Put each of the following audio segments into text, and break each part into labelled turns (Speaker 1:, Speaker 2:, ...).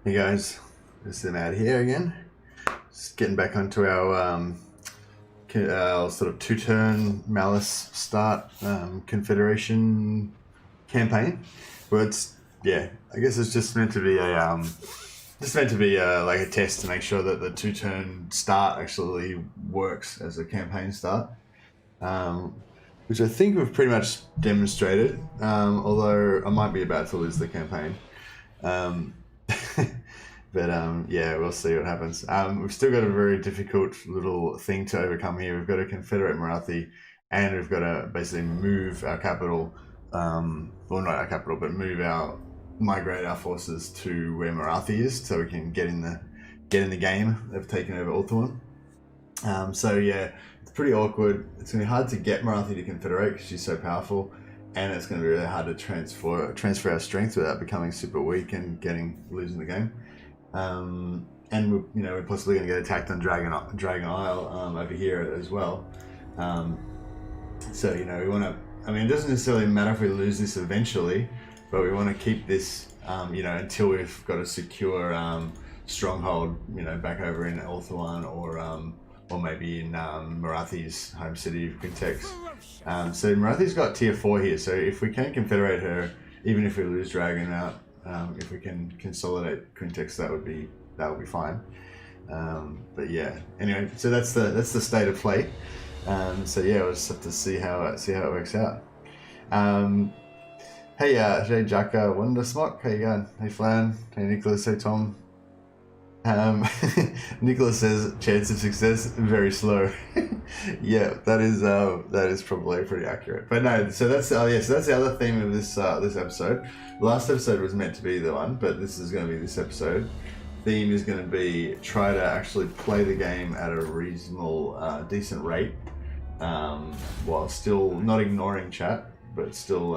Speaker 1: Hey guys, this is Matt here again. Just getting back onto our sort of two-turn Malus start Confederation campaign. But it's, yeah, I guess it's just meant to be like a test to make sure that the two-turn start actually works as a campaign start. Which I think we've pretty much demonstrated, although I might be about to lose the campaign. But yeah, we'll see what happens. We've still got a very difficult little thing to overcome here. We've got a Confederate Morathi, and we've got to basically move our capital, well, not our capital, but migrate our forces to where Morathi is, so we can get in the game. They've taken over Ulthuan. So yeah, it's pretty awkward. It's gonna be hard to get Morathi to confederate because she's so powerful, and it's gonna be really hard to transfer our strength without becoming super weak and losing the game. And we're possibly gonna get attacked on Dragon Isle over here as well. So we want to. I mean, it doesn't necessarily matter if we lose this eventually, but we want to keep this, until we've got a secure stronghold, back over in Ulthuan or maybe in Morathi's home city of Quintex. So Morathi's got tier 4 here, so if we can confederate her, even if we lose Dragon out, if we can consolidate Quintex, that would be fine. But yeah, anyway, so that's the state of play. So yeah, we'll just have to see how it works out. Hey, Jay Jacka, Wonder Smock, how you going? Hey Flan, hey Nicholas, hey Tom. Nicholas says chance of success very slow. Yeah, that is probably pretty accurate. But no, so that's the other theme of this episode. Last episode was meant to be the one, but this is going to be this episode. Theme is going to be try to actually play the game at a reasonable, decent rate, while still not ignoring chat, but still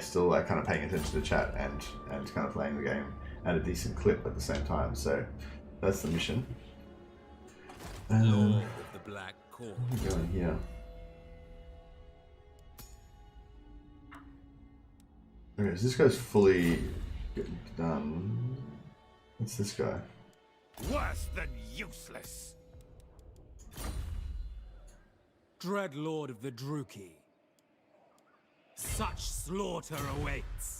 Speaker 1: still kind of paying attention to chat and kind of playing the game at a decent clip at the same time. So that's the mission.
Speaker 2: Lord of the Black Cord.
Speaker 1: What are we going here? Okay, so this guy's fully done. What's this guy?
Speaker 2: Worse than useless. Dread Lord of the Druki. Such slaughter awaits.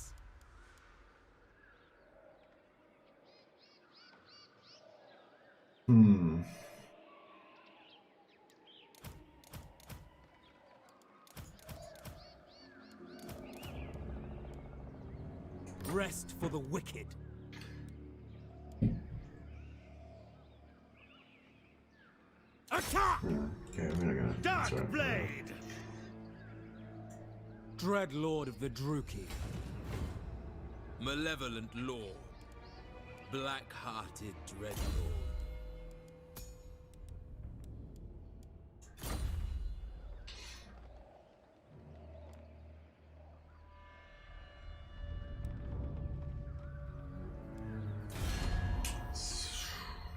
Speaker 2: Rest for the wicked. Attack!
Speaker 1: Okay, we're not gonna.
Speaker 2: Dark Blade! Dread Lord of the Druki. Malevolent Lord. Black-hearted Dread Lord.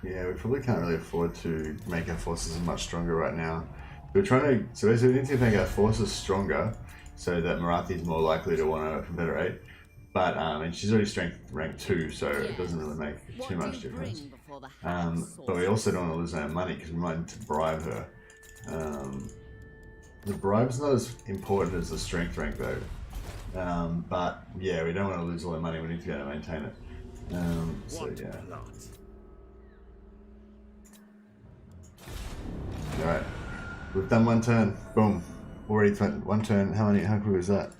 Speaker 1: Yeah, we probably can't really afford to make our forces much stronger right now. We're trying to, so basically we need to make our forces stronger so that Morathi is more likely to want to confederate. But and she's already strength rank 2, so it doesn't really make too much difference. But we also don't want to lose our money because we might need to bribe her. The bribe's not as important as the strength rank though. But yeah, we don't want to lose all our money. We need to be able to maintain it. So yeah. Alright, we've done one turn. Boom. Already one turn. How quick was that?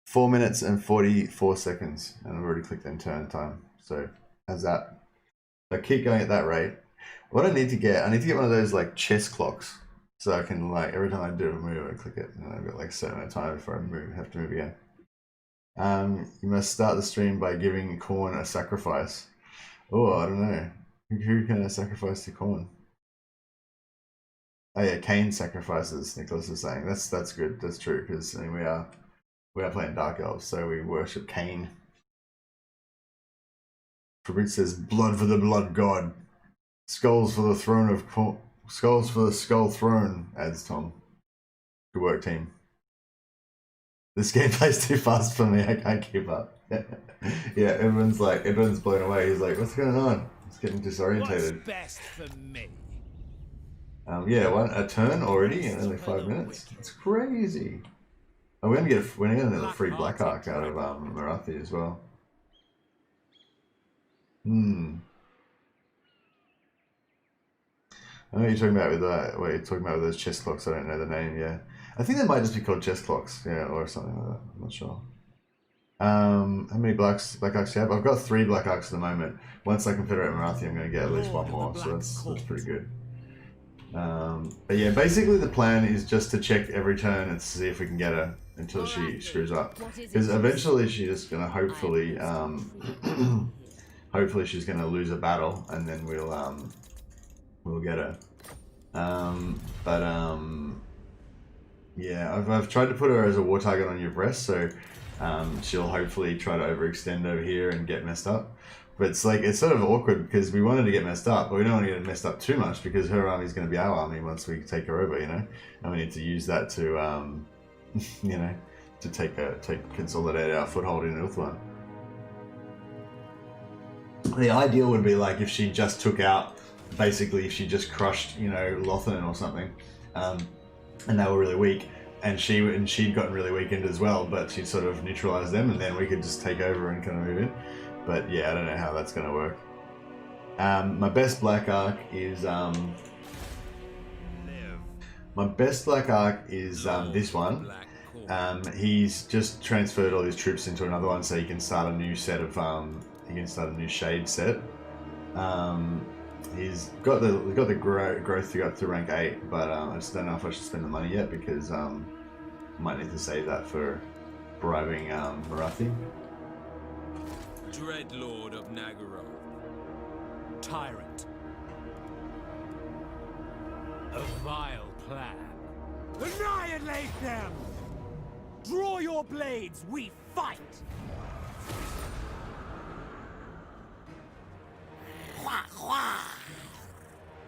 Speaker 1: 4 minutes and 44 seconds. And I've already clicked end turn time. So, how's that? So keep going at that rate. What I need to get one of those like chess clocks. So I can like, every time I do a move, I click it. And I've got like a certain amount of time before I have to move again. You must start the stream by giving Khorn a sacrifice. Oh, I don't know. Who can I sacrifice to Khorn? Oh yeah, Cain sacrifices. Nicholas is saying that's good. That's true because I mean we are playing Dark Elves, so we worship Cain. Fabric says, "Blood for the blood god, skulls for the throne of skulls for the skull throne." Adds Tom. Good work, team. This game plays too fast for me. I can't keep up. Yeah, everyone's blown away. He's like, what's going on? It's getting disorientated.
Speaker 2: What's best for me?
Speaker 1: Yeah, a turn already in only 5 minutes. It's crazy. Oh, we're gonna get a free Black Arc out of Morathi as well. I know what you're talking about with what you're talking about with those chest clocks. I don't know the name. Yeah, I think they might just be called chest clocks. Yeah, or something like that. I'm not sure. How many Black Arcs do you have? I've got 3 Black Arcs at the moment. Once I Confederate Morathi, I'm going to get at least 1 more, so that's pretty good. But yeah, basically the plan is just to check every turn and see if we can get her until she screws up. Because eventually she's just going to hopefully, hopefully she's going to lose a battle, and then we'll get her. Yeah, I've tried to put her as a war target on your breast, so she'll hopefully try to overextend over here and get messed up. But it's like, it's sort of awkward because we wanted to get messed up, but we don't want to get messed up too much because her army's going to be our army once we take her over, you know? And we need to use that to, you know, to consolidate our foothold in Ulthuan. The ideal would be like if she just took out, basically if she just crushed, you know, Lokhir or something, and they were really weak, and she'd gotten really weakened as well, but she'd sort of neutralized them, and then we could just take over and kind of move in. But yeah, I don't know how that's going to work. My best Black Arc is this one. He's just transferred all his troops into another one, so he can start a new set of a new shade set. He's got the growth to go up to rank 8, but I just don't know if I should spend the money yet because I might need to save that for bribing Morathi.
Speaker 2: Dreadlord of Nagaro. Tyrant. A vile plan. Annihilate them! Draw your blades, we fight!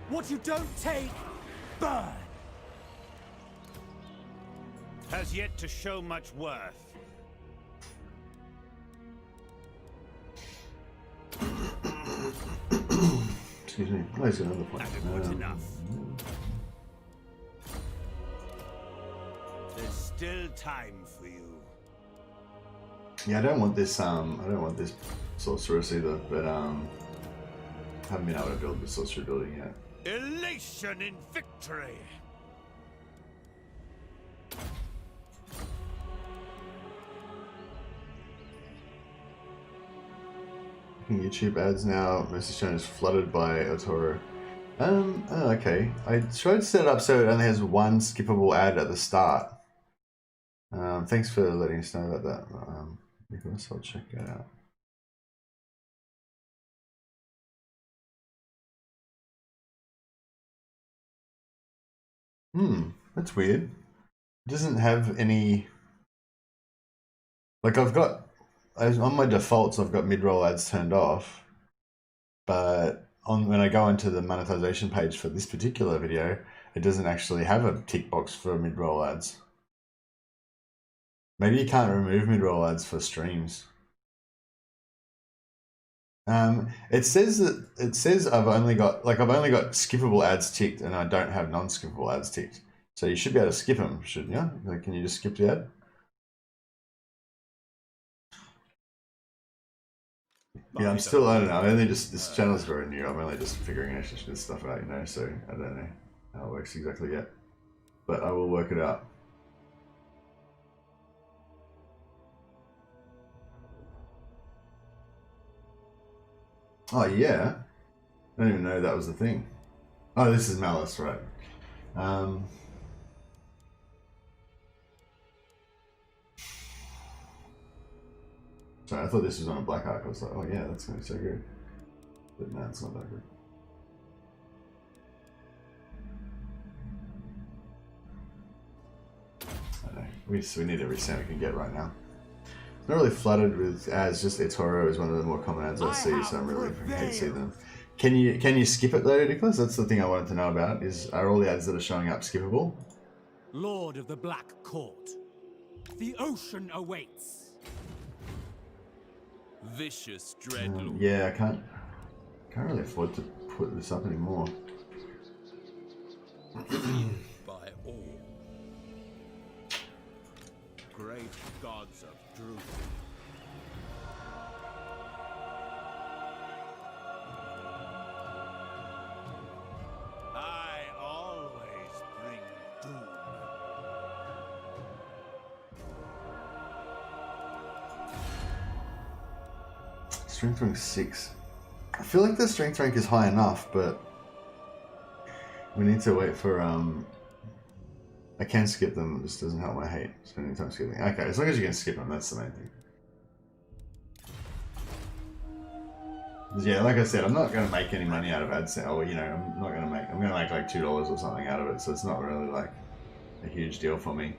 Speaker 2: What you don't take, burn!
Speaker 3: Has yet to show much worth.
Speaker 1: Excuse me. Oh, he's got another point.
Speaker 3: Adequate enough. There's still time for you.
Speaker 1: Yeah, I don't want this sorceress either, but haven't been able to build the sorcery building yet.
Speaker 3: Elation in victory.
Speaker 1: YouTube ads now. Message channel is flooded by Otoro. Oh, okay. I tried to set it up so it only has 1 skippable ad at the start. Thanks for letting us know about that, Nicholas. I'll check that out. That's weird. It doesn't have any. Like on my defaults, I've got mid-roll ads turned off, but when I go into the monetization page for this particular video, it doesn't actually have a tick box for mid-roll ads. Maybe you can't remove mid-roll ads for streams. It says I've only got skippable ads ticked, and I don't have non-skippable ads ticked. So you should be able to skip them, shouldn't you? Like, can you just skip the ad? Yeah, I don't know. This channel is very new. I'm only just figuring this stuff out, you know, so I don't know how it works exactly yet. But I will work it out. Oh, yeah. I don't even know that was the thing. Oh, this is Malus, right. Sorry, I thought this was on a Black Arc. I was like, oh yeah, that's going to be so good. But no, it's not that good. I don't know. We need every cent we can get right now. It's not really flooded with ads, just Etoro is one of the more common ads I see, so I'm really hate to see them. Can you skip it though, Nicholas? That's the thing I wanted to know about, are all the ads that are showing up skippable?
Speaker 2: Lord of the Black Court. The ocean awaits.
Speaker 4: Vicious dreadlord.
Speaker 1: Yeah, I can't really afford to put this up anymore.
Speaker 4: By all.
Speaker 3: Great gods of truth. I always bring doom.
Speaker 1: Strength rank 6. I feel like the strength rank is high enough, but we need to wait for I can skip them. This doesn't help. I hate spending time skipping. Okay, as long as you can skip them, that's the main thing. Yeah, like I said, I'm not going to make any money out of AdSense. Or, you know, I'm going to make like $2 or something out of it. So it's not really like a huge deal for me.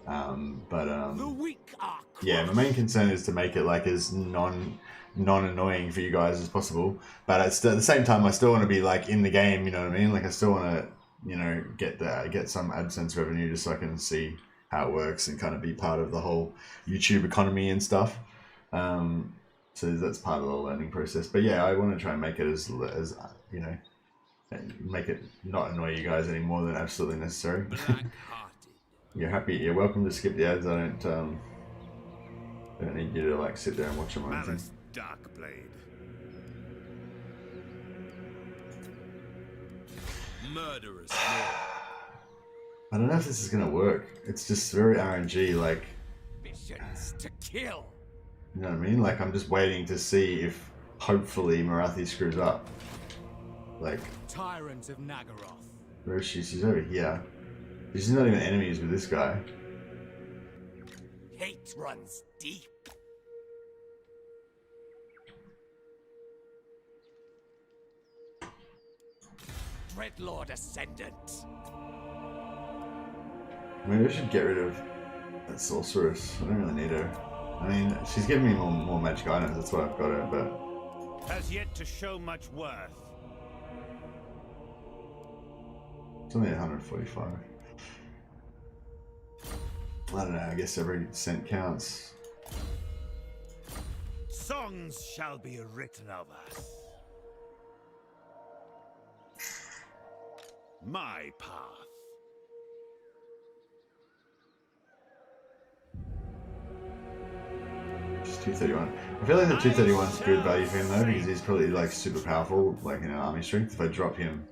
Speaker 2: The weak are
Speaker 1: yeah, my main concern is to make it like as non-annoying for you guys as possible. But at the same time, I still want to be like in the game. You know what I mean? Like I still want to, you know, get some AdSense revenue just so I can see how it works and kind of be part of the whole YouTube economy and stuff. So that's part of the learning process. But yeah, I want to try and make it as you know, make it not annoy you guys any more than absolutely necessary. You're happy. You're welcome to skip the ads. I don't need you to like sit there and watch them or anything.
Speaker 3: Malus Darkblade.
Speaker 4: Murderous.
Speaker 1: I don't know if this is gonna work. It's just very RNG. Like,
Speaker 2: missions to kill.
Speaker 1: you know what I mean? Like I'm just waiting to see if hopefully Morathi screws up. Like,
Speaker 2: Tyrant of Nagaroth.
Speaker 1: where is she? She's over here. She's not even enemies with this guy.
Speaker 2: Hate runs deep. Dreadlord Ascendant.
Speaker 1: Maybe I should get rid of that sorceress. I don't really need her. I mean, she's giving me more magic items. That's why I've got her. But
Speaker 3: Has yet to show much worth.
Speaker 1: it's only 145. I don't know. I guess every cent counts.
Speaker 3: Songs shall be written of us. My path.
Speaker 1: Just 231. I feel like the 231 is good value for him though, because he's probably like super powerful, like in army strength. If I drop him,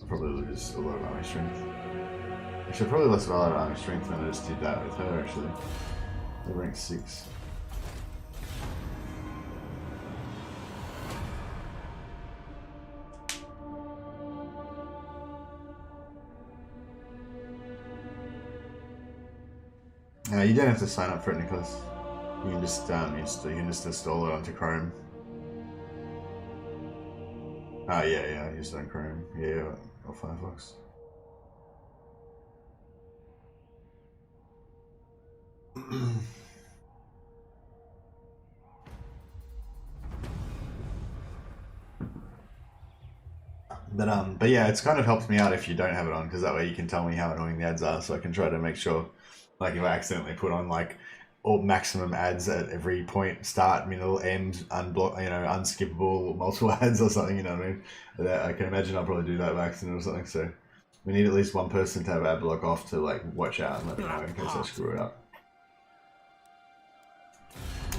Speaker 1: I'll probably lose a lot of army strength. Actually, I probably lost a lot of army strength when I just did that with her. Actually, they're rank 6. You don't have to sign up for it, Nicholas. You can just you can just install it onto Chrome. Yeah, I use it on Chrome. Yeah, or Firefox. But yeah, it's kind of helped me out if you don't have it on, because that way you can tell me how annoying the ads are, so I can try to make sure, like if I accidentally put on like all maximum ads at every point, start, middle, end, unblock, you know, unskippable, multiple ads or something, you know what I mean? I can imagine I'll probably do that by accident or something, so we need at least one person to have ad block off to like watch out and let me know in case I screw it up.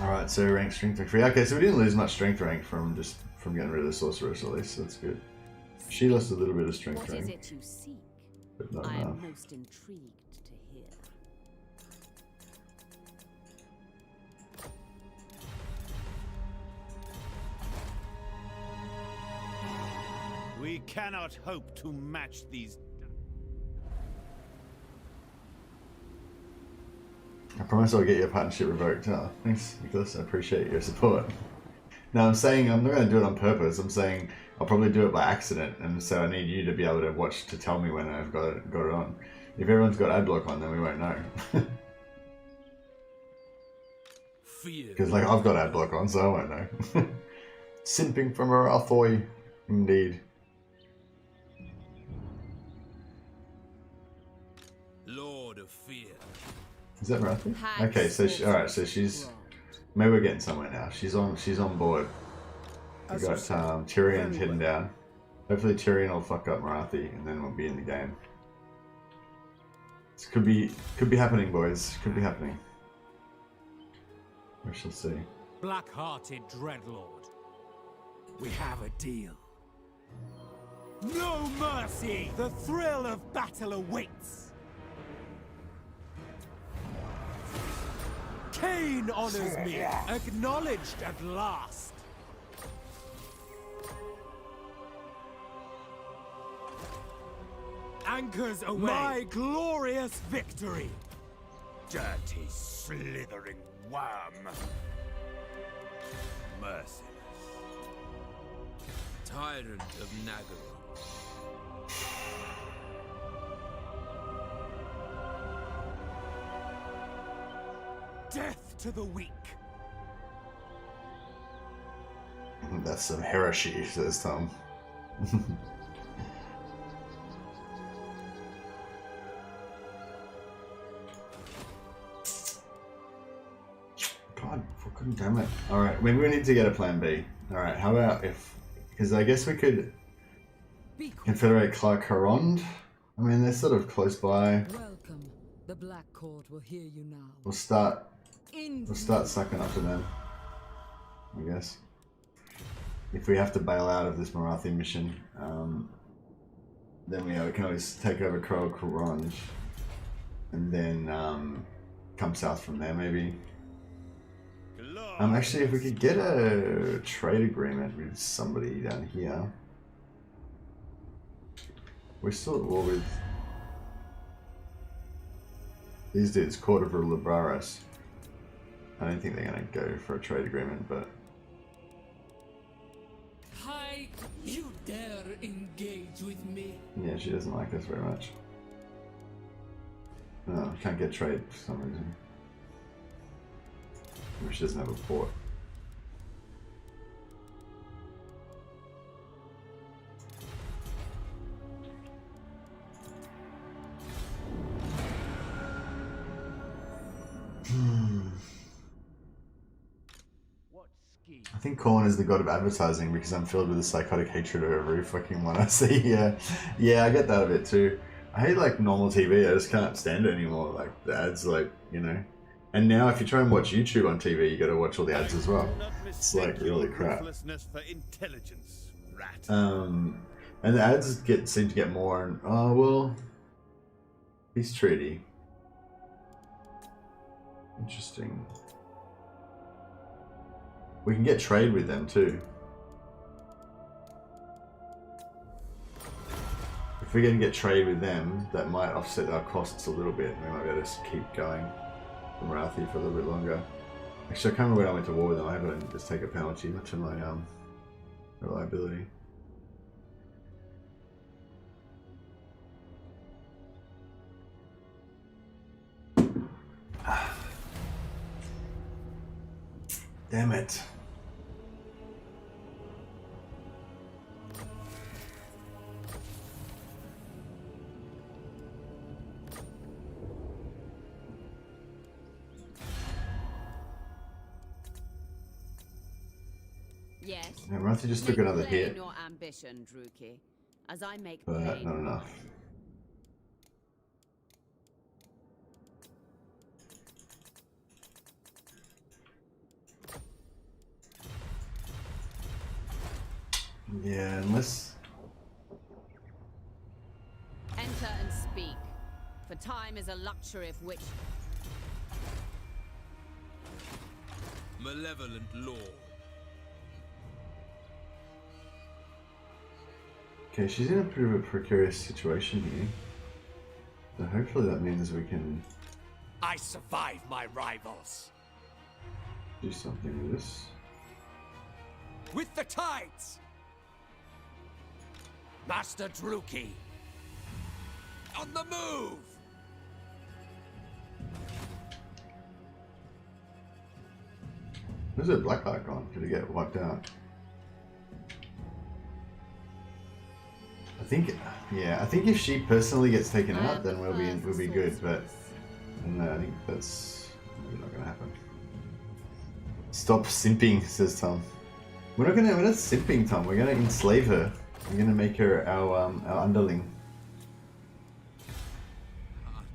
Speaker 1: Alright, so rank strength rank 3. Okay, so we didn't lose much strength rank from getting rid of the sorceress, at least, so that's good. She lost a little bit of strength rank.
Speaker 5: What is it you seek?
Speaker 1: But not
Speaker 5: I
Speaker 1: enough.
Speaker 5: am most intrigued to hear.
Speaker 3: We cannot hope to match these.
Speaker 1: I promise I'll get your partnership revoked. Oh, thanks, Nicholas. I appreciate your support. No, I'm saying I'm not going to do it on purpose. I'm saying I'll probably do it by accident, and so I need you to be able to watch to tell me when I've got it on. If everyone's got ad block on, then we won't know. Because like I've got ad block on, so I won't know. Simping from a Althoy, indeed.
Speaker 4: Lord of Fear.
Speaker 1: Is that Morathi? Okay, so alright, so she's maybe we're getting somewhere now. She's on board. We got Tyrion heading down. Hopefully Tyrion will fuck up Morathi and then we'll be in the game. This could be happening, boys. Could be happening. We shall see.
Speaker 2: Black-hearted dreadlord. We have a deal. No mercy! The thrill of battle awaits! Cain honors me, acknowledged at last. Anchors away. My glorious victory. Dirty, slithering worm.
Speaker 4: Merciless. Tyrant of Nagaru.
Speaker 2: Death to the weak.
Speaker 1: That's some heresy, says Tom. God fucking damn it. Alright, maybe we need to get a plan B. Alright, how about if... Because I guess we could confederate Khornate. I mean, they're sort of close by.
Speaker 5: Welcome. The Black Court will hear you now.
Speaker 1: We'll start sucking up to them, I guess. If we have to bail out of this Morathi mission, then we can always take over Khornate and then come south from there, maybe. Actually, if we could get a trade agreement with somebody down here. We're still at war with these dudes, Court of Libraris. I don't think they're going to go for a trade agreement, but...
Speaker 6: Hi, you dare engage with me?
Speaker 1: Yeah, she doesn't like us very much. No, can't get trade for some reason. Maybe she doesn't have a port. I think Khorne is the god of advertising because I'm filled with a psychotic hatred of every fucking one I see. Yeah, I get that a bit too. I hate like normal TV. I just can't stand it anymore. Like the ads, like, you know. And now if you try and watch YouTube on TV, you got to watch all the ads as well. It's like really crap.
Speaker 3: For intelligence, rat.
Speaker 1: And the ads seem to get more. And oh well, peace treaty. Interesting. We can get trade with them too. If we're going to get trade with them, that might offset our costs a little bit. We might be able to keep going from Morathi for a little bit longer. Actually, I can't remember when I went to war with them. I hope I didn't just take a penalty to my reliability. Damn it.
Speaker 5: Yes.
Speaker 1: Yeah, Morathi just took another hit.
Speaker 5: Your ambition, Druki, as I make
Speaker 1: But
Speaker 5: plain.
Speaker 1: not enough. Yeah, unless...
Speaker 5: Enter and speak, for time is a luxury of which...
Speaker 4: Malevolent Lord.
Speaker 1: Okay, she's in a bit of a precarious situation here. So hopefully that means we can
Speaker 2: I survive my rivals.
Speaker 1: do something with this.
Speaker 2: With the tides! Master Druki! On the move!
Speaker 1: Where's her black icon? Did it get wiped out? I think, yeah, I think if she personally gets taken out, then we'll be good. But no, I think that's maybe not gonna happen. Stop simping, says Tom. We're not simping, Tom. We're gonna enslave her. We're gonna make her our underling.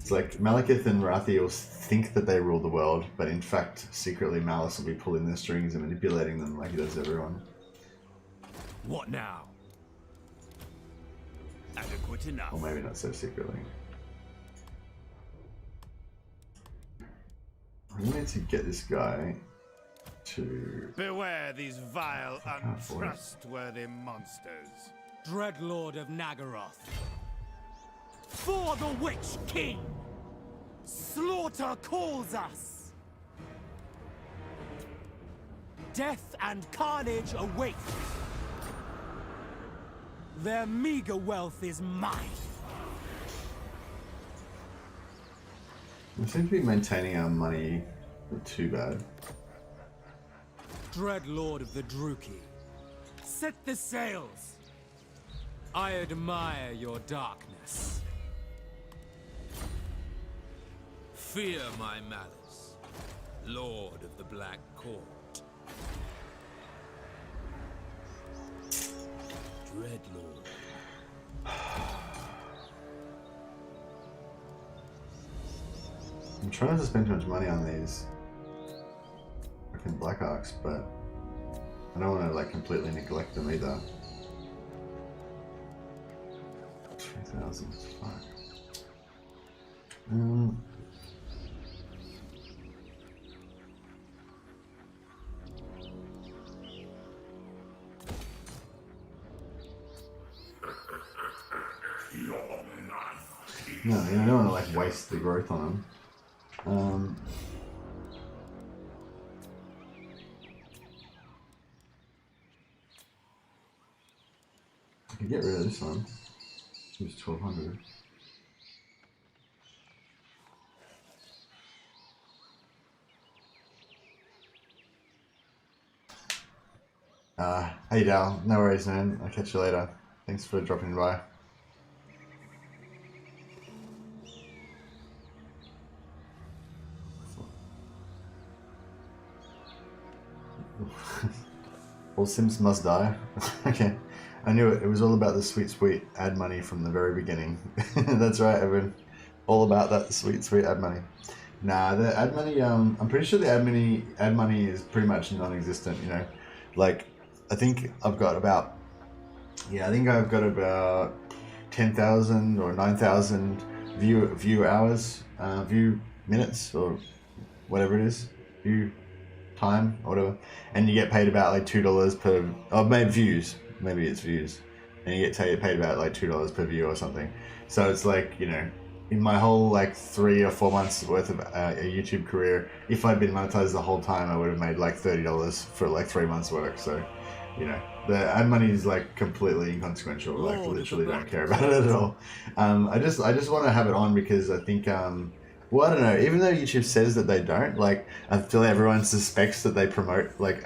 Speaker 1: It's like Malekith and Morathi will think that they rule the world, but in fact, secretly Malus will be pulling their strings and manipulating them like he does everyone.
Speaker 3: What now? Adequate enough.
Speaker 1: Or maybe not so secretly. I need to get this guy to...
Speaker 3: Beware these vile, untrustworthy monsters.
Speaker 2: Dreadlord of Nagaroth. For the Witch King! Slaughter calls us! Death and carnage await! Their meager wealth is mine!
Speaker 1: We seem to be maintaining our money not too bad.
Speaker 2: Dreadlord of the Druki, set the sails! I admire your darkness.
Speaker 4: Fear my malice, Lord of the Black Court. Dreadlord.
Speaker 1: I'm trying not to spend too much money on these fucking Black Arcs, but I don't want to like completely neglect them either. 3,000, fuck. No, I don't want to like waste the growth on them. I can get rid of this one. It's 1,200. Hey Dal, no worries man, I'll catch you later. Thanks for dropping by. All Sims must die. Okay, I knew it. It was all about the sweet ad money from the very beginning. That's right, everyone. All about that sweet ad money. Nah, the ad money. I'm pretty sure the ad money is pretty much non-existent. You know, like I think I've got about 10,000 or 9,000 view hours, view minutes or whatever it is, view time or whatever, and you get paid about like $2 per, or maybe views, maybe it's views, and you get paid about like $2 per view or something. So it's like, you know, in my whole like 3 or 4 months worth of a YouTube career, if I'd been monetized the whole time, I would have made like $30 for like 3 months work. So, you know, the ad money is like completely inconsequential. Like literally don't care about it at all. I just want to have it on because I think well, I don't know. Even though YouTube says that they don't, like, I feel like everyone suspects that they promote like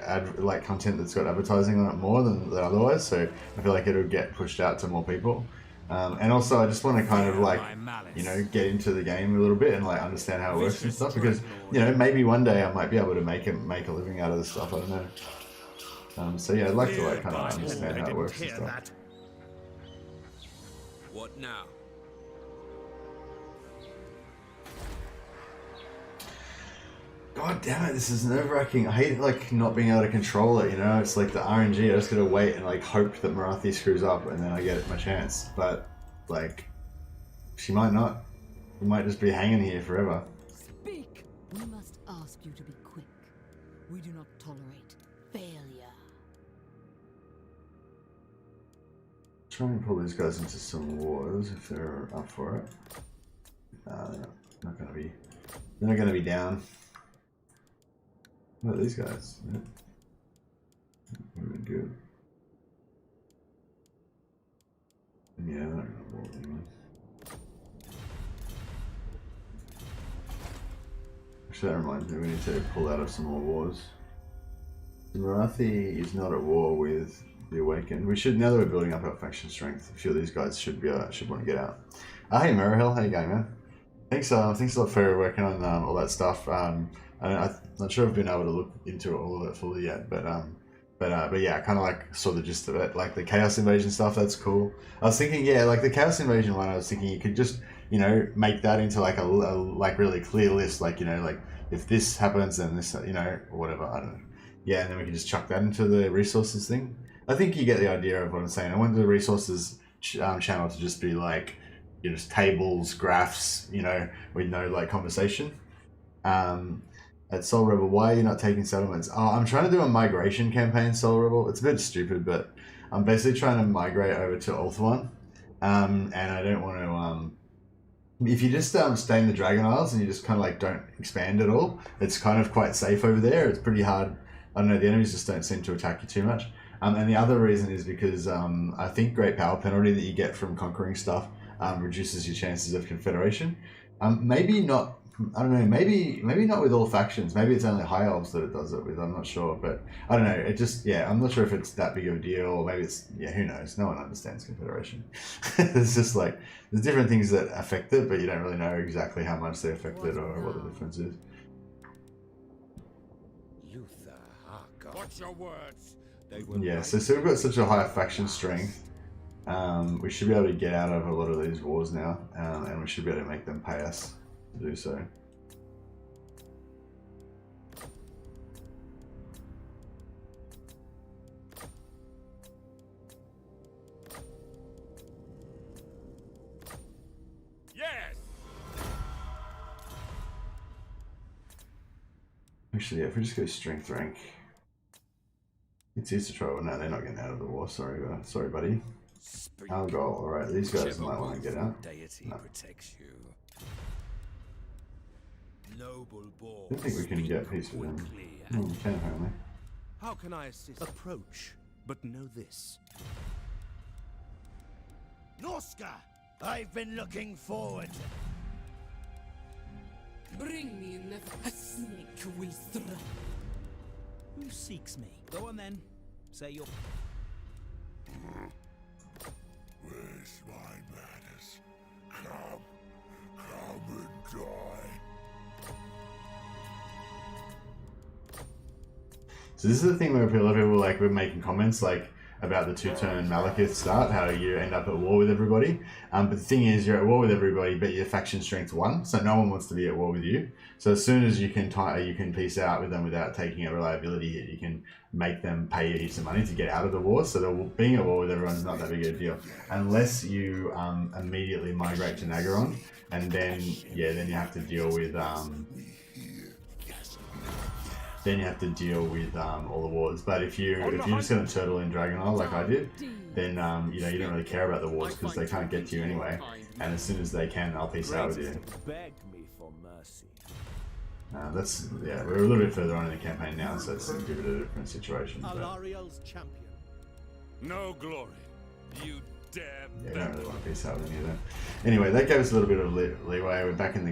Speaker 1: content that's got advertising on it more than otherwise. So I feel like it'll get pushed out to more people. And also, I just want to kind of like, you know, get into the game a little bit and like understand how it works and stuff. Because, you know, maybe one day I might be able to make a living out of this stuff. I don't know. So yeah, I'd like to like kind of understand how it works and stuff.
Speaker 4: What now?
Speaker 1: God damn it, this is nerve-wracking. I hate like not being able to control it, you know? It's like the RNG, I just gotta wait and like hope that Morathi screws up and then I get my chance. But like, she might not. We might just be hanging here forever.
Speaker 5: Speak! We must ask you to be quick. We do not tolerate failure.
Speaker 1: Try and pull these guys into some wars if they're up for it. They're not gonna be. They're not gonna be down. What are these guys? Yeah. Really good. Yeah, they're not gonna war anyway. Actually, that reminds me, we need to pull out of some more wars. The Morathi is not at war with the Awakened. We should, now that we're building up our faction strength, a few of these guys should want to get out. Hey Merrihill, how you going, man? Thanks a lot for working on all that stuff. I'm not sure I've been able to look into all of it fully yet, but yeah, I kind of like saw the gist of it. Like the Chaos Invasion stuff, that's cool. I was thinking, yeah, like the Chaos Invasion one, I was thinking you could just, you know, make that into like a like really clear list, like, you know, like if this happens then this, you know, or whatever. I don't know. Yeah, and then we can just chuck that into the resources thing. I think you get the idea of what I'm saying. I want the resources channel to just be like, you know, just tables, graphs, you know, with no like conversation. At Soul Rebel, why are you not taking settlements? Oh, I'm trying to do a migration campaign, Soul Rebel. It's a bit stupid, but I'm basically trying to migrate over to Ulthuan. And I don't want to... if you just stay in the Dragon Isles and you just kind of like don't expand at all, it's kind of quite safe over there. It's pretty hard. I don't know, the enemies just don't seem to attack you too much. And the other reason is because I think Great Power Penalty that you get from conquering stuff reduces your chances of Confederation. Maybe not... I don't know, maybe not with all factions. Maybe it's only High Elves that it does it with, I'm not sure. But I don't know, it just, yeah, I'm not sure if it's that big of a deal, or maybe it's, yeah, who knows? No one understands Confederation. It's just like, there's different things that affect it, but you don't really know exactly how much they affect it or what the difference is.
Speaker 4: Watch your words.
Speaker 1: Yeah, so we've got such a high faction strength. We should be able to get out of a lot of these wars now, and we should be able to make them pay us to do so.
Speaker 4: Yes.
Speaker 1: Actually, yeah, if we just go strength rank, it's easy to try. Well, no, they're not getting out of the war. Sorry, buddy. Our goal. All right, these guys might want to get out. No.
Speaker 4: Protects you. Noble boar.
Speaker 1: I don't think we can get peace with them. We can apparently.
Speaker 4: How can I assist? Approach, but know this.
Speaker 3: Norska, I've been looking forward.
Speaker 6: Bring me in a snake will strike.
Speaker 3: Who seeks me? Go on then. Say your...
Speaker 7: Where's my madness? Come and die.
Speaker 1: So this is the thing where a lot of people like were making comments like about the two-turn Malekith start, how you end up at war with everybody. But the thing is, you're at war with everybody, but your faction strength 1, so no one wants to be at war with you. So as soon as you can peace out with them without taking a reliability hit, you can make them pay you heaps of money to get out of the war. So being at war with everyone is not that big a deal, unless you immediately migrate to Nagaron, and then then you have to deal with all the wars. But if you're just going to turtle in Dragon Isle like I did, then you don't really care about the wars because they can't get to you anyway. And as soon as they can, they'll peace out with you.
Speaker 3: Beg me for mercy.
Speaker 1: We're a little bit further on in the campaign now, so it's a bit of a different situation. But,
Speaker 3: Alariel's champion.
Speaker 4: No glory. You dare.
Speaker 1: yeah, I don't really want to peace out with any of them. Anyway, that gave us a little bit of leeway. We're back in the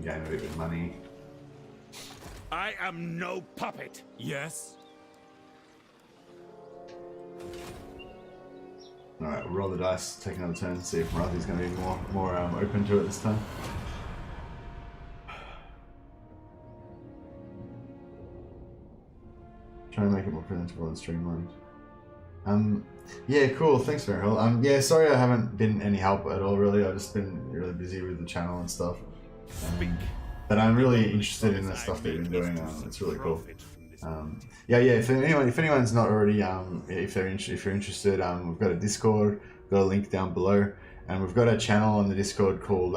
Speaker 1: game a bit with money.
Speaker 3: I am no puppet.
Speaker 2: Yes?
Speaker 1: Alright, we'll roll the dice, take another turn, see if Morathi's going to be more open to it this time. Try and make it more presentable and streamlined. Yeah, cool, thanks Mariel. Yeah, sorry I haven't been any help at all really, I've just been really busy with the channel and stuff. But I'm really interested in the stuff that you've been doing. It's really cool. If anyone's not already, if you're interested, we've got a Discord, we've got a link down below, and we've got a channel on the Discord called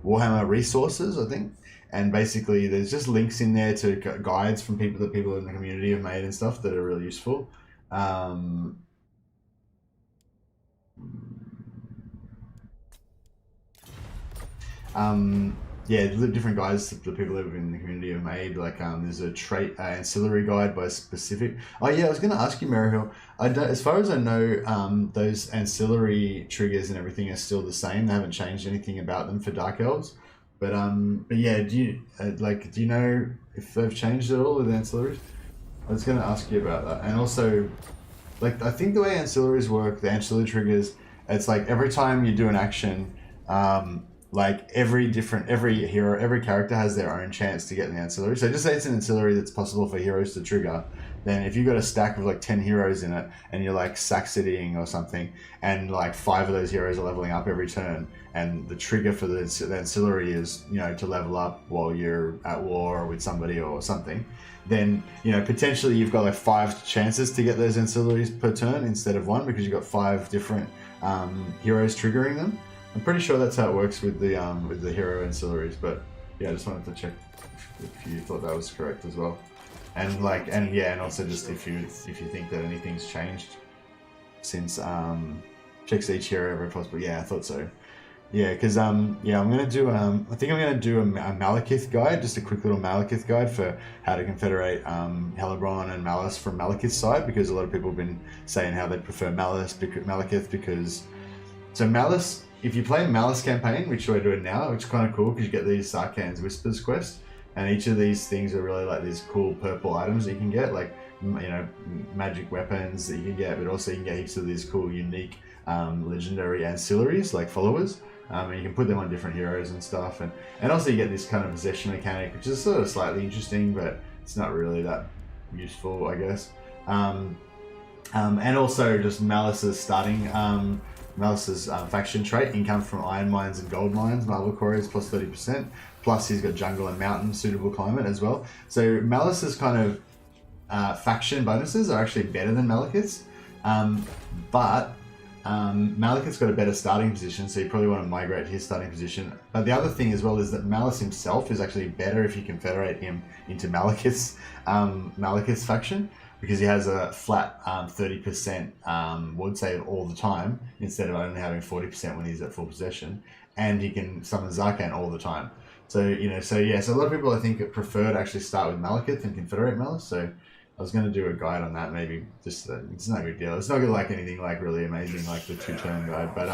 Speaker 1: Warhammer Resources, I think. And basically, there's just links in there to guides from people that people in the community have made and stuff that are really useful. Different guides that the people that in the community have made. Like there's a trait ancillary guide by specific. Oh yeah, I was going to ask you, Maryhill. As far as I know, those ancillary triggers and everything are still the same. They haven't changed anything about them for Dark Elves. But yeah, do you know if they've changed at all with ancillaries? I was going to ask you about that, and also, like I think the way ancillaries work, the ancillary triggers, it's like every time you do an action. like every hero, every character has their own chance to get an ancillary. So just say it's an ancillary that's possible for heroes to trigger. Then if you've got a stack of like 10 heroes in it and you're like sack citying or something, and like 5 of those heroes are leveling up every turn, and the trigger for the ancillary is, you know, to level up while you're at war with somebody or something, then, you know, potentially you've got like 5 chances to get those ancillaries per turn instead of 1, because you've got 5 different heroes triggering them. I'm pretty sure that's how it works with the hero ancillaries, but yeah, I just wanted to check if you thought that was correct as well. And like, and yeah, and also just if you think that anything's changed since checks each hero every possible. Yeah, I thought so. Yeah, because yeah, I'm gonna do I think I'm gonna do a Malekith guide, just a quick little Malekith guide for how to confederate Hellebron and Malus from Malekith's side, because a lot of people have been saying how they prefer Malekith because so Malus. If you play Malus campaign, which we're doing now, which is kind of cool because you get these Sarkhan's Whispers quest, and each of these things are really like these cool purple items that you can get, like, you know, magic weapons that you can get, but also you can get heaps of these cool, unique, legendary ancillaries, like followers, and you can put them on different heroes and stuff, and also you get this kind of possession mechanic, which is sort of slightly interesting, but it's not really that useful, I guess. And also just Malus's starting. Malus's faction trait, income from iron mines and gold mines, Marble Quarries plus 30%, plus he's got jungle and mountain suitable climate as well. So Malus's kind of faction bonuses are actually better than Malekith's, but Malekith's got a better starting position, so you probably want to migrate to his starting position. But the other thing as well is that Malus himself is actually better if you confederate him into Malekith's faction, because he has a flat 30% ward save all the time, instead of only having 40% when he's at full possession, and he can summon Zarkhan all the time. So, you know, so yeah, so a lot of people I think prefer to actually start with Malekith and confederate Malus, so I was going to do a guide on that, maybe, just, it's no big deal. It's not going to like anything like really amazing like the 2-turn guide, but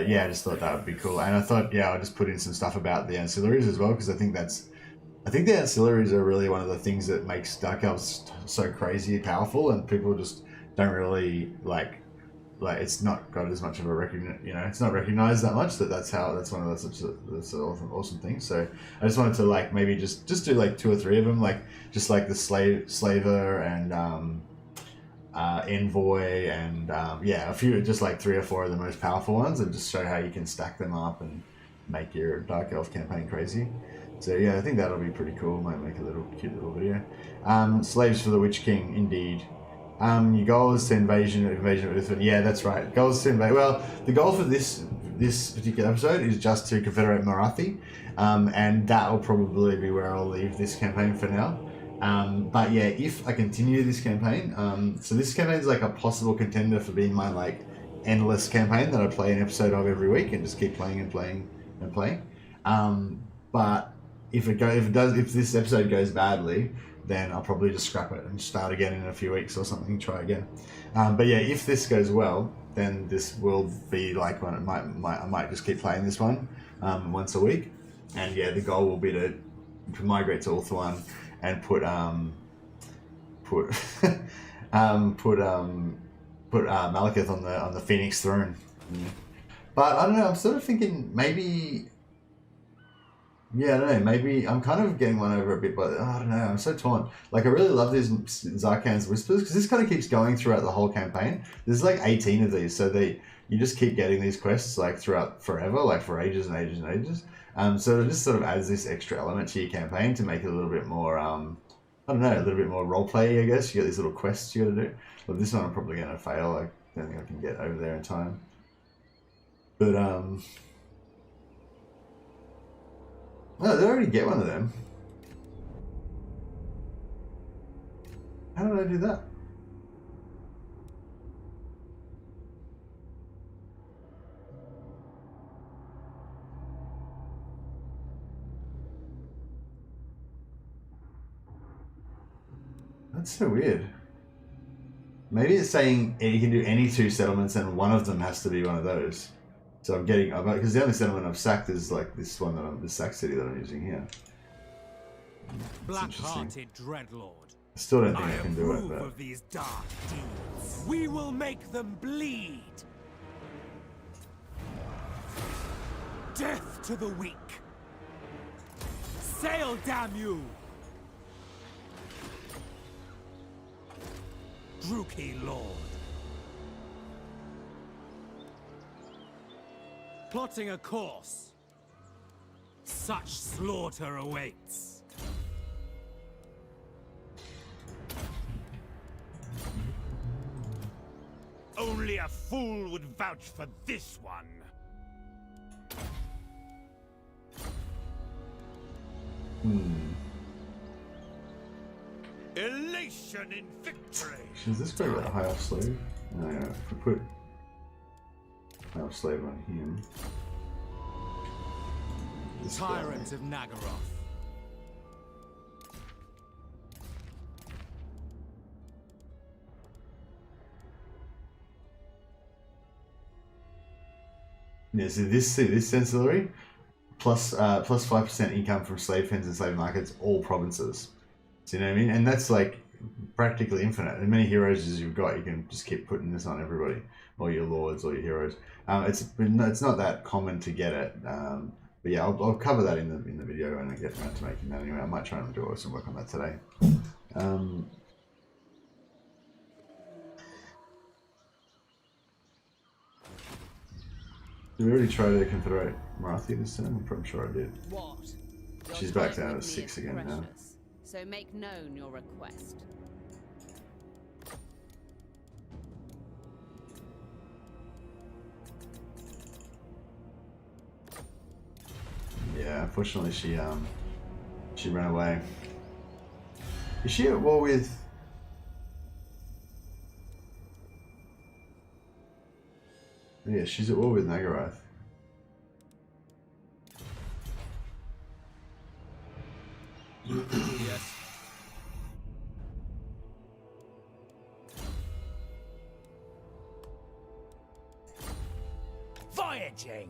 Speaker 1: yeah, I just thought that would be cool. And I thought, yeah, I'll just put in some stuff about the ancillaries as well, because I think the ancillaries are really one of the things that makes Dark Elves so crazy powerful, and people just don't really like it's not got as much of a it's not recognized that much, that's one of those awesome things. So I just wanted to like maybe just do like 2 or 3 of them, like just like the Slaver and Envoy and yeah, a few, just like 3 or 4 of the most powerful ones, and just show how you can stack them up and make your Dark Elf campaign crazy. So yeah, I think that'll be pretty cool. Might make a cute little video. Slaves for the Witch King, indeed. Your goal is to invasion of Ulthuan. Yeah, that's right. Goal is to invade. Well, the goal for this particular episode is just to confederate Morathi, and that will probably be where I'll leave this campaign for now. But yeah, if I continue this campaign, so this campaign is like a possible contender for being my like endless campaign that I play an episode of every week and just keep playing and playing and playing. But if this episode goes badly, then I'll probably just scrap it and start again in a few weeks or something, try again. But yeah, if this goes well, then this will be like one. I might just keep playing this one once a week, and yeah, the goal will be to migrate to Ulthuan and put Malekith on the Phoenix throne. Yeah. But I don't know. I'm sort of thinking maybe. Yeah, I don't know, maybe I'm kind of getting one over a bit, but I don't know, I'm so torn. Like, I really love these Zarkhan's Whispers, because this kind of keeps going throughout the whole campaign. There's like 18 of these, so you just keep getting these quests like throughout forever, like for ages and ages and ages. So it just sort of adds this extra element to your campaign to make it a little bit more, I don't know, a little bit more roleplay, I guess. You got these little quests you got to do. But this one I'm probably going to fail. I don't think I can get over there in time. But, no, did I already get one of them? How did I do that? That's so weird. Maybe it's saying you can do any 2 settlements and one of them has to be one of those. So I'm getting, because the only settlement I've sacked is like this one this sack city that I'm using here.
Speaker 2: Black-hearted dreadlord.
Speaker 1: I still don't think I can do it,
Speaker 2: approve
Speaker 1: but
Speaker 2: of these dark deeds. We will make them bleed. Death to the weak! Sail, damn you! Druki Lord. Plotting a course. Such slaughter awaits.
Speaker 3: Only a fool would vouch for this one. Elation in victory.
Speaker 1: Is this guy a high off slave? No, if we put high off slave on him. This
Speaker 2: Tyrant
Speaker 1: guy.
Speaker 2: of Nagaroth.
Speaker 1: Yeah, so this ancillary plus 5% income from slave pens and slave markets, all provinces. So you know what I mean? And that's like practically infinite. As many heroes as you've got, you can just keep putting this on everybody, all your lords, all your heroes. It's not that common to get it. But yeah, I'll cover that in the video when I get around to making that anyway. I might try and do some work on that today. Did we already try to confederate Morathi this time? I'm pretty sure I did.
Speaker 8: What? Your
Speaker 1: She's back
Speaker 8: time
Speaker 1: down
Speaker 8: with
Speaker 1: to
Speaker 8: me
Speaker 1: 6
Speaker 8: is
Speaker 1: again now.
Speaker 8: precious, so make known your request.
Speaker 1: Yeah, unfortunately she ran away. Is she at war with? Yeah, she's at war with Nagaroth.
Speaker 2: Yes.
Speaker 3: Voyaging.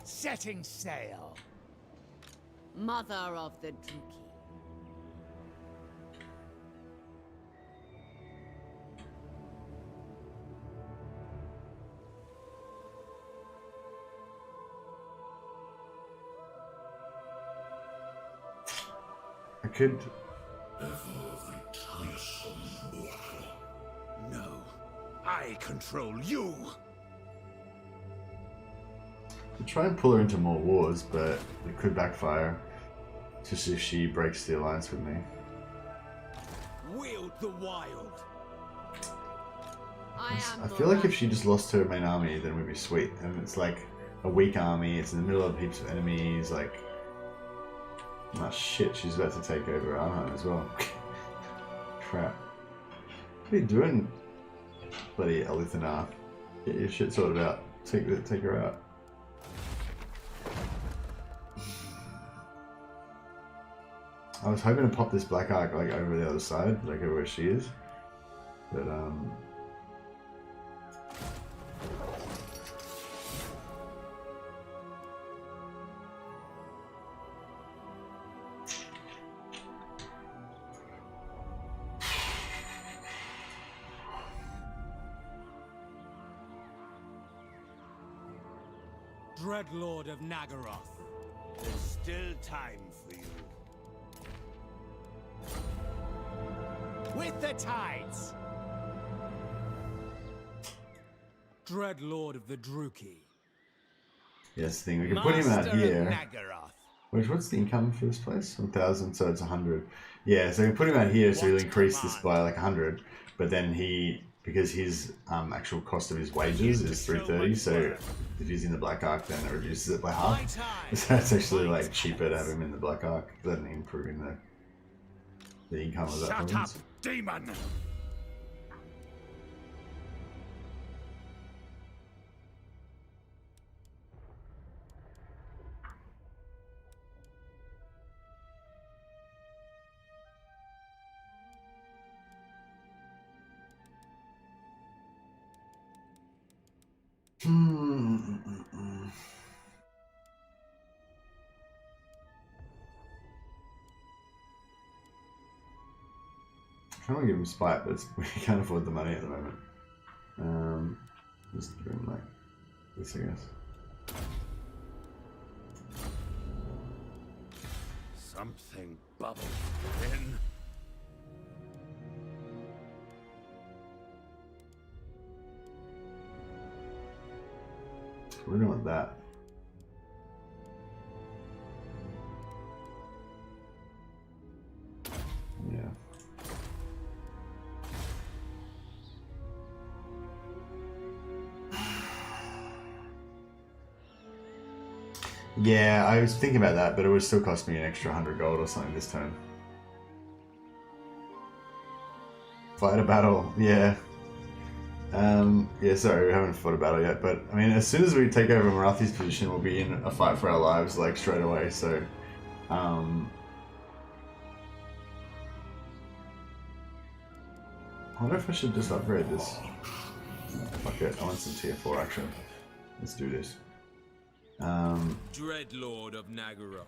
Speaker 3: Setting sail.
Speaker 8: Mother of the Druki.
Speaker 1: I could.
Speaker 3: No, I control you.
Speaker 1: Try and pull her into more wars, but it could backfire. Just if she breaks the alliance with me.
Speaker 2: Wield the wild.
Speaker 1: I feel like if she just lost her main army, then we'd be sweet. And it's like a weak army. It's in the middle of heaps of enemies. Like, ah shit, she's about to take over Arnhem as well. Crap. What are you doing, bloody Ulthuan? Get your shit sorted out. Take her out. I was hoping to pop this black arc like over the other side, like over where she is, but
Speaker 2: Dreadlord of Nagaroth.
Speaker 3: There's still time for you.
Speaker 2: With the tides! Dreadlord of the Druki.
Speaker 1: yes, thing we can put him out
Speaker 3: Master of
Speaker 1: here.
Speaker 3: Nagaroth.
Speaker 1: Wait, what's the income for this place? 1,000, so it's 100. Yeah, so we can put him out here, so he'll
Speaker 3: What
Speaker 1: increase this
Speaker 3: command?
Speaker 1: by like 100. But then because his actual cost of his wages
Speaker 3: You
Speaker 1: is
Speaker 3: to show
Speaker 1: 330,
Speaker 3: much
Speaker 1: so
Speaker 3: worth.
Speaker 1: if he's in the black arc, then it reduces it by
Speaker 3: My
Speaker 1: half.
Speaker 3: time.
Speaker 1: So it's actually
Speaker 3: My
Speaker 1: like cheaper to have him in the black arc than improving the income of that
Speaker 3: Shut up,
Speaker 1: province.
Speaker 3: demon!
Speaker 1: kind of give him spite, but we can't afford the money at the moment. Just give him like this, I guess.
Speaker 3: Something bubbled within.
Speaker 1: We don't want that. Yeah. Yeah, I was thinking about that, but it would still cost me an extra 100 gold or something this turn. Fight a battle, yeah. Yeah, sorry, we haven't fought a battle yet, but I mean, as soon as we take over Morathi's position, we'll be in a fight for our lives, like, straight away, so... I wonder if I should just upgrade this. Fuck it, I want some tier 4 action. Let's do this.
Speaker 2: Dreadlord of Nagaroth.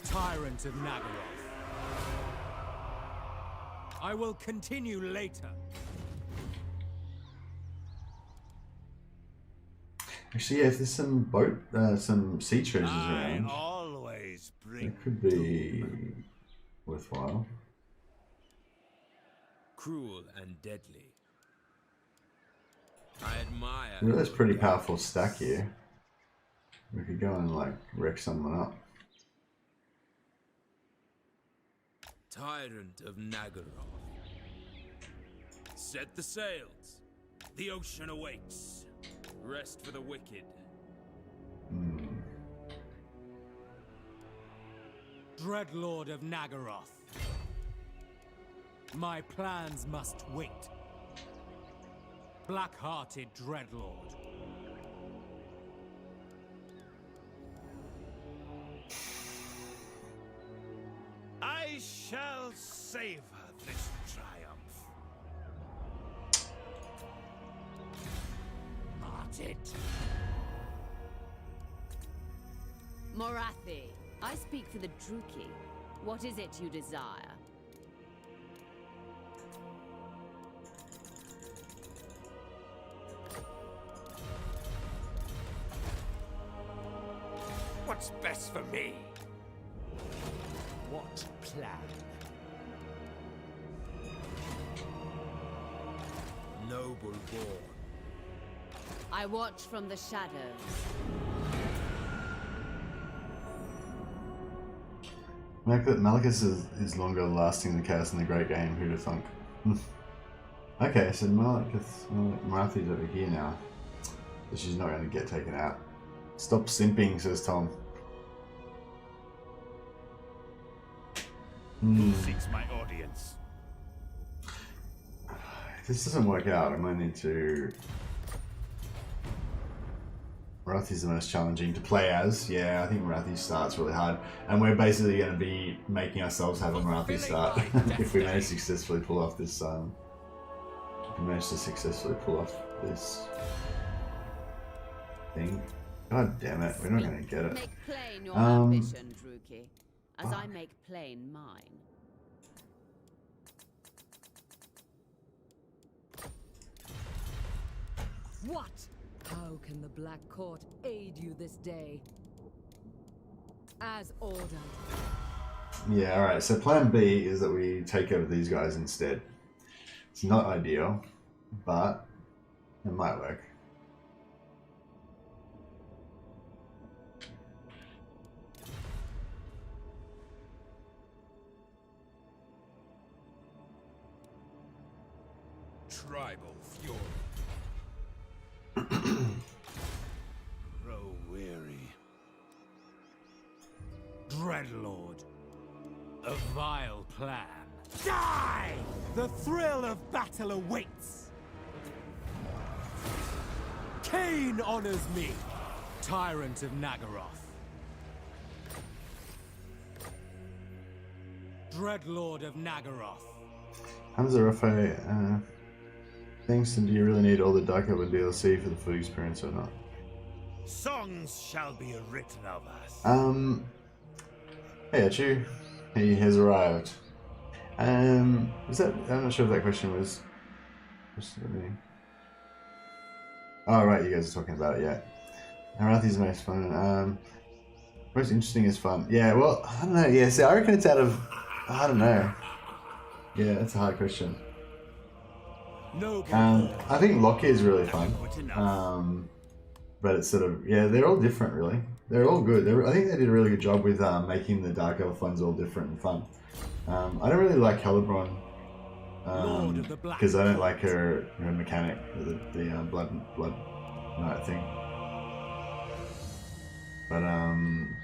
Speaker 2: Tyrant of Nagaroth. I will continue later.
Speaker 1: Actually, yeah, if there's some boat, some sea treasures
Speaker 3: I
Speaker 1: around,
Speaker 3: always bring
Speaker 1: it could be worthwhile.
Speaker 2: Cruel and deadly. I admire.
Speaker 1: We've got this pretty powerful stack here. We could go and like wreck someone up.
Speaker 2: Tyrant of Nagaroth. Set the sails. The ocean awaits. Rest for the wicked. Dreadlord of Nagaroth. My plans must wait. Black-hearted Dreadlord.
Speaker 3: I shall savor this triumph.
Speaker 8: Martyred. Morathi, I speak for the Druki. What is it you desire?
Speaker 3: What's best for me?
Speaker 2: What plan? Noble born.
Speaker 8: I watch from the shadows.
Speaker 1: Malekith is longer lasting than Chaos in the Great Game, who'd have thunk? Okay, so Morathi's over here now. So she's not going to get taken out. Stop simping, says Tom.
Speaker 3: Who seeks my audience?
Speaker 1: If this doesn't work out, I might need to... Morathi's the most challenging to play as. Yeah, I think Morathi starts really hard. And we're basically going to be making ourselves have a Morathi start if we manage to successfully pull off this... if we manage to successfully pull off this thing. God damn it, we're not going to get it.
Speaker 8: Make plain your ambition, Druki, as I make plain mine.
Speaker 5: What? How can the Black Court aid you this day? As ordered.
Speaker 1: Yeah, alright, so plan B is that we take over these guys instead. It's not ideal, but it might work.
Speaker 2: Tribal fury.
Speaker 3: Grow weary.
Speaker 2: Dreadlord. A vile plan. Die! The thrill of battle awaits. Cain honors me, Tyrant of Nagaroth. Dreadlord of Nagaroth.
Speaker 1: Hamza Rafe, thanks, and do you really need all the Dark Oven DLC for the full experience or not?
Speaker 3: Songs shall be written of us.
Speaker 1: Hey Achu, He has arrived. Was that? I'm not sure if that question was. Oh right, you guys are talking about it. Yeah. Morathi's most fun. Most interesting is fun. Yeah. Well, I don't know. Yeah. See, I reckon it's out of. I don't know. Yeah, that's a hard question. I think Lokhir is really fun. But it's sort of, yeah, they're all different really. They're all good. I think they did a really good job with making the Dark Elf ones all different and fun. I don't really like Hellebron because I don't like her mechanic, the blood knight thing.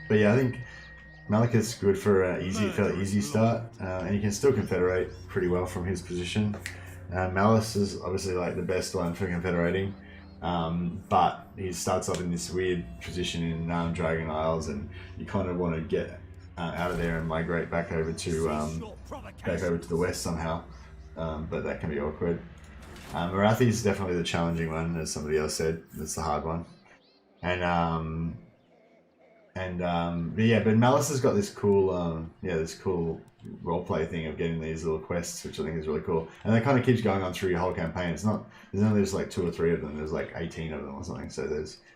Speaker 1: But yeah, I think Malekith's good for an fairly easy start, and you can still confederate pretty well from his position. Malus is obviously like the best one for confederating, but he starts off in this weird position in Dragon Isles, and you kind of want to get out of there and migrate back over to the west somehow, but that can be awkward. Morathi is definitely the challenging one, as somebody else said. That's the hard one, but Malus has got this cool roleplay thing of getting these little quests, which I think is really cool, and that kind of keeps going on through your whole campaign. There's only just like 2 or 3 of them. There's like 18 of them or something. So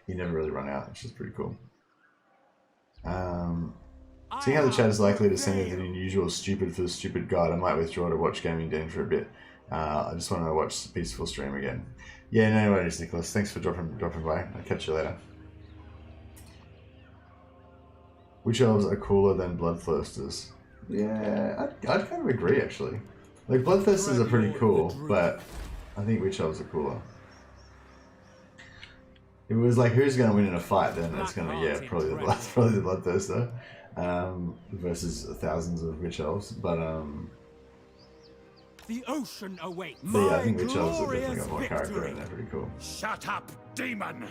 Speaker 1: you never really run out, which is pretty cool. Seeing how the chat is likely to send anything unusual, stupid for the stupid guide, I might withdraw to watch Gaming Den for a bit. I just want to watch the peaceful stream again. Yeah, no worries, Nicholas. Thanks for dropping by. I'll catch you later. Which elves are cooler than Bloodthirsters? Yeah, I'd kind of agree actually. Like Bloodthirsters are pretty cool, but I think Witch Elves are cooler. If it was like who's going to win in a fight, then it's going to probably the Bloodthirster versus thousands of Witch Elves. But
Speaker 2: the ocean awaits.
Speaker 1: Yeah, I think Witch Elves have definitely got more character and they're pretty cool.
Speaker 3: Shut up, demon!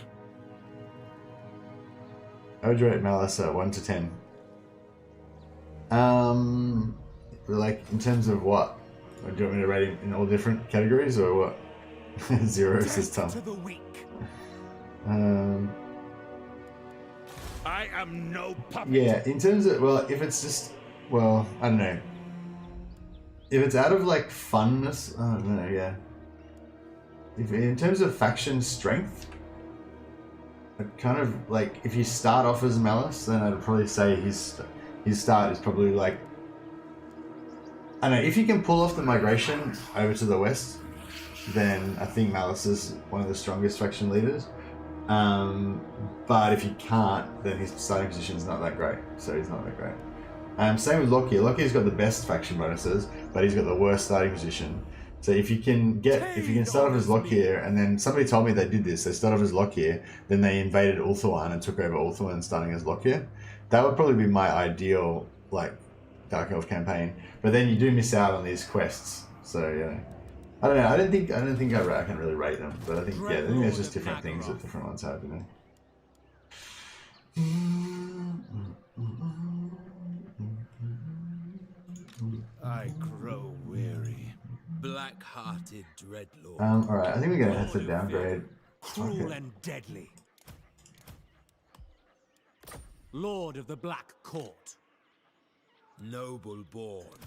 Speaker 1: I would rate Malus 1 to 10. Like in terms of what? Do you want me to rate him in all different categories or what? 0 is tough.
Speaker 3: I am no puppet.
Speaker 1: Yeah, in terms of, if it's just, I don't know. If it's out of like funness, I don't know, yeah. If in terms of faction strength, I'd kind of like, if you start off as Malus, then I'd probably say his start is probably like, I don't know, if you can pull off the migration over to the west, then I think Malus is one of the strongest faction leaders. But if you can't, then his starting position is not that great, so he's not that great. Same with Lokhir. Lokhir's got the best faction bonuses, but he's got the worst starting position. So if you can start off as Lokhir, and then somebody told me they did this, they started off as Lokhir, then they invaded Ulthuan and took over Ulthuan starting as Lokhir. That would probably be my ideal, like, Dark Elf campaign. But then you do miss out on these quests. So yeah, I don't know. I don't think I can really rate them. But I think there's just different things that different ones have, you know.
Speaker 4: I grow weary.
Speaker 2: Black-hearted dreadlord.
Speaker 1: All right. I think we're gonna have to downgrade.
Speaker 2: Cruel and deadly. Lord of the Black Court.
Speaker 4: Noble born.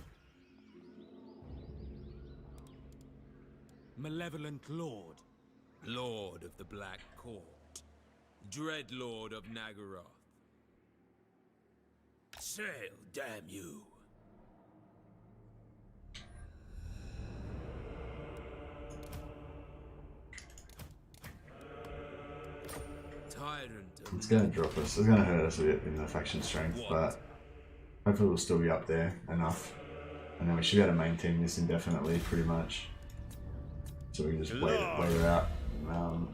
Speaker 2: Malevolent Lord.
Speaker 4: Lord of the Black Court. Dreadlord of Nagaroth. Sail, damn you. Tyrant.
Speaker 1: It's gonna drop us. It's gonna hurt us a bit in the faction strength, but hopefully we'll still be up there enough, and then we should be able to maintain this indefinitely, pretty much. So we can just wait it out,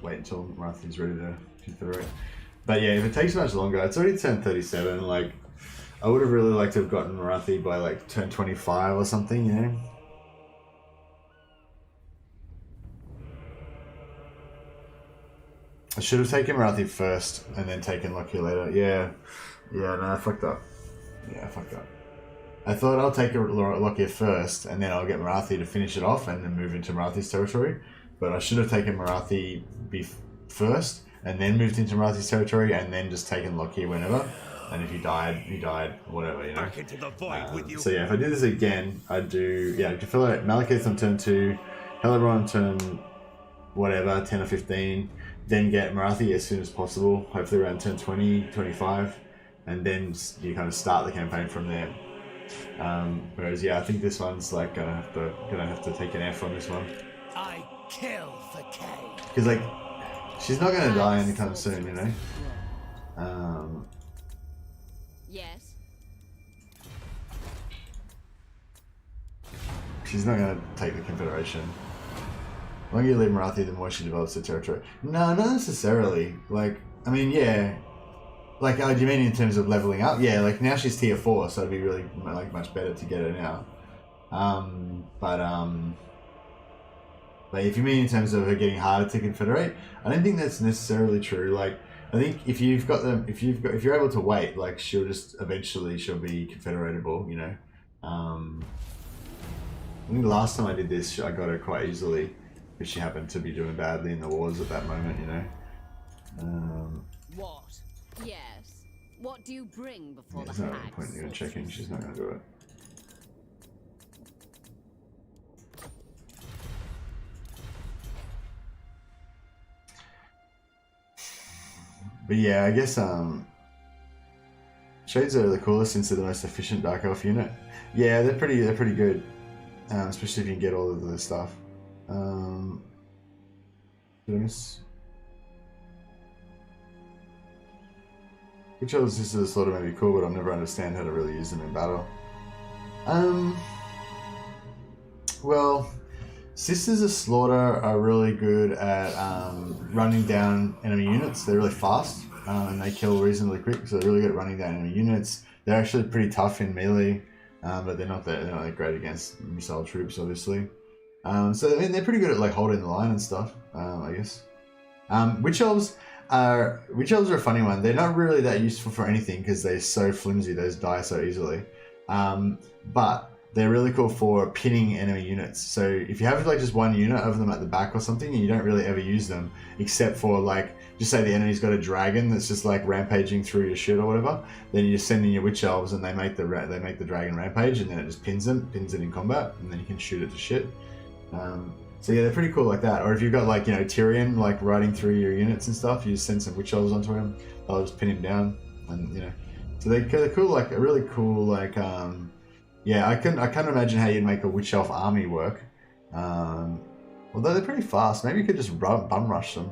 Speaker 1: wait until Morathi's ready to confederate. But yeah, if it takes much longer, it's already turn 37. Like, I would have really liked to have gotten Morathi by like turn 25 or something, you know. I should have taken Morathi first and then taken Lokhir later. Yeah, no, I fucked up. Yeah, I fucked up. I thought I'll take Lokhir first and then I'll get Morathi to finish it off and then move into Morathi's territory. But I should have taken Morathi first and then moved into Morathi's territory and then just taken Lokhir whenever. and if he died, whatever, you know.
Speaker 3: Back into the void with you.
Speaker 1: So yeah, if I did this again, I'd do confederate Malekith on turn 2, Hellebron on turn whatever 10 or 15, then get Morathi as soon as possible, hopefully around turn 20, 25, and then you kind of start the campaign from there. Whereas yeah, I think this one's like gonna have to take an F on this one.
Speaker 6: I kill for K.
Speaker 1: Because like, she's not gonna die anytime soon, you know.
Speaker 8: Yes.
Speaker 1: She's not gonna take the Confederation. The longer you leave Morathi, the more she develops the territory. No, not necessarily. Like, I mean, yeah. Like, do you mean in terms of leveling up? Yeah, like now she's tier 4, so it'd be really like much better to get her now. But if you mean in terms of her getting harder to confederate, I don't think that's necessarily true. Like, I think if you're able to wait, like she'll just eventually be confederatable, you know. I think the last time I did this, I got her quite easily, because she happened to be doing badly in the wars at that moment, you know.
Speaker 8: What? Yes. What do you bring before
Speaker 1: There's
Speaker 8: the
Speaker 1: no
Speaker 8: hag?
Speaker 1: point in even checking. She's not going to do it. But yeah, I guess Shades are the coolest since they're the most efficient Dark Elf unit. Yeah, they're pretty good, especially if you can get all of the stuff. Did I miss? Which other Sisters of the Slaughter may be cool, but I'll never understand how to really use them in battle. Well, Sisters of Slaughter are really good at running down enemy units. They're really fast, and they kill reasonably quick, so they're really good at running down enemy units. They're actually pretty tough in melee, but they're not that great against missile troops, obviously. So I mean, they're pretty good at like holding the line and stuff, I guess. Witch Elves are a funny one. They're not really that useful for anything because they're so flimsy. Those die so easily, but they're really cool for pinning enemy units. So if you have like just one unit of them at the back or something, and you don't really ever use them, except for like, just say the enemy's got a dragon that's just like rampaging through your shit or whatever, then you just send in your Witch Elves and they make the dragon rampage, and then it just pins it in combat, and then you can shoot it to shit. So yeah, they're pretty cool like that. Or if you've got like, you know, Tyrion like riding through your units and stuff, you just send some Witch Elves onto him, they'll just pin him down, and you know, so they're cool, like a really cool like yeah, I can't imagine how you'd make a Witch Elf army work. Although they're pretty fast, maybe you could just bum rush them.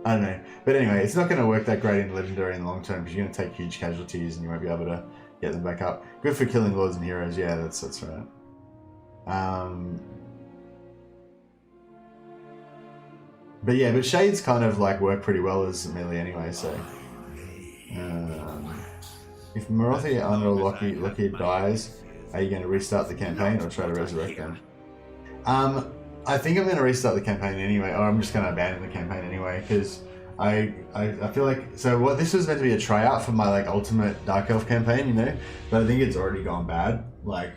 Speaker 1: I don't know, but anyway, it's not going to work that great in Legendary in the long term because you're going to take huge casualties and you won't be able to get them back up. Good for killing Lords and Heroes, yeah, that's right. But yeah, but Shades kind of like work pretty well as melee anyway, so. If Morathi under Lokhir dies, are you going to restart the campaign or try to resurrect them? I think I'm going to restart the campaign anyway, or I'm just going to abandon the campaign anyway, because I feel like, so what, this was meant to be a tryout for my like ultimate Dark Elf campaign, you know, but I think it's already gone bad. Like,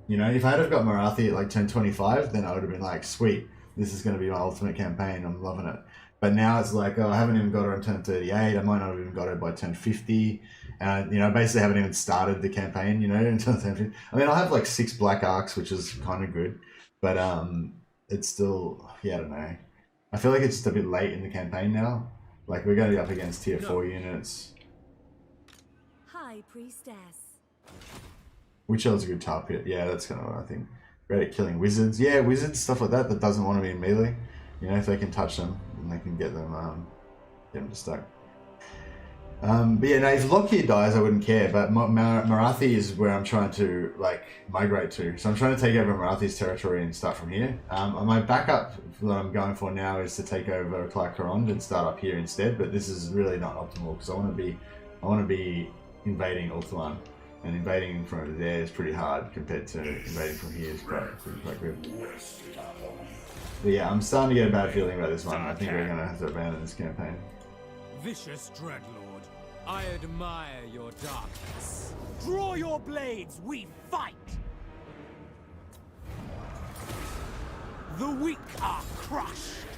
Speaker 1: you know, if I had have got Morathi at like turn 25, then I would have been like, sweet, this is going to be my ultimate campaign, I'm loving it. But now it's like, oh, I haven't even got her on turn 38, I might not have even got her by turn 50. You know, I basically haven't even started the campaign, you know, until turn 50. I mean, I'll have like 6 Black Arcs, which is kind of good, but it's still, yeah, I don't know. I feel like it's just a bit late in the campaign now. Like, we're going to be up against tier 4 units.
Speaker 9: High Priestess.
Speaker 1: Witch Elves a good tar pit. Yeah, that's kind of what I think. Great at killing wizards. Yeah, wizards, stuff like that doesn't want to be in melee. You know, if they can touch them, then they can get them to stuck. But yeah, no, if Lokhir dies, I wouldn't care. But Morathi is where I'm trying to like migrate to. So I'm trying to take over Marathi's territory and start from here. My backup that I'm going for now is to take over Clark Khornate and start up here instead. But this is really not optimal because I want to be invading Ulthuan, and invading from over there is pretty hard compared to invading from here is quite good. But yeah, I'm starting to get a bad feeling about this one. I think we're gonna have to abandon this campaign.
Speaker 2: Vicious Dreadlord, I admire your darkness. Draw your blades, we fight! The weak are crushed!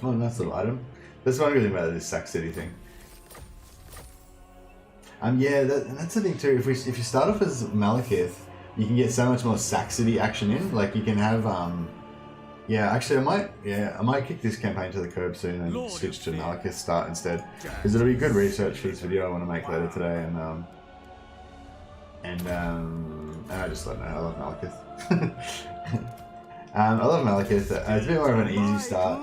Speaker 1: Oh, nice little item. That's one good thing about this Sack City thing. Yeah, that's the thing too. If you start off as Malekith, you can get so much more Sack City action in. Like you can have yeah, actually I might kick this campaign to the curb soon and switch to Malekith start instead, because it'll be good research for this video I want to make later today, and I just don't know. I love Malekith. I love Malekith. It's a bit more of an easy start.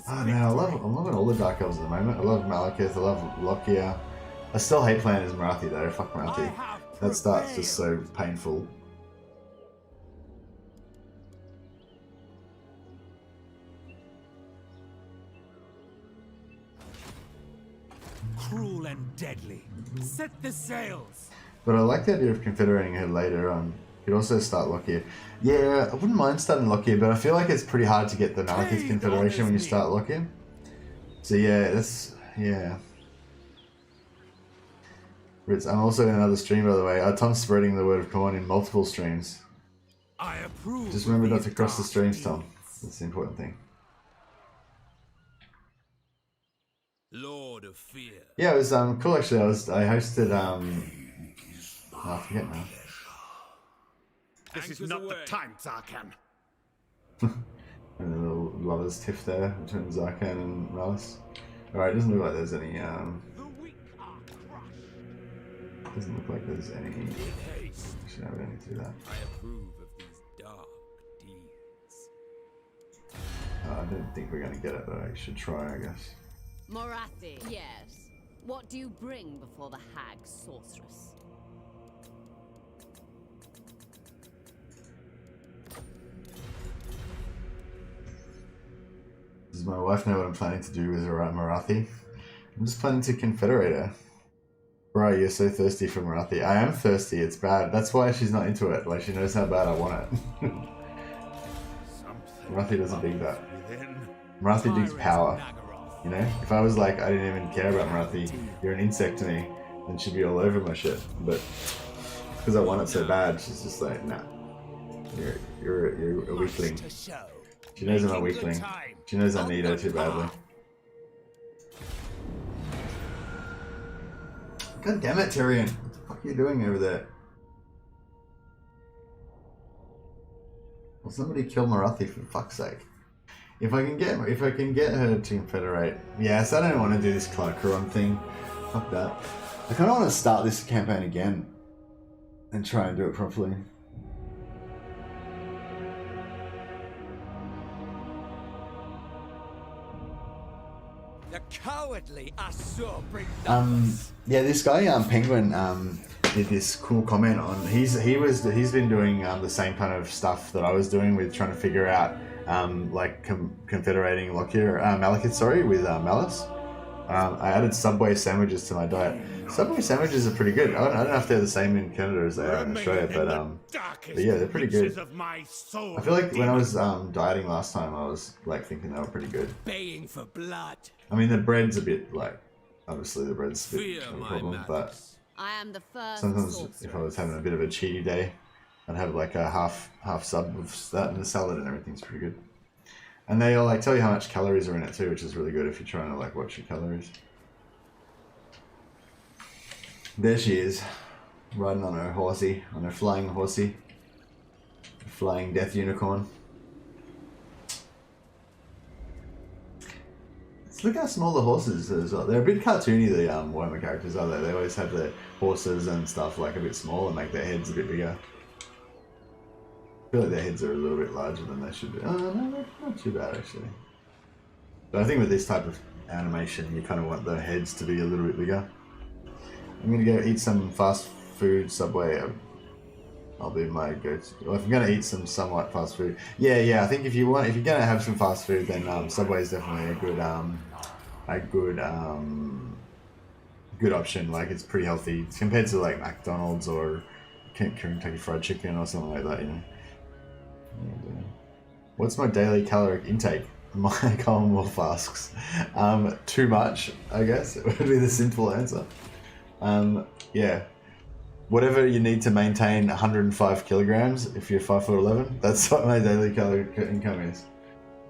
Speaker 1: Oh man, I'm loving all the Dark Elves at the moment. I love Malekith. I love Lokhir. I still hate playing as Morathi though. Fuck Morathi. That start's just so painful.
Speaker 2: Cruel and deadly. Set the sails.
Speaker 1: But I like the idea of confederating her later on. You could also start Lokhir. Yeah, I wouldn't mind starting Lokhir, but I feel like it's pretty hard to get the Malekith confederation when you start Lokhir. So yeah, yeah. I'm also in another stream, by the way. Tom's spreading the word of Khorn in multiple streams.
Speaker 2: I approve.
Speaker 1: Just remember not to cross the streams, Tom. That's the important thing.
Speaker 4: Lord of Fear.
Speaker 1: Yeah, it was cool actually. I hosted I forget now.
Speaker 3: This is not the time, Zarkan.
Speaker 1: And a little lovers tiff there between Zarkan and Malus. Alright, it doesn't look like there's any doesn't look like there's any actually, I don't do that.
Speaker 4: I approve of these dark deeds.
Speaker 1: I don't think we're gonna get it, but I should try, I guess.
Speaker 8: Morathi, yes. What do you bring before the hag sorceress?
Speaker 1: Does my wife know what I'm planning to do with her Morathi? I'm just planning to confederate her. Right, you're so thirsty for Morathi. I am thirsty, it's bad. That's why she's not into it. Like, she knows how bad I want it. Morathi doesn't dig that. Morathi digs power. You know? If I was like, I didn't even care about Morathi, you're an insect to me, then she'd be all over my shit. But because I want it so bad, she's just like, nah. You're a weakling. She knows I'm a weakling. She knows I need her too badly. God damn it, Tyrion. What the fuck are you doing over there? Will somebody kill Morathi for fuck's sake? If I can get her to confederate. Yes, I don't want to do this Khornate thing. Fuck that. I kinda want to start this campaign again and try and do it properly.
Speaker 2: The cowardly are so bring
Speaker 1: yeah, this guy Penguin did this cool comment on he's been doing the same kind of stuff that I was doing with trying to figure out like confederating Lokhir Malekith, sorry, with Malus. I added Subway sandwiches to my diet. Subway sandwiches are pretty good. I don't know if they're the same in Canada as they are in Australia, but yeah, they're pretty good. I feel like when I was dieting last time, I was like thinking they were pretty good.
Speaker 2: baying for blood.
Speaker 1: I mean, the bread's a bit like, obviously the bread's a bit of a problem, but
Speaker 8: I am the first
Speaker 1: sometimes
Speaker 8: sorcerer.
Speaker 1: if I was having a bit of a cheaty day, I'd have like a half sub of that and the salad, and everything's pretty good. And they all like tell you how much calories are in it too, which is really good if you're trying to like watch your calories. There she is, riding on her horsey, on her flying horsey, flying death unicorn. Look how small the horses are as well. They're a bit cartoony, the Warhammer characters, are they? They always have their horses and stuff like a bit small and make their heads a bit bigger. I feel like their heads are a little bit larger than they should be. Oh, no, not too bad actually. But I think with this type of animation, you kind of want the heads to be a little bit bigger. I'm gonna go eat some fast food, Subway. I'll be my go-to. Well, if I'm gonna eat some somewhat fast food, yeah. I think if you're gonna have some fast food, then Subway is definitely a good option. Like it's pretty healthy compared to like McDonald's or Kentucky Fried Chicken or something like that. You know. What's my daily caloric intake? My Commonwealth flasks. Too much, I guess. It would be the simple answer. Yeah. Whatever you need to maintain 105 kilograms if you're 5'11", that's what my daily caloric income is.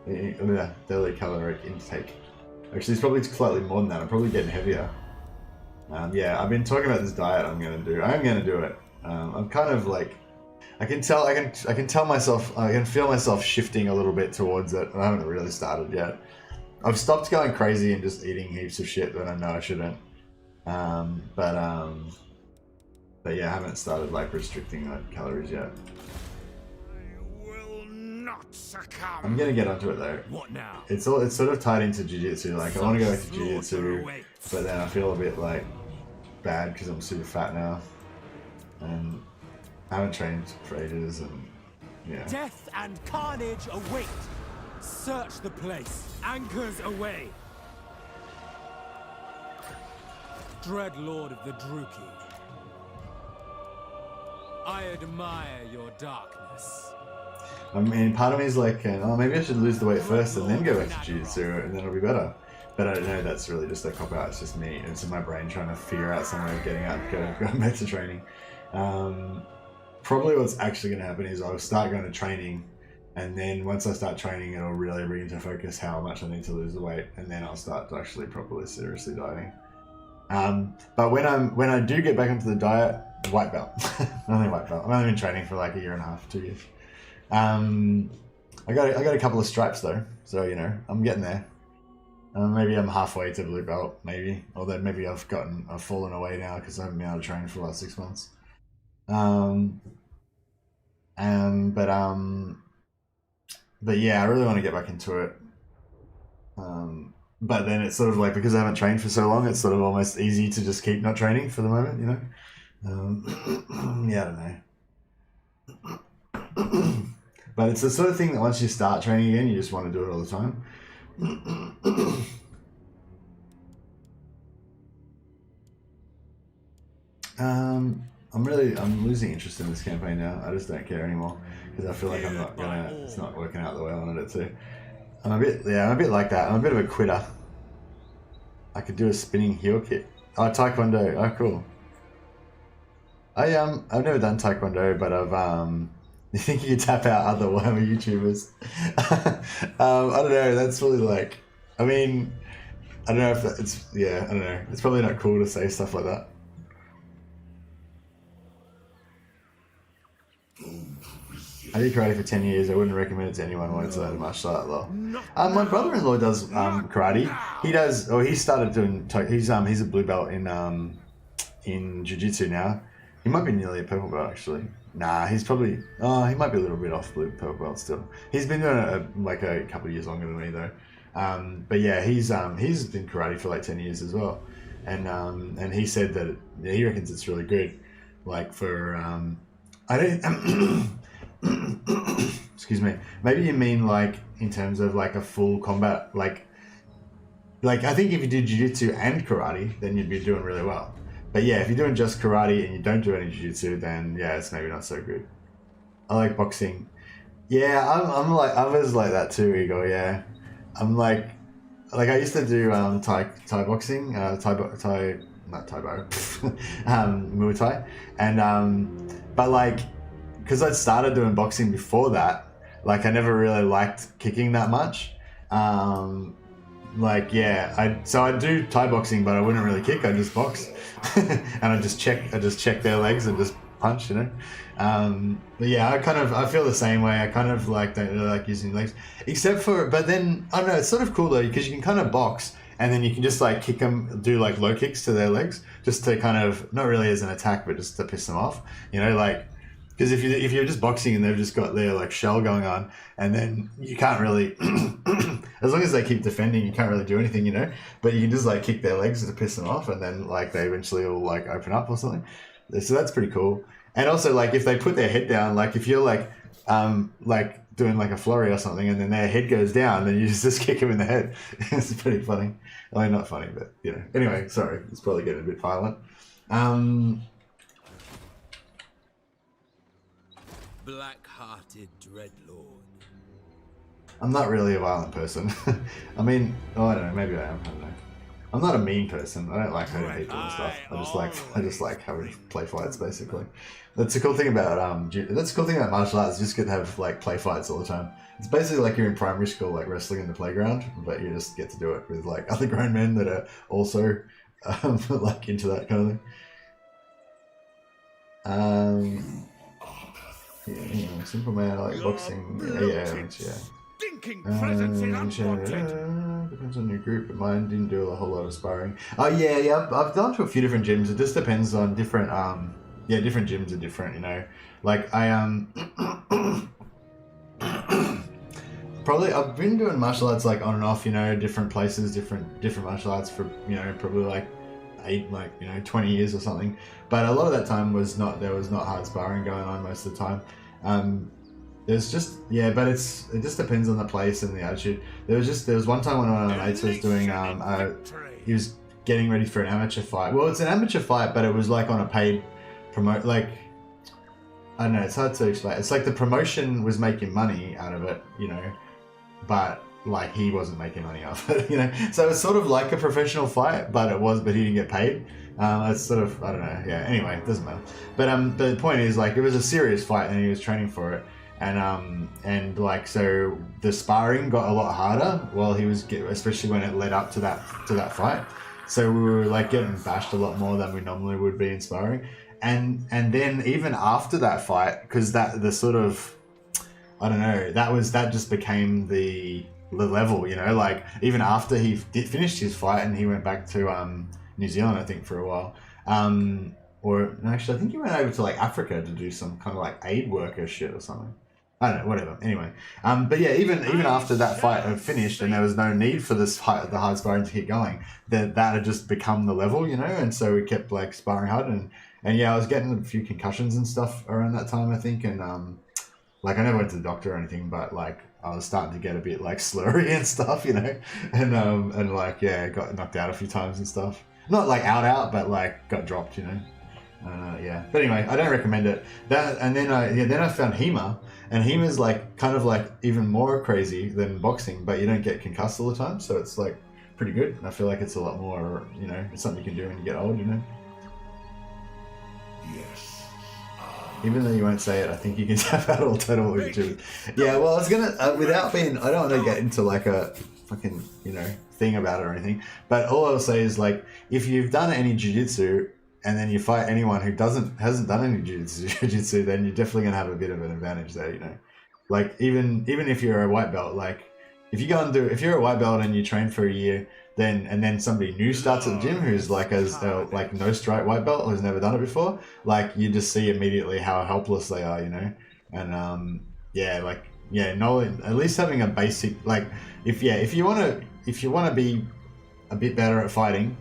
Speaker 1: Daily caloric intake. Actually, it's probably slightly more than that. I'm probably getting heavier. Yeah, I've been talking about this diet I'm gonna do. I am gonna do it. I'm kind of like, I can tell myself, I can feel myself shifting a little bit towards it. I haven't really started yet. I've stopped going crazy and just eating heaps of shit that I know I shouldn't. But yeah, I haven't started like restricting like calories yet.
Speaker 3: I will not succumb.
Speaker 1: I'm gonna get onto it though.
Speaker 2: What now?
Speaker 1: It's sort of tied into jiu-jitsu. Like I want to go back to jiu-jitsu,
Speaker 2: Slaughter awaits.
Speaker 1: but then I feel a bit like bad because I'm super fat now, and I haven't trained for ages, and yeah.
Speaker 2: Death and carnage await. Search the place. Anchors away. Dread Lord of the Druki, I admire your darkness.
Speaker 1: I mean, part of me is like, oh, maybe I should lose the weight first and then go back to jiu-jitsu, and then it'll be better. But I don't know, that's really just a cop-out. It's just me. It's in my brain trying to figure out some way of getting out, going back to training. Probably what's actually going to happen is I'll start going to training, and then once I start training, it'll really bring into focus how much I need to lose the weight, and then I'll start to actually properly, seriously dieting. But when I do get back into the diet, white belt. Only white belt. I've only been training for like a year and a half, 2 years. I got a couple of stripes though, so you know I'm getting there. Maybe I'm halfway to blue belt, maybe. Although maybe I've fallen away now because I haven't been able to train for the last 6 months. But yeah, I really want to get back into it. But then it's sort of like, because I haven't trained for so long, it's sort of almost easy to just keep not training for the moment, you know? Yeah, I don't know. But it's the sort of thing that once you start training again, you just want to do it all the time. I'm losing interest in this campaign now. I just don't care anymore because I feel like it's not working out the way I wanted it to. I'm a bit like that. I'm a bit of a quitter. I could do a spinning heel kick. Oh, Taekwondo. Oh, cool. I've never done Taekwondo, but you think you could tap out other Warhammer YouTubers? I don't know. That's really like, I mean, I don't know if it's, yeah, I don't know. It's probably not cool to say stuff like that. I did karate for 10 years. I wouldn't recommend it to anyone who wants to learn martial art law. My brother-in-law does karate. He started doing, he's a blue belt in jiu-jitsu now. He might be nearly a purple belt actually. Nah, he's probably, he might be a little bit off blue purple belt still. He's been doing it like a couple of years longer than me though. But yeah, he's been karate for like 10 years as well. And he said that he reckons it's really good. Like for, I don't, excuse me, maybe you mean like in terms of like a full combat, like I think if you do jiu-jitsu and karate, then you'd be doing really well. But yeah, if you're doing just karate and you don't do any jiu-jitsu, then yeah, it's maybe not so good. I like boxing. Yeah, I was like that too, Igor. Yeah, I'm like I used to do Thai boxing, not Thai Bo, Muay Thai, and but like, because I'd started doing boxing before that, like I never really liked kicking that much. Like yeah, I do Thai boxing, but I wouldn't really kick. I just box, and I just check their legs and just punch, you know. But yeah, I feel the same way. I kind of like don't really like using legs, except for, but then I don't know. It's sort of cool though because you can kind of box and then you can just like kick them, do like low kicks to their legs, just to kind of not really as an attack, but just to piss them off, you know, like. Because if you're just boxing and they've just got their like shell going on, and then you can't really, as long as they keep defending, you can't really do anything, you know. But you can just like kick their legs to piss them off, and then like they eventually will like open up or something. So that's pretty cool. And also like if they put their head down, like if you're like doing like a flurry or something, and then their head goes down, then you just kick them in the head. It's pretty funny. I mean, not funny, but you know. Anyway, sorry, it's probably getting a bit violent.
Speaker 4: Black-hearted Dreadlord. I'm
Speaker 1: not really a violent person. I mean, I don't know, maybe I am, I don't know. I'm not a mean person. I don't like hurting people and stuff. I just like having play fights basically. That's the cool thing about martial arts. You just get to have like play fights all the time. It's basically like you're in primary school, like wrestling in the playground, but you just get to do it with like other grown men that are also like into that kind of thing. Yeah, simple man, I like boxing. Yeah.
Speaker 3: Stinking presence is unwanted.
Speaker 1: Depends on your group, but mine didn't do a whole lot of sparring. Oh yeah. I've gone to a few different gyms. It just depends on different. Different gyms are different. You know, like probably I've been doing martial arts like on and off. You know, different places, different martial arts for probably like 20 years or something. But a lot of that time there was not hard sparring going on most of the time. There's just but it just depends on the place and the attitude. There was one time when one of my mates was doing he was getting ready for an amateur fight. Well, it's an amateur fight, but it was like on a paid promote. Like I don't know, it's hard to explain. It's like the promotion was making money out of it, but like he wasn't making money off it, So it's sort of like a professional fight, but he didn't get paid. It's sort of, I don't know. Yeah. Anyway, it doesn't matter. But the point is, like, it was a serious fight, and he was training for it, and like, so the sparring got a lot harder while he was especially when it led up to that fight. So we were like getting bashed a lot more than we normally would be in sparring, and then even after that fight, because the sort of, I don't know, that just became the level, like even after he finished his fight and he went back to New Zealand, I think, for a while, or actually I think he went over to like Africa to do some kind of like aid worker shit or something. I don't know, whatever. Anyway, but yeah, even after that fight had finished and there was no need for the hard sparring to keep going, that had just become the level, and so we kept like sparring hard, and yeah, I was getting a few concussions and stuff around that time, I think, and like I never went to the doctor or anything, but like I was starting to get a bit like slurry and stuff, and like got knocked out a few times and stuff. Not like out, but like got dropped, But anyway, I don't recommend it. And then I found HEMA, and HEMA's like kind of like even more crazy than boxing, but you don't get concussed all the time, so it's like pretty good. I feel like it's a lot more, it's something you can do when you get old,
Speaker 7: Yes.
Speaker 1: Even though you won't say it, I think you can tap out all total too. Yeah, well, I was gonna, I don't want to get into like a fucking, thing about it or anything, but all I'll say is like, if you've done any jiu-jitsu and then you fight anyone who hasn't done any jiu-jitsu, then you're definitely gonna have a bit of an advantage there, Like even if you're a white belt, like if you're a white belt and you train for a year, then somebody new starts at the gym who's like like no strike white belt who's never done it before, like you just see immediately how helpless they are, and knowing, at least having a basic, like if you want to be a bit better at fighting,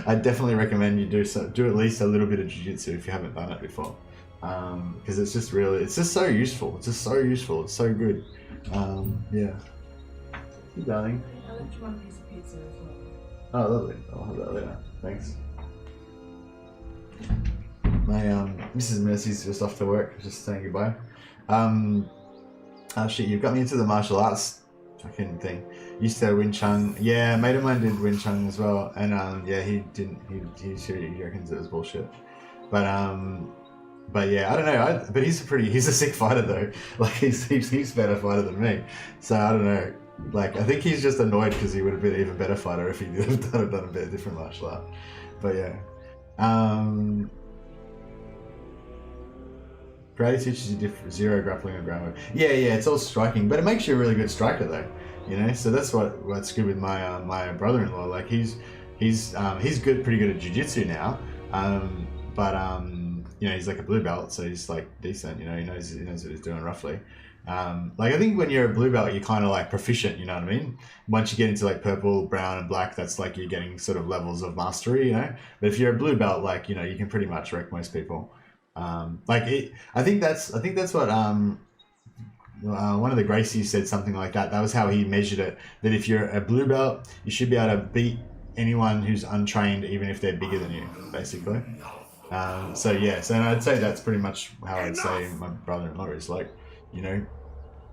Speaker 1: I definitely recommend you do at least a little bit of jiu-jitsu if you haven't done it before, because it's just so useful. It's so good. Yeah. Hey, darling.
Speaker 10: I'll let you one piece of pizza as well.
Speaker 1: Oh, lovely. I'll have that later. Thanks. My Mrs. Mercy's just off to work, just saying goodbye. Oh shit, you've got me into the martial arts fucking thing. Used to Wing Chun. Yeah, a mate of mine did Wing Chun as well, and he reckons it was bullshit. But yeah, I don't know. But he's a sick fighter though. Like he's better fighter than me. So I don't know. Like I think he's just annoyed because he would have been an even better fighter if he had done a bit of different martial art. But yeah. Karate teaches you zero grappling or groundwork. Yeah, it's all striking, but it makes you a really good striker though. So that's what's good with my my brother-in-law. Like he's pretty good at jiu-jitsu now. He's like a blue belt, so he's like decent. He knows what he's doing roughly. Like I think when you're a blue belt, you're kind of like proficient. You know what I mean? Once you get into like purple, brown, and black, that's like you're getting sort of levels of mastery. But if you're a blue belt, like you can pretty much wreck most people. I think that's what one of the Gracies said something like that. That was how he measured it. That if you're a blue belt, you should be able to beat anyone who's untrained, even if they're bigger than you, basically. So I'd say that's pretty much how I'd say my brother-in-law is. Like, even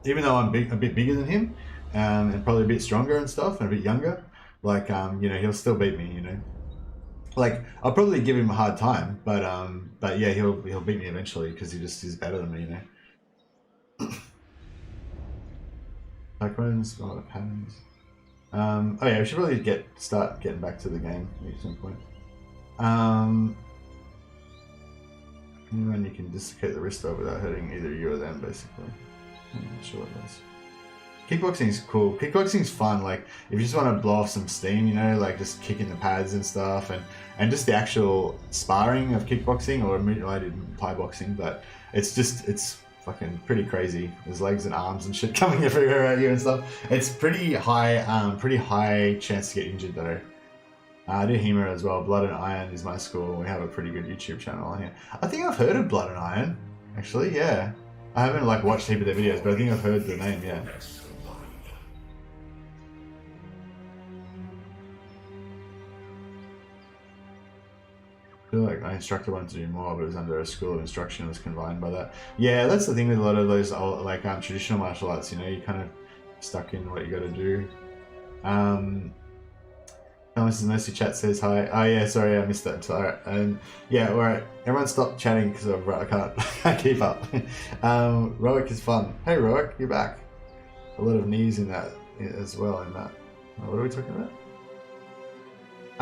Speaker 1: though I'm a bit bigger than him, and probably a bit stronger and stuff, and a bit younger, Like, you know, he'll still beat me, you know. Like, I'll probably give him a hard time, but yeah, he'll beat me eventually because he's better than me, you know. Cyclones, a lot of patterns. Oh yeah, we should probably start getting back to the game at some point. Anyone you can dislocate the wrist of without hurting either you or them, basically. I'm not sure what it is. Kickboxing's cool. Kickboxing's fun. Like, if you just want to blow off some steam, you know, like just kicking the pads and stuff, and just the actual sparring of kickboxing, or I did Thai boxing, but it's fucking pretty crazy. There's legs and arms and shit coming everywhere at you and stuff. It's pretty high chance to get injured though. I do HEMA as well. Blood and Iron is my school. We have a pretty good YouTube channel on here. I think I've heard of Blood and Iron, actually. Yeah, I haven't like watched a heap of their videos, but I think I've heard the name. Yeah. I feel like my instructor wanted to do more, but it was under a school of instruction. It was confined by that. Yeah, that's the thing with a lot of those old, like traditional martial arts. You know, you're kind of stuck in what you got to do. Mrs. Mercy chat says hi. Oh yeah, sorry, I missed that. Alright, yeah, alright. Everyone stop chatting because I can't keep up. Roic is fun. Hey Roic, you're back. A lot of knees in that as well. In that, what are we talking about?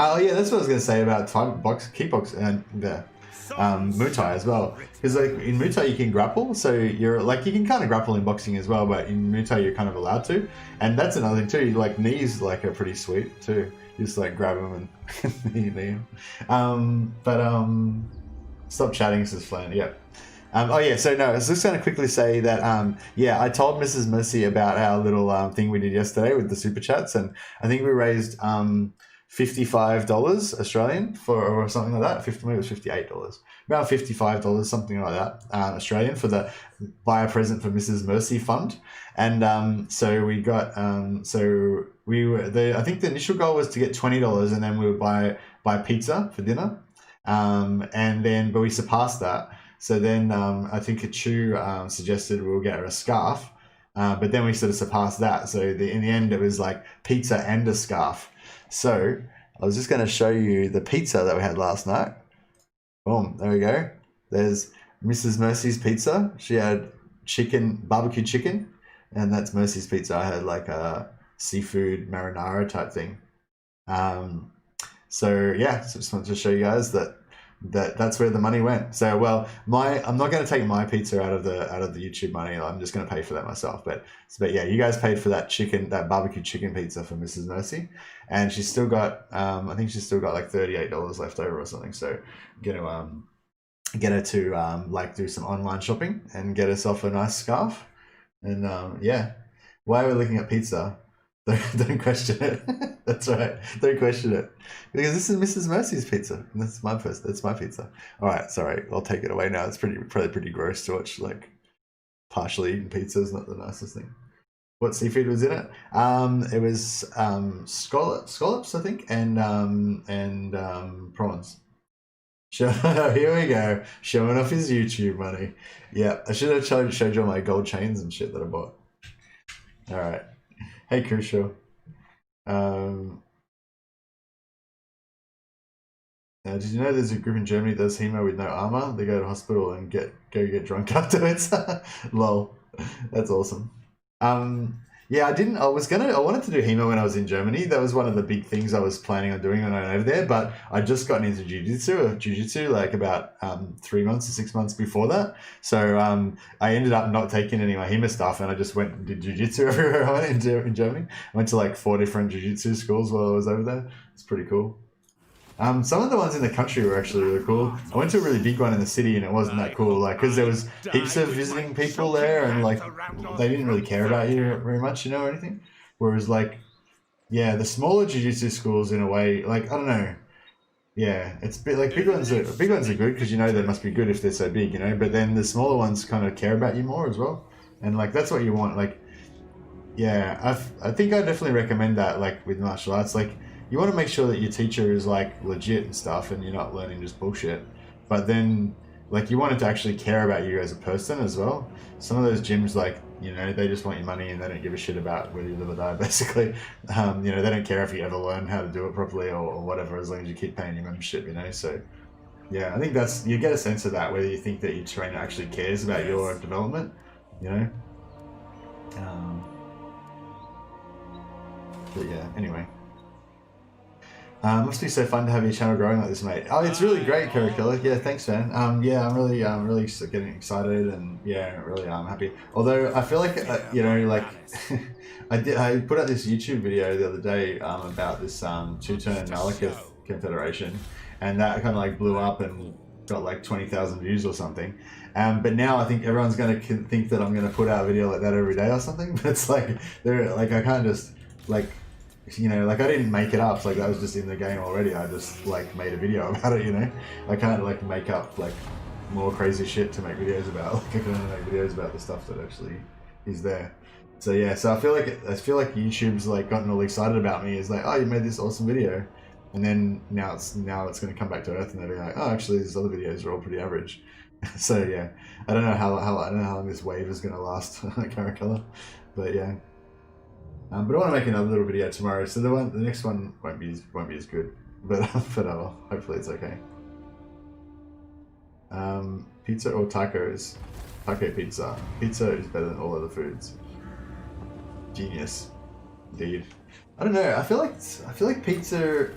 Speaker 1: Oh yeah, that's what I was gonna say about kickbox and Muay Thai as well. Because like in Muay Thai you can grapple, so you're like you can kind of grapple in boxing as well, but in Muay Thai you're kind of allowed to. And that's another thing too. Like knees like are pretty sweet too. You just like grab them and knee them. Stop chatting, says Flan. Yep. Oh yeah, so no, I was just going to quickly say that yeah, I told Mrs. Mercy about our little thing we did yesterday with the super chats, and I think we raised $55 Australian or something like that. Maybe it was $58. Around $55, something like that, Australian for the buy a present for Mrs. Mercy fund. And so we got so we were I think the initial goal was to get $20, and then we would buy pizza for dinner. But we surpassed that. So then I think Achu suggested we'll get her a scarf. But then we sort of surpassed that. So in the end it was like pizza and a scarf. So I was just going to show you the pizza that we had last night. Boom, there we go. There's Mrs. Mercy's pizza. She had barbecue chicken, and that's Mercy's pizza. I had like a seafood marinara type thing. So yeah, so just wanted to show you guys that's where the money went. So well, I'm not going to take my pizza out of the YouTube money. I'm just going to pay for that myself. But yeah, you guys paid for that barbecue chicken pizza for Mrs. Mercy, and she's still got I think she's still got like $38 left over or something. So I'm going to get her to like do some online shopping and get herself a nice scarf. And yeah, why are we looking at pizza? Don't question it. That's right. Don't question it, because this is Mrs. Mercy's pizza. That's my pizza. All right, sorry. I'll take it away now. It's probably pretty gross to watch like partially eaten pizza. Is not the nicest thing. What seafood was in it? It was scallops, I think, and prawns. Here we go, showing off his YouTube money. Yeah, I should have showed you all my gold chains and shit that I bought. All right. Hey, Crucial. Did you know there's a group in Germany that does HEMA with no armor? They go to hospital and go get drunk afterwards. Lol. That's awesome. Yeah, I wanted to do HEMA when I was in Germany. That was one of the big things I was planning on doing when I went over there, but I'd just gotten into jiu-jitsu like about 3 months or 6 months before that. So I ended up not taking any of my HEMA stuff, and I just went and did jiu-jitsu everywhere I went in Germany. I went to like 4 different jiu-jitsu schools while I was over there. It's pretty cool. Some of the ones in the country were actually really cool. I went to a really big one in the city, and it wasn't that cool, like, because there was heaps of visiting people there, and like they didn't really care about you very much, you know, or anything. Whereas like, yeah, the smaller jiu-jitsu schools, in a way, like, I don't know, yeah, it's a bit like big ones are good because you know they must be good if they're so big, you know. But then the smaller ones kind of care about you more as well, and like that's what you want. Like, yeah, I think I definitely recommend that, like with martial arts, like. You want to make sure that your teacher is like legit and stuff, and you're not learning just bullshit. But then, like, you want it to actually care about you as a person as well. Some of those gyms, like, You know, they just want your money and they don't give a shit about whether you live or die, basically. You know, they don't care if you ever learn how to do it properly or whatever, as long as you keep paying your membership, you know. So, yeah, I think that's, you get a sense of that, whether you think that your trainer actually cares about your development, you know. But yeah, anyway. Must be so fun to have your channel growing like this, mate. Oh, it's really great, Caracilla. Yeah, thanks, man. Yeah, I'm really getting excited, and yeah, really happy. Although I feel like you know, like I put out this YouTube video the other day about this two-turn Malekith Confederation, and that kind of like blew up and got like 20,000 views or something. But now I think everyone's gonna think that I'm gonna put out a video like that every day or something. But it's like they're like, I can't just like, you know, like I didn't make it up, like that was just in the game already. I just like made a video about it, you know. I can't like make up like more crazy shit to make videos about. Like I can only make videos about the stuff that actually is there. So yeah, so I feel like YouTube's like gotten all excited about me. It's like, oh, you made this awesome video, and then now it's going to come back to earth, and they're like, oh, actually these other videos are all pretty average. So yeah, I don't know how long this wave is going to last, Caracalla, but yeah. But I want to make another little video tomorrow, so the next one won't be as good, but hopefully it's okay. Pizza or tacos? Taco pizza. Pizza is better than all other foods. Genius, indeed. I don't know. I feel like pizza.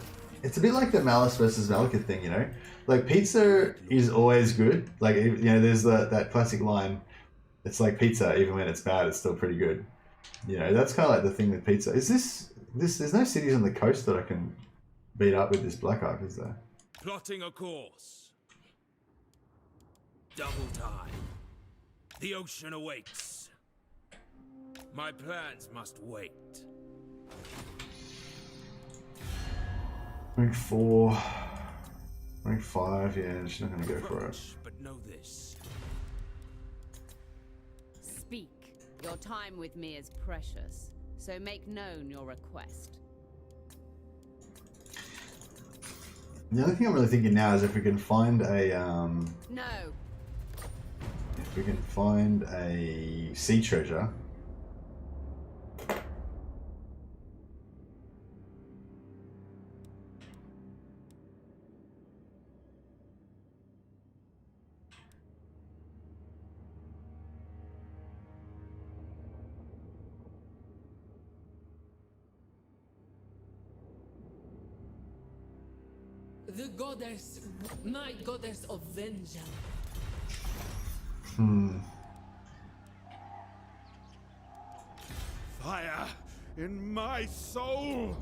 Speaker 1: It's a bit like the Malus versus Malekith thing, you know. Like pizza is always good. Like, you know, there's that classic line. It's like pizza, even when it's bad, it's still pretty good. You know, that's kind of like the thing with pizza. Is this? There's no cities on the coast that I can beat up with this Black Ark, is there?
Speaker 4: Plotting a course. Double time. The ocean awaits. My plans must wait.
Speaker 1: Rank 4, rank 5. Yeah, she's not gonna go for it.
Speaker 4: But know this.
Speaker 8: Speak. Your time with me is precious, so make known your request.
Speaker 1: The only thing I'm really thinking now is if we can find a
Speaker 8: No.
Speaker 1: if we can find a sea treasure.
Speaker 6: The goddess, my goddess of vengeance.
Speaker 3: Fire in my soul.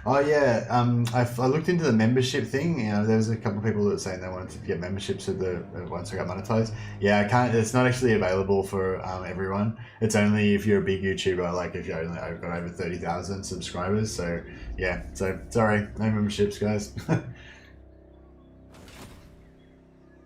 Speaker 1: Oh yeah, I looked into the membership thing. You know, there was a couple of people that were saying they wanted to get memberships with the once I got monetized. Yeah, I can't. It's not actually available for everyone. It's only if you're a big YouTuber, like if you're only I've got over 30,000 subscribers. So yeah, so sorry, no memberships, guys.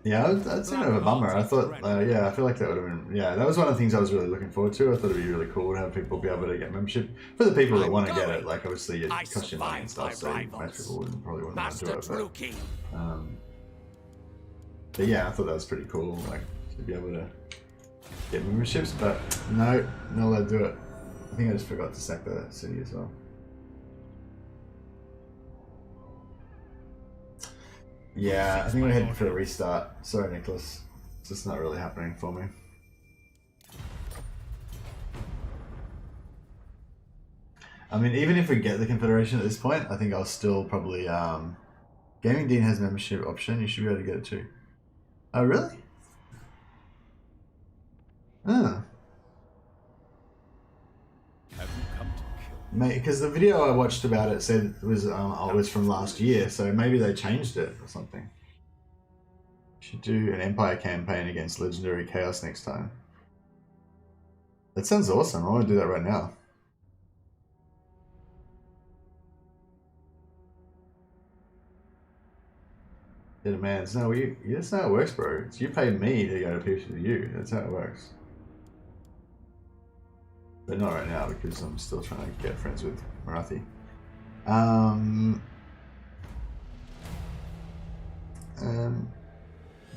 Speaker 1: Yeah, that's kind of a bummer. I thought, yeah, I feel like that would have been, yeah, that was one of the things I was really looking forward to. I thought it'd be really cool to have people be able to get membership. For the people that want to get it, like obviously it costs you money and stuff, so most people probably wouldn't want to do it. But yeah, I thought that was pretty cool, like to be able to get memberships, but no, not allowed to do it. I think I just forgot to sack the city as well. Yeah, I think we're heading for a restart. Sorry, Nicholas. It's just not really happening for me. I mean, even if we get the Confederation at this point, I think I'll still probably... Gaming Dean has membership option. You should be able to get it too. Oh, really? Oh. Mate, because the video I watched about it said it was from last year, so maybe they changed it or something. Should do an Empire campaign against Legendary Chaos next time. That sounds awesome. I want to do that right now. Yeah, man, it's no, that's not how it works, bro. It's you pay me to go to peace with you. That's how it works. But not right now because I'm still trying to get friends with Morathi.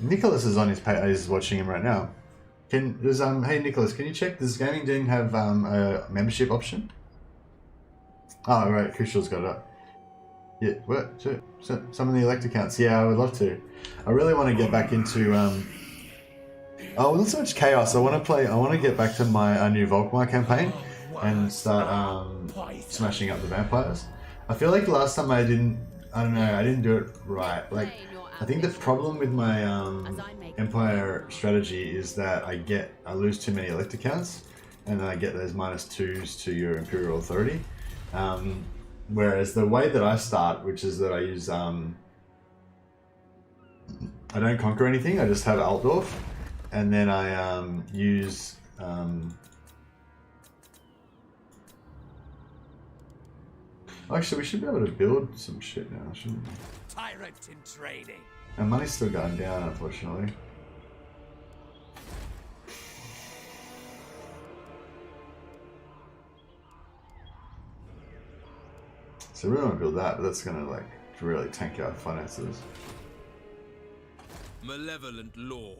Speaker 1: Nicholas is on his page. He's watching him right now. Hey Nicholas, can you check, does Gaming Dean have a membership option? Oh right, Kushal's got it up. Yeah, what? So, some of the elect accounts. Yeah, I would love to. I really want to get back into oh, not so much chaos. I want to get back to my new Volkmar campaign and start smashing up the vampires. I feel like last time I don't know, I didn't do it right. Like, I think the problem with my Empire strategy is that I lose too many elect accounts, and then I get those -2s to your Imperial Authority. Whereas the way that I start, which is that I use I don't conquer anything, I just have Altdorf, and then I use actually, we should be able to build some shit now, shouldn't we?
Speaker 2: Tyrant in training.
Speaker 1: Our money's still going down, unfortunately. So we really want to build that, but that's gonna like really tank our finances.
Speaker 4: Malevolent Lord.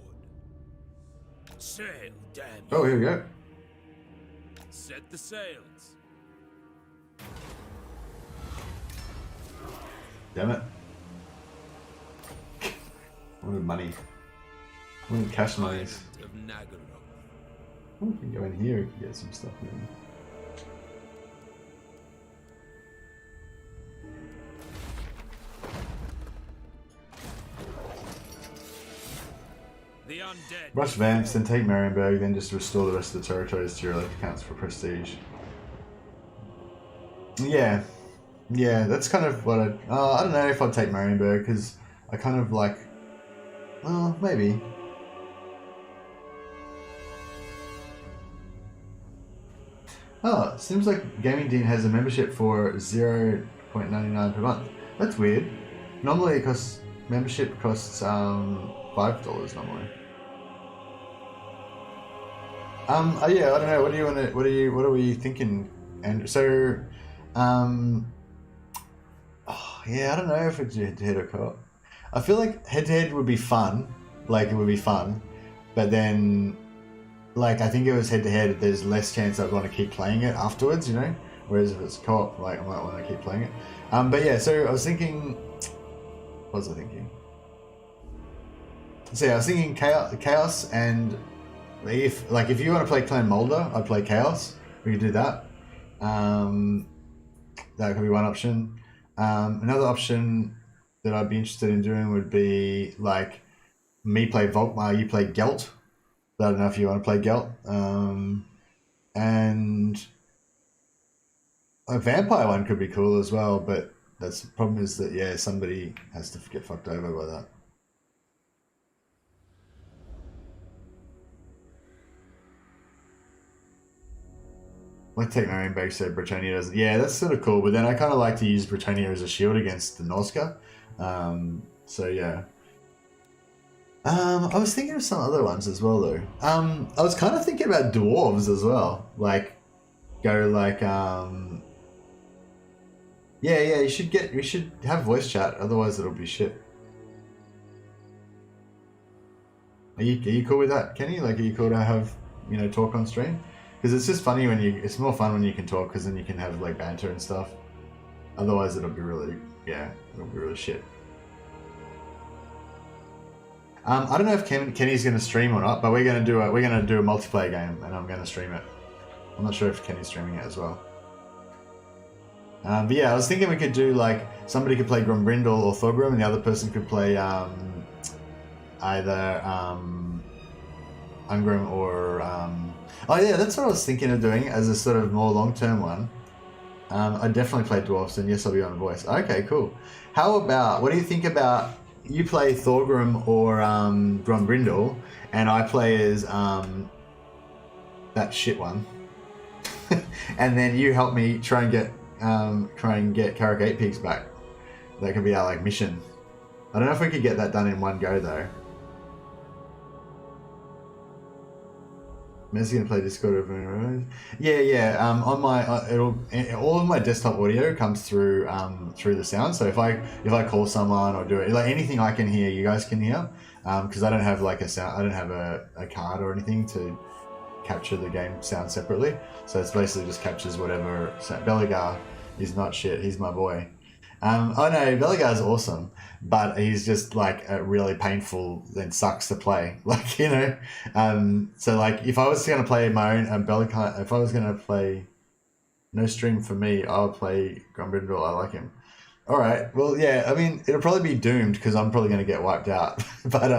Speaker 4: Sail, damn you.
Speaker 1: Oh, here we go.
Speaker 4: Set the sails.
Speaker 1: Damn it. I wanted money. I wanted cash monies.
Speaker 4: Of Nagaroth.
Speaker 1: Oh, we can go in here, we can get some stuff in.
Speaker 4: The undead.
Speaker 1: Rush Vamps, then take Marienburg, then just restore the rest of the territories to your elect accounts for prestige. Yeah. Yeah, that's kind of what I don't know if I'd take Marienburg, because I kind of like... Well, maybe. Oh, it seems like Gaming Dean has a membership for 0.99 per month. That's weird. Normally it costs... Membership costs $5 normally. Oh yeah, I don't know. What do you want to? What are we thinking? And so, oh yeah, I don't know if it's head-to-head or co-op. I feel like head-to-head would be fun. Like it would be fun, but then, like I think if it was head-to-head, there's less chance I'd want to keep playing it afterwards. You know, whereas if it's co-op, like I might want to keep playing it. But yeah, so I was thinking. What was I thinking? So yeah, I was thinking chaos, and if you want to play Clan Mulder, I'd play Chaos. We could do that. That could be one option. Another option that I'd be interested in doing would be like me play Volkmar, you play Gelt. But I don't know if you want to play Gelt. And a vampire one could be cool as well, but that's the problem is that yeah, somebody has to get fucked over by that. Like take Marienburg so Britannia doesn't. Yeah, that's sort of cool, but then I kind of like to use Britannia as a shield against the Norsca. So yeah. I was thinking of some other ones as well though. I was kind of thinking about dwarves as well. Like, go like yeah, we should have voice chat, otherwise it'll be shit. Are you cool with that, Kenny? Like, are you cool to have, you know, talk on stream? Because it's just funny when it's more fun when you can talk, because then you can have like banter and stuff. Otherwise it'll be really shit. I don't know if Kenny's going to stream or not, but we're going to do a multiplayer game, and I'm going to stream it. I'm not sure if Kenny's streaming it as well. But yeah, I was thinking we could do like somebody could play Grombrindal or Thorgrim, and the other person could play either Ungrim or oh yeah, that's what I was thinking of doing as a sort of more long-term one. I definitely play dwarfs, and yes, I'll be on voice. Okay, cool. How about, what do you think about you play Thorgrim or Grombrindal, and I play as that shit one, and then you help me try and get Carrick 8 Pigs back. That could be our like mission. I don't know if we could get that done in one go though. Messi gonna play Discord over. Yeah. On my all of my desktop audio comes through through the sound. So if I call someone or do it like anything I can hear, you guys can hear. Because I don't have like a sound. I don't have a card or anything to capture the game sound separately. So it's basically just captures whatever. So Belagar is not shit. He's my boy. Oh no, Belagar's awesome, but he's just like really painful and sucks to play. Like, you know, so like if I was going to play my own Belagar, if I was going to play no stream for me, I would play Grumbrindle. I like him. All right, well, yeah, I mean, it'll probably be doomed because I'm probably going to get wiped out. But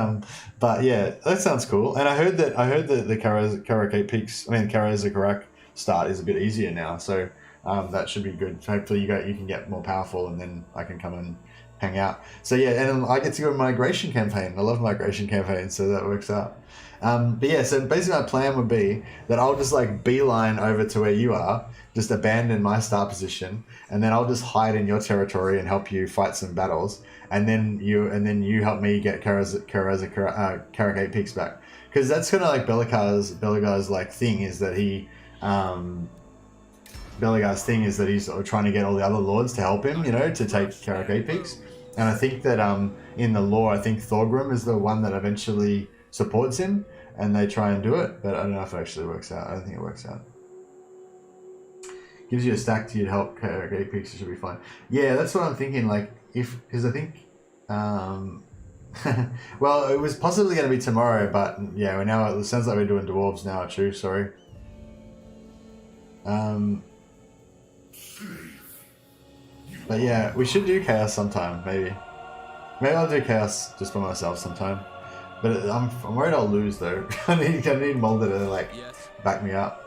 Speaker 1: yeah, that sounds cool. And I heard that the Karak Peaks, Karaza Karak start is a bit easier now, so. That should be good. Hopefully you can get more powerful and then I can come and hang out. So yeah, and I get to go to migration campaign. I love migration campaigns, so that works out. But yeah, so basically my plan would be that I'll just like beeline over to where you are, just abandon my start position, and then I'll just hide in your territory and help you fight some battles, and then you help me get Karak 8 Peaks back. Because that's kind of like Belagar's like thing is that he Belagar's thing is that he's trying to get all the other lords to help him, you know, to take Karak 8 Peaks. And I think that in the lore, I think Thorgrim is the one that eventually supports him, and they try and do it, but I don't know if it actually works out. I don't think it works out. Gives you a stack to help Karak 8 Peaks, it should be fine. Yeah, that's what I'm thinking, like, because I think, well, it was possibly going to be tomorrow, but yeah, it sounds like we're doing dwarves now, true, sorry. But yeah, we should do chaos sometime, maybe. Maybe I'll do chaos just by myself sometime. But I'm worried I'll lose though. I need Mulder to like back me up.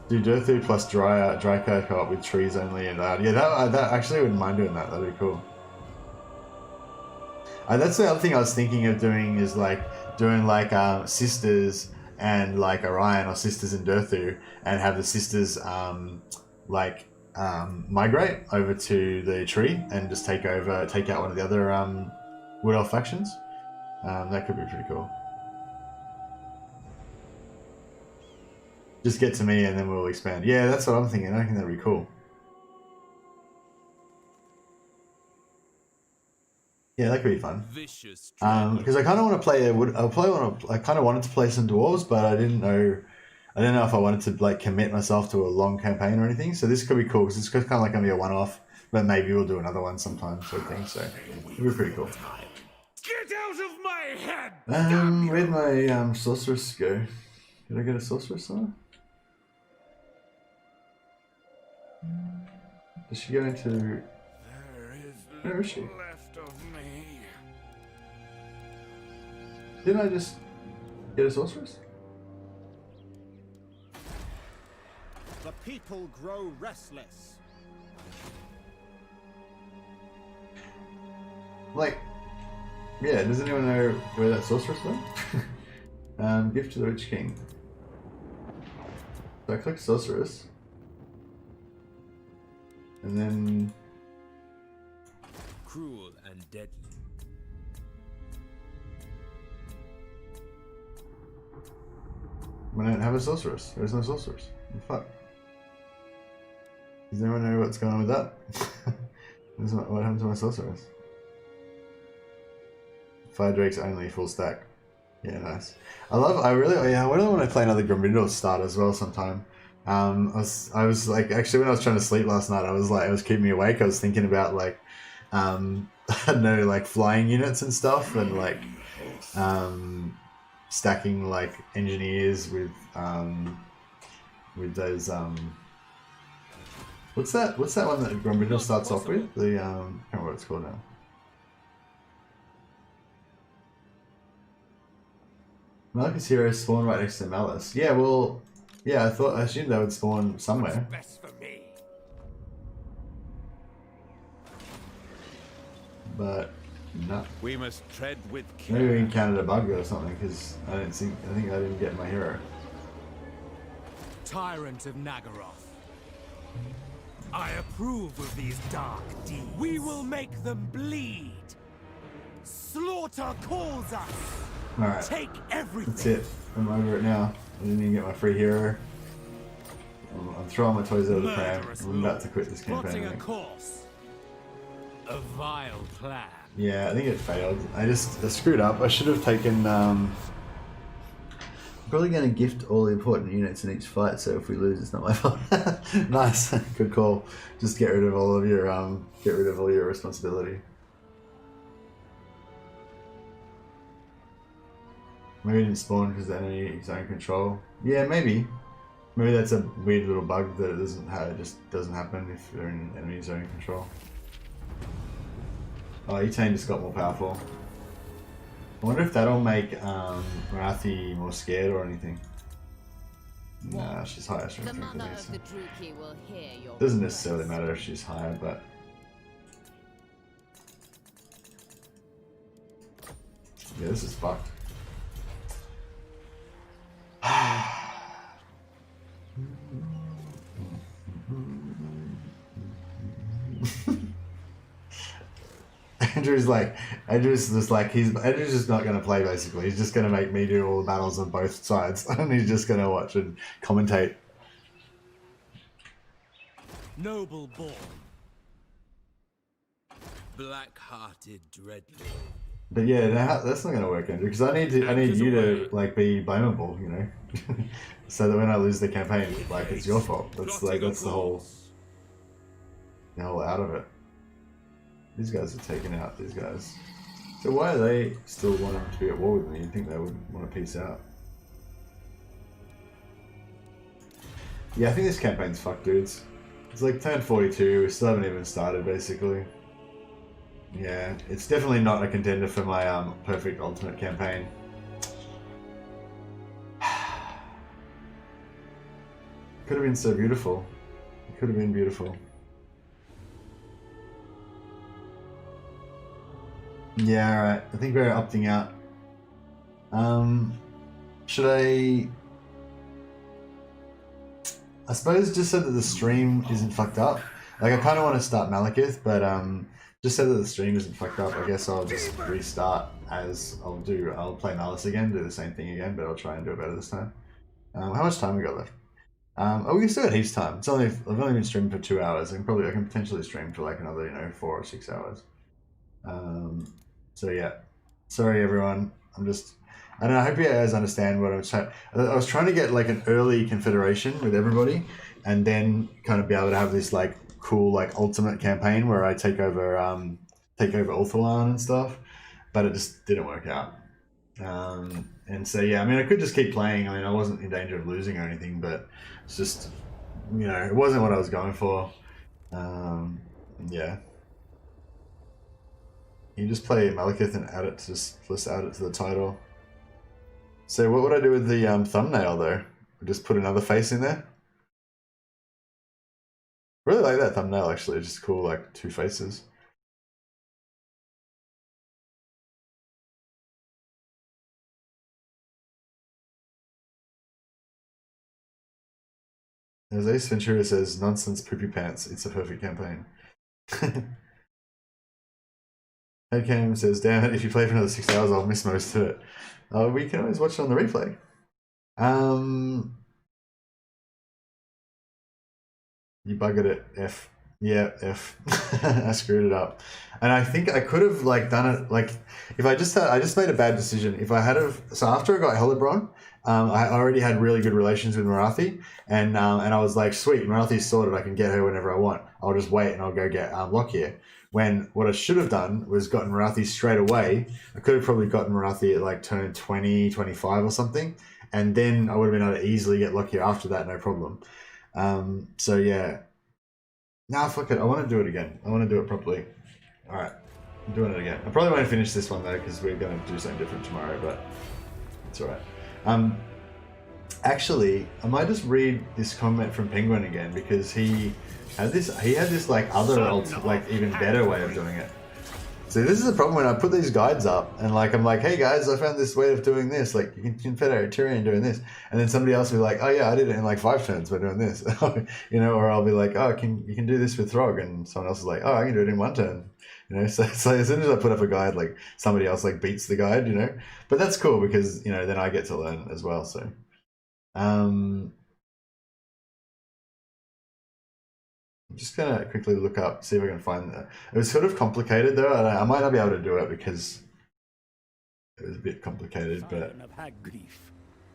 Speaker 1: Do Durthu plus Dryco co-op with trees only and that. Yeah, that actually I wouldn't mind doing that. That'd be cool. That's the other thing I was thinking of doing is like doing like sisters and like Orion or sisters in Durthu, and have the sisters migrate over to the tree and just take out one of the other Wood Elf factions. That could be pretty cool. Just get to me and then we'll expand. Yeah, that's what I'm thinking. I think that'd be cool. Yeah, that could be fun. Because I kind of want to play I kind of wanted to play some dwarves, but I didn't know if I wanted to like commit myself to a long campaign or anything. So this could be cool because it's kind of like gonna be a one-off, but maybe we'll do another one sometime, sort of thing. So it'll be pretty cool.
Speaker 4: Get out of my head!
Speaker 1: Where'd my sorceress go? Did I get a sorceress somewhere? Does she go into? Where is she? Didn't I just get a sorceress?
Speaker 3: The people grow restless.
Speaker 1: Like, yeah, does anyone know where that sorceress went? Gift to the Rich King. So I click sorceress. And then...
Speaker 4: Cruel and deadly.
Speaker 1: I don't have a sorceress. There's no sorceress. What the fuck? Does anyone know what's going on with that? What happened to my sorceress? Fire Drakes only, full stack. Yeah, nice. I really want to play another Grumbrindle start as well sometime. I was like, actually when I was trying to sleep last night, it was keeping me awake. I was thinking about like, I don't know, like flying units and stuff, and like, stacking like engineers with those what's that one that Grumbrindle starts off with? The I can't remember what it's called now. Malekith's heroes spawn right next to Malus. Yeah, well, yeah, I assumed they would spawn somewhere.
Speaker 4: Best for me.
Speaker 1: But no.
Speaker 3: We must tread with care.
Speaker 1: Maybe we encountered a bug or something because I think I didn't get my hero.
Speaker 2: Tyrant of Nagaroth, I approve of these dark deeds. We will make them bleed. Slaughter calls us.
Speaker 1: Alright.
Speaker 2: Take everything.
Speaker 1: That's it. I'm over it now. I didn't even get my free hero. I'm throwing my toys out of the pram. I'm about to quit this campaign.
Speaker 2: A course. A vile plan.
Speaker 1: Yeah, I think it failed. I screwed up. I should have taken. I'm probably going to gift all the important units in each fight, so if we lose, it's not my fault. Nice, good call. Just get rid of all of your responsibility. Maybe it didn't spawn because the enemy is in control. Yeah, maybe. Maybe that's a weird little bug that it just doesn't happen if they're in enemy zone control. Oh, Etain just got more powerful. I wonder if that'll make Morathi more scared or anything. Nah, she's higher strength.
Speaker 8: The mother of the Druki will hear your
Speaker 1: doesn't necessarily matter if she's higher, but yeah, this is fucked. Andrew's just not going to play basically. He's just going to make me do all the battles on both sides and he's just going to watch and commentate.
Speaker 2: Noble born.
Speaker 4: Black-hearted dreadlord.
Speaker 1: But yeah, that's not going to work, Andrew, because I need you to like be blamable, you know, so that when I lose the campaign, like it's your fault. That's the whole out of it. These guys are taking out these guys. So why are they still wanting to be at war with me? You'd think they would want to peace out. Yeah, I think this campaign's fucked, dudes. It's like turn 42. We still haven't even started, basically. Yeah, it's definitely not a contender for my perfect ultimate campaign. Could have been so beautiful. It could have been beautiful. Yeah, alright. I think we're opting out. Should I suppose just so that the stream isn't fucked up. Like I kind of want to start Malekith, but just so that the stream isn't fucked up, I guess I'll just restart as I'll play Malus again, do the same thing again, but I'll try and do it better this time. How much time we got left? Oh, we still got heaps of time. I've only been streaming for 2 hours. I can potentially stream for like another 4 or 6 hours. So yeah, sorry everyone. I don't know. I hope you guys understand what I was trying. I was trying to get like an early confederation with everybody, and then kind of be able to have this like cool like ultimate campaign where I take over Ulthuan and stuff, but it just didn't work out. And so yeah, I mean I could just keep playing. I mean I wasn't in danger of losing or anything, but it's just it wasn't what I was going for. Yeah. You just play Malekith and add it to the title. So what would I do with the thumbnail though? Just put another face in there? I really like that thumbnail actually, just cool like 2 faces. As Ace Ventura says, nonsense poopy pants, it's a perfect campaign. Headcam says, damn it, if you play for another 6 hours, I'll miss most of it. We can always watch it on the replay. You buggered it, F. Yeah, F. I screwed it up. And I think I could have like done it, like, if I just made a bad decision. If I had so after I got Hellebron, I already had really good relations with Morathi, and I was like, sweet, Morathi's sorted, I can get her whenever I want. I'll just wait and I'll go get Lokhir. When what I should have done was gotten Morathi straight away. I could have probably gotten Morathi at like turn 20, 25 or something, and then I would have been able to easily get Lokhir after that, no problem. So yeah. Nah, fuck it. I want to do it again. I want to do it properly. Alright. I'm doing it again. I probably won't finish this one though, because we're going to do something different tomorrow, but it's alright. Actually, I might just read this comment from Penguin again, because he had this like other like even better way of doing it. See, this is the problem when I put these guides up and like I'm like, hey guys, I found this way of doing this, like you can confederate Tyrion doing this, and then somebody else will be like, oh yeah, I did it in like 5 turns by doing this. Or I'll be like, oh, you can do this with Throg, and someone else is like, oh, I can do it in 1 turn. You know, so it's like as soon as I put up a guide, like somebody else like beats the guide, you know. But that's cool because you know then I get to learn as well. So, I'm just gonna quickly look up, see if I can find that. It was sort of complicated though. I might not be able to do it because it was a bit complicated, but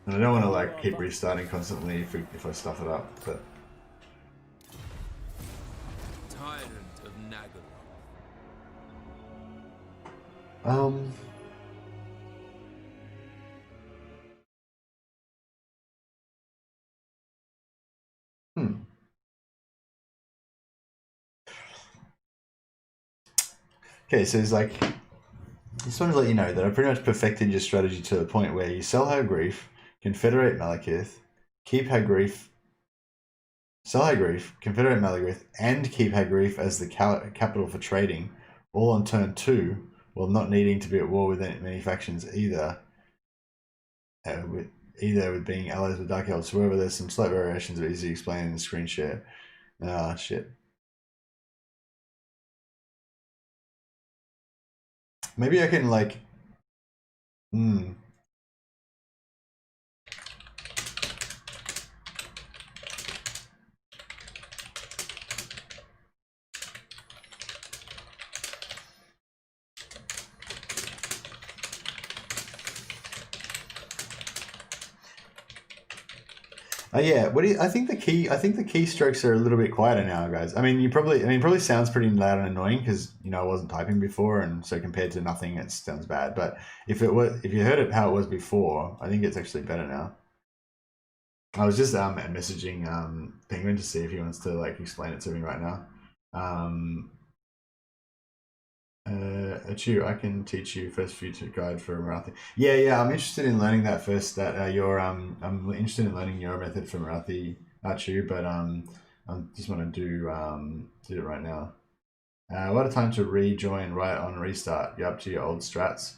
Speaker 1: and I don't want to like keep restarting constantly if I stuff it up. But
Speaker 4: Tyrant of Nagaroth.
Speaker 1: Okay, so it's like, just want to let you know that I pretty much perfected your strategy to the point where you sell Hagrief, confederate Malekith, keep Hagrief, sell Hagrief, confederate Malekith, and keep Hagrief as the capital for trading, all on turn 2, while not needing to be at war with many factions either. With being allies with Dark Elves. However, there's some slight variations that are easy to explain in the screen share. Ah, shit. Maybe I can like, yeah. What do you? I think the keystrokes are a little bit quieter now, guys. I mean, it probably sounds pretty loud and annoying because you know I wasn't typing before, and so compared to nothing, it sounds bad. But if you heard it how it was before, I think it's actually better now. I was just messaging Penguin to see if he wants to like explain it to me right now. Achu, I can teach you first future guide for Morathi. Yeah, I'm interested in learning that first. I'm interested in learning your method for Morathi, Achu, but I just want to do it right now. What a time to rejoin right on restart. You're up to your old strats.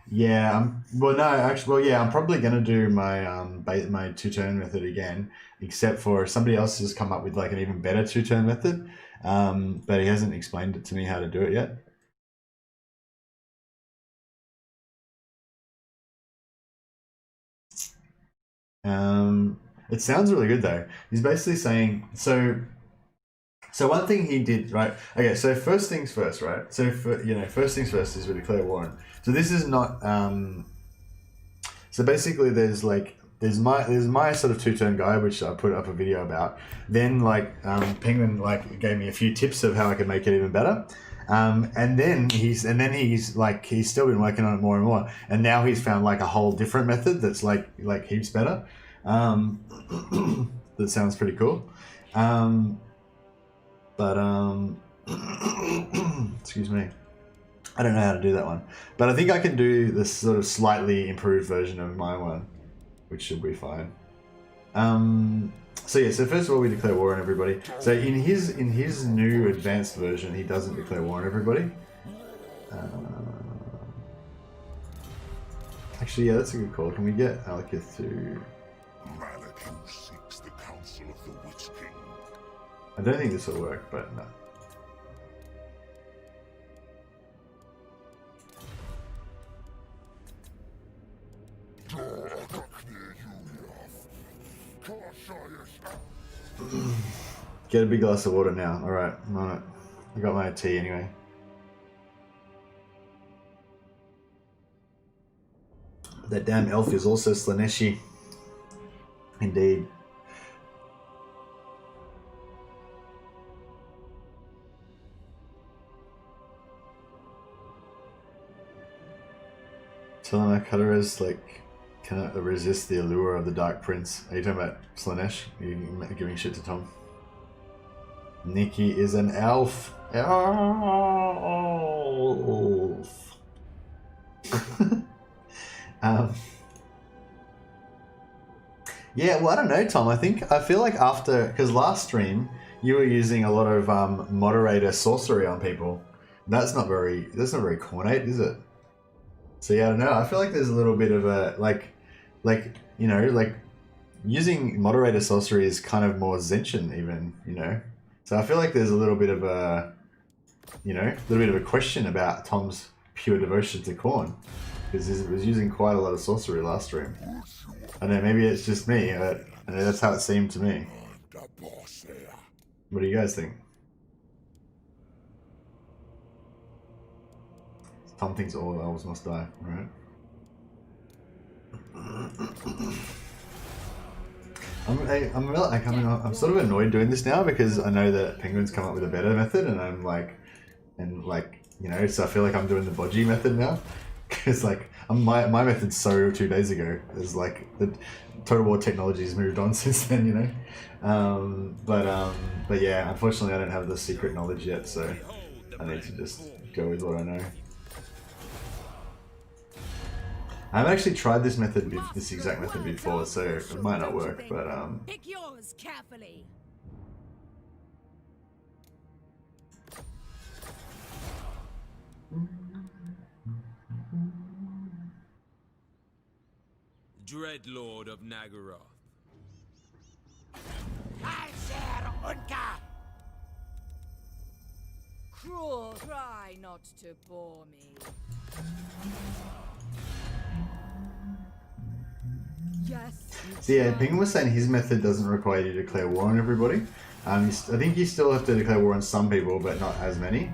Speaker 1: Yeah, I'm probably gonna do my my 2-turn method again, except for somebody else has come up with like an even better 2-turn method, but he hasn't explained it to me how to do it yet. It sounds really good though. He's basically saying so one thing he did, right? Okay, so first things first, right? So first things first is we declare war. So this is not so basically there's my sort of 2-turn guide which I put up a video about. Then like Penguin like gave me a few tips of how I could make it even better. And then he's still been working on it more and more, and now he's found like a whole different method that's like heaps better. That sounds pretty cool. Excuse me, I don't know how to do that one, but I think I can do this sort of slightly improved version of my one, which should be fine. So first of all we declare war on everybody. So in his new advanced version he doesn't declare war on everybody. Actually, yeah, that's a good call. Can we get Malekith to...
Speaker 7: Malekith seeks the counsel of the Witch King.
Speaker 1: I don't think this will work, but no. Get a big glass of water now. Alright, I'm on it. I got my tea anyway. That damn elf is also Slaneshi. Indeed. Telemakara's like cannot resist the allure of the Dark Prince. Are you talking about Slanesh? Are you giving shit to Tom? Nikki is an elf. Elf. Yeah, well, I don't know, Tom. I feel like after, because last stream you were using a lot of moderator sorcery on people. That's not very Khornate, is it? So yeah, I don't know. I feel like there's a little bit of a like using moderator sorcery is kind of more Zenshin even, you know. So I feel like there's a little bit of a you know, a little bit of a question about Tom's pure devotion to Khorne, because he was using quite a lot of sorcery last stream. I know, maybe it's just me, but I know that's how it seemed to me. What do you guys think? Tom thinks all elves must die, right? I'm sort of annoyed doing this now because I know that Penguin's come up with a better method, and I'm like, you know, so I feel like I'm doing the bodgy method now, because like my method's so 2 days ago. It's like the Total War technology has moved on since then, you know. But yeah, unfortunately I don't have the secret knowledge yet, so I need to just go with what I know. I've actually tried this method, this exact method before, so it might not work, but
Speaker 8: Pick yours carefully.
Speaker 4: Dreadlord of Nagaroth.
Speaker 8: Cruel, try not to bore me. Yes.
Speaker 1: So yeah, Penguin was saying his method doesn't require you to declare war on everybody. I think you still have to declare war on some people, but not as many.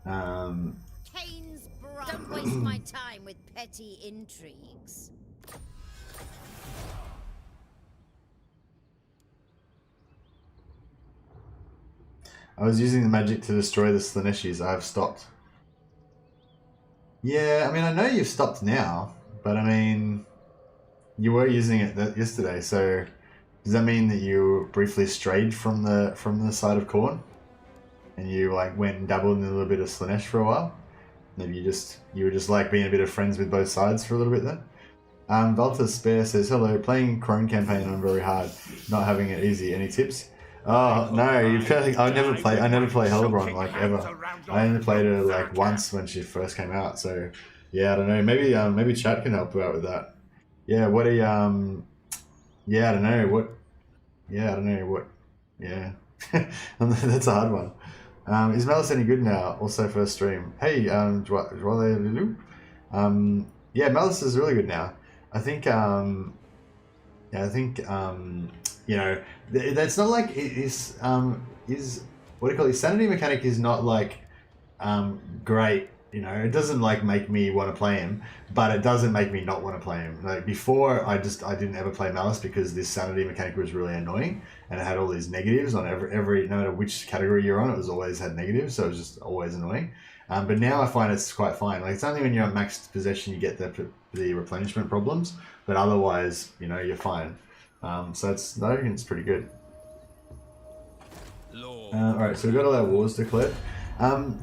Speaker 8: Kane's brother. Don't waste my time with petty intrigues.
Speaker 1: I was using the magic to destroy the Slaneshis. I have stopped. Yeah, I mean, I know you've stopped now, but I mean, you were using it yesterday, so does that mean that you briefly strayed from the side of Khorne? And you like went and dabbled in a little bit of Slanesh for a while? Maybe you were just like being a bit of friends with both sides for a little bit then? Valta's Spare says, hello, playing Crone campaign on very hard, not having it easy. Any tips? Oh no, you feel I never play Hellebron like ever. I only played her like once when she first came out, so yeah, I don't know. Maybe chat can help you out with that. Yeah, what a yeah, I don't know what. Yeah, I don't know what. Yeah, that's a hard one. Is Malus any good now? Also first stream. Hey, yeah, Malus is really good now. I think you know, that's not like his what do you call it? His sanity mechanic is not like great. You know, it doesn't like make me want to play him, but it doesn't make me not want to play him. Like before, I didn't ever play Malus because this sanity mechanic was really annoying, and it had all these negatives on every no matter which category you're on, it was always had negatives, so it was just always annoying. But now I find it's quite fine. Like it's only when you're at maxed possession you get the replenishment problems, but otherwise, you know, you're fine. So I reckon it's pretty good. Alright, so we've got all our wars declared.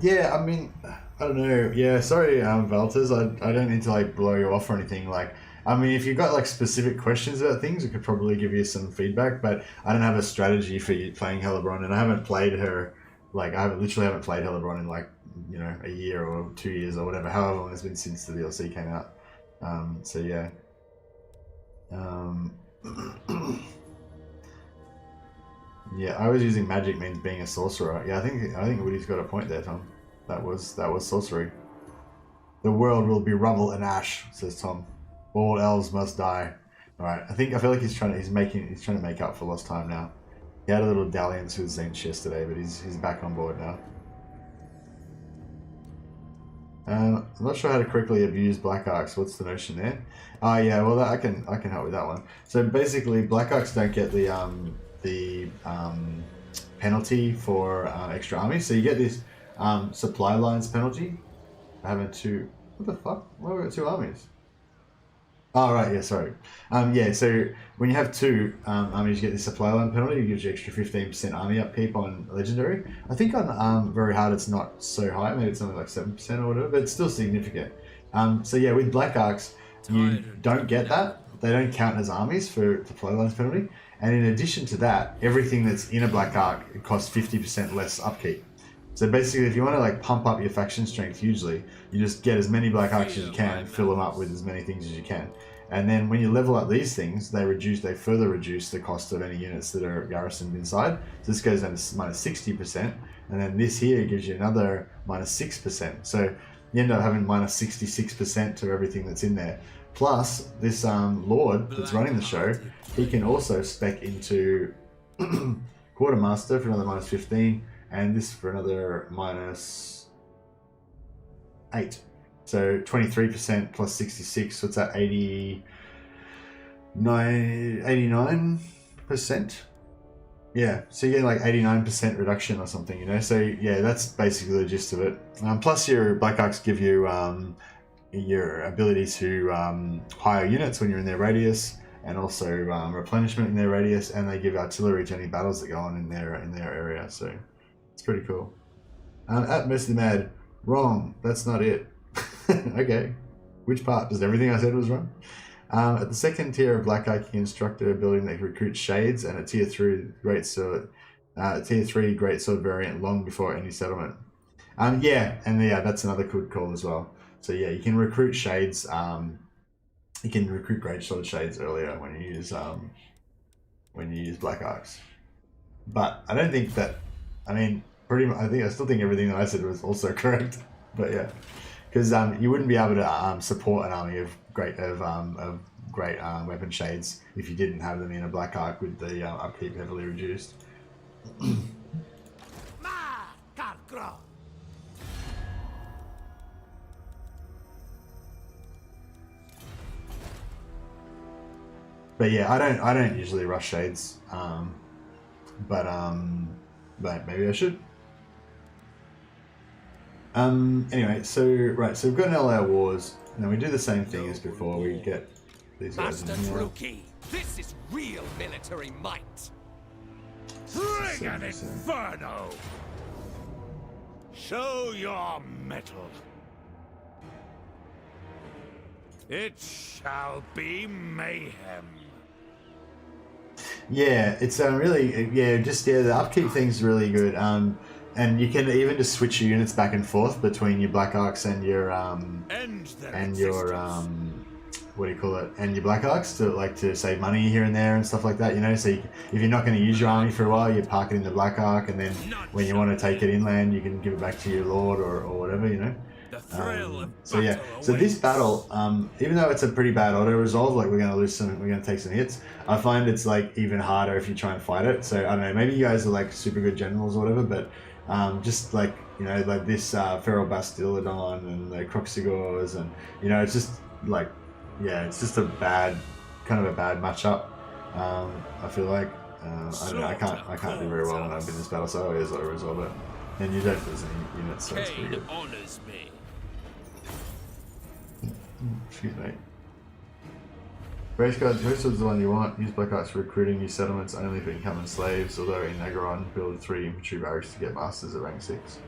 Speaker 1: Yeah, I mean, I don't know. Yeah, sorry, Valters. I don't need to like blow you off or anything. Like, I mean, if you've got like specific questions about things, I could probably give you some feedback. But I don't have a strategy for you playing Hellebron, and I haven't played her. Like, literally haven't played Hellebron in like, you know, a year or 2 years or whatever. However long it's been since the DLC came out. So yeah. Yeah, I was using magic means being a sorcerer. Yeah, I think Woody's got a point there, Tom. That was sorcery. The world will be rubble and ash, says Tom. All elves must die. All right, I feel like he's trying to make up for lost time now. He had a little dalliance with Zench yesterday, but he's back on board now. I'm not sure how to correctly abuse Black Arcs. What's the notion there? Oh yeah, well I can help with that one. So basically, Black Arcs don't get the penalty for extra armies. So you get this supply lines penalty. Having two. What the fuck? Why have we got 2 armies? Oh right, yeah, sorry. Yeah, so when you have 2 armies, you get this supply line penalty. It gives you extra 15% army upkeep on legendary. I think on very hard it's not so high. Maybe it's only like 7% or whatever, but it's still significant. So yeah, with Black Arcs, you don't get that. They don't count as armies for supply lines penalty. And in addition to that, everything that's in a Black Arc, it costs 50% less upkeep. So basically, if you want to like pump up your faction strength hugely, you just get as many Black Arcs as you can and fill them up with as many things as you can. And then when you level up these things, they further reduce the cost of any units that are garrisoned inside. So this goes down to minus 60%. and then this here gives you another -6%. So you end up having -66% to everything that's in there. Plus, this Lord that's running the show, he can also spec into Quartermaster for another -15, and this for another -8. So 23% plus 66, what's that, 89%? Yeah, so you get like 89% reduction or something, you know? So yeah, that's basically the gist of it. Plus your Black Arcs give you your ability to hire units when you're in their radius, and also replenishment in their radius, and they give artillery to any battles that go on in their area, so it's pretty cool. At Mercy Mad, wrong, that's not it. Okay, which part? Does everything I said was wrong? At the second tier of Black Arc, you can construct a building that recruits shades, and at tier 3 greatsword variant long before any settlement. Yeah, and yeah, that's another good call as well. So yeah, you can recruit shades. You can recruit greatsword shades earlier when you use Black Arcs. But I don't think that. I mean, pretty much. I still think everything that I said was also correct. But yeah, because you wouldn't be able to support an army of great weapon shades if you didn't have them in a Black Arc with the upkeep heavily reduced. But yeah, I don't usually rush shades, but maybe I should. Anyway, so we've got an LR Wars, and then we do the same thing as before. We get these guys in here.
Speaker 4: Rookie, this is real military might. Bring an inferno! Show your mettle. It shall be mayhem.
Speaker 1: Yeah, it's really the upkeep thing's really good. And you can even just switch your units back and forth between your Black Arcs and your what do you call it? And your Black Arcs to save money here and there and stuff like that. You know, so if you're not going to use your army for a while, you park it in the Black Arc, and then when you want to take it inland, you can give it back to your Lord or whatever. You know. So yeah, so this battle, even though it's a pretty bad auto resolve, like we're going to take some hits, I find it's like even harder if you try and fight it. So I don't know, maybe you guys are like super good generals or whatever, but just like, you know, like this Feral Bastiladon and the Croxigors, and you know, it's just like, yeah, it's just a bad matchup. I feel like I don't know, I can't do very well when I've been in this battle, so I always auto resolve it, and you don't lose any units, so it's pretty good.
Speaker 4: Honors me.
Speaker 1: Excuse me. Race guards, most of the one you want. Use Black Arcs for recruiting new settlements only for incoming slaves, although in Nagaron, build 3 infantry barracks to get masters at rank 6.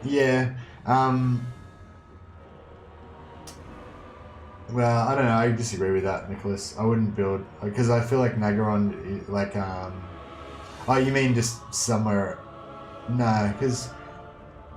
Speaker 1: Yeah. Well, I don't know, I disagree with that, Nicholas. I wouldn't build, because I feel like Nagaron, like, oh, you mean just somewhere, no, because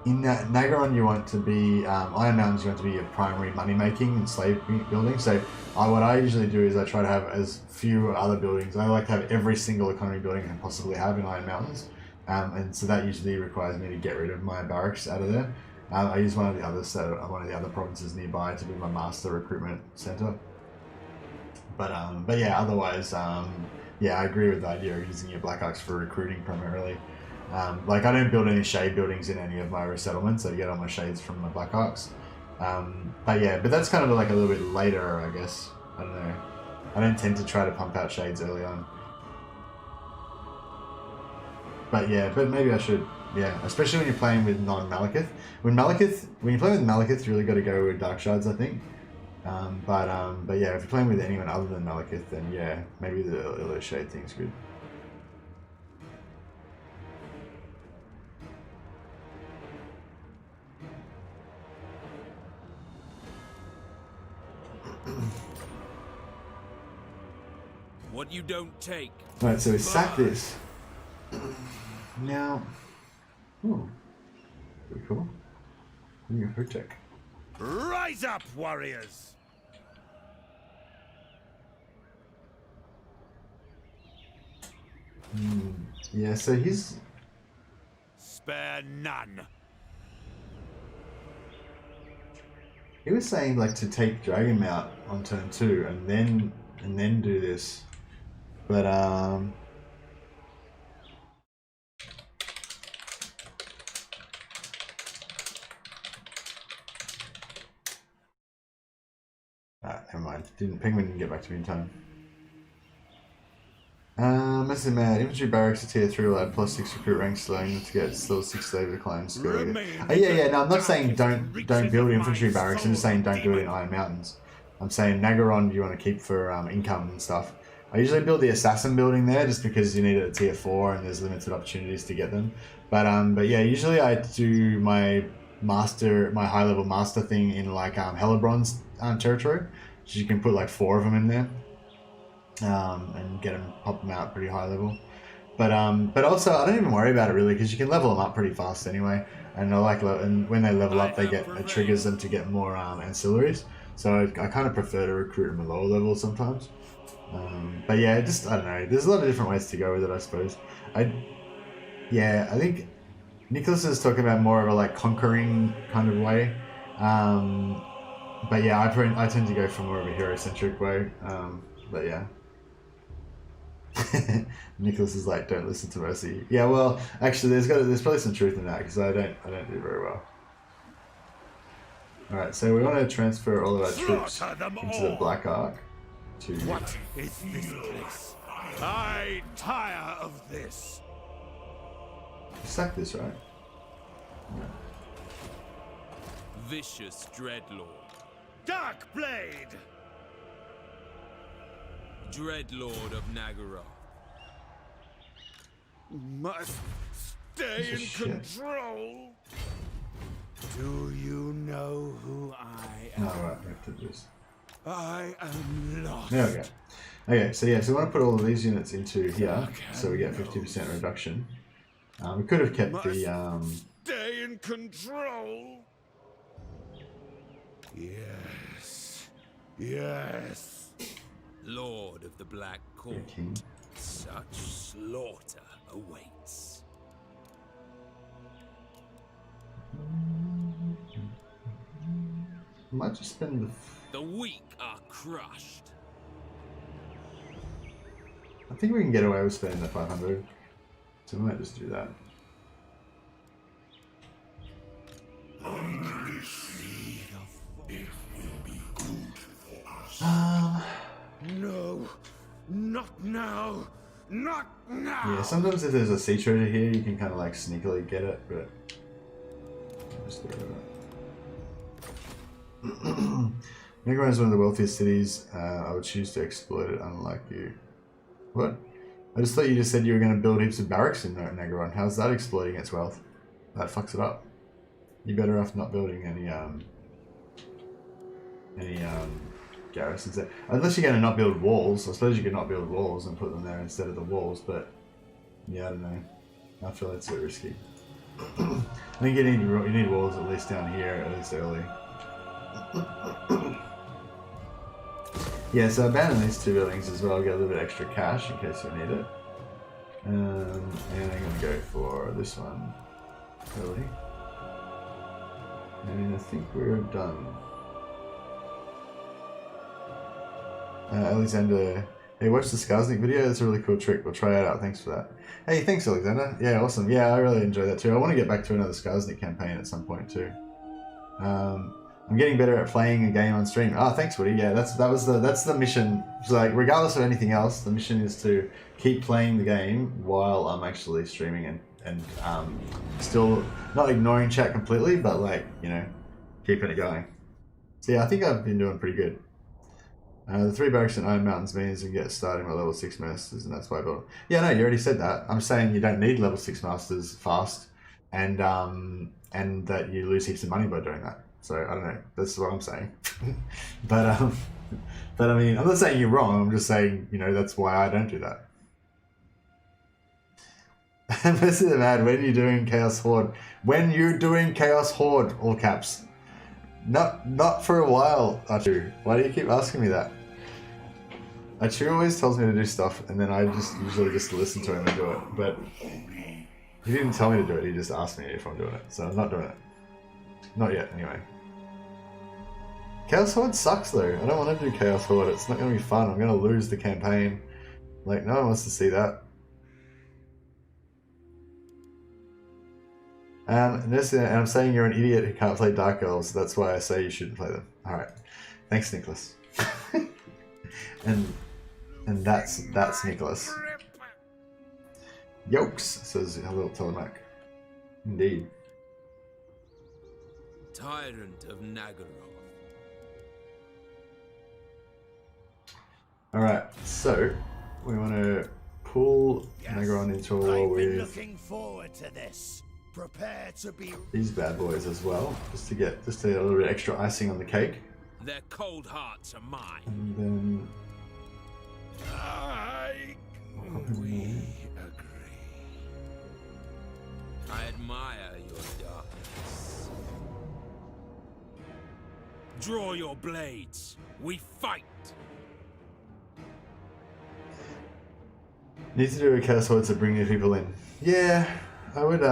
Speaker 1: in Nagaron you want to be, Iron Mountains you want to be your primary money making and slave building, so what I usually do is I try to have as few other buildings. I like to have every single economy building I can possibly have in Iron Mountains, and so that usually requires me to get rid of my barracks out of there. I use one of the other provinces nearby to be my master recruitment center. But yeah, otherwise, yeah, I agree with the idea of using your Black Arcs for recruiting primarily. Like I don't build any shade buildings in any of my resettlements. I get all my shades from my Black Arcs. But yeah, but that's kind of like a little bit later, I guess. I don't know. I don't tend to try to pump out shades early on. But yeah, but maybe I should. Yeah, especially when you're playing with non-Malekith. When you play with Malekith, you really got to go with Dark Shards, I think. But yeah, if you're playing with anyone other than Malekith, then yeah, maybe the shade thing's good.
Speaker 4: What you don't take.
Speaker 1: Right, so we sack this. Now, ooh, pretty cool. New Hotech.
Speaker 3: Rise up, warriors!
Speaker 1: Yeah, so he's...
Speaker 3: Spare none.
Speaker 1: He was saying like to take Dragon Mount on turn 2 and then do this. But never mind. Penguin didn't get back to me in time. Message man, infantry barracks to tier 3 will add +6 recruit rank, slowing to get still 6 labor climbs. Yeah, no, I'm not saying don't build infantry barracks, I'm just saying don't do it in Iron Mountains. I'm saying Nagaron you want to keep for income and stuff. I usually build the assassin building there just because you need it at tier 4 and there's limited opportunities to get them. But yeah, usually I do my high level master thing in like Hellebron's territory. So you can put like 4 of them in there. And pop them out pretty high level, but also I don't even worry about it really because you can level them up pretty fast anyway, and and when they level up they get it triggers them to get more ancillaries. So I kind of prefer to recruit them at lower levels sometimes. But yeah, just I don't know. There's a lot of different ways to go with it, I suppose. I think Nicholas is talking about more of a like conquering kind of way. But yeah, I tend to go for more of a hero-centric way. But yeah. Nicholas is like, don't listen to Mercy. Yeah, well, actually, there's probably some truth in that because I don't do very well. All right, so we want to transfer all of our troops into the Black Ark.
Speaker 3: What is this place? I tire of this.
Speaker 1: Sack this, right? Yeah.
Speaker 4: Vicious Dreadlord.
Speaker 3: Dark Blade.
Speaker 4: Dreadlord of Nagaroth.
Speaker 3: Must stay in control. Do you know who I am?
Speaker 1: Oh, right, we have to do this.
Speaker 3: I am lost.
Speaker 1: There we go. Okay, so yeah, so we want to put all of these units into here, so we get 50% reduction. We could have kept the
Speaker 3: stay in control. Yes. Yes.
Speaker 4: Lord of the Black Court. Such slaughter awaits.
Speaker 1: Might just spend
Speaker 4: the weak are crushed.
Speaker 1: I think we can get away with spending the 500, so we might just do that.
Speaker 3: No, not now, not now.
Speaker 1: Yeah, sometimes if there's a sea treasure here, you can kind of like sneakily get it, but I'll just get rid of it. Nagaron is one of the wealthiest cities. I would choose to exploit it, unlike you. What? I just thought you just said you were going to build heaps of barracks in Nagaron. How's that exploiting its wealth? That fucks it up. You're better off not building any garrisons there. Unless you're going to not build walls. I suppose you could not build walls and put them there instead of the walls, but yeah, I don't know. I feel that's a bit risky. I think you need walls at least down here, at least early. Yeah, so abandon these 2 buildings as well, get a little bit extra cash in case you need it. And I'm going to go for this one early. And I think we're done. Alexander, hey, watch the Skarsnik video. That's a really cool trick. We'll try it out. Thanks for that. Hey, thanks, Alexander. Yeah, awesome. Yeah, I really enjoy that too. I want to get back to another Skarsnik campaign at some point too. I'm getting better at playing a game on stream. Oh, thanks, Woody. Yeah, that's the mission. So, like, regardless of anything else, the mission is to keep playing the game while I'm actually streaming and still not ignoring chat completely, but like, you know, keeping it going. So yeah, I think I've been doing pretty good. The 3 barracks in Iron Mountains means you get starting with level 6 masters, and that's why I built. Yeah, no, you already said that. I'm saying you don't need level 6 masters fast, and that you lose heaps of money by doing that. So I don't know. That's what I'm saying. but I mean, I'm not saying you're wrong. I'm just saying, you know, that's why I don't do that. Message them ad when you're doing Chaos Horde. When you're doing Chaos Horde, all caps. Not for a while, Archer. Why do you keep asking me that? Chu always tells me to do stuff, and then I just usually just listen to him and do it. But he didn't tell me to do it. He just asked me if I'm doing it, so I'm not doing it. Not yet, anyway. Chaos Horde sucks though. I don't want to do Chaos Horde. It's not going to be fun. I'm going to lose the campaign. Like, no one wants to see that. And I'm saying you're an idiot who can't play Dark Elves. That's why I say you shouldn't play them. All right. Thanks, Nicholas. and that's Nicholas. Yokes, says a little Telemac. Indeed.
Speaker 4: Tyrant of Nagaroth.
Speaker 1: Alright, so we want to pull Nagaron into a war with
Speaker 3: looking forward to this. Prepare to be
Speaker 1: these bad boys as well, just to get a little bit extra icing on the cake.
Speaker 4: Their cold hearts are mine.
Speaker 1: And then
Speaker 4: we agree. I admire your darkness. Draw your blades. We fight.
Speaker 1: need to do a Chaos Horde to bring new people in. Yeah, I would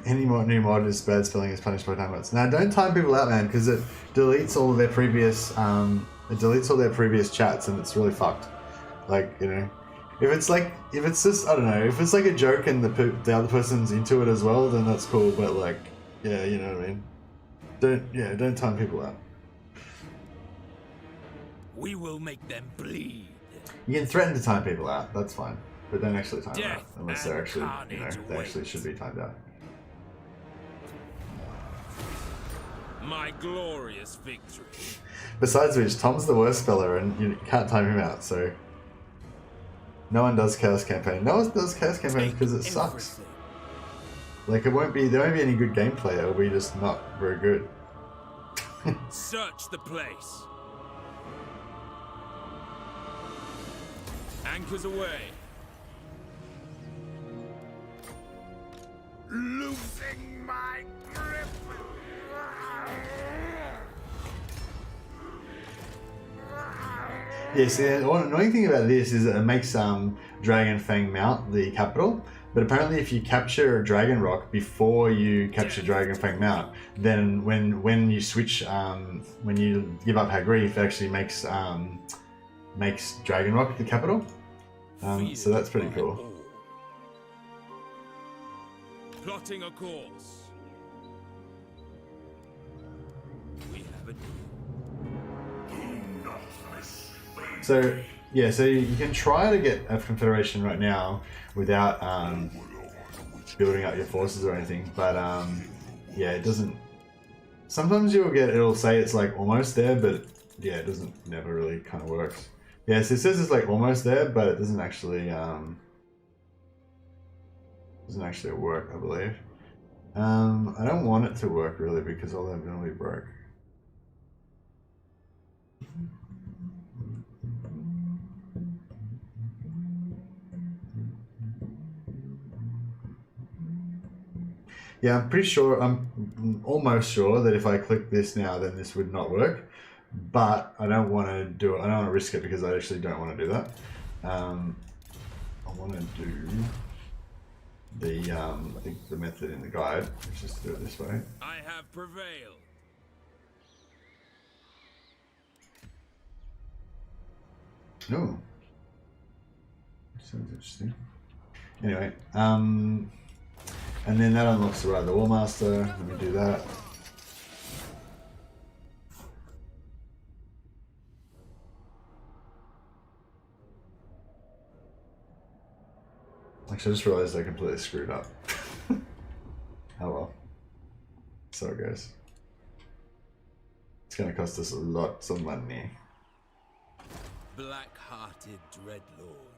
Speaker 1: any new mod is bad spelling is punished by time limits. Now don't time people out, man, because it deletes all their previous chats and it's really fucked. Like, you know, if it's just, I don't know, if it's like a joke and the other person's into it as well, then that's cool. But like, yeah, you know what I mean. Don't time people out.
Speaker 4: We will make them bleed.
Speaker 1: You can threaten to time people out. That's fine, but don't actually time them out unless they're actually, you know, they actually should be timed out.
Speaker 4: My glorious victory.
Speaker 1: Besides which, Tom's the worst speller and you can't time him out, so no one does Chaos Campaign. No one does Chaos Campaign because it sucks. Like there won't be any good gameplay, it'll be just not very good.
Speaker 4: Search the place. Anchors away.
Speaker 3: losing my grip.
Speaker 1: Yes, the annoying thing about this is that it makes Dragonfang Mount the capital, but apparently if you capture Dragon Rock before you capture Dragonfang Mount, then when you switch, when you give up Hagreef, it actually makes Dragon Rock the capital. So that's pretty cool.
Speaker 4: Plotting a course. We have a deal.
Speaker 1: So yeah, so you can try to get a confederation right now without building up your forces or anything, but yeah, it doesn't. Sometimes it'll say it's like almost there, but yeah, it never really kind of works. Yeah, so it says it's like almost there, but it doesn't actually work, I believe. I don't want it to work really because all they're gonna be broke. Yeah, I'm pretty sure, I'm almost sure that if I click this now, then this would not work. But I don't want to do it, I don't want to risk it because I actually don't want to do that. I want to do the, I think the method in the guide, which is to do it this way.
Speaker 4: I have prevailed.
Speaker 1: Oh. Sounds interesting. Anyway, and then that unlocks the Ride the Warmaster. Let me do that. Actually, I just realized I completely screwed up. Oh well. So it goes. It's going to cost us lots of money.
Speaker 4: Black-hearted Dreadlord.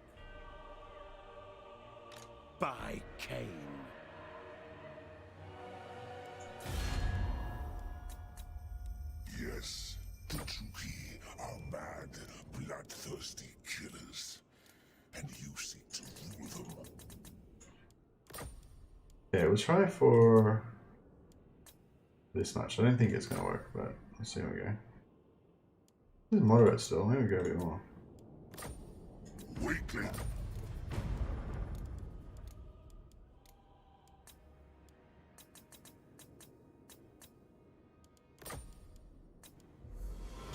Speaker 3: By Cain.
Speaker 7: Yes, the Tuki are mad, bloodthirsty killers, and you seek to rule them.
Speaker 1: Yeah, we'll try for this much. I don't think it's going to work, but let's see how we go. Moderate still. Maybe go a bit more.
Speaker 7: Weakling.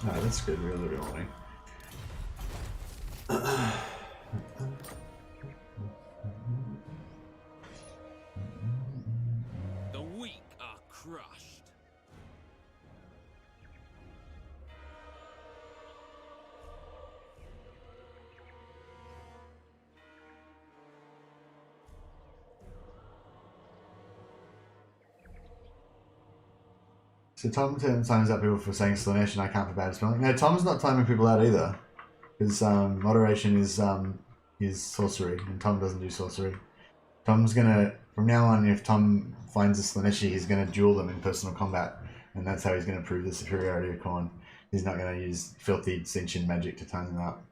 Speaker 1: Oh, that's good. We're a little bit more.
Speaker 4: The weak are crushed.
Speaker 1: So Tom times out people for saying Slanesh and I can't for bad spelling. No, Tom's not timing people out either. Because moderation is sorcery, and Tom doesn't do sorcery. Tom's gonna, from now on, if Tom finds a Slaneshi, he's gonna duel them in personal combat, and that's how he's gonna prove the superiority of Khorn. He's not gonna use filthy Cinchin magic to time them out.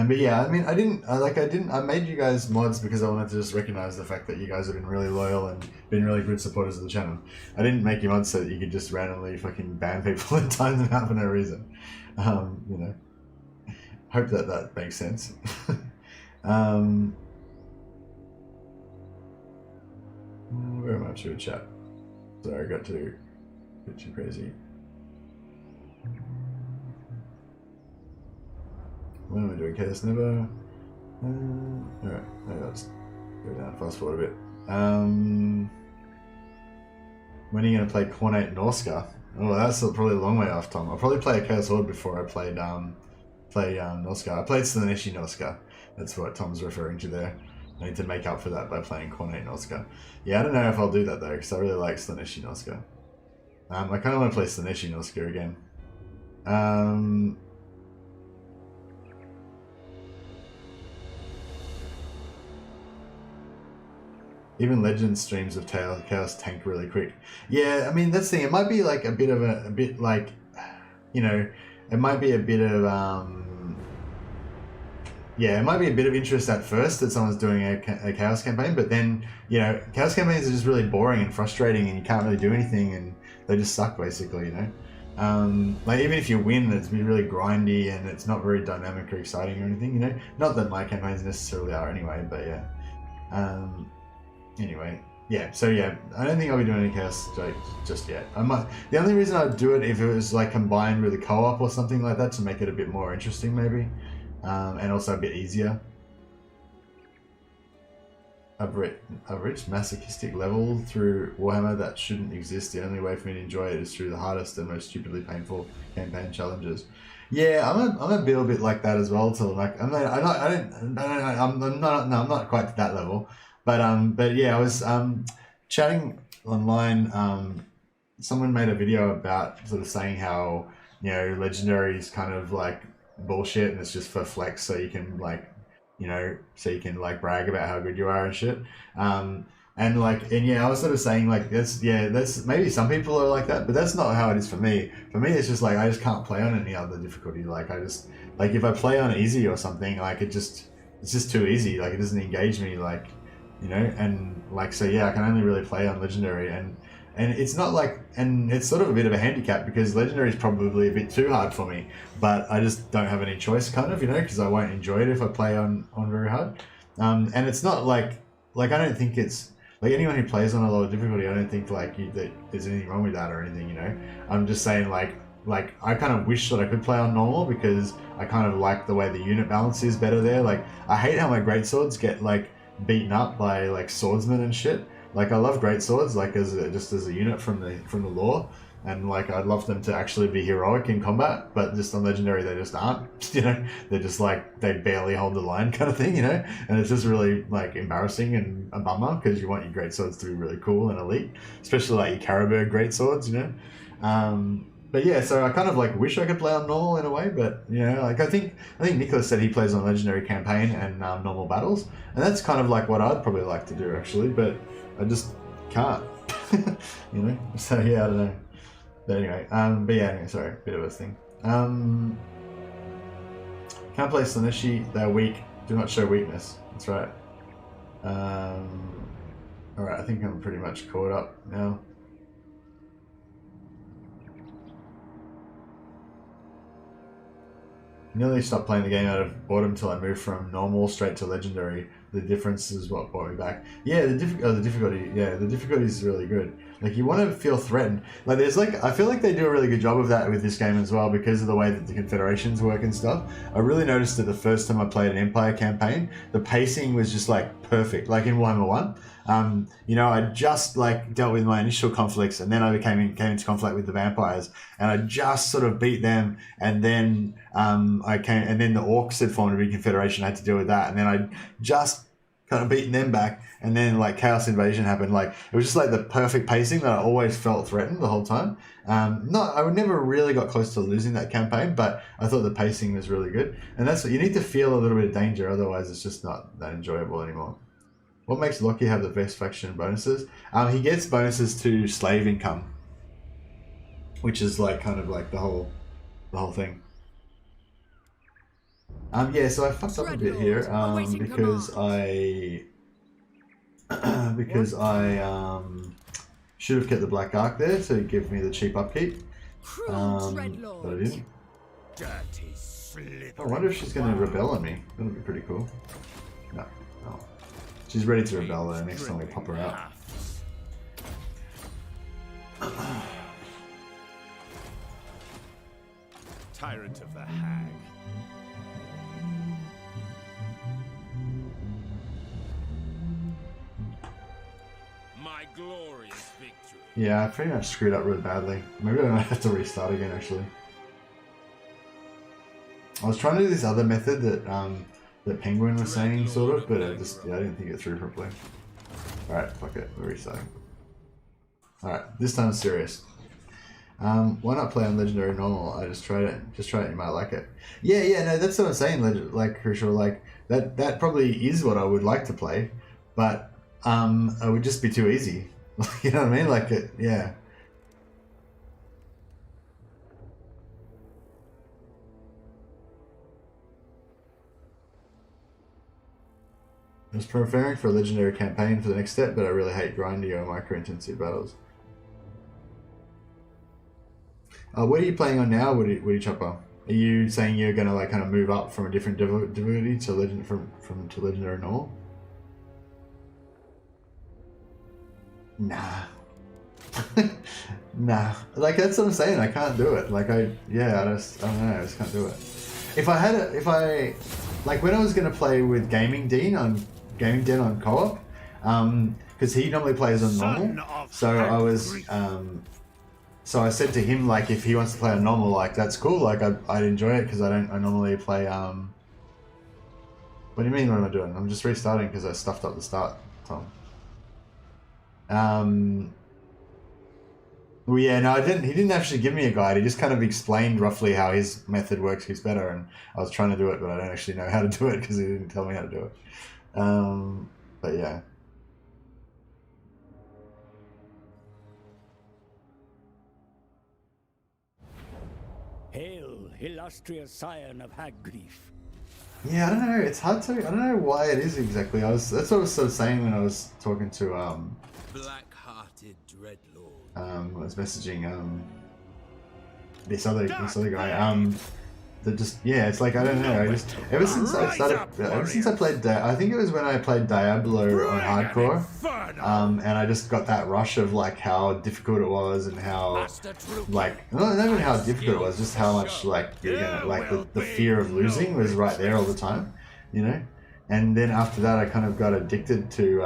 Speaker 1: But yeah, I mean, I made you guys mods because I wanted to just recognize the fact that you guys have been really loyal and been really good supporters of the channel. I didn't make you mods so that you could just randomly fucking ban people and time them out for no reason. You know, hope that makes sense. Where am I up to with chat? Sorry, I got to get too crazy. When am I doing Chaos Never? Alright, maybe I'll just go down, fast forward a bit. When are you going to play Khornate Norska? Oh, that's probably a long way off, Tom. I'll probably play a Chaos Horde before I played Norska. I played Slaneshi Norska. That's what Tom's referring to there. I need to make up for that by playing Khornate Norska. Yeah, I don't know if I'll do that though, because I really like Slaneshi Norska. I kind of want to play Slaneshi Norska again. Even Legends streams of Chaos tank really quick. Yeah, I mean, that's the thing. It might be like a bit like, you know, it might be a bit of, yeah, it might be a bit of interest at first that someone's doing a Chaos campaign, but then, you know, Chaos campaigns are just really boring and frustrating and you can't really do anything and they just suck basically, you know? Like even if you win, it's really grindy and it's not very dynamic or exciting or anything, you know? Not that my campaigns necessarily are anyway, but yeah. Anyway, yeah, so yeah, I don't think I'll be doing any Chaos just yet. I might. The only reason I'd do it if it was like combined with a co-op or something like that to make it a bit more interesting maybe, and also a bit easier. I've reached masochistic level through Warhammer that shouldn't exist. The only way for me to enjoy it is through the hardest and most stupidly painful campaign challenges. Yeah, I'm a bit like that as well. To like, I'm not quite to that level. But yeah, I was chatting online. Someone made a video about sort of saying how, you know, Legendary is kind of like bullshit and it's just for flex, so you can like, you know, so you can like brag about how good you are and shit. And yeah, I was sort of saying like that's maybe some people are like that, but that's not how it is for me. For me, it's just like I just can't play on any other difficulty. Like I just like if I play on easy or something, like it's just too easy. Like it doesn't engage me. Like, you know, and like, so yeah, I can only really play on Legendary and it's not like, and it's sort of a bit of a handicap because Legendary is probably a bit too hard for me, but I just don't have any choice kind of, you know, because I won't enjoy it if I play on very hard. And it's not like I don't think it's, like anyone who plays on a lot of difficulty, I don't think like that there's anything wrong with that or anything, you know. I'm just saying like I kind of wish that I could play on normal because I kind of like the way the unit balance is better there. Like I hate how my greatswords get like beaten up by like swordsmen and shit. Like I love greatswords like as a unit from the lore, and like I'd love them to actually be heroic in combat, but just on Legendary they just aren't. You know, they're just like they barely hold the line kind of thing, you know, and it's just really like embarrassing and a bummer because you want your greatswords to be really cool and elite, especially like your Carroburg greatswords, you know. But yeah, so I kind of like wish I could play on normal in a way, but you know, like I think Nicholas said he plays on Legendary campaign and normal battles, and that's kind of like what I'd probably like to do actually, but I just can't, you know. So yeah, I don't know. But anyway, anyway, sorry, bit of a thing. Can't play Slaneshi, they're weak. Do not show weakness. That's right. Alright, I think I'm pretty much caught up now. nearly stopped playing the game out of boredom until I moved from normal straight to legendary. The difference is what brought me back. Yeah, the difficulty. Yeah, the difficulty is really good. Like, you want to feel threatened. Like, there's like, I feel like they do a really good job of that with this game as well because of the way that the confederations work and stuff. I really noticed it the first time I played an Empire campaign. The pacing was just like perfect. Like in Warhammer 1. You know, I just like dealt with my initial conflicts, and then I came into conflict with the vampires, and I just sort of beat them, and then and then the orcs had formed a big confederation. I had to deal with that, and then I just kind of beaten them back, and then like Chaos Invasion happened. Like, it was just like the perfect pacing that I always felt threatened the whole time. I never really got close to losing that campaign, but I thought the pacing was really good, and that's what you need to feel a little bit of danger, otherwise it's just not that enjoyable anymore. What makes Lokhir have the best faction bonuses? He gets bonuses to slave income, which is like kind of like the whole thing. Yeah, so I fucked up a bit here because I should have kept the Black Ark there to give me the cheap upkeep, but I didn't. I wonder if she's going to rebel on me. That'll be pretty cool. No. She's ready to rebel though, next time we pop her out.
Speaker 3: Tyrant of the Hag.
Speaker 4: My glorious victory.
Speaker 1: Yeah, I pretty much screwed up really badly. Maybe I might have to restart again actually. I was trying to do this other method that Penguin was saying, sort of, but I didn't think it through properly. Alright, fuck it, we're restarting. Alright, this time it's serious. Why not play on Legendary Normal? I just tried it, you might like it. Yeah, no, that's what I'm saying, like, Crucial, like, that probably is what I would like to play, but, it would just be too easy. You know what I mean? Like, yeah. I was preparing for a legendary campaign for the next step, but I really hate grindy or micro-intensive battles. What are you playing on now, Woody Chopper? Are you saying you're gonna like kind of move up from a different difficulty to to legendary normal? Nah. Nah. Like, that's what I'm saying. I can't do it. Like, I don't know. I just can't do it. Like when I was gonna play with Gaming Den on co-op, because he normally plays on normal, so I said to him, like, if he wants to play on normal, like, that's cool, like, I'd enjoy it, because I normally play, what do you mean, what am I doing? I'm just restarting because I stuffed up the start, Tom. Well, yeah, no, he didn't actually give me a guide, he just kind of explained roughly how his method works, he's better, and I was trying to do it, but I don't actually know how to do it, because he didn't tell me how to do it. But yeah.
Speaker 6: Hail, illustrious scion of Haggrief.
Speaker 1: Yeah, I don't know. It's hard to. I don't know why it is exactly. That's what I was sort of saying when I was talking to
Speaker 4: Black-hearted dreadlord.
Speaker 1: I was messaging this other guy. That just, yeah, it's like, I don't know. I just ever since I played, I think it was when I played Diablo on hardcore, and I just got that rush of like how difficult it was and how like not even how difficult it was, just how much like you're gonna like the fear of losing was right there all the time, you know. And then after that, I kind of got addicted to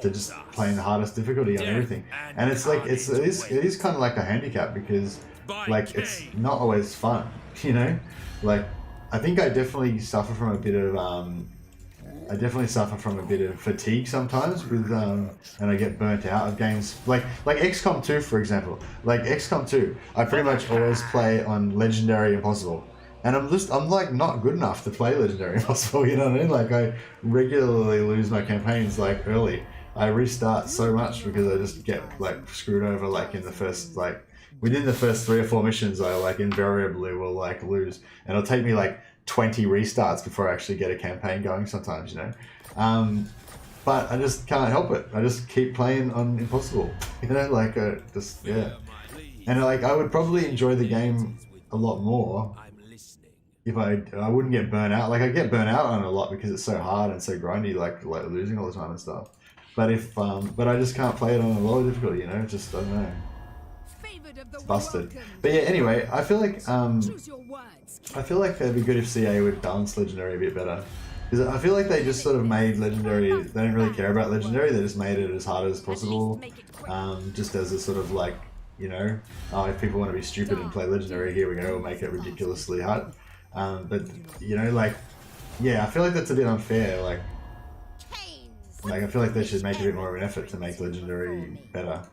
Speaker 1: just playing the hardest difficulty on everything, and it's like it is kind of like a handicap because like it's not always fun. You know, like I think I definitely suffer from a bit of fatigue sometimes with and I get burnt out of games like XCOM 2, for example. Like XCOM 2, I pretty much always play on Legendary Impossible, and I'm like not good enough to play Legendary Impossible. You know what I mean? Like I regularly lose my campaigns like early. I restart so much because I just get like screwed over like in the first like. Within the first 3 or 4 missions, I like invariably will like lose, and it'll take me like 20 restarts before I actually get a campaign going. Sometimes, you know, but I just can't help it. I just keep playing on Impossible, you know, like just yeah. And like I would probably enjoy the game a lot more if I wouldn't get burnt out. Like I get burnt out on it a lot because it's so hard and so grindy, like losing all the time and stuff. But if but I just can't play it on a lower difficulty, you know. Just I don't know. It's busted. But yeah, anyway, I feel like it'd be good if CA would balance Legendary a bit better. Because I feel like they just sort of made Legendary, they don't really care about Legendary, they just made it as hard as possible. Just as a sort of like, you know, if people want to be stupid and play Legendary, here we go, we'll make it ridiculously hard. But, you know, like, yeah, I feel like that's a bit unfair. Like I feel like they should make a bit more of an effort to make Legendary better.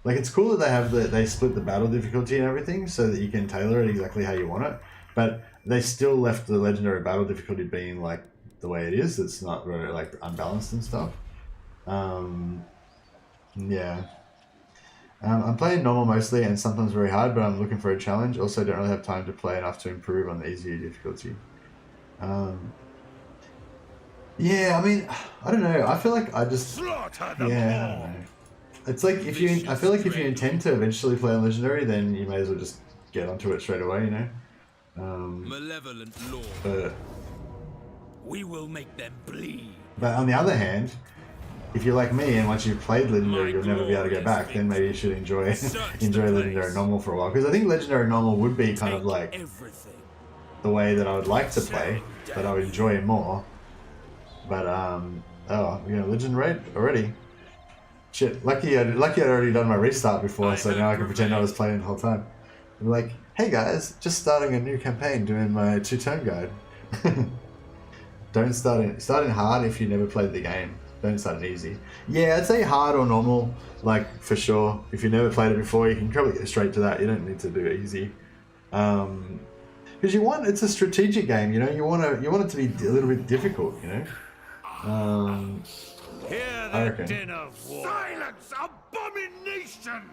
Speaker 1: Like it's cool that they have they split the battle difficulty and everything so that you can tailor it exactly how you want it, but they still left the Legendary battle difficulty being like the way it is. It's not very like unbalanced and stuff. Yeah. I'm playing normal mostly and sometimes very hard, but I'm looking for a challenge. Also don't really have time to play enough to improve on the easier difficulty. Yeah, I mean, I don't know. I feel like I just I don't know. It's like if you, I feel like if you intend to eventually play on Legendary, then you may as well just get onto it straight away, you know.
Speaker 4: Malevolent Lord.
Speaker 1: But
Speaker 4: we will make them bleed.
Speaker 1: But on the other hand, if you're like me and once you've played Legendary, you'll never be able to go back. Then maybe you should enjoy Legendary Normal for a while, because I think Legendary Normal would be kind of like the way that I would like to play, that I would enjoy more. But oh, we got a Legend raid already. Shit, lucky I'd already done my restart before, so now I can pretend I was playing the whole time. I'm like, hey guys, just starting a new campaign, doing my 2-turn guide. Don't start in hard if you never played the game. Don't start it easy. Yeah, I'd say hard or normal, like for sure. If you never played it before, you can probably get straight to that. You don't need to do it easy. Because it's a strategic game, you know. You want it to be a little bit difficult, you know.
Speaker 3: Hear the din of war. Silence, abomination!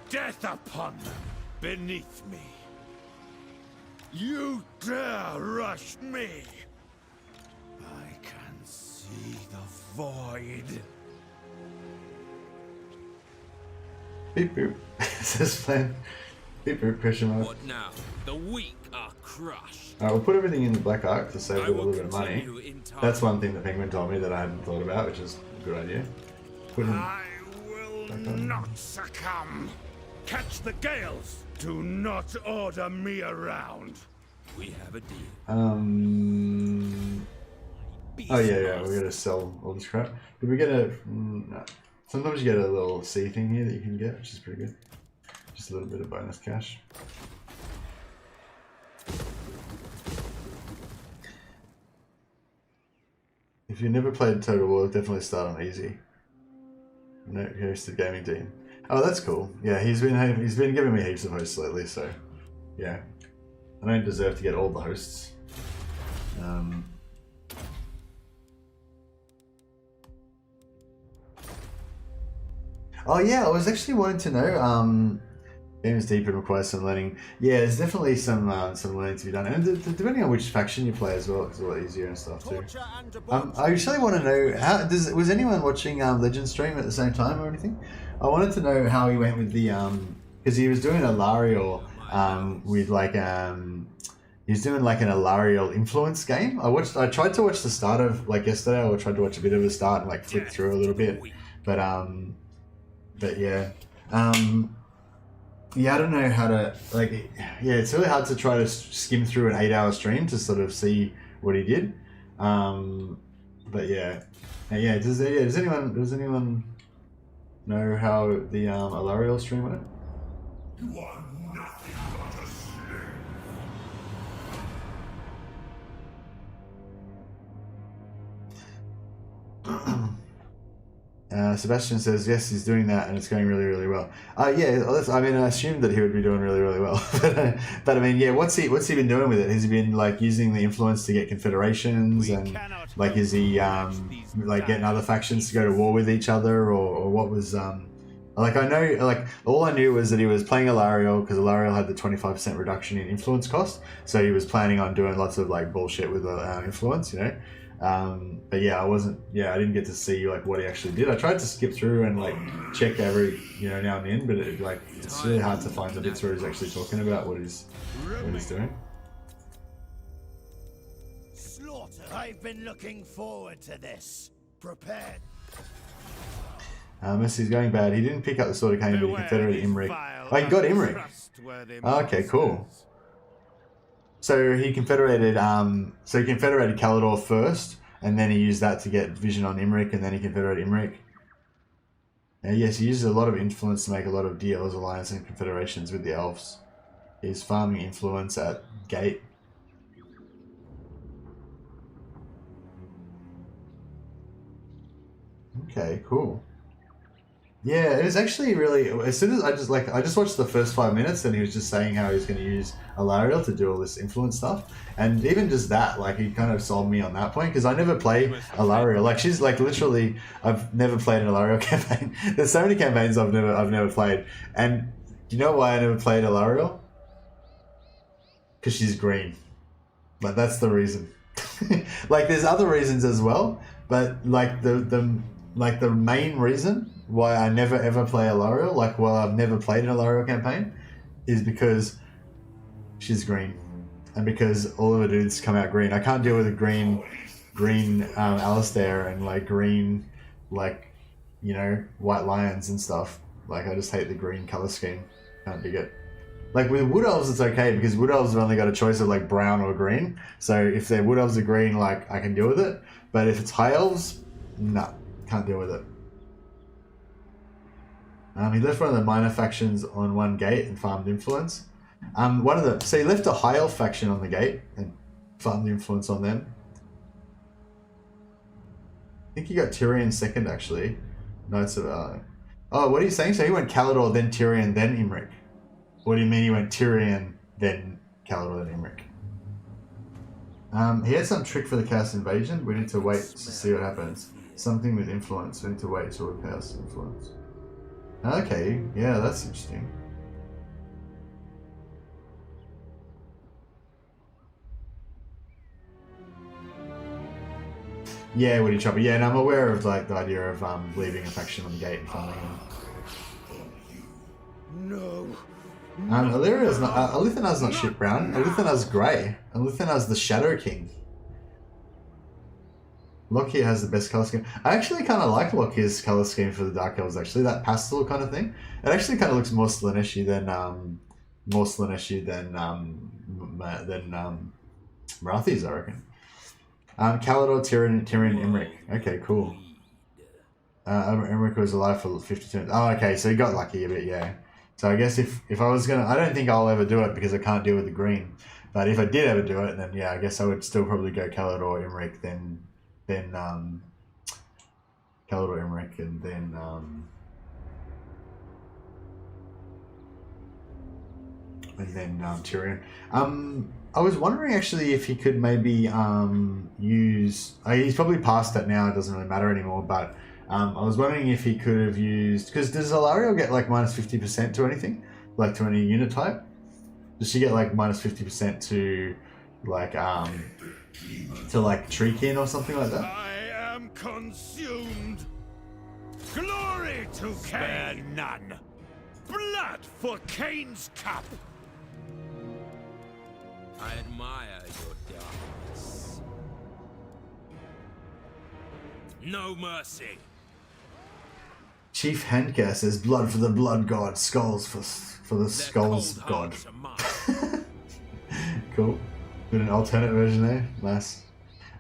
Speaker 3: Death upon them, beneath me. You dare rush me? I can see the void.
Speaker 1: Beep boop. Says plan. Beep boop, question mark.
Speaker 4: What now? The weak are crushed.
Speaker 1: Alright, we'll put everything in the Black Ark to save a little bit of money. That's one thing that Penguin told me that I hadn't thought about, which is a good idea.
Speaker 3: I will not succumb. Catch the gales. Do not order me around.
Speaker 4: We have a deal.
Speaker 1: Oh yeah, we're gonna sell all this crap. Did we get a? No. Sometimes you get a little C thing here that you can get, which is pretty good. Just a little bit of bonus cash. If you never played Total War, definitely start on easy. No, hosted gaming team. Oh, that's cool. Yeah, he's been giving me heaps of hosts lately, so yeah. I don't deserve to get all the hosts. Oh yeah, I was actually wanting to know. Games deep and requires some learning. Yeah, there's definitely some learning to be done, and depending on which faction you play as well, it's a lot easier and stuff too. I actually want to know was anyone watching Legend stream at the same time or anything? I wanted to know how he went with the because he was doing a Lariel with like he's doing like an Alariel influence game. I tried to watch the start of like yesterday. I tried to watch a bit of the start and like flick through a little bit, but yeah. Yeah, I don't know how to, like, yeah, it's really hard to try to skim through an 8-hour stream to sort of see what he did. But yeah. Does anyone know how the Alariel stream went?
Speaker 7: You are nothing but a slave.
Speaker 1: Sebastian says yes, he's doing that, and it's going really, really well. Yeah, I mean, I assumed that he would be doing really, really well. but I mean, yeah, what's he been doing with it? Has he been like using the influence to get confederations, and like is he like getting other factions to go to war with each other, or what was like I know like all I knew was that he was playing Alariel because Alariel had the 25% reduction in influence cost, so he was planning on doing lots of like bullshit with influence, you know. But yeah, I didn't get to see like what he actually did. I tried to skip through and like check every now and then, but it's really hard to find the bits where he's actually talking about what he's doing.
Speaker 3: Slaughter. I've been looking forward to this. Prepared.
Speaker 1: He's going bad. He didn't pick up the sword of Cain, but he confederated Imric. Oh, he got Imric. Oh, okay, cool. So he confederated Calador first, and then he used that to get vision on Imric, and then he confederated Imric. Yes, he uses a lot of influence to make a lot of deals, alliances, and confederations with the elves. He's farming influence at Gate. Okay, cool. Yeah, it was actually really. As soon as I just watched the first 5 minutes, and he was just saying how he's going to use Alariel to do all this influence stuff, and even just that, like, he kind of sold me on that point because I never play Alariel. Like, she's like literally, I've never played an Alariel campaign. There's so many campaigns I've never played, and do you know why I never played Alariel? Because she's green. Like, that's the reason. Like, there's other reasons as well, but like the main reason why I never ever play Alariel, I've never played an Alariel campaign, is because she's green, and because all of her dudes come out green. I can't deal with a green Alistair and like green, like, white lions and stuff. Like, I just hate the green color scheme. Can't dig it. Like with wood elves, it's okay because wood elves have only got a choice of like brown or green. So if their wood elves are green, like, I can deal with it. But if it's high elves, no, can't deal with it. He left one of the minor factions on one gate and farmed influence. So he left a high elf faction on the gate and farmed influence on them. I think he got Tyrion second, actually. Knights of Oh, what are you saying? So he went Calador, then Tyrion, then Imric. What do you mean he went Tyrion, then Calador, then Imric? He had some trick for the Chaos Invasion. We need to wait to see what happens. Something with influence. We need to wait till we Chaos Influence. Okay, yeah, that's interesting. Yeah, Woody Chopper. Yeah, and I'm aware of like the idea of leaving a faction on the gate and farming them.
Speaker 3: No.
Speaker 1: Illyria's not. Ulthuan's not shit brown. Ulthuan's grey. Ulthuan's the Shadow King. Lokhir has the best color scheme. I actually kind of like Lokhir's color scheme for the Dark Elves. Actually, that pastel kind of thing. It actually kind of looks more Slaneshi than Morathi's, I reckon. Calador, Tyrion, Imric. Okay, cool. Imric was alive for 50 turns. Oh, okay, so he got lucky a bit, yeah. So I guess if I was gonna, I don't think I'll ever do it because I can't deal with the green. But if I did ever do it, then yeah, I guess I would still probably go Calador, Imric, then Calador, Imric, and then Tyrion. I was wondering actually if he could maybe use. He's probably past that now. It doesn't really matter anymore. But I was wondering if he could have used, because does Alariel get like minus 50% to anything, like to any unit type? Does she get like minus 50% to like Treekin or something like that?
Speaker 3: I am consumed. Glory to Cain. None. Blood for Cain's cup.
Speaker 4: I admire your darkness. No mercy.
Speaker 1: Chief Handcare says, "Blood for the blood god, skulls for the skulls god." Cool. Bit an alternate version there. Nice.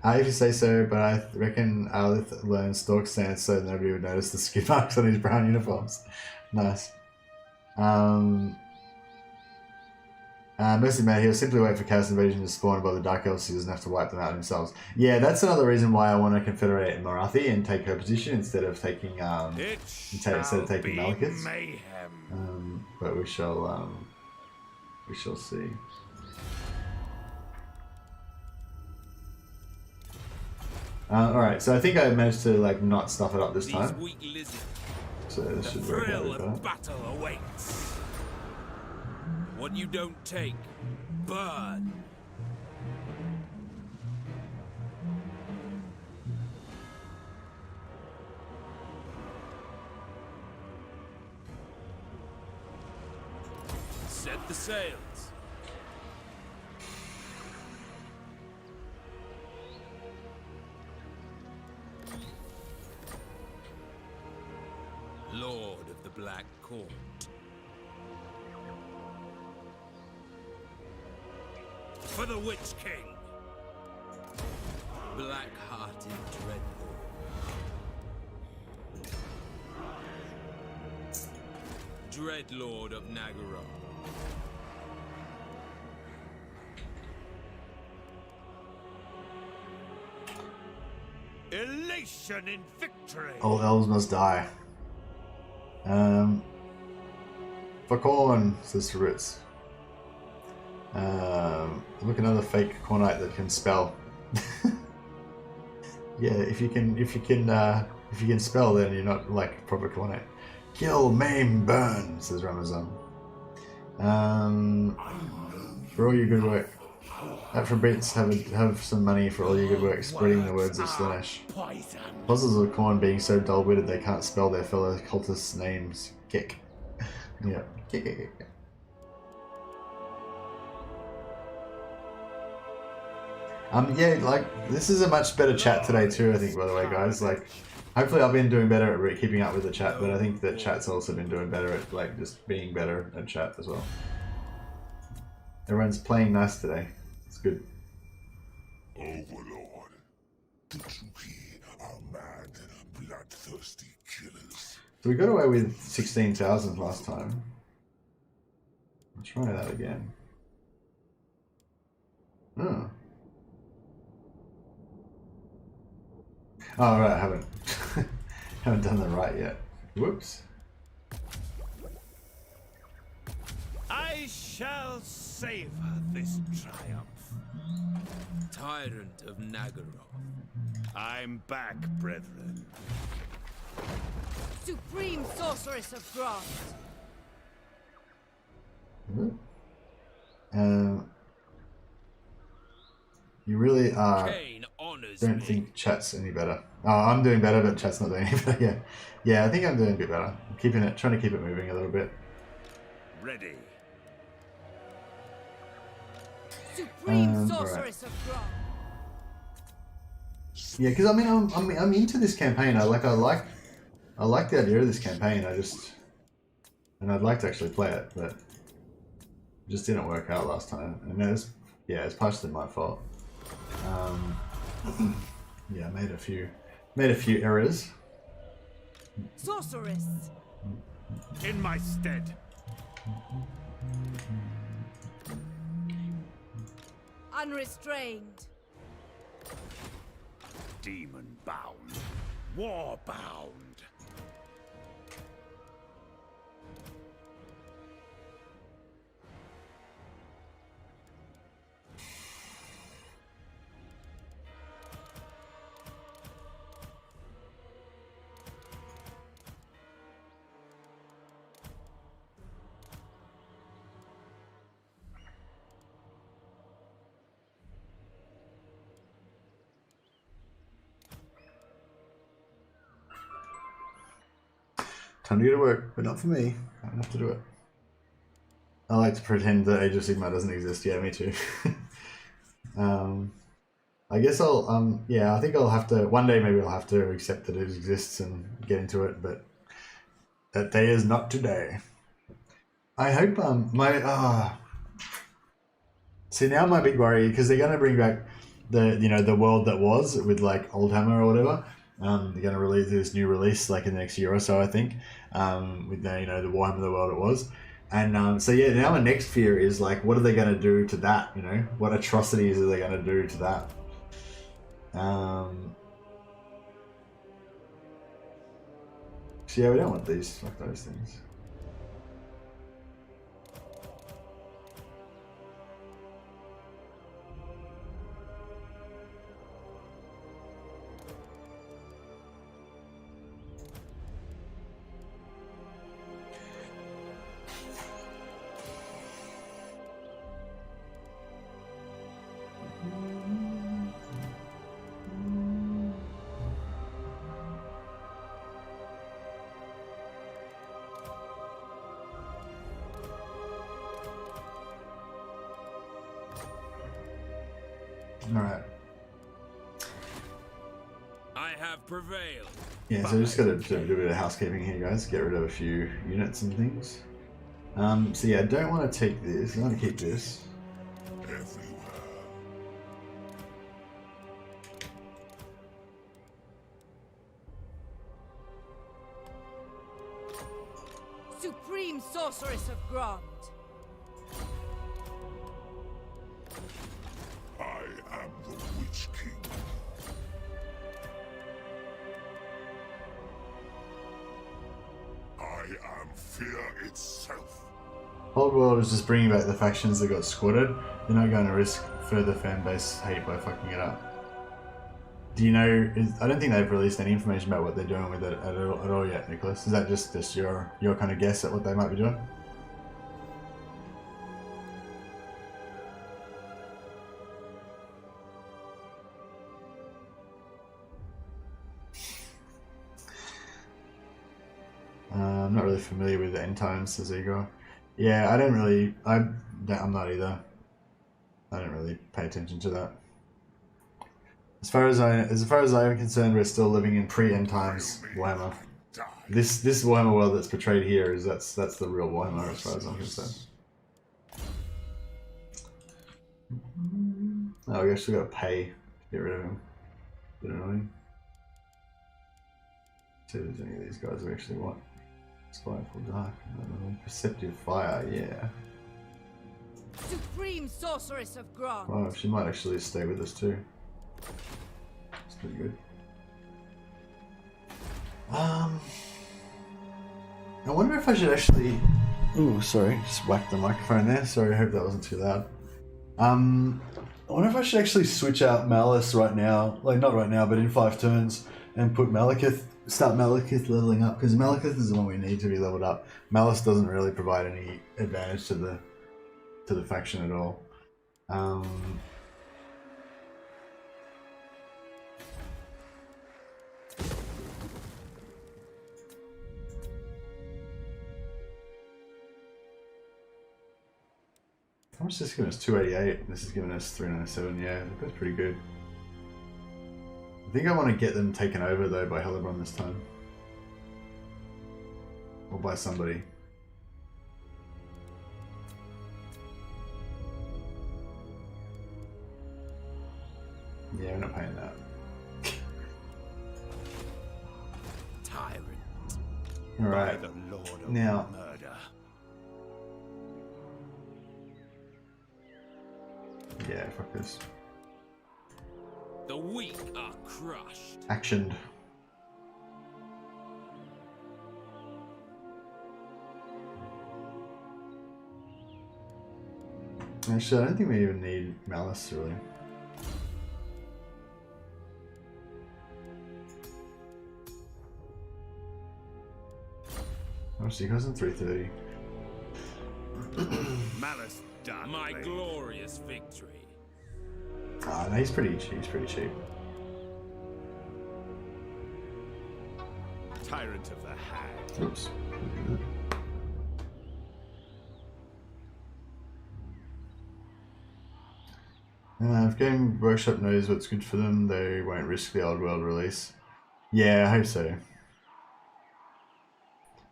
Speaker 1: If you say so, but I reckon Alith learned Stork stance so nobody would notice the skid marks on his brown uniforms. Nice. Mostly man, he'll simply wait for Chaos Invasion to spawn above the Dark Elves so he doesn't have to wipe them out themselves. Yeah, that's another reason why I want to confederate Morathi and take her position instead of taking Malekith. But we shall see. Alright, so I think I managed to like not stuff it up this time. So this should work out with that.
Speaker 4: Battle awaits. What you don't take, burn. Set the sails. Lord of the Black Court. For the Witch King. Black-hearted Dreadlord. Dreadlord of Nagaroth.
Speaker 3: Elation in victory.
Speaker 1: All elves must die. For corn, says Ritz. Look, another fake Khornate that can spell. Yeah, if you can spell, then you're not like proper Khornate. Kill, maim, burn, says Ramazan. For all your good work. Afrobeats have some money for all your good work spreading the words of Slaanesh. Puzzles of corn being so dull-witted they can't spell their fellow cultists' names. Kick. Yeah. Kick. Yeah, like, this is a much better chat today too, I think, by the way, guys. Like, hopefully I've been doing better at keeping up with the chat, but I think that chat's also been doing better at, like, just being better at chat as well. Everyone's playing nice today. It's good.
Speaker 7: Overlord, the Truki are mad, bloodthirsty killers.
Speaker 1: So we got away with 16,000 last time. I'll try that again. Oh. Oh, right, I haven't. Haven't done that right yet. Whoops.
Speaker 3: I shall savor this triumph.
Speaker 4: Tyrant of Nagaroth.
Speaker 3: I'm back, brethren.
Speaker 8: Supreme Sorceress of Frost.
Speaker 1: You really
Speaker 4: Cain honors
Speaker 1: don't
Speaker 4: me.
Speaker 1: think chat's any better. Oh, I'm doing better, but chat's not doing any better. Yeah, I think I'm doing a bit better. I'm trying to keep it moving a little bit.
Speaker 3: Ready.
Speaker 8: Supreme Sorceress of Frost.
Speaker 1: Yeah, because I mean, I'm into this campaign. I like the idea of this campaign. And I'd like to actually play it, but it just didn't work out last time. And it's partially my fault. Yeah, I made a few errors.
Speaker 8: Sorceress.
Speaker 3: In my stead.
Speaker 8: Unrestrained.
Speaker 3: Demon bound. War bound.
Speaker 1: Time to go to work, but not for me. I don't have to do it. I like to pretend that Age of Sigmar doesn't exist. Yeah, me too. I guess I'll, yeah, I think I'll have to, one day maybe I'll have to accept that it exists and get into it, but that day is not today. I hope, see, now my big worry, because they're going to bring back the world that was with like Oldhammer or whatever. They're going to release this new release like in the next year or so, I think, with the Warhammer the world it was. And so yeah, now my next fear is like, what are they going to do to that? What atrocities are they going to do to that? So yeah, we don't want these, like those things. Alright.
Speaker 4: I have prevailed.
Speaker 1: Yeah, so just got to do a bit of housekeeping here, guys. Get rid of a few units and things. So yeah, I don't want to take this. I want to keep this.
Speaker 8: Supreme Sorceress of Grant.
Speaker 7: I am the Witch King. I am fear itself.
Speaker 1: Old World is just bringing back the factions that got squatted. They're not going to risk further fan base hate by fucking it up. Do you know? I don't think they've released any information about what they're doing with it at all yet, Nicholas. Is that just your kind of guess at what they might be doing? I'm not really familiar with the end times, says Igor. Yeah, I don't really. I'm not either. I don't really pay attention to that. As far as I am concerned, we're still living in pre-end times Warhammer. This Warhammer world that's portrayed here is that's the real Warhammer as far as I'm concerned. Oh, we actually got to pay to get rid of him. Bit annoying. See if there's any of these guys we actually want. Spiteful Dark, Perceptive Fire, yeah.
Speaker 8: Supreme Sorceress of Grant.
Speaker 1: Well, she might actually stay with us too. It's pretty good. I wonder if I should actually... Ooh, sorry, just whacked the microphone there. Sorry, I hope that wasn't too loud. I wonder if I should actually switch out Malus right now. Like, not right now, but in 5 turns. And put Malekith... Start Malekith leveling up, because Malekith is the one we need to be leveled up. Malus doesn't really provide any advantage to the faction at all. How much is this giving us? 288. This is giving us 397. Yeah, that's pretty good. I think I want to get them taken over though by Hellebron this time. Or by somebody. Yeah, we're not paying that.
Speaker 4: Tyrant.
Speaker 1: Alright.
Speaker 4: By the Lord of
Speaker 1: Now.
Speaker 4: Murder.
Speaker 1: Yeah, fuck this.
Speaker 4: The weak are crushed.
Speaker 1: Actioned. Actually, I don't think we even need Malus, really. Obviously, it goes in 330.
Speaker 4: Malus done. My glorious victory.
Speaker 1: Ah, no, he's pretty cheap.
Speaker 4: Tyrant of the Hag.
Speaker 1: Oops. If Game Workshop knows what's good for them, they won't risk the old world release. Yeah, I hope so.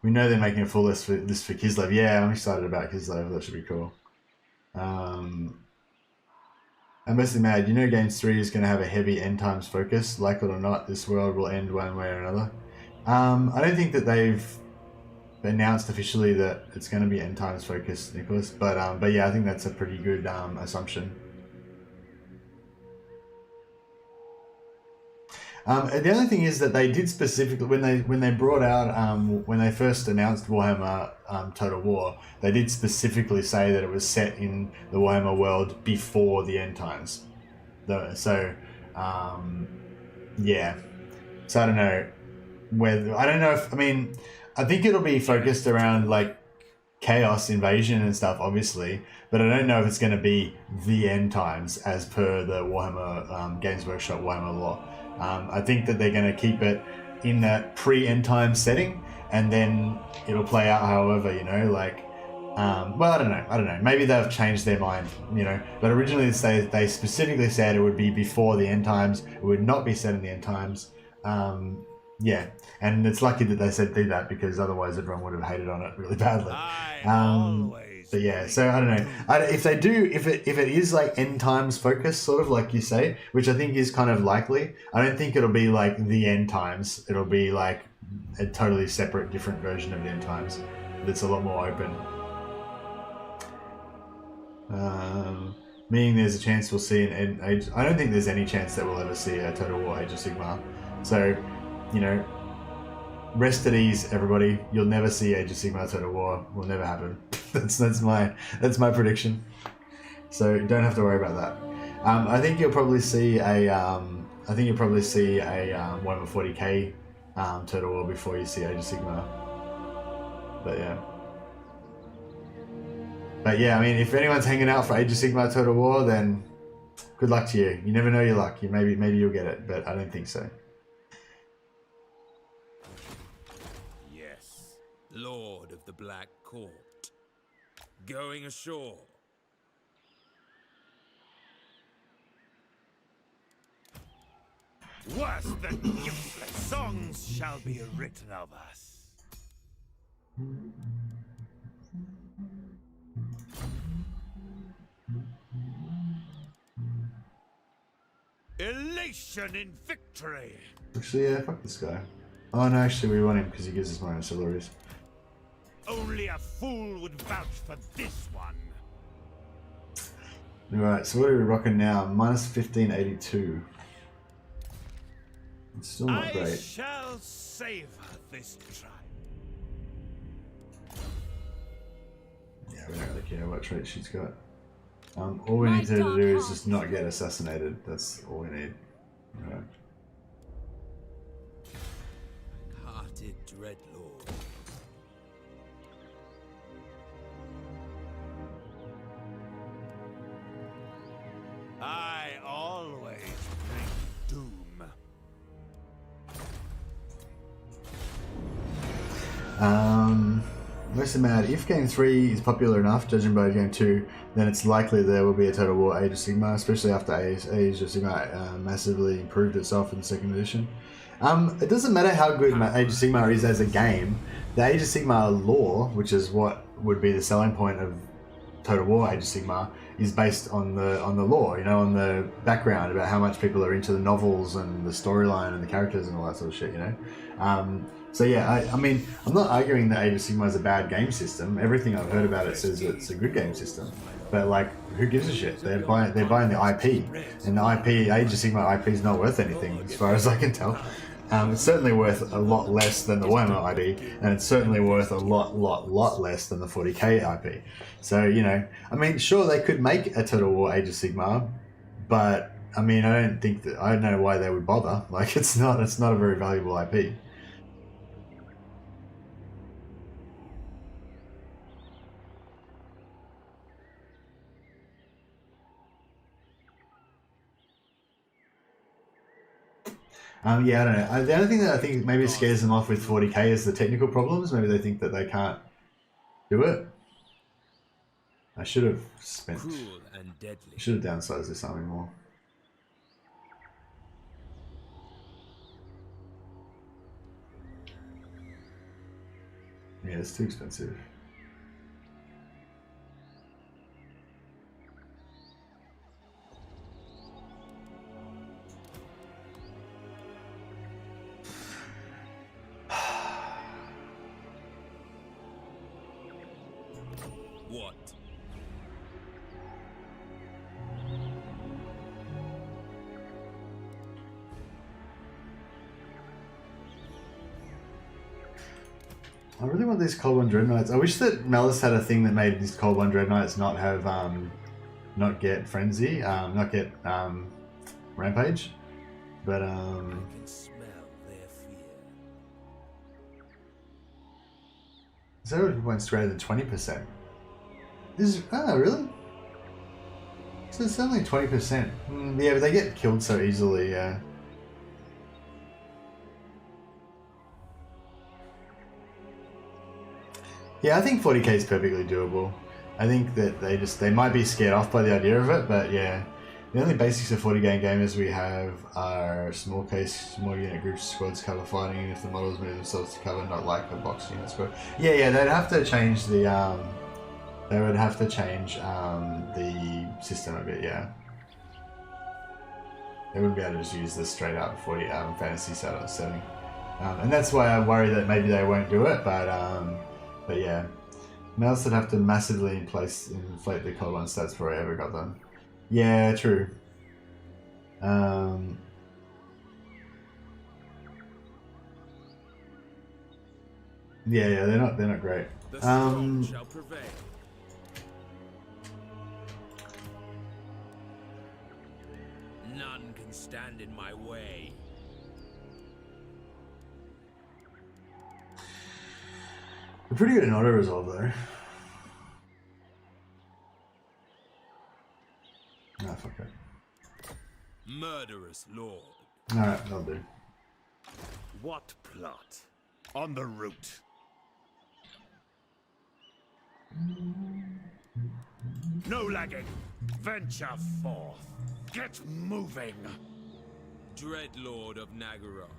Speaker 1: We know they're making a full list for Kislev. Yeah, I'm excited about Kislev. That should be cool. I'm basically mad. You know Games 3 is going to have a heavy end times focus. Like it or not, this world will end one way or another. I don't think that they've announced officially that it's going to be end times focused, Nicholas. But yeah, I think that's a pretty good assumption. The only thing is that they did specifically when they brought out when they first announced Warhammer Total War, they did specifically say that it was set in the Warhammer world before the end times. Yeah, so I don't know whether I think it'll be focused around like chaos invasion and stuff, obviously, but I don't know if it's going to be the end times as per the Warhammer Games Workshop Warhammer lore. I think that they're going to keep it in that pre-end time setting, and then it'll play out however, you know, like Well, I don't know. Maybe they've changed their mind, you know. But originally they specifically said it would be before the end times. It would not be set in the end times. Yeah, and it's lucky that they said do that because otherwise everyone would have hated on it really badly. But yeah, so I don't know. If they do, if it is like end times focused, sort of like you say, which I think is kind of likely. I don't think it'll be like the end times. It'll be like a totally separate, different version of the end times that's a lot more open. Meaning there's a chance we'll see an age. I don't think there's any chance that we'll ever see a Total War Age of Sigmar. So, you know, rest at ease, everybody. You'll never see Age of Sigmar Total War. Will never happen. that's my prediction. So don't have to worry about that. I think you'll probably see a Warhammer 40k Total War before you see Age of Sigmar. But yeah, I mean, if anyone's hanging out for Age of Sigmar Total War, then good luck to you. You never know your luck. Maybe you'll get it, but I don't think so.
Speaker 4: Yes, Lord of the Black Court. Going ashore.
Speaker 3: Worse than useless songs shall be written of us. Elation in victory.
Speaker 1: Actually, yeah, fuck this guy. Oh no, actually we want him because he gives us more ancillaries.
Speaker 3: Only a fool would vouch for this one.
Speaker 1: Alright, so what are we rocking now? Minus 1582. It's still not great.
Speaker 3: I shall savor this trial.
Speaker 1: Yeah, we don't really care what trait she's got. All we need her to do is just not get assassinated. That's all we need. Alright.
Speaker 4: Hearted Dreadlord.
Speaker 3: I always bring doom.
Speaker 1: Most mad. If Game 3 is popular enough, judging by Game 2, then it's likely there will be a Total War Age of Sigmar, especially after Age of Sigmar massively improved itself in the second edition. It doesn't matter how good Age of Sigmar is as a game. The Age of Sigmar lore, which is what would be the selling point of Total War Age of Sigmar, is based on the lore, you know, on the background about how much people are into the novels and the storyline and the characters and all that sort of shit, you know. So yeah, I mean, I'm not arguing that Age of Sigmar is a bad game system. Everything I've heard about it says it's a good game system. But like, who gives a shit? They're buying the IP, and the IP, Age of Sigmar IP, is not worth anything as far as I can tell. It's certainly worth a lot less than the Warhammer IP, and it's certainly worth a lot less than the 40k IP. So, you know, I mean, sure, they could make a Total War Age of Sigmar, but I mean, I don't know why they would bother. Like, it's not a very valuable IP. Yeah, I don't know. The only thing that I think maybe scares them off with 40k is the technical problems. Maybe they think that they can't do it. I should have
Speaker 4: Cruel and deadly.
Speaker 1: Should have downsized this army more. Yeah, it's too expensive.
Speaker 4: What?
Speaker 1: I really want these Cold One Dreadknights. I wish that Malus had a thing that made these Cold One Dreadknights not have, not get Frenzy, not get, Rampage. But,
Speaker 4: I can smell their fear.
Speaker 1: Zero points greater than 20%. This is, really? So it's only 20%. Yeah, but they get killed so easily, yeah. Yeah, I think 40k is perfectly doable. I think that they might be scared off by the idea of it, but yeah. The only basics of 40 game gamers we have are small case, small unit groups, squads, cover fighting, if the models move themselves to cover, not like a box unit squad. Yeah, they'd have to change the the system a bit, yeah. They wouldn't be able to just use the straight up 40 fantasy setting. And that's why I worry that maybe they won't do it, but yeah. Malus would have to massively inflate the Cold One stats before I ever got them. Yeah, true. Yeah, they're not great.
Speaker 4: The strong shall prevail. None can stand in my way.
Speaker 1: They're pretty good in auto resolve though. Ah, fuck it.
Speaker 4: Murderous lord.
Speaker 1: Alright, that'll do.
Speaker 3: What plot? On the route. No lagging. Venture forth. Get moving.
Speaker 4: Dreadlord of Nagaroth,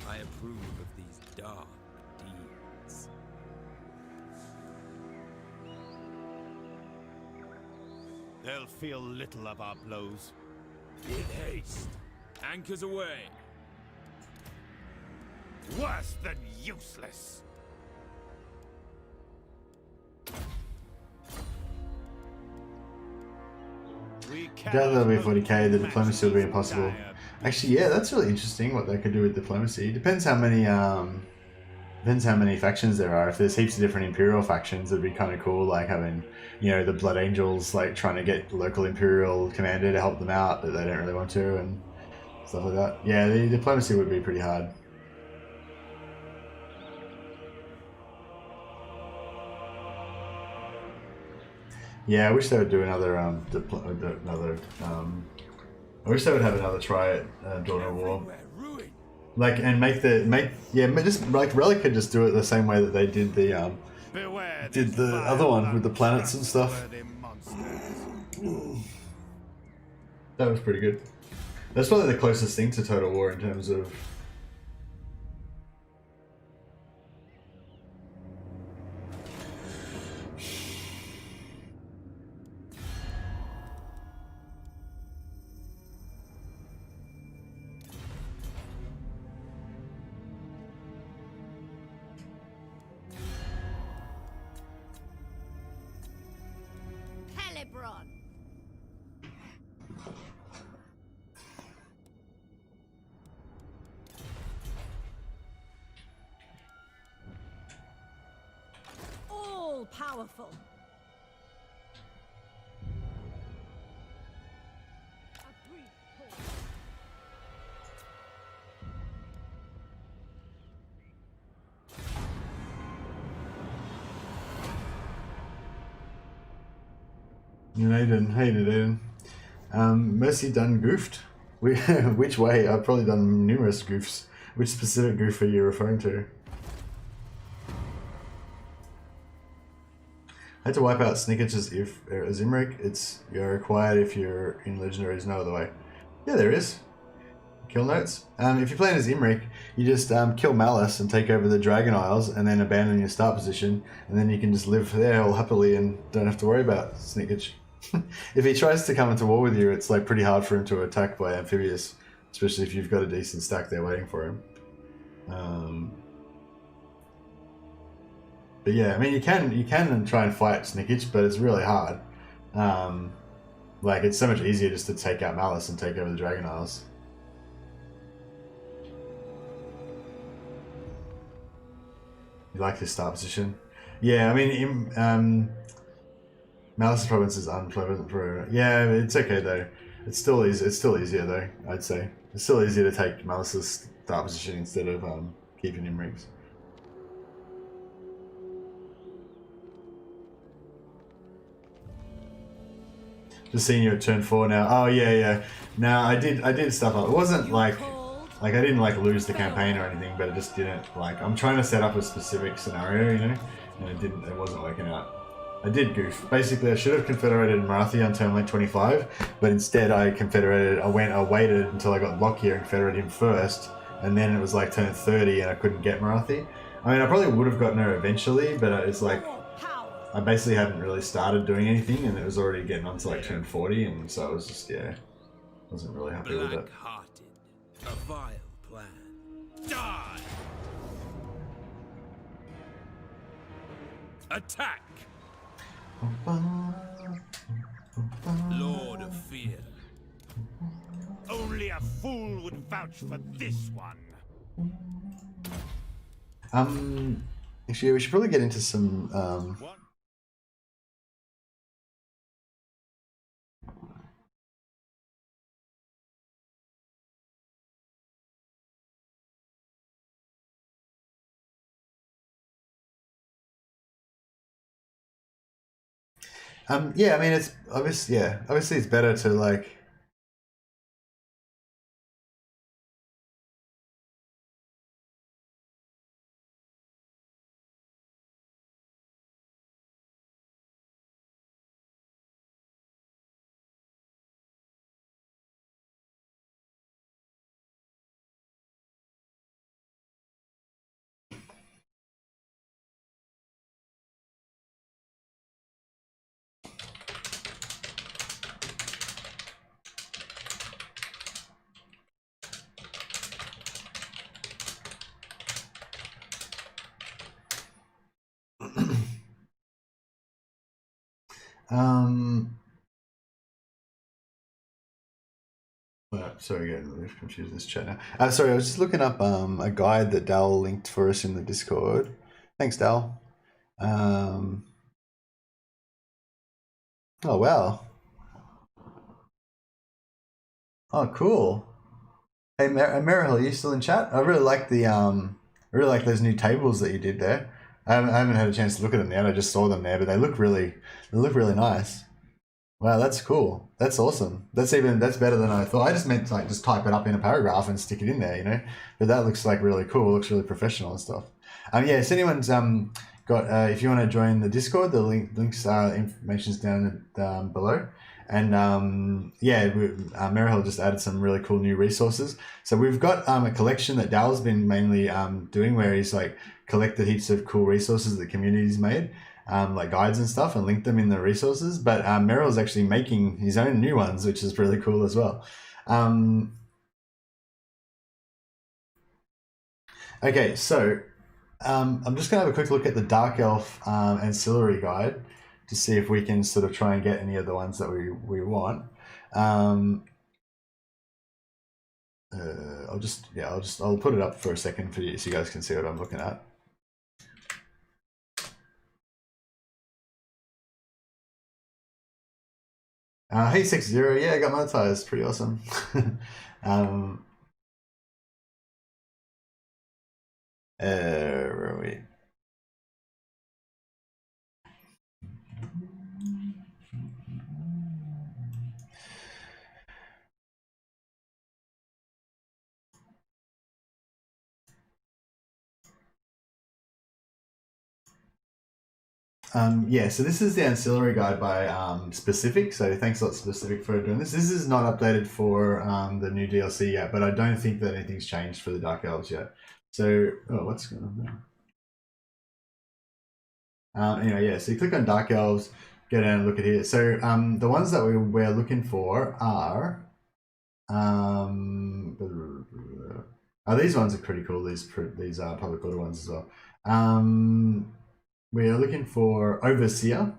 Speaker 4: I approve of these dark deeds.
Speaker 3: They'll feel little of our blows.
Speaker 4: With haste. Anchors away.
Speaker 3: Worse than useless.
Speaker 1: I doubt that'll be 40k, the diplomacy will be impossible. Actually, yeah, that's really interesting what they could do with diplomacy. Depends how many factions there are. If there's heaps of different Imperial factions, it'd be kind of cool, like having, you know, the Blood Angels, like trying to get local Imperial commander to help them out, but they don't really want to, and stuff like that. Yeah, the diplomacy would be pretty hard. Yeah, I wish they would do another I wish they would have another try at Dawn of War. Like, and just like Relic could just do it the same way that they did the other one with the planets and stuff. That was pretty good. That's probably the closest thing to Total War in terms of
Speaker 8: Hellebron. All powerful. A brief pause.
Speaker 1: Aiden, hey Aiden. Mercy done goofed? Which way? I've probably done numerous goofs. Which specific goof are you referring to? I had to wipe out Snickage as Imrik. You're required if you're in Legendary, there's no other way. Yeah, there is. Kill notes. If you're playing as Imrik, you just kill Malus and take over the Dragon Isles and then abandon your start position, and then you can just live there all happily and don't have to worry about Snickage. If he tries to come into war with you, it's like pretty hard for him to attack by Amphibious, especially if you've got a decent stack there waiting for him. But yeah, I mean, you can try and fight Snickage, but it's really hard. Like, it's so much easier just to take out Malus and take over the Dragon Isles. You like his start position? Yeah, I mean, Malus' province is unpleasant for. Yeah, it's okay though. It's still easier though. I'd say it's still easier to take Malus' start position instead of keeping him rings. Just seeing you at turn 4 now. Oh yeah. No, I did stuff up. It wasn't like I didn't like lose the campaign or anything, but it just didn't like. I'm trying to set up a specific scenario, you know. and it wasn't working out. I did goof. Basically, I should have confederated Morathi on turn lane 25, but instead I waited until I got Lokhir and confederated him first, and then it was like turn 30 and I couldn't get Morathi. I mean, I probably would have gotten her eventually, but it's like, I basically hadn't really started doing anything, and it was already getting on to like turn 40, and so I was just, yeah, wasn't really happy with it.
Speaker 4: Black-hearted, a vile plan. Die! Attack! Lord of Fear.
Speaker 3: Only a fool would vouch for this one.
Speaker 1: Actually, we should probably get into some, yeah, I mean, it's obviously, yeah, obviously it's better to like, sorry, getting confused this chat now. Sorry, I was just looking up a guide that Dal linked for us in the Discord. Thanks, Dal. Oh wow. Oh, cool. Hey, Merrill, are you still in chat? I really like the I really like those new tables that you did there. I haven't had a chance to look at them yet. I just saw them there, but they look really nice. Wow, that's cool. That's awesome. That's better than I thought. I just meant to like just type it up in a paragraph and stick it in there, you know. But that looks like really cool. It looks really professional and stuff. Yeah. So anyone's got if you want to join the Discord, the links information's down below. And yeah, Merrill just added some really cool new resources. So we've got a collection that Dal's been mainly doing, where he's like collected heaps of cool resources that the community's made. Like guides and stuff, and link them in the resources. But Merrill's actually making his own new ones, which is really cool as well. Okay, so I'm just going to have a quick look at the Dark Elf ancillary guide to see if we can sort of try and get any of the ones that we want. I'll put it up for a second for you so you guys can see what I'm looking at. Hey 60, yeah, I got monetized, pretty awesome. Where are we? Yeah, so this is the ancillary guide by Specific. So thanks a lot, Specific, for doing this. This is not updated for the new DLC yet, but I don't think that anything's changed for the Dark Elves yet. So, what's going on there? Anyway, yeah, so you click on Dark Elves, go down and look at here. So the ones that we're looking for are... these ones are pretty cool, these public order ones as well. We are looking for Overseer.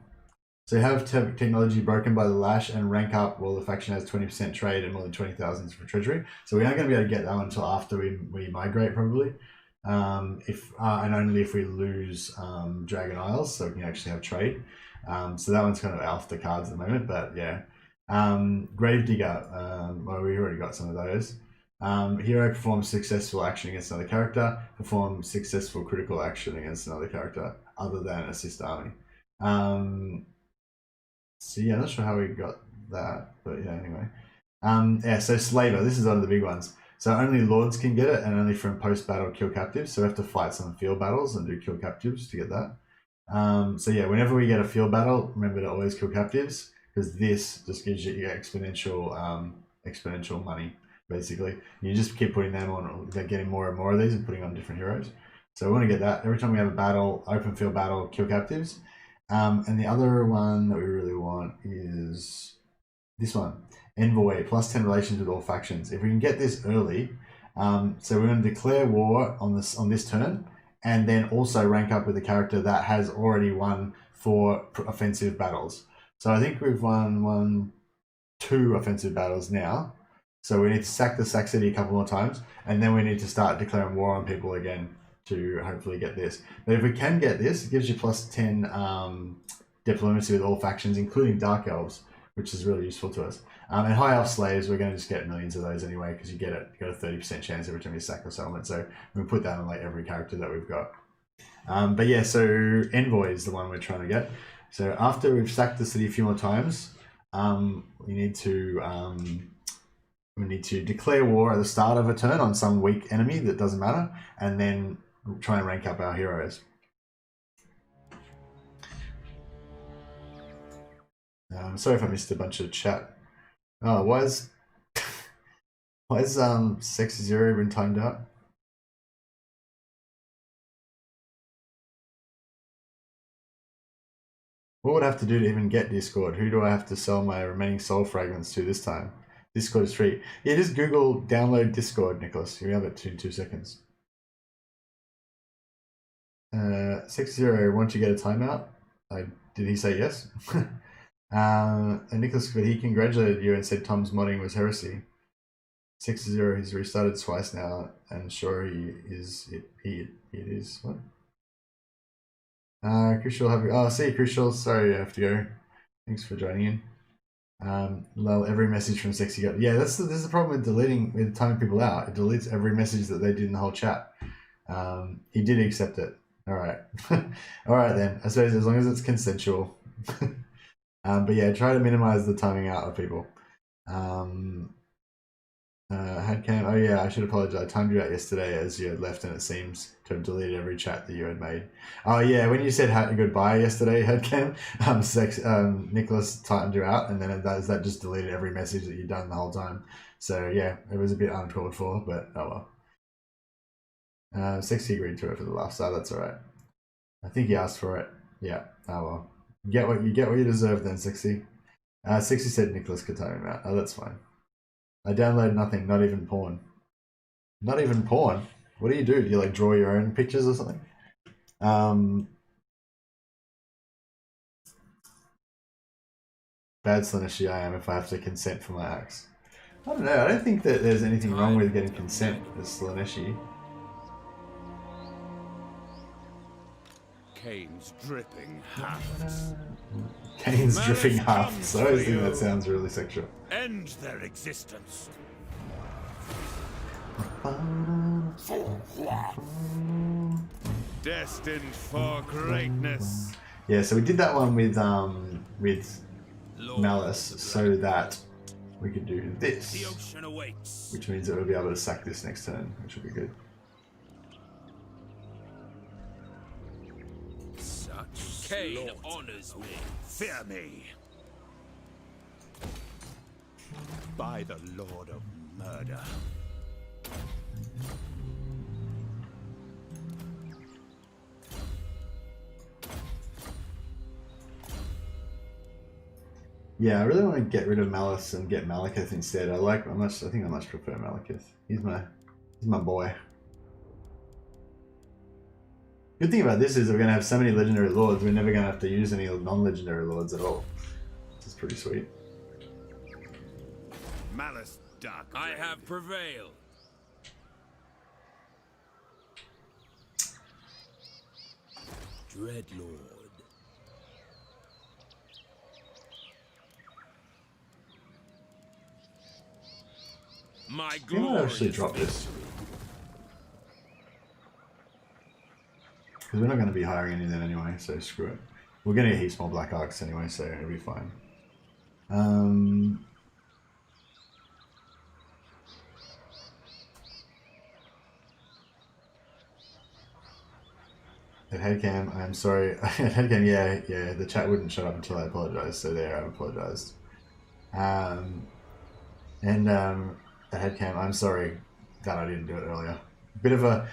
Speaker 1: So have technology broken by the lash and rank up while the faction has 20% trade and more than 20,000 for treasury. So we aren't going to be able to get that one until after we migrate, probably. And only if we lose Dragon Isles, so we can actually have trade. So that one's kind of off the cards at the moment, but yeah. Gravedigger, well, we already got some of those. Hero performs successful action against another character, performs successful critical action against another character other than assist army. So yeah, I'm not sure how we got that, but yeah, anyway. Yeah, so Slaver, this is one of the big ones. So only Lords can get it, and only from post-battle kill captives. So we have to fight some field battles and do kill captives to get that. So yeah, whenever we get a field battle, remember to always kill captives, because this just gives you exponential money, basically. You just keep putting them on, they're getting more and more of these and putting on different heroes. So we want to get that. Every time we have a battle, open field battle, kill captives. And the other one that we really want is this one, Envoy, plus 10 relations with all factions. If we can get this early, so we're going to declare war on this turn, and then also rank up with a character that has already won 4 offensive battles. So I think we've won 2 offensive battles now. So we need to sack the Sack City a couple more times, and then we need to start declaring war on people again to hopefully get this. But if we can get this, it gives you plus 10 diplomacy with all factions, including Dark Elves, which is really useful to us. And High Elf Slaves, we're going to just get millions of those anyway, because you got a 30% chance every time you sack a settlement. So we put that on like every character that we've got. But yeah, so Envoy is the one we're trying to get. So after we've sacked the city a few more times, we need to declare war at the start of a turn on some weak enemy that doesn't matter, and then try and rank up our heroes. Sorry if I missed a bunch of chat. Oh, why is Sexy Zero been timed out? What would I have to do to even get Discord? Who do I have to sell my remaining soul fragments to this time? Discord is free. Yeah, just Google download Discord, Nicholas. You have it in 2 seconds. 60, won't you get a timeout? Did he say yes? And Nicholas, but he congratulated you and said Tom's modding was heresy. 60, he's restarted twice now, and sure he is. It is. What? Crucial, see Crucial. Sorry, I have to go. Thanks for joining in. Lol, every message from Sexy got. Yeah, this is the problem with deleting, with timing people out. It deletes every message that they did in the whole chat. He did accept it. All right. All right then. I suppose as long as it's consensual. But yeah, try to minimize the timing out of people. Headcam. Oh yeah, I should apologize. I timed you out yesterday as you had left, and it seems to have deleted every chat that you had made. Oh yeah, when you said goodbye yesterday, Headcam, Nicholas timed you out, and then that just deleted every message that you'd done the whole time. So yeah, it was a bit uncalled for, but oh well. Sexy agreed to it for the laugh, so that's all right. I think he asked for it. Yeah. Oh well. You get what you deserve then, Sexy. 60 said Nicholas could time him out. Oh, that's fine. I downloaded nothing, not even porn. Not even porn? What do you do? Do you like draw your own pictures or something? Bad Slanishi I am if I have to consent for my acts. I don't know, I don't think that there's anything wrong with getting consent as Slanishi.
Speaker 3: Cane's dripping hafts.
Speaker 1: Cane's
Speaker 3: Malus
Speaker 1: dripping hafts. So I always think
Speaker 3: you.
Speaker 1: that sounds really sexual.
Speaker 3: End their existence. Destined for greatness.
Speaker 1: Yeah, so we did that one with Malus so that we could do this.
Speaker 4: The ocean awaits.
Speaker 1: Which means that we'll be able to sack this next turn, which will be good.
Speaker 4: Such Kane honors me.
Speaker 3: Fear me. By the Lord of Murder.
Speaker 1: Yeah, I really want to get rid of Malus and get Malekith instead. I think I much prefer Malekith. He's my boy. Good thing about this is we're going to have so many legendary lords, we're never going to have to use any non-legendary lords at all. This is pretty sweet.
Speaker 3: Malus Dark.
Speaker 4: I have prevailed. Dreadlord. My
Speaker 1: We might
Speaker 4: glory
Speaker 1: actually drop this. Because we're not going to be hiring any of them anyway, so screw it. We're going to get heaps more Black Arcs anyway, so it'll be fine. At Headcam, I'm sorry. At Headcam, yeah, the chat wouldn't shut up until I apologised, so there, I've apologised. At Headcam, I'm sorry that I didn't do it earlier. Bit of a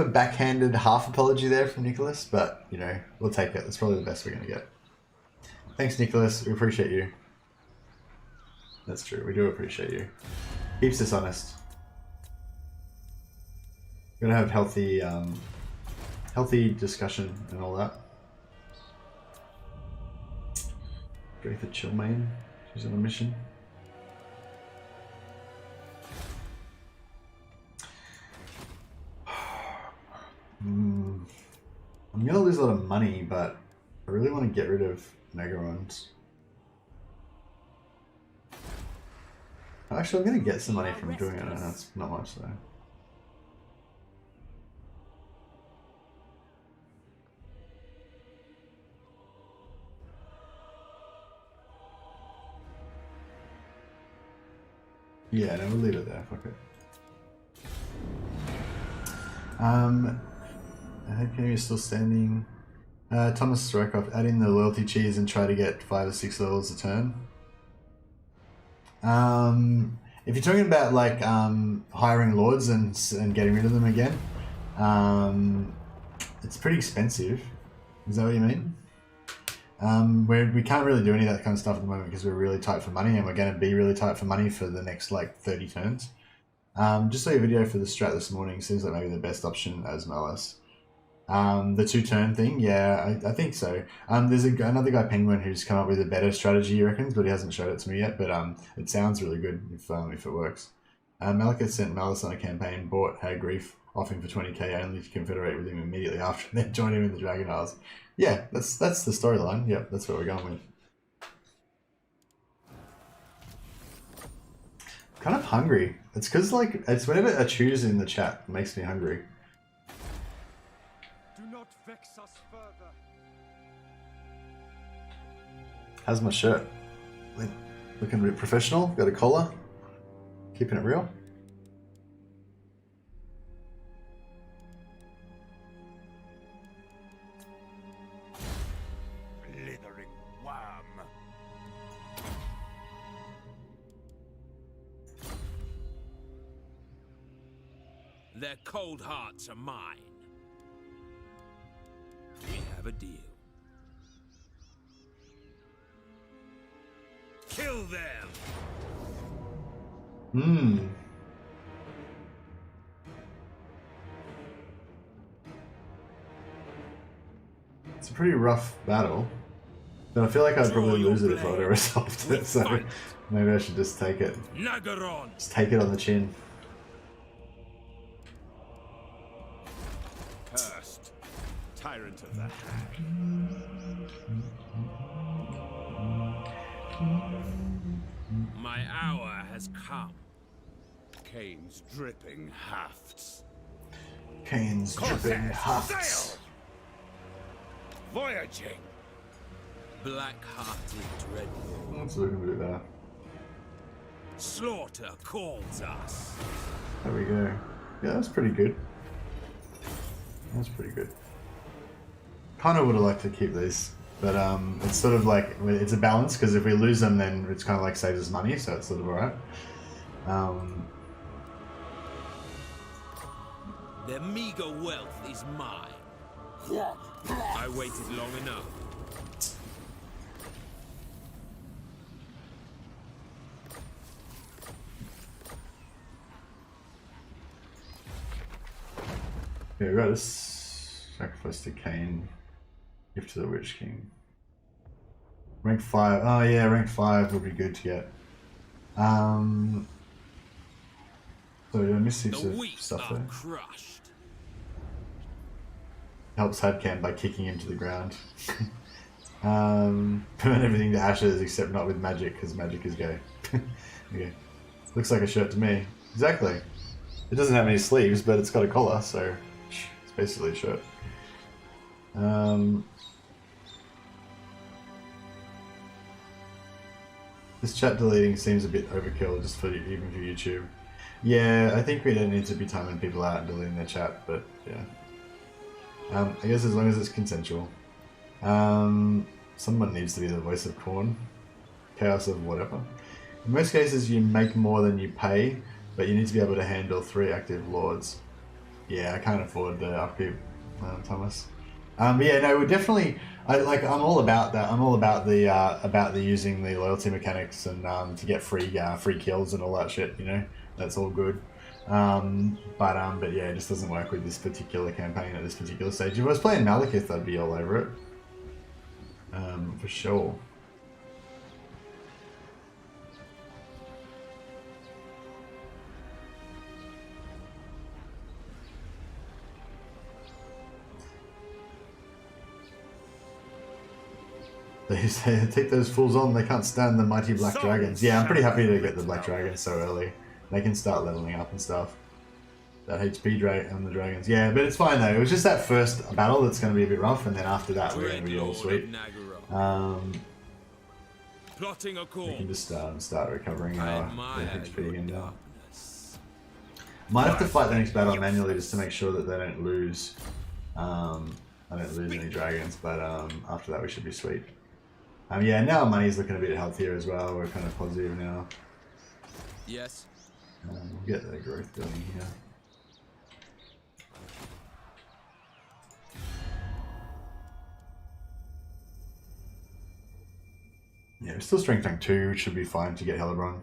Speaker 1: backhanded half apology there from Nicholas, but you know, we'll take it. That's probably the best we're gonna get. Thanks, Nicholas. We appreciate you. That's true. We do appreciate you. Keeps us honest. We're gonna have healthy, healthy discussion and all that. Go for chill main. She's on a mission. I'm gonna lose a lot of money, but I really want to get rid of Megarons. Actually, I'm gonna get some money from doing it, and that's not much though. Yeah, no, we'll leave it there. Fuck it. Headcam is still standing. Thomas Rykoff, add in the loyalty cheese and try to get 5 or 6 levels a turn. If you're talking about like hiring lords and getting rid of them again, it's pretty expensive. Is that what you mean? We can't really do any of that kind of stuff at the moment because we're really tight for money, and we're going to be really tight for money for the next like 30 turns. Just saw your video for the strat this morning. Seems like maybe the best option as Malus. The 2-turn thing, yeah, I think so. There's another guy, Penguin, who's come up with a better strategy, he reckons, but he hasn't showed it to me yet. But it sounds really good if it works. Malekith sent Malus on a campaign, bought Hag Grief, offering for 20k, only to confederate with him immediately after, and then join him in the Dragon Isles. Yeah, that's the storyline. Yep, that's what we're going with. Kind of hungry. It's because like it's whenever I choose in the chat it makes me hungry.
Speaker 3: Do not vex us further.
Speaker 1: How's my shirt? Looking a bit professional. Got a collar. Keeping it real.
Speaker 3: Slithering worm.
Speaker 4: Their cold hearts are mine. We have a deal. Kill them!
Speaker 1: It's a pretty rough battle. But I feel like I'd probably lose it if I would have resolved it, so maybe I should just take it.
Speaker 4: Nagaron!
Speaker 1: Just take it on the chin.
Speaker 3: Cursed. Tyrant of the Hag.
Speaker 4: My hour has come.
Speaker 3: Cain's dripping hafts.
Speaker 1: Cain's dripping hafts.
Speaker 3: Sail! Voyaging.
Speaker 4: Black-hearted dreadnought.
Speaker 1: That's looking a bit better.
Speaker 4: Slaughter calls us.
Speaker 1: There we go. Yeah, that's pretty good. That's pretty good. Kind of would have liked to keep these, but it's sort of like it's a balance because if we lose them, then it's kind of like saves us money, so it's sort of alright.
Speaker 4: Their meager wealth is mine. I waited long enough.
Speaker 1: Yeah, we got this. Sacrifice to Cain. Gift to the Witch King. Rank 5. Oh yeah, rank 5 would be good to get. So yeah, I missed heaps of stuff there.
Speaker 4: Crushed.
Speaker 1: Helps Hadcam by kicking him to the ground. Burn everything to ashes except not with magic, because magic is gay. Okay. Looks like a shirt to me. Exactly. It doesn't have any sleeves, but it's got a collar, so it's basically a shirt. This chat deleting seems a bit overkill, just for even for YouTube. Yeah, I think we don't need to be timing people out and deleting their chat, but yeah. I guess as long as it's consensual. Someone needs to be the voice of Khorn. Chaos of whatever. In most cases, you make more than you pay, but you need to be able to handle 3 active lords. Yeah, I can't afford the upkeep, Thomas. But yeah, no, we're definitely. I'm all about that. I'm all about the using the loyalty mechanics and to get free kills and all that shit. You know, that's all good. But yeah, it just doesn't work with this particular campaign at this particular stage. If I was playing Malekith, I'd be all over it. For sure. They say, take those fools on, they can't stand the mighty black dragons. Yeah, I'm pretty happy to get the black dragons so early. They can start leveling up and stuff. That HP drag on the dragons. Yeah, but it's fine though. It was just that first battle that's going to be a bit rough, and then after that we're going to be all sweet.
Speaker 4: Plotting a course.
Speaker 1: We can just start recovering our HP again now. Might have to fight the next battle manually just to make sure that they don't lose. I don't lose any dragons, but after that we should be sweet. Yeah, now our money's looking a bit healthier as well. We're kind of positive now.
Speaker 4: Yes.
Speaker 1: We'll get the growth going here. Yeah, we're still strength rank 2, which should be fine to get Hellebron.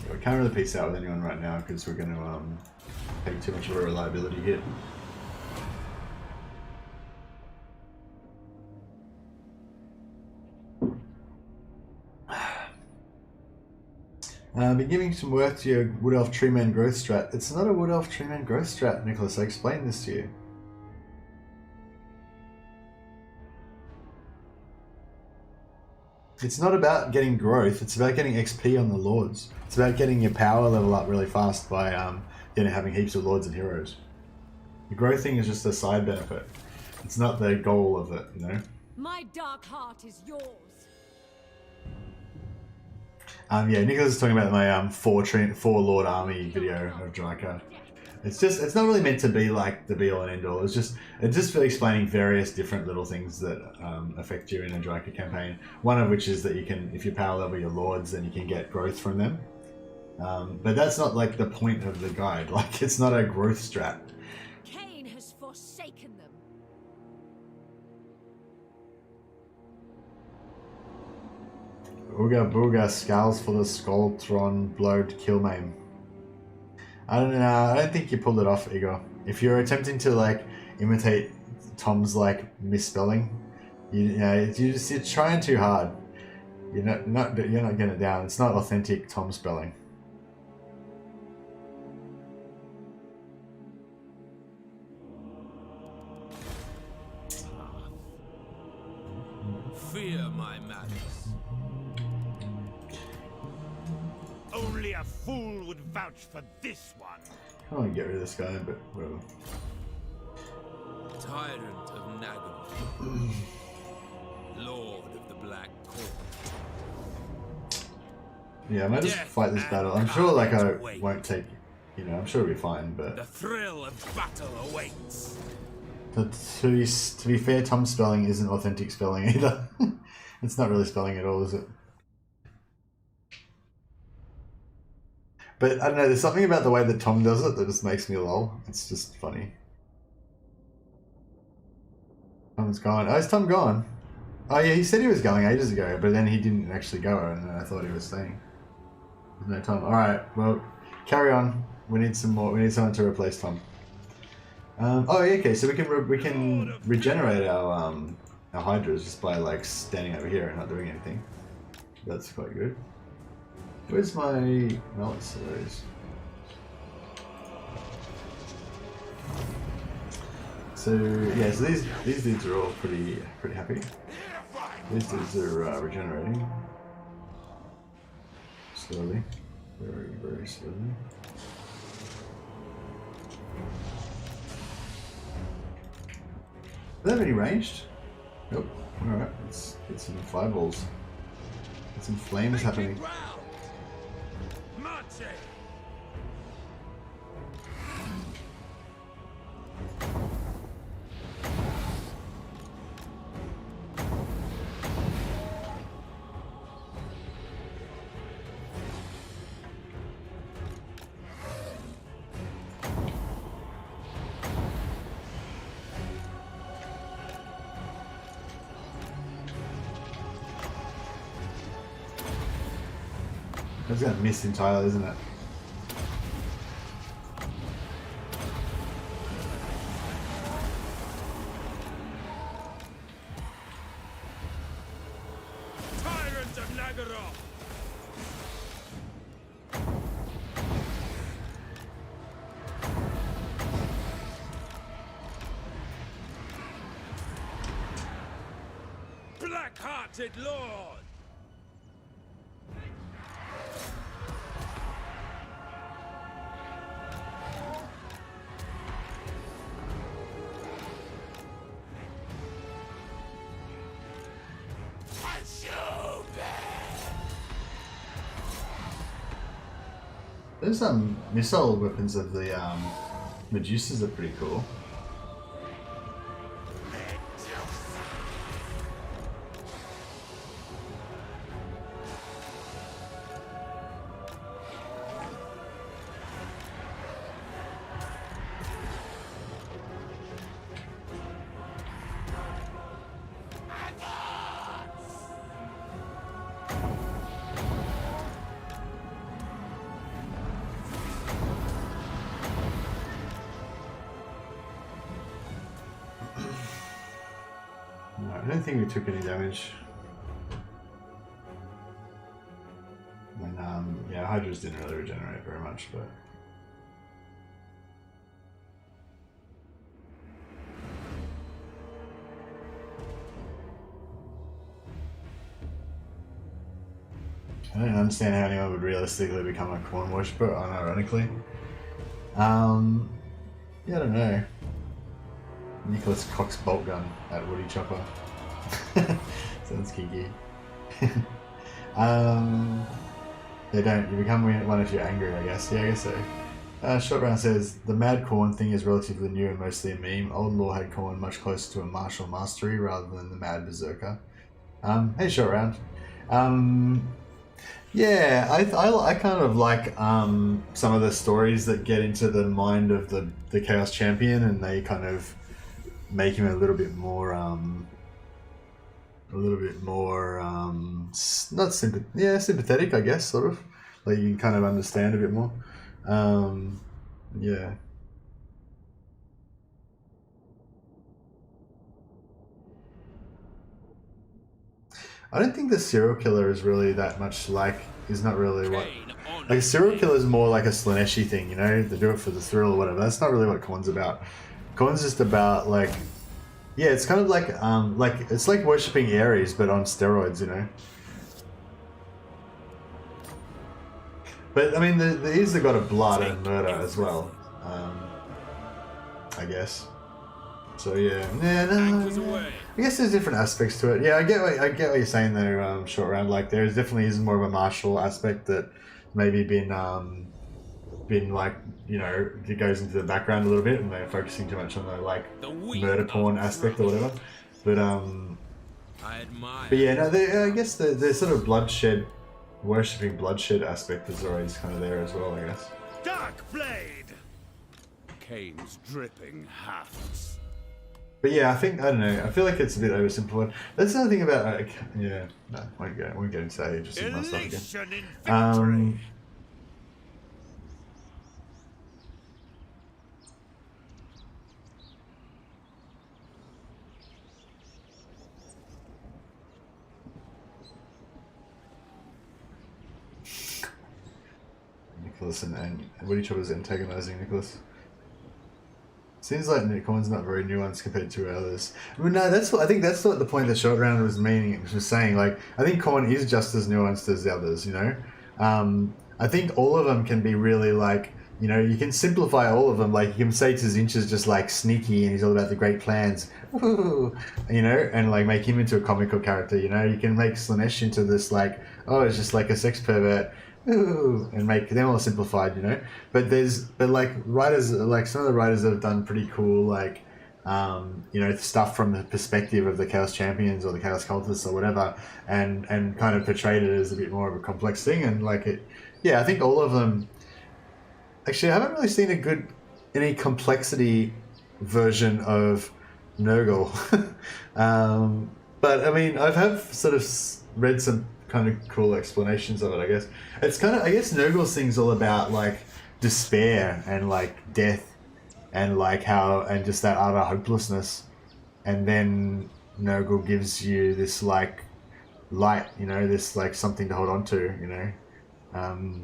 Speaker 1: Yeah, we can't really peace out with anyone right now because we're going to take too much of a reliability hit. Been giving some work to your Wood Elf Treeman growth strat. It's not a Wood Elf Treeman growth strat, Nicholas. I explained this to you. It's not about getting growth, it's about getting XP on the Lords. It's about getting your power level up really fast by having heaps of Lords and Heroes. The growth thing is just a side benefit. It's not the goal of it, you know?
Speaker 8: My dark heart is yours.
Speaker 1: Yeah, Nicholas is talking about my four Lord army video of Draika. It's not really meant to be like the be all and end all. It's just explaining various different little things that affect you in a Draika campaign. One of which is that you can, if you power level your lords, then you can get growth from them. But that's not like the point of the guide. Like, it's not a growth strat.
Speaker 8: Cain has forsaken them.
Speaker 1: Ooga booga scowls for the Skulltron blowed killmaim. I don't know. I don't think you pulled it off, Igor. If you're attempting to like imitate Tom's like misspelling, you're trying too hard. You're not getting it down. It's not authentic Tom spelling.
Speaker 4: Fear my malice.
Speaker 3: Only a fool would vouch for this one.
Speaker 1: I don't want to get rid of this guy, but whatever.
Speaker 4: Tyrant of Nagaroth. Lord of the Black Court.
Speaker 1: Yeah, I might just fight this battle. I'm sure like I won't take, I'm sure it'll be fine, but...
Speaker 4: The thrill of battle awaits.
Speaker 1: To be fair, Tom's spelling isn't authentic spelling either. It's not really spelling at all, is it? But I don't know, there's something about the way that Tom does it that just makes me lol. It's just funny. Tom's gone. Oh, is Tom gone? Oh yeah, he said he was going ages ago, but then he didn't actually go, and I thought he was staying. There's no Tom. Alright, well, carry on. We need some more. We need someone to replace Tom. Oh yeah, okay, so we can regenerate our Hydras just by like standing over here and not doing anything. That's quite good. Where's my Malus? There it is. So yeah, so these dudes are all pretty happy. These dudes are regenerating slowly, very slowly. Do they have any ranged? Nope. All right, let's get some fireballs. Get some flames happening.
Speaker 4: say?
Speaker 1: It's gonna miss entirely, isn't it?
Speaker 4: Tyrant of Nagaroth! Black-hearted lord!
Speaker 1: Those missile weapons of the Medusas are pretty cool. I don't think we took any damage. And yeah, Hydras didn't really regenerate very much, but I don't understand how anyone would realistically become a Khorn worshipper, unironically. Yeah, I don't know. Nicholas Cox bolt gun at Woody Chopper. Sounds kinky. They don't. You become one if you're angry, I guess. Yeah, I guess so. Short Round says, the Mad Khorn thing is relatively new and mostly a meme. Old lore had Khorn much closer to a martial mastery rather than the Mad Berserker. Hey, Short Round. Yeah, I kind of like some of the stories that get into the mind of the Chaos Champion, and they kind of make him a little bit more not sympathetic, I guess, sort of. Like you can kind of understand a bit more. Yeah. I don't think the serial killer is really that much is not really what... Like, a serial killer is more like a Slaneshi thing, you know? They do it for the thrill or whatever. That's not really what Khorn's about. Khorn's just about, like... Yeah, it's kind of like it's like worshipping Ares, but on steroids, you know? But, I mean, there is the god of blood and murder as well. I guess. So, yeah. I guess there's different aspects to it. Yeah, I get what you're saying there, Short Round. Like, there definitely is more of a martial aspect that maybe been like, you know, it goes into the background a little bit, and they're focusing too much on the murder porn aspect or whatever. But yeah, no, I guess the sort of worshipping bloodshed aspect is always kind of there as well, I guess.
Speaker 3: Dark Blade! Cain's dripping hafts.
Speaker 1: But yeah, I don't know, I feel like it's a bit oversimplified. That's another thing about, yeah, no, won't get into that interesting stuff again. Nicholas and Woody Chopper's antagonizing Nicholas. Seems like Khorn's not very nuanced compared to others. I mean, no, I think that's what the point that Short Round was saying. Like, I think Khorn is just as nuanced as the others, you know? I think all of them can be really, like, you know, you can simplify all of them. Like, you can say Tzinch is just, like, sneaky and he's all about the great plans. Woo, you know? And, like, make him into a comical character, you know? You can make Slanesh into this, like, oh, it's just like a sex pervert. ooh, and make them all simplified, you know. But like writers, like some of the writers that have done pretty cool, like you know, stuff from the perspective of the Chaos Champions or the Chaos Cultists or whatever, and kind of portrayed it as a bit more of a complex thing. And like it, yeah, I think all of them. Actually, I haven't really seen any complexity version of Nurgle. But I mean, I've sort of read some kind of cool explanations of it, I guess. It's kind of, I guess Nurgle's thing's all about like despair and like death and like how, and just that utter hopelessness. And then Nurgle gives you this like light, you know, this like something to hold on to, you know.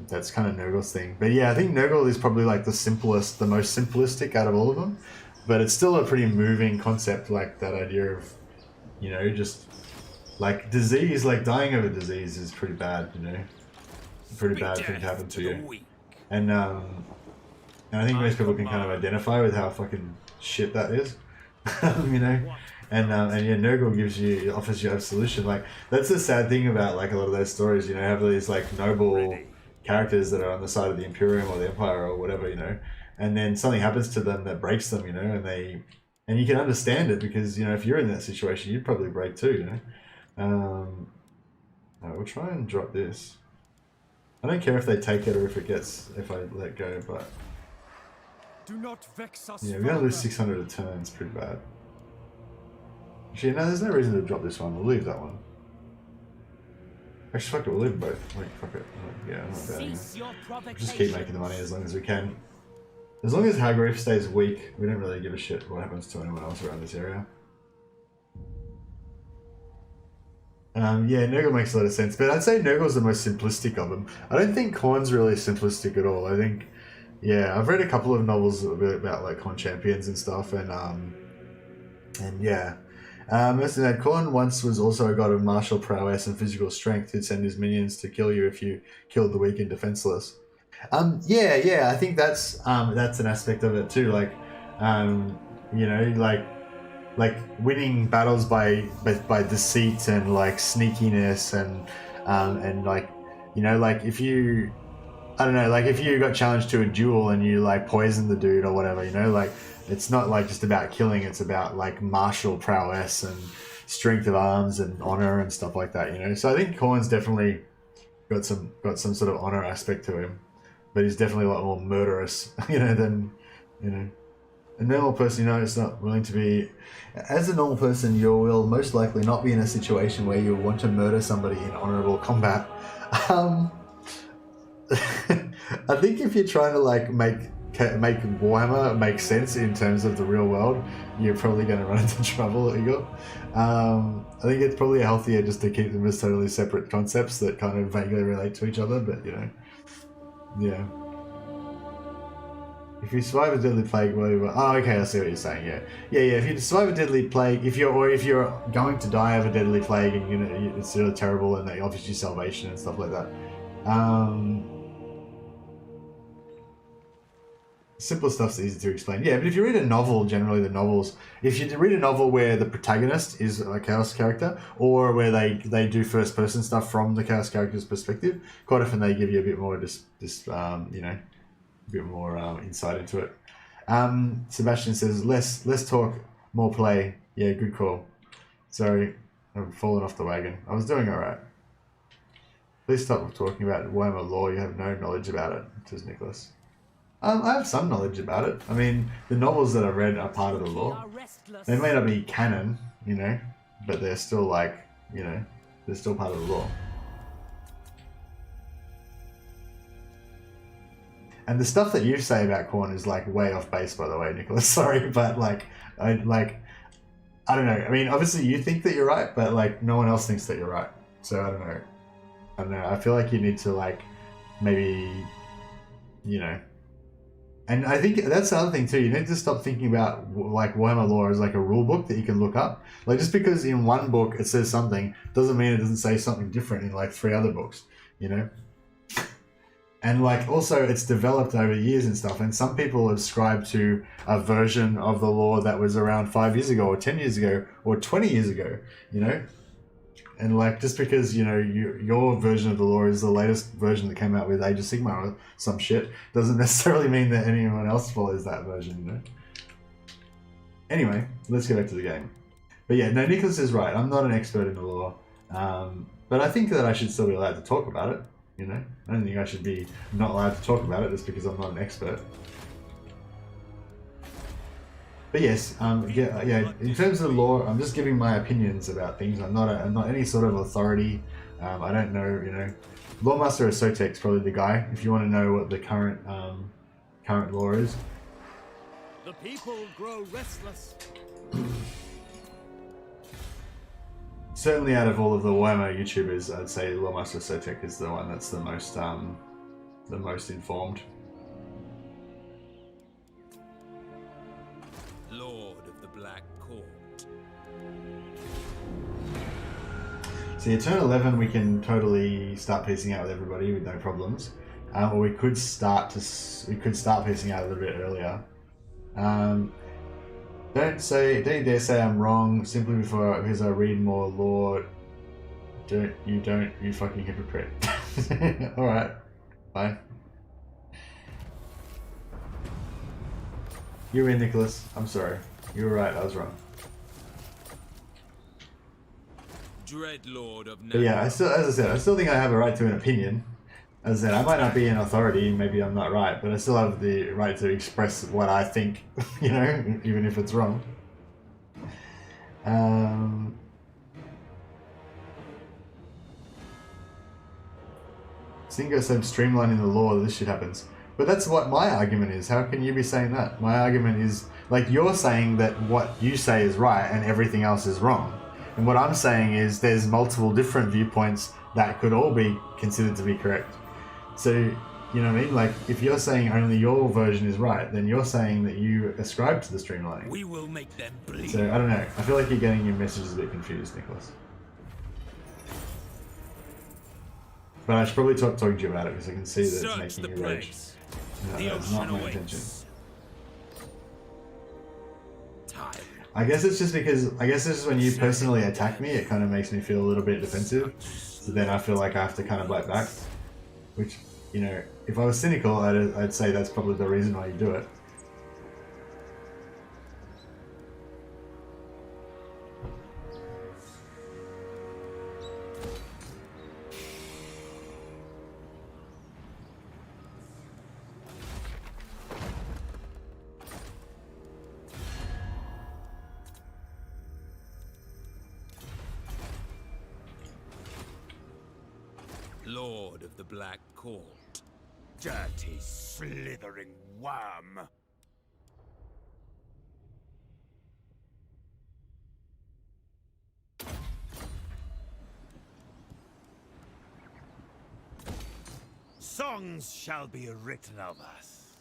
Speaker 1: That's kind of Nurgle's thing. But yeah, I think Nurgle is probably like the most simplistic out of all of them. But it's still a pretty moving concept, like that idea of, you know, just like disease, like dying of a disease is pretty bad, you know. Pretty bad thing to happen to you. And I think most people can kind of identify with how fucking shit that is. You know? And yeah, Nurgle offers you a solution. Like, that's the sad thing about like a lot of those stories, you know, have these like noble characters that are on the side of the Imperium or the Empire or whatever, you know, and then something happens to them that breaks them, you know, and you can understand it because, you know, if you're in that situation, you'd probably break too, you know. We'll try and drop this. I don't care if they take it or if I let go, but
Speaker 2: Do not vex us.
Speaker 1: yeah, we're gonna lose 600 a turn. It's pretty bad. Actually, no, there's no reason to drop this one. We'll leave that one. Actually, fuck it, we'll leave them both. Like, fuck it. Yeah, I'm not bad. We'll just keep making the money as long as we can. As long as Hargreave stays weak, we don't really give a shit what happens to anyone else around this area. Yeah, Nurgle makes a lot of sense, but I'd say Nurgle's the most simplistic of them. I don't think Khorne's really simplistic at all. I think, yeah, I've read a couple of novels about like Khorne champions and stuff, and yeah. Listen, that Khorne once was also a god of martial prowess and physical strength who'd send his minions to kill you if you killed the weak and defenseless. Yeah, I think that's an aspect of it too. Like, you know, like winning battles by deceit and like sneakiness and like, you know, like if you, I don't know, like if you got challenged to a duel and you like poisoned the dude or whatever, you know, like it's not like just about killing, it's about like martial prowess and strength of arms and honor and stuff like that, you know. So I think Khorne's definitely got some sort of honor aspect to him, but he's definitely a lot more murderous, you know, than, you know, a normal person, you know, is not willing to be. As a normal person, you will most likely not be in a situation where you want to murder somebody in honorable combat. I think if you're trying to like make Warhammer make sense in terms of the real world, you're probably going to run into trouble, Igor. I think it's probably healthier just to keep them as totally separate concepts that kind of vaguely relate to each other, but you know, yeah. If you survive a deadly plague, oh, okay, I see what you're saying. Yeah. If you survive a deadly plague, if you're going to die of a deadly plague, and you know it's really terrible, and they offers you salvation and stuff like that. Simple stuff's easy to explain. Yeah, but if you read a novel, generally the novels, if you read a novel where the protagonist is a Chaos character, or where they do first person stuff from the Chaos character's perspective, quite often they give you a bit more you know, a bit more insight into it. Sebastian says, less talk, more play. Yeah, good call. Sorry, I've fallen off the wagon. I was doing alright. Please stop talking about Warhammer lore. You have no knowledge about it, says Nicholas. I have some knowledge about it. I mean, the novels that I've read are part of the lore. They may not be canon, you know, but they're still like, you know, they're still part of the lore. And the stuff that you say about Khorne is like way off base, by the way, Nicholas. Sorry, but like, I don't know. I mean, obviously you think that you're right, but like no one else thinks that you're right. So I don't know. I feel like you need to like maybe, you know. And I think that's the other thing too. You need to stop thinking about like Warhammer lore as like a rule book that you can look up. Like just because in one book it says something doesn't mean it doesn't say something different in like 3 other books, you know? And like also it's developed over years and stuff. And some people ascribe to a version of the lore that was around 5 years ago or 10 years ago or 20 years ago, you know? And like, just because, you know, your version of the law is the latest version that came out with Age of Sigmar or some shit, doesn't necessarily mean that anyone else follows that version, you know? Anyway, let's get back to the game. But yeah, no, Nicholas is right. I'm not an expert in the law. But I think that I should still be allowed to talk about it, you know? I don't think I should be not allowed to talk about it just because I'm not an expert. But yes, yeah. In terms of the law, I'm just giving my opinions about things. I'm not any sort of authority. I don't know, you know. Lawmaster Sotek's probably the guy if you want to know what the current law is.
Speaker 2: The people grow restless.
Speaker 1: Certainly, out of all of the Warhammer YouTubers, I'd say Lawmaster Sotek is the one that's the most informed. See, at turn 11 we can totally start piecing out with everybody with no problems, or we could start piecing out a little bit earlier. Don't you dare say I'm wrong simply because I read more lore. You fucking hypocrite. All right, fine. You win, Nicholas. I'm sorry. You were right. I was wrong.
Speaker 4: Dreadlord of
Speaker 1: But yeah, as I said, I still think I have a right to an opinion. As I said, I might not be an authority, maybe I'm not right, but I still have the right to express what I think, you know, even if it's wrong. Stingo said streamlining the law, this shit happens. But that's what my argument is. How can you be saying that? My argument is, like, you're saying that what you say is right and everything else is wrong. And what I'm saying is there's multiple different viewpoints that could all be considered to be correct. So, you know what I mean? Like, if you're saying only your version is right, then you're saying that you ascribe to the streamlining.
Speaker 4: We will make them bleed.
Speaker 1: So, I don't know. I feel like you're getting your messages a bit confused, Nicholas. But I should probably talk to you about it because I can see that it's making you rage. No, that's not my intention. I guess it's just because, when you personally attack me, it kind of makes me feel a little bit defensive. So then I feel like I have to kind of bite back. Which, you know, if I was cynical, I'd say that's probably the reason why you do it.
Speaker 4: Lord of the Black Court.
Speaker 3: Dirty, slithering worm. Songs shall be written of us.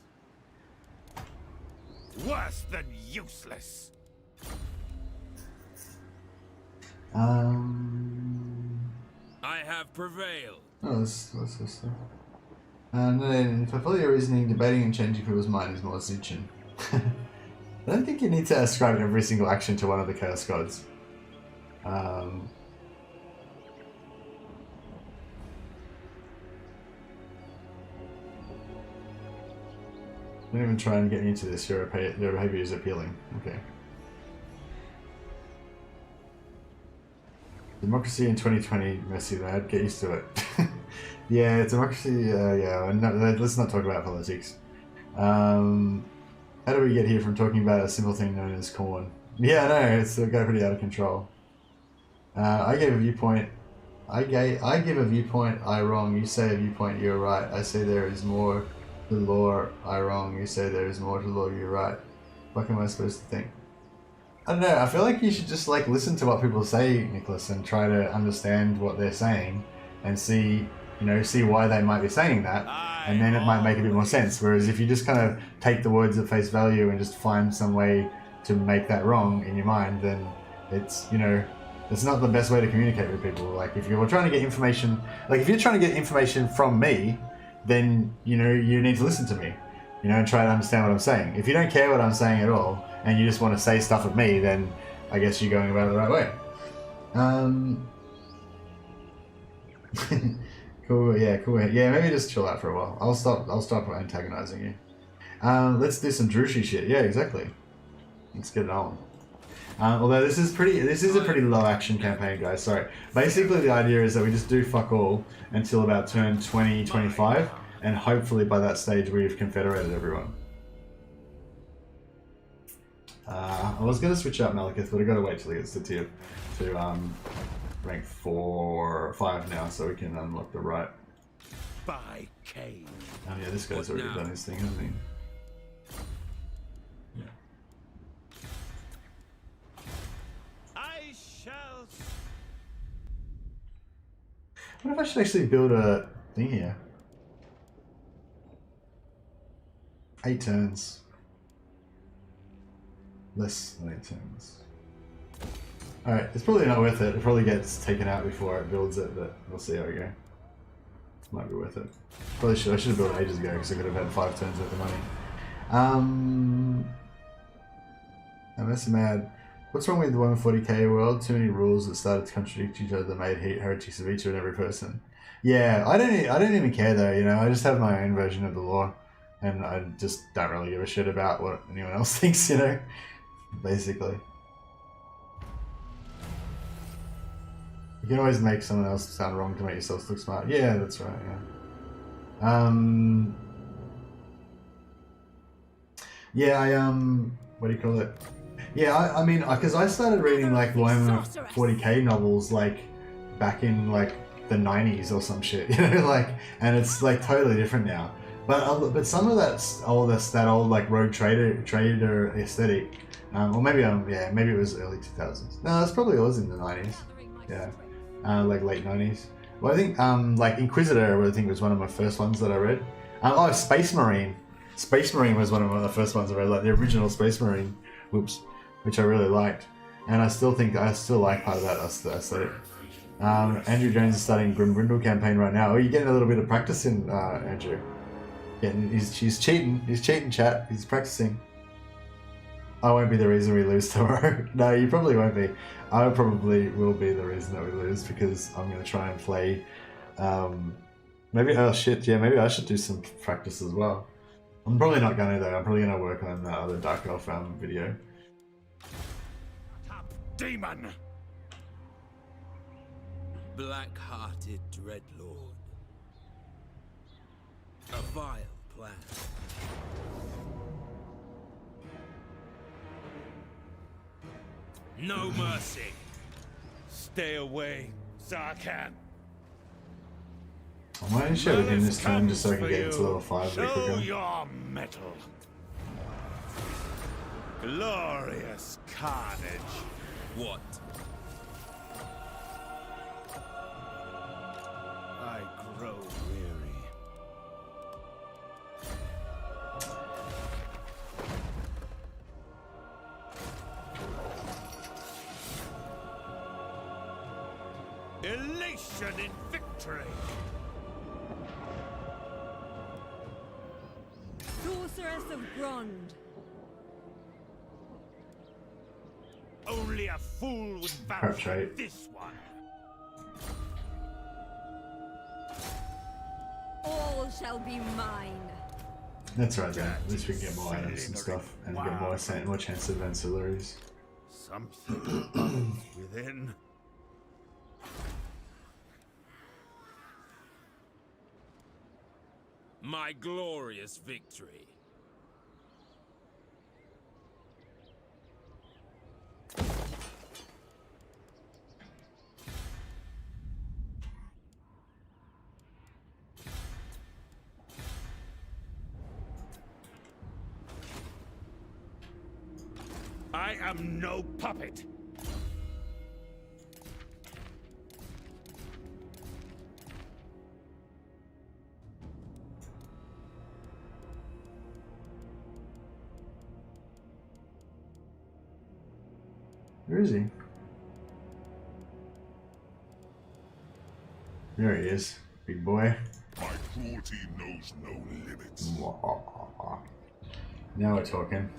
Speaker 3: Worse than useless.
Speaker 4: I have prevailed.
Speaker 1: Oh, let's listen. And then, if I follow your reasoning, debating and changing people's mind is more Zuchin. I don't think you need to ascribe every single action to one of the Chaos Gods. Don't even try and get into this. Your behavior is appealing. Okay. Democracy in 2020, messy lad. Get used to it. Yeah, democracy. Yeah. No, let's not talk about politics. How do we get here from talking about a simple thing known as corn? Yeah, no, it's got pretty out of control. I gave a viewpoint. I give a viewpoint. I wrong. You say a viewpoint. You're right. I say there is more to the law. I wrong. You say there is more to the law. You're right. What am I supposed to think? I don't know. I feel like you should just like listen to what people say, Nicholas, and try to understand what they're saying, and see why they might be saying that, and then it might make a bit more sense. Whereas if you just kind of take the words at face value and just find some way to make that wrong in your mind, then it's it's not the best way to communicate with people. Like if you're trying to get information, from me, then you need to listen to me, and try to understand what I'm saying. If you don't care what I'm saying at all, and you just want to say stuff at me, then I guess you're going about it the right way. Cool. Yeah. Cool. Yeah. Maybe just chill out for a while. I'll stop antagonizing you. Let's do some Drushi shit. Yeah. Exactly. Let's get it on. Although this is a pretty low action campaign, guys. Sorry. Basically, the idea is that we just do fuck all until about turn 20, 25, and hopefully by that stage we've confederated everyone. I was gonna switch out Malekith, but I gotta wait till he gets to rank 4 or 5 now, so we can unlock the right.
Speaker 3: By Cain.
Speaker 1: Oh yeah, this guy's already done his thing, hasn't he? I wonder if I should actually build a thing here. 8 turns. Less than 8 turns. Alright, it's probably not worth it. It probably gets taken out before it builds it, but we'll see how we go. Might be worth it. Probably should. I should have built it ages ago because I could have had 5 turns worth of money. I'm that's mad. What's wrong with the 140k world? Too many rules that started to contradict each other that made heretics of each and every person. Yeah, I don't even care though, you know, I just have my own version of the law and I just don't really give a shit about what anyone else thinks, you know, basically. You can always make someone else sound wrong to make yourself look smart. Yeah, that's right, yeah. Yeah, what do you call it? Yeah, I mean, because I started reading like Warhammer 40k novels like back in like the 90s or some shit, you know, like, and it's like totally different now. But some of that old like rogue trader aesthetic, or maybe maybe it was early 2000s. No, it's probably was in the 90s. Yeah, like late 90s. Well, I think like Inquisitor, I think was one of my first ones that I read. Oh, Space Marine. Space Marine was one of the first ones I read, like the original Space Marine. Whoops. Which I really liked, and I still like part of that aesthetic. Andrew Jones is starting Grimbrindle campaign right now. Oh, you're getting a little bit of practice in, Andrew. He's cheating. He's cheating, chat. He's practicing. I won't be the reason we lose tomorrow. No, you probably won't be. I probably will be the reason that we lose because I'm going to try and play. Maybe oh shit, yeah, maybe I should do some practice as well. I'm probably not going to though. I'm probably going to work on that other Dark Elf video.
Speaker 3: Demon!
Speaker 4: Black-hearted dreadlord. A vile plan. No mercy.
Speaker 3: Stay away, Zarkan.
Speaker 1: I might share with him this time just so I can get to level 5 a bit quicker.
Speaker 3: Show your mettle. Glorious carnage.
Speaker 4: What?
Speaker 3: I grow weary. Elation in victory.
Speaker 9: Sorceress of Grond.
Speaker 3: Only a fool would vouch for this one.
Speaker 9: All shall be mine.
Speaker 1: That's right, then. At least we can get more items and stuff, and get more chance of ancillaries.
Speaker 3: Something within.
Speaker 4: My glorious victory.
Speaker 3: I am no puppet.
Speaker 1: Where is he? There he is, big boy.
Speaker 7: My cruelty knows no limits.
Speaker 1: Now we're talking.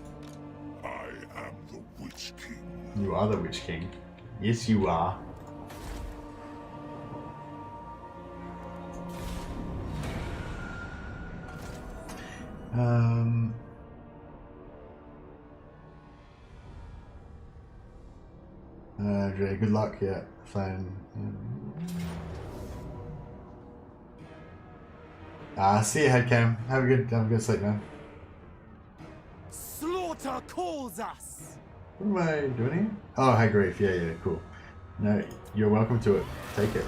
Speaker 7: I am the Witch King.
Speaker 1: You are the Witch King. Yes, you are. Dre, good luck. Yeah, fine. See you, Headcam. Have a good sleep, man.
Speaker 2: Slaughter calls us!
Speaker 1: What am I doing here? Oh, hey, Grief. Yeah, cool. No, you're welcome to it. Take it.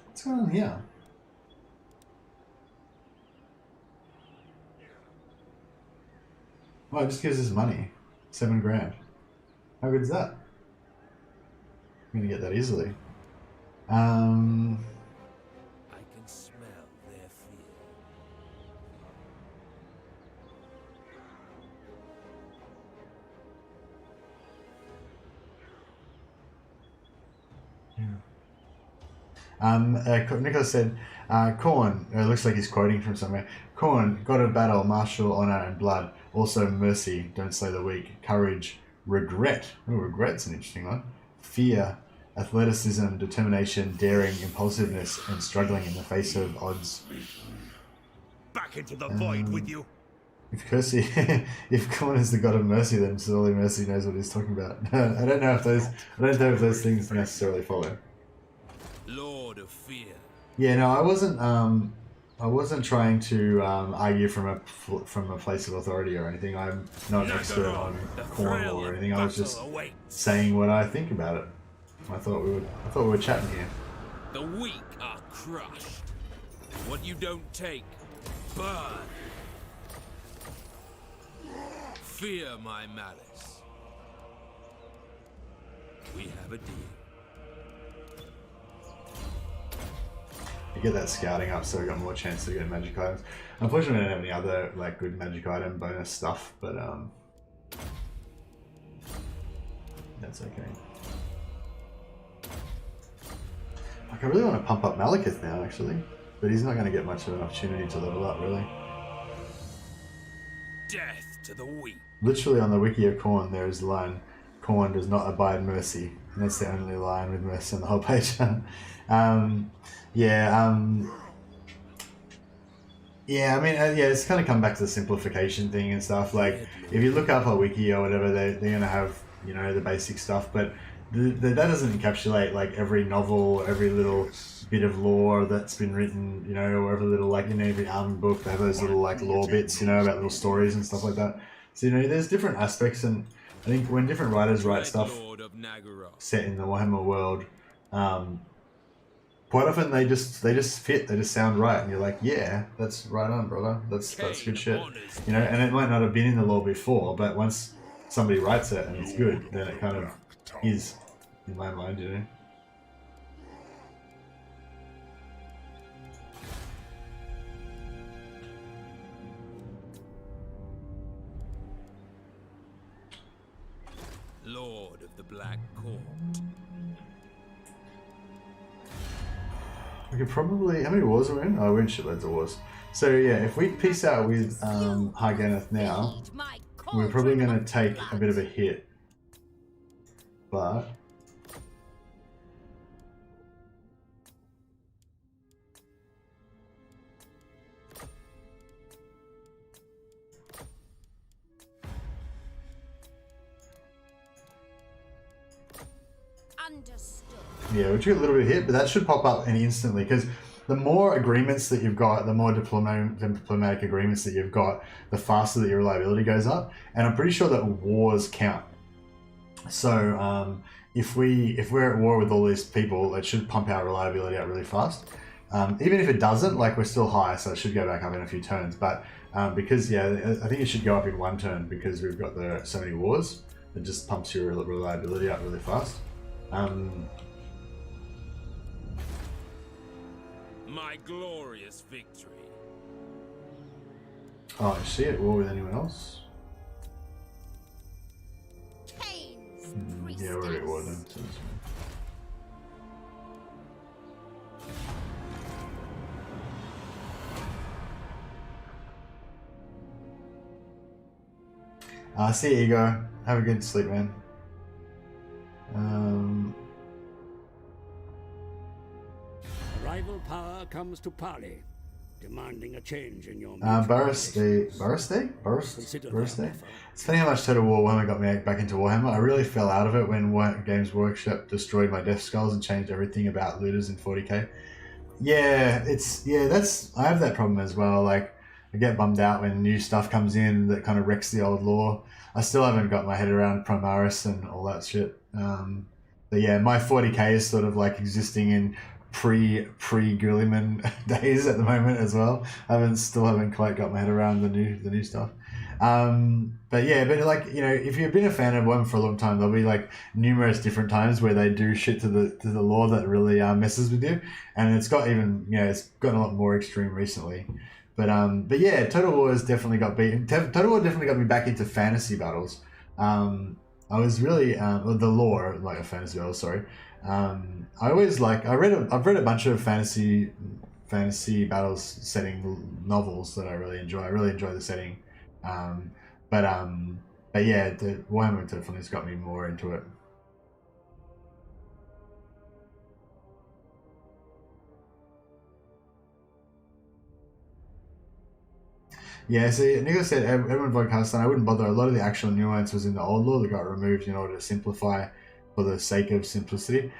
Speaker 1: What's going on here? Oh, it just gives us money. 7 grand. How good is that? I'm gonna get that easily.
Speaker 4: I can smell their fear.
Speaker 1: Nicholas said, Khorn, it looks like he's quoting from somewhere. Khorn, god of battle, martial, honor, and blood. Also mercy, don't slay the weak. Courage, regret. Oh, regret's an interesting one. Fear, athleticism, determination, daring, impulsiveness, and struggling in the face of odds.
Speaker 3: Back into the void with you.
Speaker 1: If Khorn is the god of mercy, then surely mercy knows what he's talking about. I don't know if those things necessarily follow.
Speaker 4: Lord of fear.
Speaker 1: Yeah, no, I wasn't trying to argue from a place of authority or anything. I'm not an expert on Khorn or anything. I was just saying what I think about it. I thought we were chatting here.
Speaker 4: The weak are crushed. What you don't take, burn. Fear my malice. We have a deal.
Speaker 1: You get that scouting up, so we got more chance to get magic items. Unfortunately, I don't have any other good magic item bonus stuff, but that's okay. I really want to pump up Malekith now, actually, but he's not going to get much of an opportunity to level up, really.
Speaker 4: Death to the weak.
Speaker 1: Literally on the wiki of Khorn, there is the line, Khorn does not abide mercy. And that's the only line with mercy on the whole page. Yeah, I mean, it's kind of come back to the simplification thing and stuff. Like, if you look up a wiki or whatever, they're going to have, the basic stuff, but that doesn't encapsulate, every novel, every little bit of lore that's been written, or every little, every army book, they have those little, lore bits, about little stories and stuff like that. So, there's different aspects, and I think when different writers write stuff set in the Warhammer world, quite often they just fit, they just sound right, and you're like, yeah, that's right on, brother. That's good shit. And it might not have been in the lore before, but once somebody writes it and it's good, then it kind of is in my mind,
Speaker 4: Lord of the Black Court.
Speaker 1: We could probably... How many wars are we in? Oh, we're in shitloads of wars. So yeah, if we peace out with Harganeth now, we're probably going to take a bit of a hit. But...
Speaker 8: Understood.
Speaker 1: Yeah, we took a little bit of hit, but that should pop up instantly, because the more agreements that you've got, the more diplomatic agreements that you've got, the faster that your reliability goes up. And I'm pretty sure that wars count. So if we're at war with all these people, it should pump our reliability out really fast. Even if it doesn't, we're still high, so it should go back up in a few turns. But because yeah, I think it should go up in one turn because we've got so many wars. It just pumps your reliability up really fast.
Speaker 4: My glorious victory.
Speaker 1: Oh, is she at war with anyone else? Yeah, we're at war then. So that's fine. See you, Ego. Have a good sleep, man.
Speaker 6: Rival power comes to parley, demanding a change in your
Speaker 1: Burris Day? It's funny how much Total War Warhammer got me back into Warhammer. I really fell out of it when Games Workshop destroyed my Death Skulls and changed everything about looters in 40k. Yeah, I have that problem as well. Like, I get bummed out when new stuff comes in that kind of wrecks the old lore. I still haven't got my head around Primaris and all that shit. But yeah, my 40k is sort of like existing in pre-Gilliman days at the moment as well. Still haven't quite got my head around the new stuff. But like, you know, if you've been a fan of one for a long time, there'll be like numerous different times where they do shit to the lore that really messes with you, and it's got even, you know, it's gotten a lot more extreme recently. But yeah, Total War has definitely got Total War definitely got me back into fantasy battles. I was really the lore, like a fantasy battle. Sorry. I've read a bunch of fantasy battles setting novels that I really enjoy. I really enjoy the setting. But yeah, the Warhammer definitely has got me more into it. Yeah, see, Nicholas said everyone podcast, and I wouldn't bother. A lot of the actual nuance was in the old law that got removed in order to simplify for the sake of simplicity.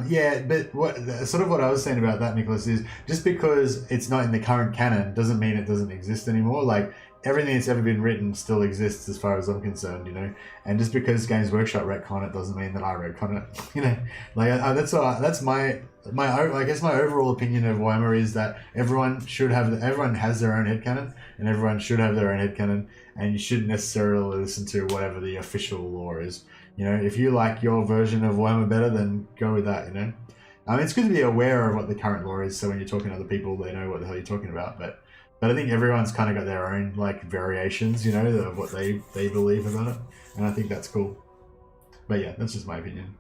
Speaker 1: Yeah, but what I was saying about that, Nicholas, is just because it's not in the current canon doesn't mean it doesn't exist anymore. Like, everything that's ever been written still exists as far as I'm concerned, you know. And just because Games Workshop retcon it doesn't mean that I retcon it, you know. Like, that's my I guess my overall opinion of Warhammer is that everyone has their own headcanon, and everyone should have their own headcanon, and you shouldn't necessarily listen to whatever the official lore is. You know, if you like your version of Warhammer better, then go with that, you know. It's good to be aware of what the current lore is, so when you're talking to other people, they know what the hell you're talking about. But I think everyone's kind of got their own, like, variations, you know, of what they believe about it. And I think that's cool. But yeah, that's just my opinion.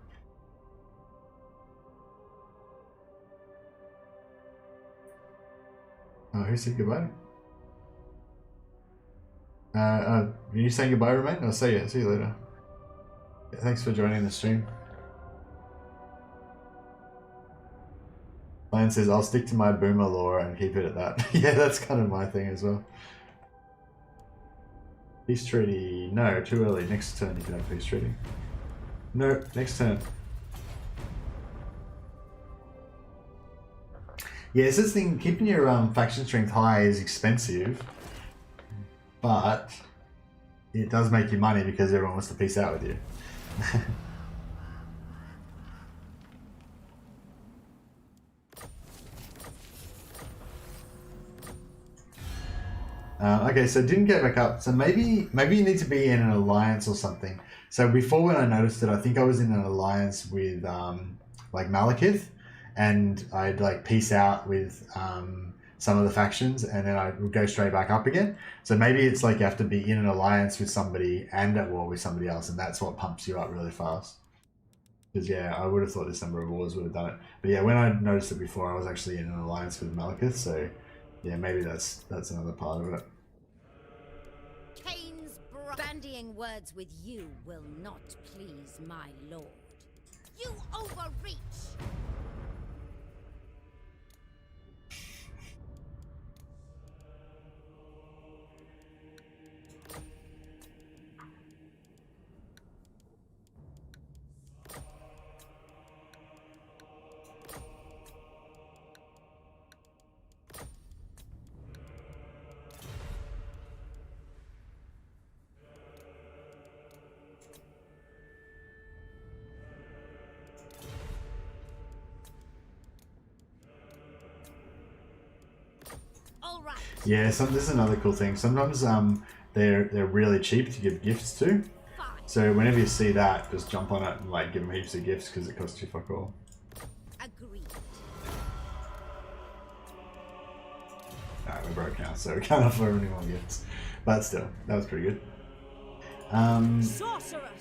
Speaker 1: Who said goodbye? Are you saying goodbye, Romain? I'll see you. See you later. Yeah, thanks for joining the stream. Lance says, I'll stick to my boomer lore and keep it at that. Yeah, that's kind of my thing as well. Peace treaty. No, too early. Next turn you can have peace treaty. No, next turn. Yeah, it's this thing, keeping your faction strength high is expensive, but it does make you money because everyone wants to peace out with you. Okay, so it didn't get back up. So maybe you need to be in an alliance or something. So before, when I noticed it, I think I was in an alliance with like Malekith, and I'd like peace out with some of the factions, and then I would go straight back up again. So maybe it's like you have to be in an alliance with somebody and at war with somebody else, and that's what pumps you up really fast. Because yeah, I would have thought this number of wars would have done it. But yeah, when I noticed it before, I was actually in an alliance with Malekith, so yeah, maybe that's another part of it.
Speaker 8: Cain's bandying words with you will not please my lord. You overreach! All right.
Speaker 1: Yeah, this is another cool thing. Sometimes they're really cheap to give gifts to. So whenever you see that, just jump on it and like give them heaps of gifts because it costs you fuck all.
Speaker 8: Agreed.
Speaker 1: Alright, we're broke now, so we can't afford any more gifts. But still, that was pretty good.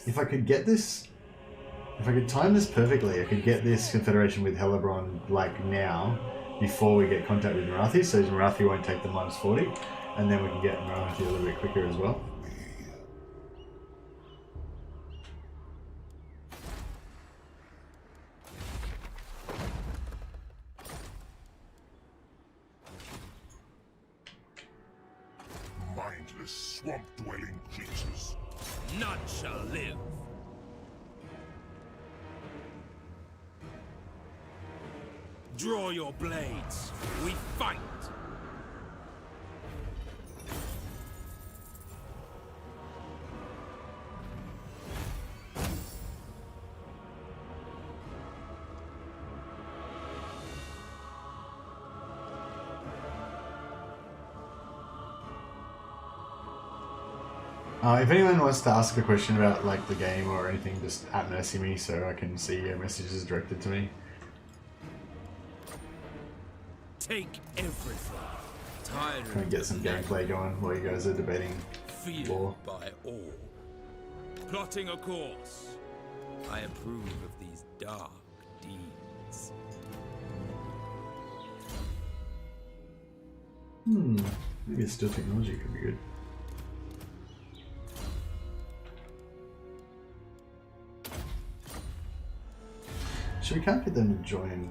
Speaker 1: If I could get this, if I could time this perfectly, I could get this confederation with Hellebron like now, before we get contact with Morathi, so Morathi won't take the -40, and then we can get Morathi a little bit quicker as well.
Speaker 7: Mindless swamp-dwelling creatures.
Speaker 4: None shall live. Draw your blades. We fight.
Speaker 1: If anyone wants to ask a question about like the game or anything, just @mercy me so I can see your messages directed to me.
Speaker 4: Take everything. Tired
Speaker 1: Trying to get some gameplay going while you guys are debating lore.
Speaker 4: by all. Plotting a course. I approve of these dark deeds.
Speaker 1: Maybe still technology could be good. So we can't get them to join.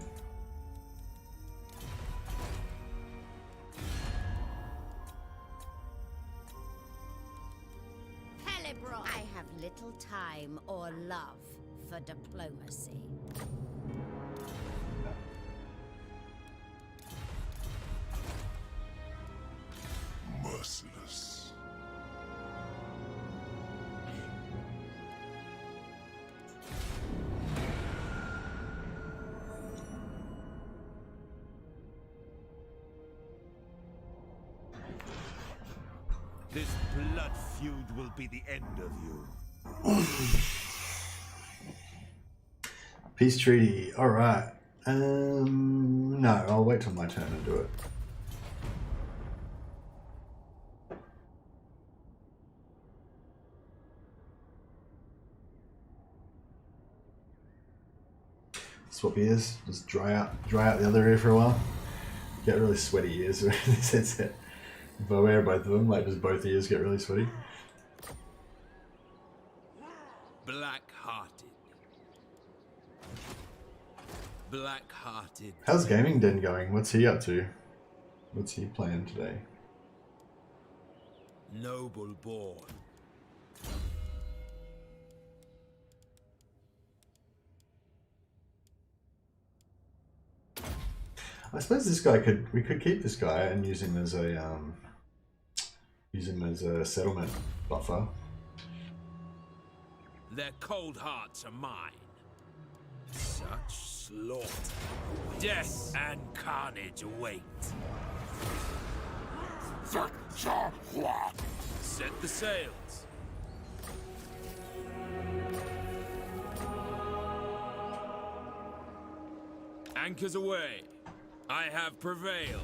Speaker 8: Hellebron. I have little time or love for diplomacy.
Speaker 7: Merciless.
Speaker 3: This blood feud will be the end of you.
Speaker 1: Peace treaty. All right. No, I'll wait till my turn and do it. Swap ears. Just dry out the other ear for a while. Get really sweaty ears with this headset. If I wear both of them, like just both ears get really sweaty.
Speaker 4: Black-hearted. Black-hearted.
Speaker 1: How's Gaming Den going? What's he up to? What's he playing today?
Speaker 4: Noble born.
Speaker 1: I suppose this guy we could keep this guy and use him as a settlement buffer.
Speaker 4: Their cold hearts are mine. Such slaughter. Death and carnage await. Set the sails. Anchors away. I have prevailed.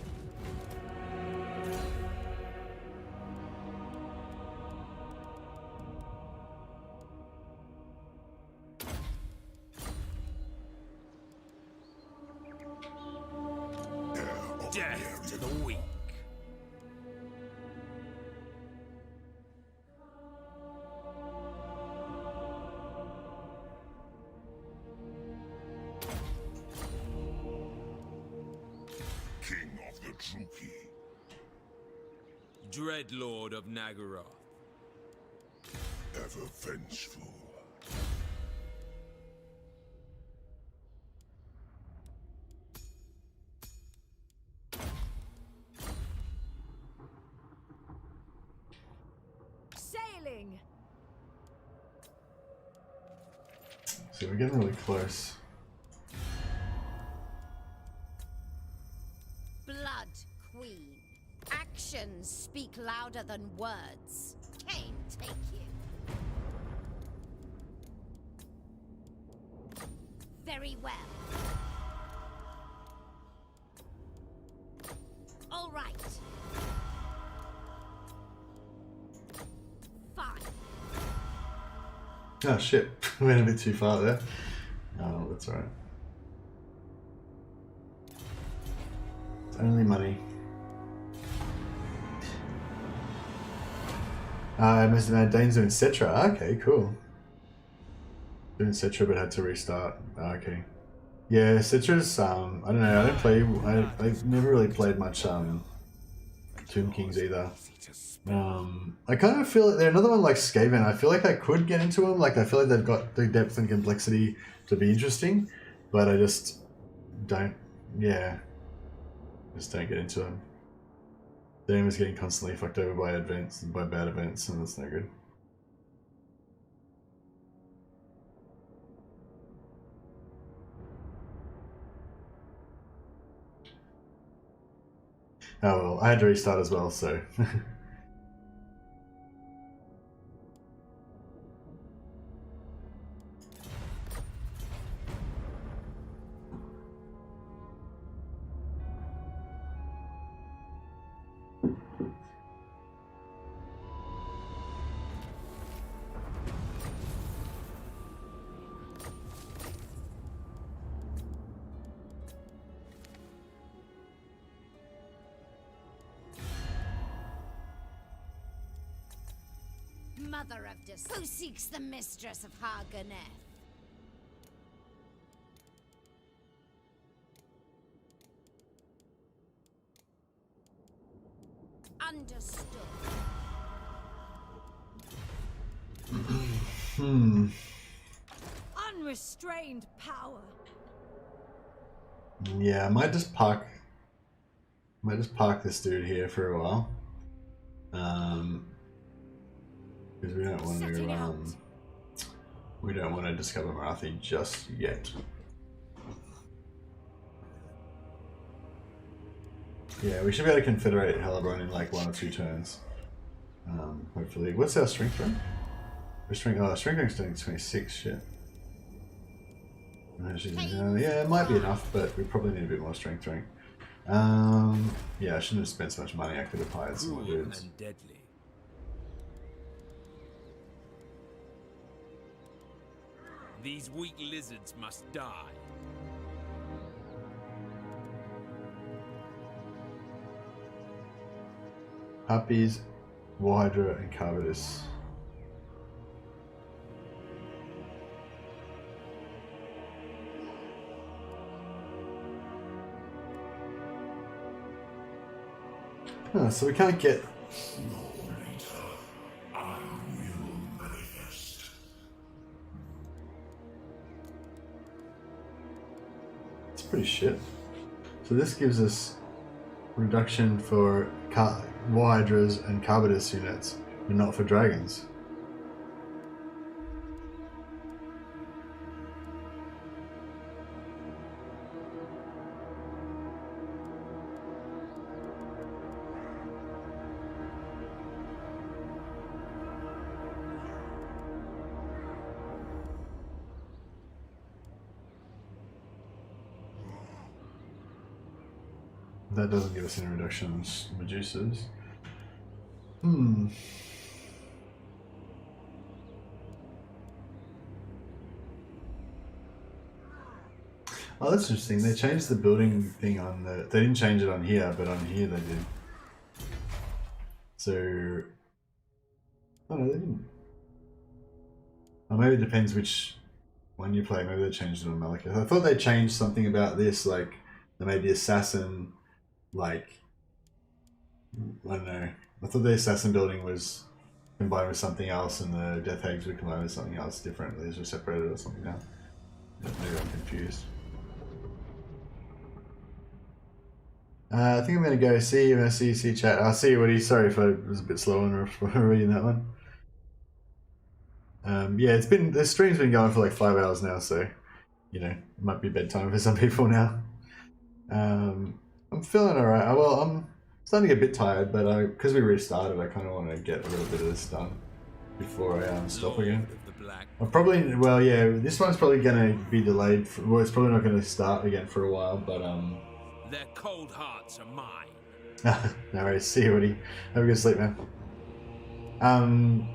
Speaker 4: Death to the weak.
Speaker 7: King of the Druki.
Speaker 4: Dreadlord of Nagaroth.
Speaker 7: Ever vengeful.
Speaker 9: Sailing.
Speaker 1: So we're getting really close.
Speaker 8: Blood Queen. Actions speak louder than words. Cain, take you. Very well. All right. Fine.
Speaker 1: Oh shit, went a bit too far there. Oh, that's alright. It's only money. I must have had Dane's doing Cetra. Okay, cool. Doing Cetra but had to restart. Okay. Yeah, Cetra's, I don't know, I don't play, I've never really played much Tomb Kings either. I kind of feel like they're another one like Skaven. I feel like I could get into them. Like I feel like they've got the depth and complexity to be interesting, but I just don't. Yeah, just don't get into them. The game is getting constantly fucked over by events and by bad events, and that's no good. Oh well, I had to restart as well, so.
Speaker 8: Mother of Who seeks the mistress of Khornate? Understood.
Speaker 9: Unrestrained power.
Speaker 1: Yeah, I might just park this dude here for a while. Because we don't want to discover Morathi just yet. Yeah, we should be able to confederate Hellebron in like 1 or 2 turns. Hopefully. What's our strength rank? Strength rank's doing 26, shit. Yeah, it might be enough, but we probably need a bit more strength rank. Yeah, I shouldn't have spent so much money. I could have hired some more dudes.
Speaker 4: And deadly. These weak lizards must die.
Speaker 1: Harpies, Warhydra, and Carvidus. Oh, so we can't get. It's pretty shit. So this gives us reduction for Warhydras and Carvidus units, but not for dragons. That doesn't give us any reductions in Medusas. Oh, that's interesting. They changed the building thing on the... They didn't change it on here, but on here they did. So... Oh no, they didn't. Oh, maybe it depends which one you play. Maybe they changed it on Malekith. I thought they changed something about this, like they made the assassin, like... I don't know. I thought the assassin building was combined with something else and the death hags were combined with something else different. These were separated or something now. Maybe I'm confused. I think I'm going to go see you. See chat. I'll see you, Woody. Sorry if I was a bit slow on reading that one. Yeah, the stream's been going for like 5 hours now, so you know, it might be bedtime for some people now. I'm feeling alright. Well, starting to get a bit tired, but because we restarted, I kind of want to get a little bit of this done before I stop again. I'll probably, well, yeah, this one's probably going to be delayed. Well, it's probably not going to start again for a while, but
Speaker 4: Their cold hearts are mine.
Speaker 1: no worries. See you, Woody. Have a good sleep, man.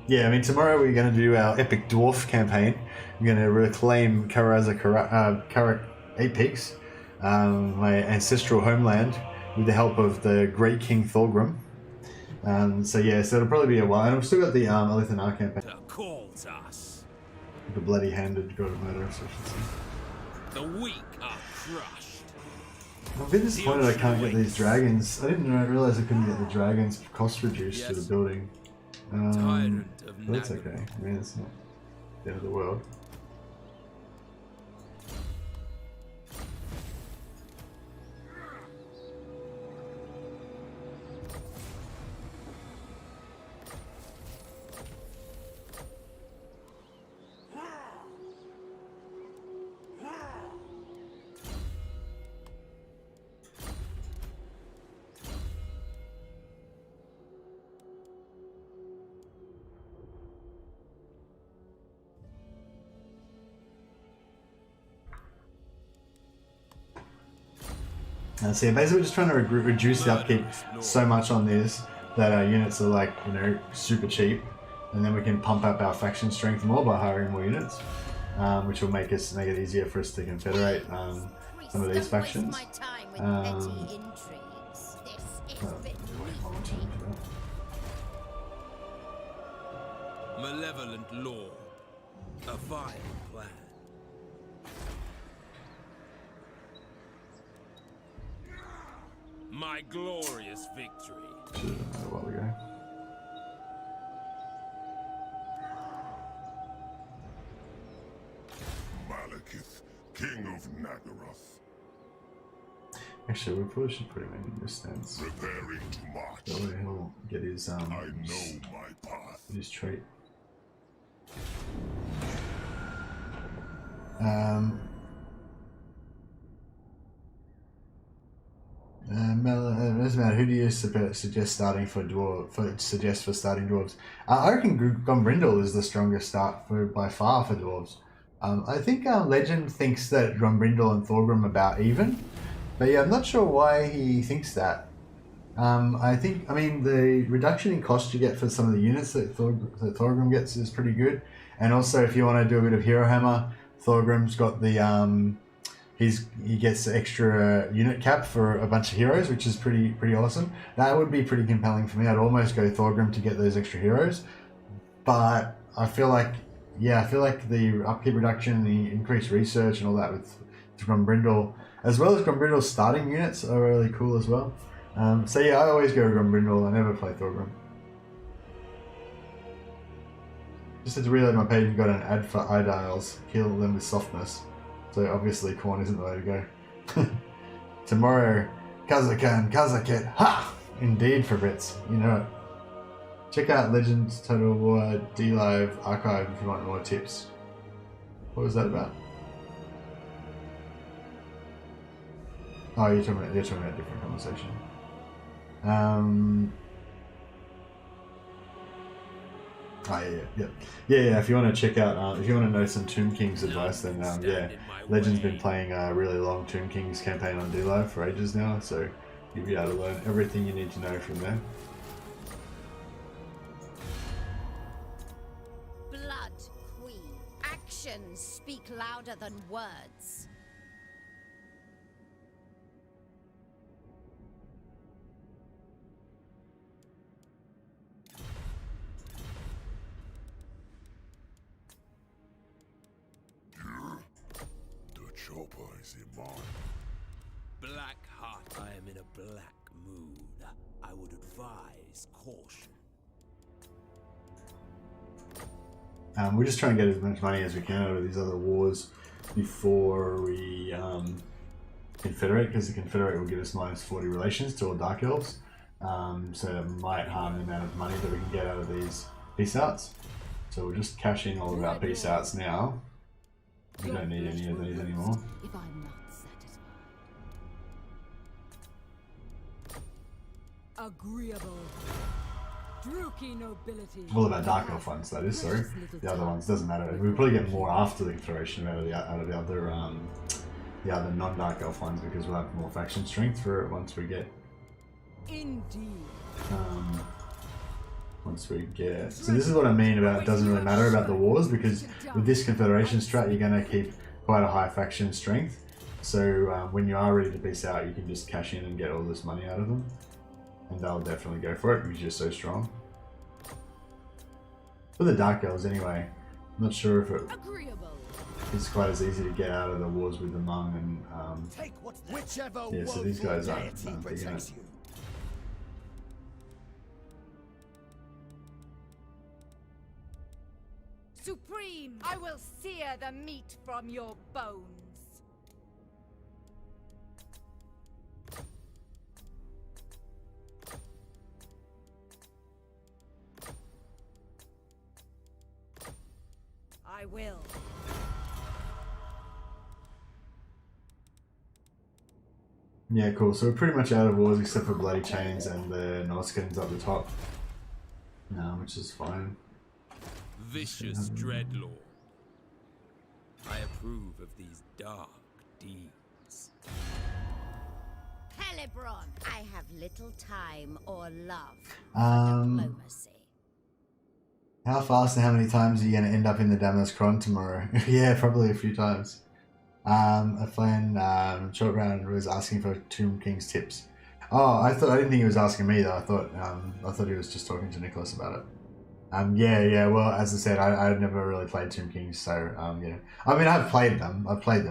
Speaker 1: Yeah, I mean, tomorrow we're going to do our epic dwarf campaign. We're going to reclaim Karak 8 Peaks, my ancestral homeland, with the help of the great King Thorgrim. So yeah, so it'll probably be a while. And I've still got the Ulthuan campaign.
Speaker 4: Calls us.
Speaker 1: The bloody-handed god of murder, so I should say.
Speaker 4: The weak are crushed.
Speaker 1: I'm a bit disappointed I can't get these dragons. I didn't realize I couldn't get the dragons cost reduced to the building.
Speaker 4: Tyrant of
Speaker 1: but that's okay. I mean, it's not the end of the world. So yeah, basically we're just trying to reduce the upkeep so much on this that our units are like, you know, super cheap, and then we can pump up our faction strength more by hiring more units, which will make it easier for us to confederate some of these factions.
Speaker 4: Malevolent lord, a vile plan. My glorious victory.
Speaker 1: Should have done that a while ago.
Speaker 7: Malekith, King of Nagaroth.
Speaker 1: Actually, we probably should put him in this stance.
Speaker 7: Preparing to march.
Speaker 1: That way he'll get his
Speaker 7: I know my path.
Speaker 1: his trait. Who do you suggest starting for starting dwarves? I reckon Gombrindal is the strongest start by far for dwarves. I think Legend thinks that Gombrindal and Thorgrim are about even, but yeah, I'm not sure why he thinks that. I mean, the reduction in cost you get for some of the units that Thorgrim gets is pretty good, and also if you want to do a bit of hero hammer, Thorgrim's got the he gets extra unit cap for a bunch of heroes, which is pretty awesome. That would be pretty compelling for me. I'd almost go Thorgrim to get those extra heroes, but I feel like the upkeep reduction, the increased research, and all that with Gombrindal, as well as Gombrindal's starting units, are really cool as well. So yeah, I always go Gombrindal. I never play Thorgrim. Just had to reload my page and got an ad for Idiles. Kill them with softness. So obviously Khorn isn't the way to go. Tomorrow, Kazaket, ha! Indeed for bits, you know it. Check out Legends Total War D-Live archive if you want more tips. What was that about? Oh, you're talking about a different conversation. Yeah. If you want to check out, if you want to know some Tomb Kings advice, then yeah, Legend's been playing a really long Tomb Kings campaign on D-Live for ages now, so you'll be able to learn everything you need to know from there.
Speaker 8: Blood Queen. Actions speak louder than words.
Speaker 7: Chopper is in mine.
Speaker 4: Black heart. I am in a black mood. I would advise caution.
Speaker 1: We're just trying to get as much money as we can out of these other wars before we confederate, because the confederate will give us -40 relations to all Dark Elves. So it might harm the amount of money that we can get out of these peace outs. So we'll just cash in all of our peace outs now. We don't need any of these anymore.
Speaker 5: If I'm not satisfied. Agreeable. Druki nobility.
Speaker 1: All of our Dark Elf ones, that is, sorry. The other ones, doesn't matter. We probably get more after the Confederation out of the other non-Dark Elf ones because we'll have more faction strength for it once we get...
Speaker 5: Indeed.
Speaker 1: So this is what I mean about it doesn't really matter about the wars, because with this Confederation strat you're going to keep quite a high faction strength. So when you are ready to peace out, you can just cash in and get all this money out of them. And they'll definitely go for it because you're so strong. For the Dark Elves anyway, I'm not sure if it's quite as easy to get out of the wars with the Hmong and yeah, so these guys aren't big in it.
Speaker 9: Supreme, I will sear the meat from your bones. I will.
Speaker 1: Yeah, cool. So we're pretty much out of wars except for Bloody Chains and the Norskins up the top. Which is fine.
Speaker 4: Vicious Dreadlord. I approve of these dark deeds.
Speaker 8: Hellebron, I have little time or love for diplomacy.
Speaker 1: How fast and how many times are you going to end up in the Damas Cron tomorrow? Yeah, probably a few times. A friend, Short Round, was asking for Tomb King's tips. Oh, I didn't think he was asking me though. I thought he was just talking to Nicholas about it. Yeah. Well, as I said, I've never really played Tomb Kings, so yeah. I mean, I've played them,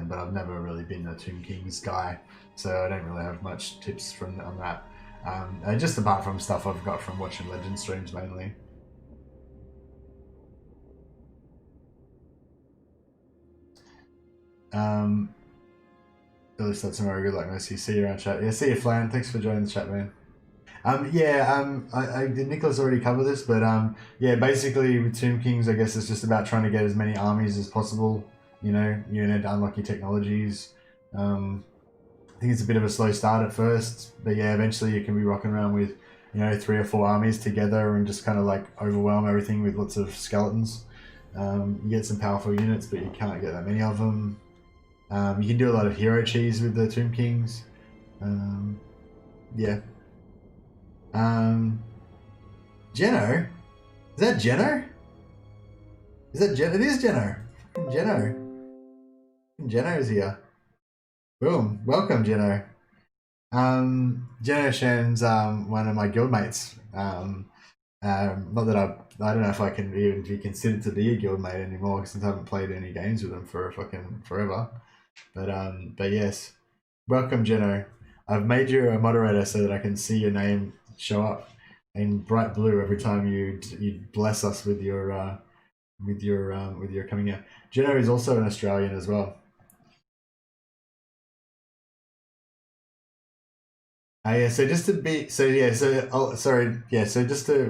Speaker 1: but I've never really been a Tomb Kings guy, so I don't really have much tips on that. Just apart from stuff I've got from watching Legend streams mainly. Really start tomorrow. Good luck, Mercy. See you around chat. Yeah, see you, Flan. Thanks for joining the chat, man. Did Nicholas already cover this? But yeah, basically with Tomb Kings, I guess it's just about trying to get as many armies as possible. You know, you need to unlock your technologies. I think it's a bit of a slow start at first, but yeah, eventually you can be rocking around with, 3 or 4 armies together and just kind of like overwhelm everything with lots of skeletons. You get some powerful units, but you can't get that many of them. You can do a lot of hero cheese with the Tomb Kings. Yeah. Geno? Is that Geno? Is that Geno? It is Geno. Fucking Geno. Geno's here. Boom. Welcome, Geno. Geno Shen's one of my guildmates. Not that I don't know if I can even be considered to be a guildmate anymore since I haven't played any games with them for fucking forever. But yes. Welcome, Geno. I've made you a moderator so that I can see your name show up in bright blue every time you bless us with your coming out. Geno is also an Australian as well. So just to be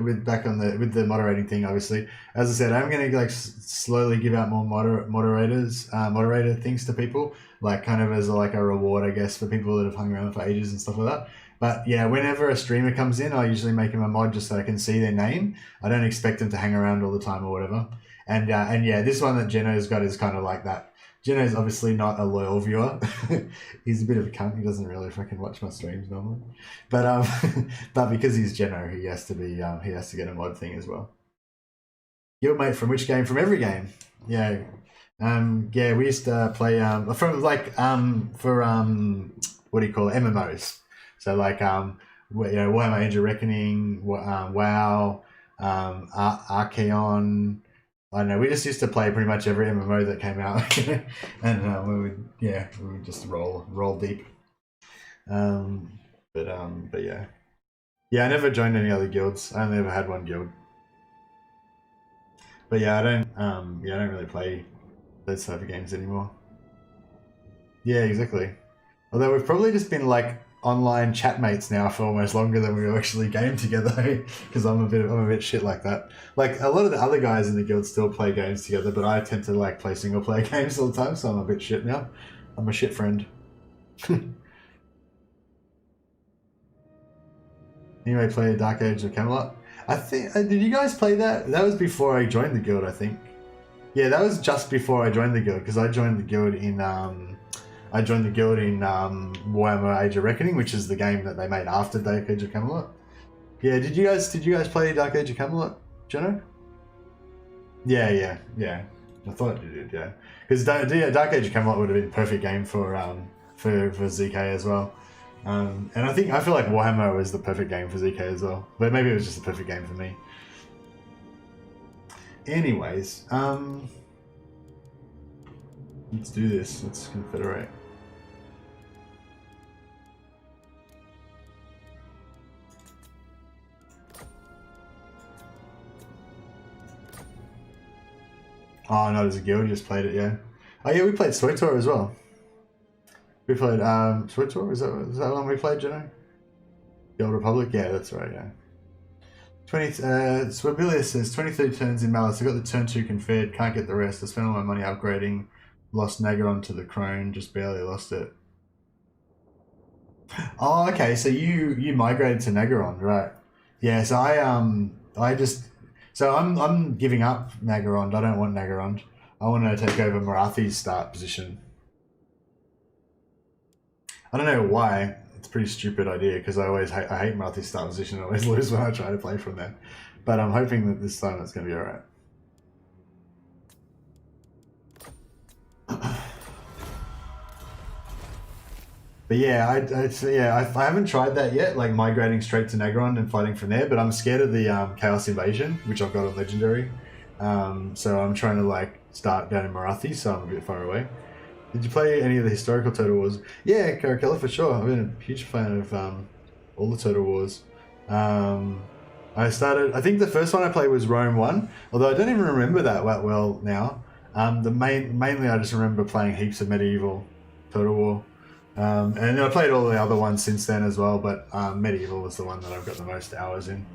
Speaker 1: with back on with the moderating thing, obviously, as I said, I'm going to like slowly give out more moderator things to people, like kind of as a reward, I guess, for people that have hung around for ages and stuff like that. But yeah, whenever a streamer comes in, I usually make him a mod just so I can see their name. I don't expect them to hang around all the time or whatever. And yeah, this one that Geno's got is kind of like that. Geno's obviously not a loyal viewer. He's a bit of a cunt. He doesn't really fucking watch my streams normally. But but because he's Geno, he has to be he has to get a mod thing as well. Guildmate from which game? From every game. Yeah. Yeah, we used to play from what do you call it? MMOs. So like Warhammer Age of Reckoning, WoW, Archaon. I don't know, we just used to play pretty much every MMO that came out, and we would just roll deep. But yeah, I never joined any other guilds. I only ever had one guild. But yeah, I don't really play those type of games anymore. Yeah, exactly. Although we've probably just been like online chatmates now for almost longer than we actually game together, because I'm a bit shit like that. Like a lot of the other guys in the guild still play games together, but I tend to like play single player games all the time, so I'm a bit shit now. I'm a shit friend. Anybody play Dark Age of Camelot? I think did you guys play that? That was before I joined the guild, I think. Yeah, that was just before I joined the guild because I joined the guild in Warhammer Age of Reckoning, which is the game that they made after Dark Age of Camelot. Yeah, did you guys play Dark Age of Camelot, Jono? Yeah. I thought you did, yeah. Because Dark Age of Camelot would have been a perfect game for ZK as well. And I feel like Warhammer was the perfect game for ZK as well. But maybe it was just the perfect game for me. Anyways, let's do this. Let's confederate. Oh no, there's a guild, you just played it, yeah. Oh yeah, we played Soitor as well. We played Soitor, is that one we played, Jeno? The Old Republic? Yeah, that's right, yeah. Swabilia says 23 turns in Malus. I got the turn 2 Confed, can't get the rest. I spent all my money upgrading, lost Nagaron to the Crone, just barely lost it. Oh, okay, so you migrated to Nagaron, right? Yeah, so I'm giving up Nagaron. I don't want Nagaron. I want to take over Morathi's start position. I don't know why. It's a pretty stupid idea because I hate Morathi's start position. I always lose when I try to play from there. But I'm hoping that this time it's going to be alright. But yeah, I haven't tried that yet, like migrating straight to Nagaron and fighting from there. But I'm scared of the Chaos Invasion, which I've got on Legendary. So I'm trying to like start down in Morathi, so I'm a bit far away. Did you play any of the historical Total Wars? Yeah, Caracalla for sure. I've been a huge fan of all the Total Wars. I think the first one I played was Rome 1, although I don't even remember that well now. Mainly I just remember playing heaps of Medieval Total War. And I played all the other ones since then as well, but Medieval was the one that I've got the most hours in.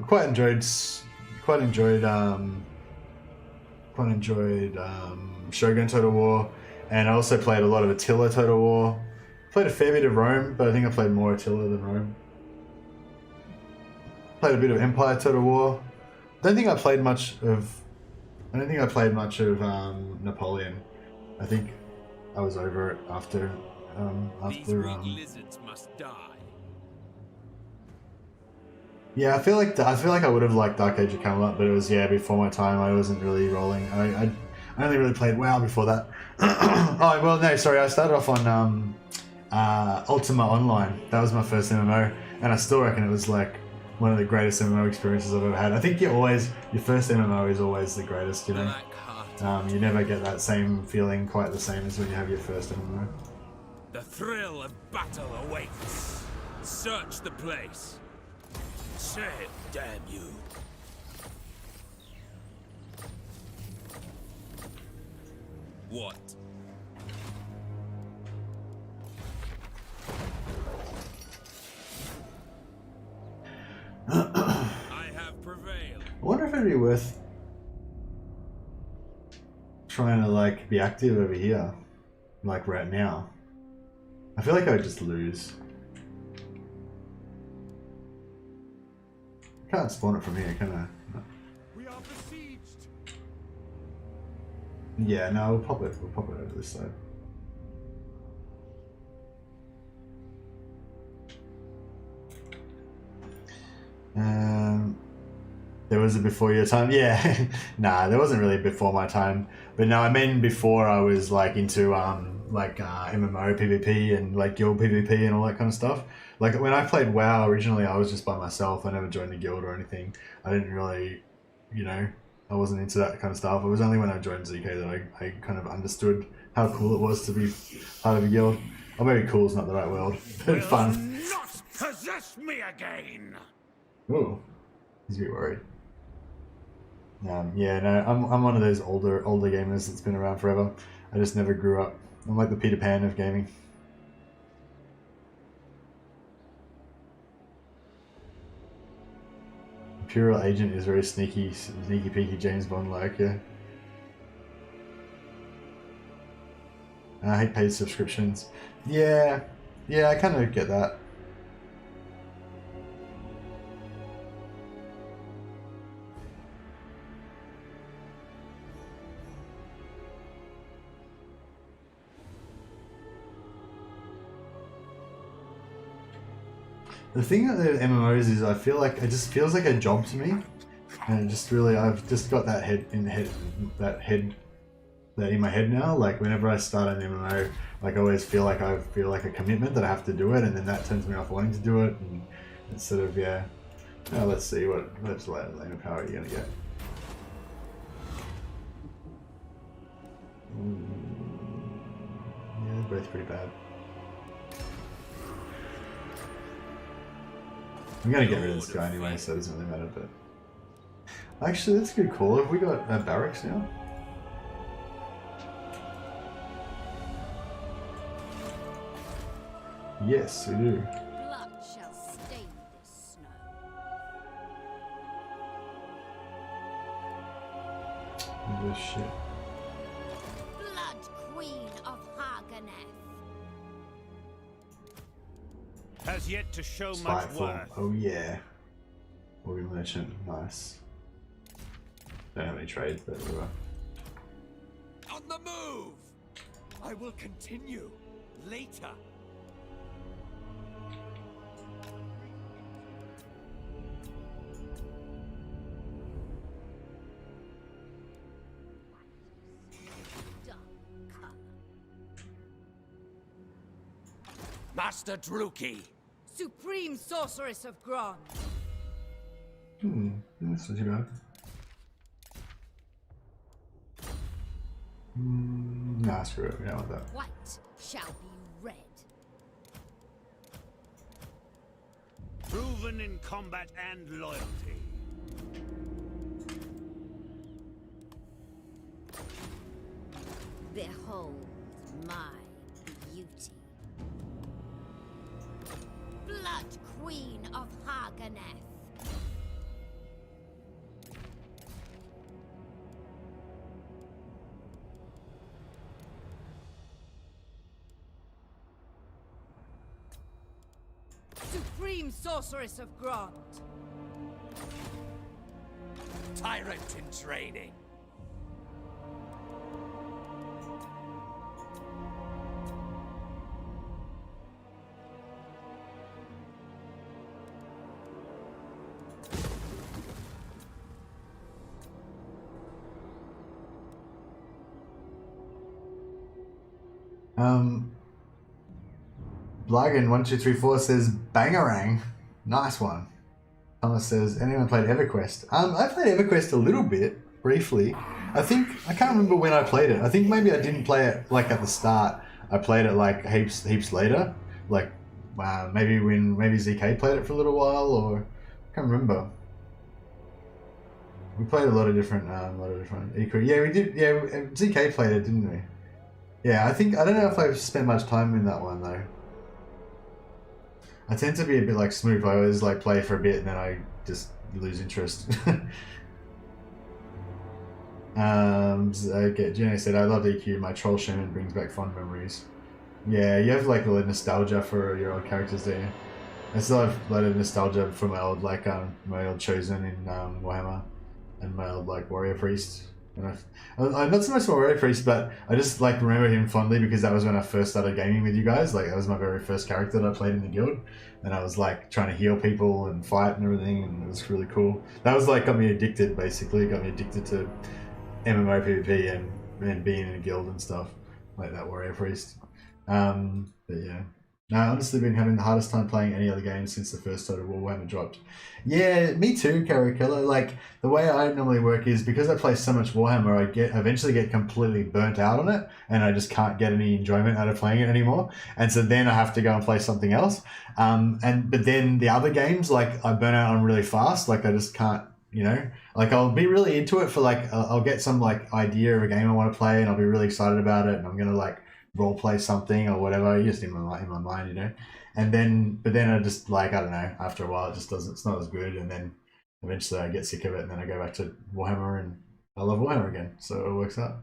Speaker 1: Quite enjoyed Shogun Total War, and I also played a lot of Attila Total War. Played a fair bit of Rome, but I think I played more Attila than Rome. Played a bit of Empire Total War. I don't think I played much of Napoleon. I think I was over it after
Speaker 4: These weak lizards must die.
Speaker 1: Yeah, I feel like I would have liked Dark Age of Camelot, but it was before my time. I wasn't really rolling. I only really played WoW before that. Oh well, no, sorry. I started off on Ultima Online. That was my first MMO, and I still reckon it was like one of the greatest MMO experiences I've ever had. I think your first MMO is always the greatest. You know, you never get that same feeling quite the same as when you have your first MMO.
Speaker 4: The thrill of battle awaits. Search the place. Say it, damn you. What? I have prevailed.
Speaker 1: I wonder if it'd be worth trying to like be active over here, like right now. I feel like I would just lose. Can't spawn it from here, can I? No.
Speaker 3: We are besieged.
Speaker 1: Yeah, no, we'll pop it over this side. There was a before your time? Yeah. Nah, there wasn't really before my time. But no, I mean before I was like into MMO PvP and like guild PvP and all that kind of stuff. Like when I played WoW originally, I was just by myself. I never joined a guild or anything. I didn't really, I wasn't into that kind of stuff. It was only when I joined ZK that I kind of understood how cool it was to be part of a guild. Or maybe cool is not the right word, but fun.
Speaker 3: Not possess me again.
Speaker 1: Ooh, he's a bit worried. Yeah, no, I'm one of those older gamers that's been around forever. I just never grew up. I'm like the Peter Pan of gaming. Imperial Agent is very sneaky peeky James Bond like, yeah. I hate paid subscriptions. Yeah, I kind of get that. The thing with the MMOs is I feel like it just feels like a job to me, and it just really I've just got that head in my head now. Like whenever I start an MMO, like I always feel like a commitment that I have to do it, and then that turns me off wanting to do it, and it's sort of yeah. Now let's see what lane of power are you gonna get. Yeah, they're both pretty bad. I'm gonna get rid of this guy anyway, so it doesn't really matter, but... Actually, that's a good call. Have we got barracks now? Yes, we do.
Speaker 8: Blood shall stain this snow.
Speaker 1: This shit.
Speaker 8: Blood Queen of Khornate.
Speaker 3: Has yet to show much
Speaker 1: Spiteful.
Speaker 3: worth.
Speaker 1: Oh yeah. Warrior merchant, nice. Don't have any trade, but whatever.
Speaker 4: On the move! I will continue later.
Speaker 8: Dark color.
Speaker 4: Master Druki!
Speaker 9: Supreme Sorceress of Grond.
Speaker 1: That's not too bad. Nah, screw it, we don't want that.
Speaker 8: White shall be red.
Speaker 3: Proven in combat and loyalty.
Speaker 8: Behold my beauty. Blood Queen of Khornate.
Speaker 9: Supreme Sorceress of Grond.
Speaker 4: Tyrant in training.
Speaker 1: Blagan1234 says Bangarang. Nice one. Thomas says, anyone played EverQuest? I played EverQuest a little bit, briefly. I can't remember when I played it. I think maybe I didn't play it like at the start. I played it like heaps later. Like maybe ZK played it for a little while, or I can't remember. We played a lot of different Yeah, we did. Yeah, ZK played it, didn't we? Yeah, I don't know if I've spent much time in that one though. I tend to be a bit like Smoop. I always like play for a bit and then I just lose interest. Okay, Jenny said, I love EQ. My troll shaman brings back fond memories. Yeah, you have like a lot of nostalgia for your old characters there. I still have a lot of nostalgia for my old my old chosen in Warhammer and my old like warrior priest. I'm not so much warrior priest, but I just like remember him fondly because that was when I first started gaming with you guys. Like that was my very first character that I played in the guild, and I was like trying to heal people and fight and everything, and it was really cool. That was like got me addicted basically. Got me addicted to MMO PvP and being in a guild and stuff like that warrior priest. But yeah. No, I've honestly been having the hardest time playing any other game since the first Total Warhammer dropped. Yeah, me too, Caracilla. Like, the way I normally work is because I play so much Warhammer, I eventually get completely burnt out on it, and I just can't get any enjoyment out of playing it anymore. And so then I have to go and play something else. But then the other games, like, I burn out on really fast. Like, I just can't, like, I'll be really into it for, like, I'll get some, like, idea of a game I want to play, and I'll be really excited about it, and I'm going to, like, role play something or whatever, just in my mind, but then I just like, I don't know, after a while it's not as good, and then eventually I get sick of it, and then I go back to Warhammer and I love Warhammer again, so it works out.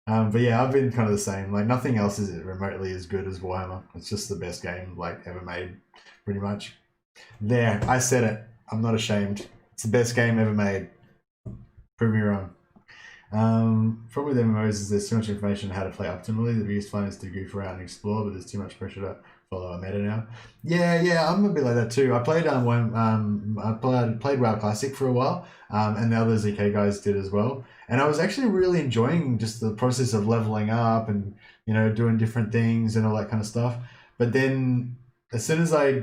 Speaker 1: But yeah, I've been kind of the same, like nothing else is remotely as good as Warhammer. It's just the best game like ever made, pretty much. There, I said it, I'm not ashamed. It's the best game ever made. Prove me wrong. Problem with MMOs is there's too much information on how to play optimally. The biggest fun is to goof around and explore, but there's too much pressure to follow a meta now. Yeah, I'm a bit like that too. I played played WoW Classic for a while, and the other ZK guys did as well. And I was actually really enjoying just the process of leveling up and doing different things and all that kind of stuff. But then as soon as I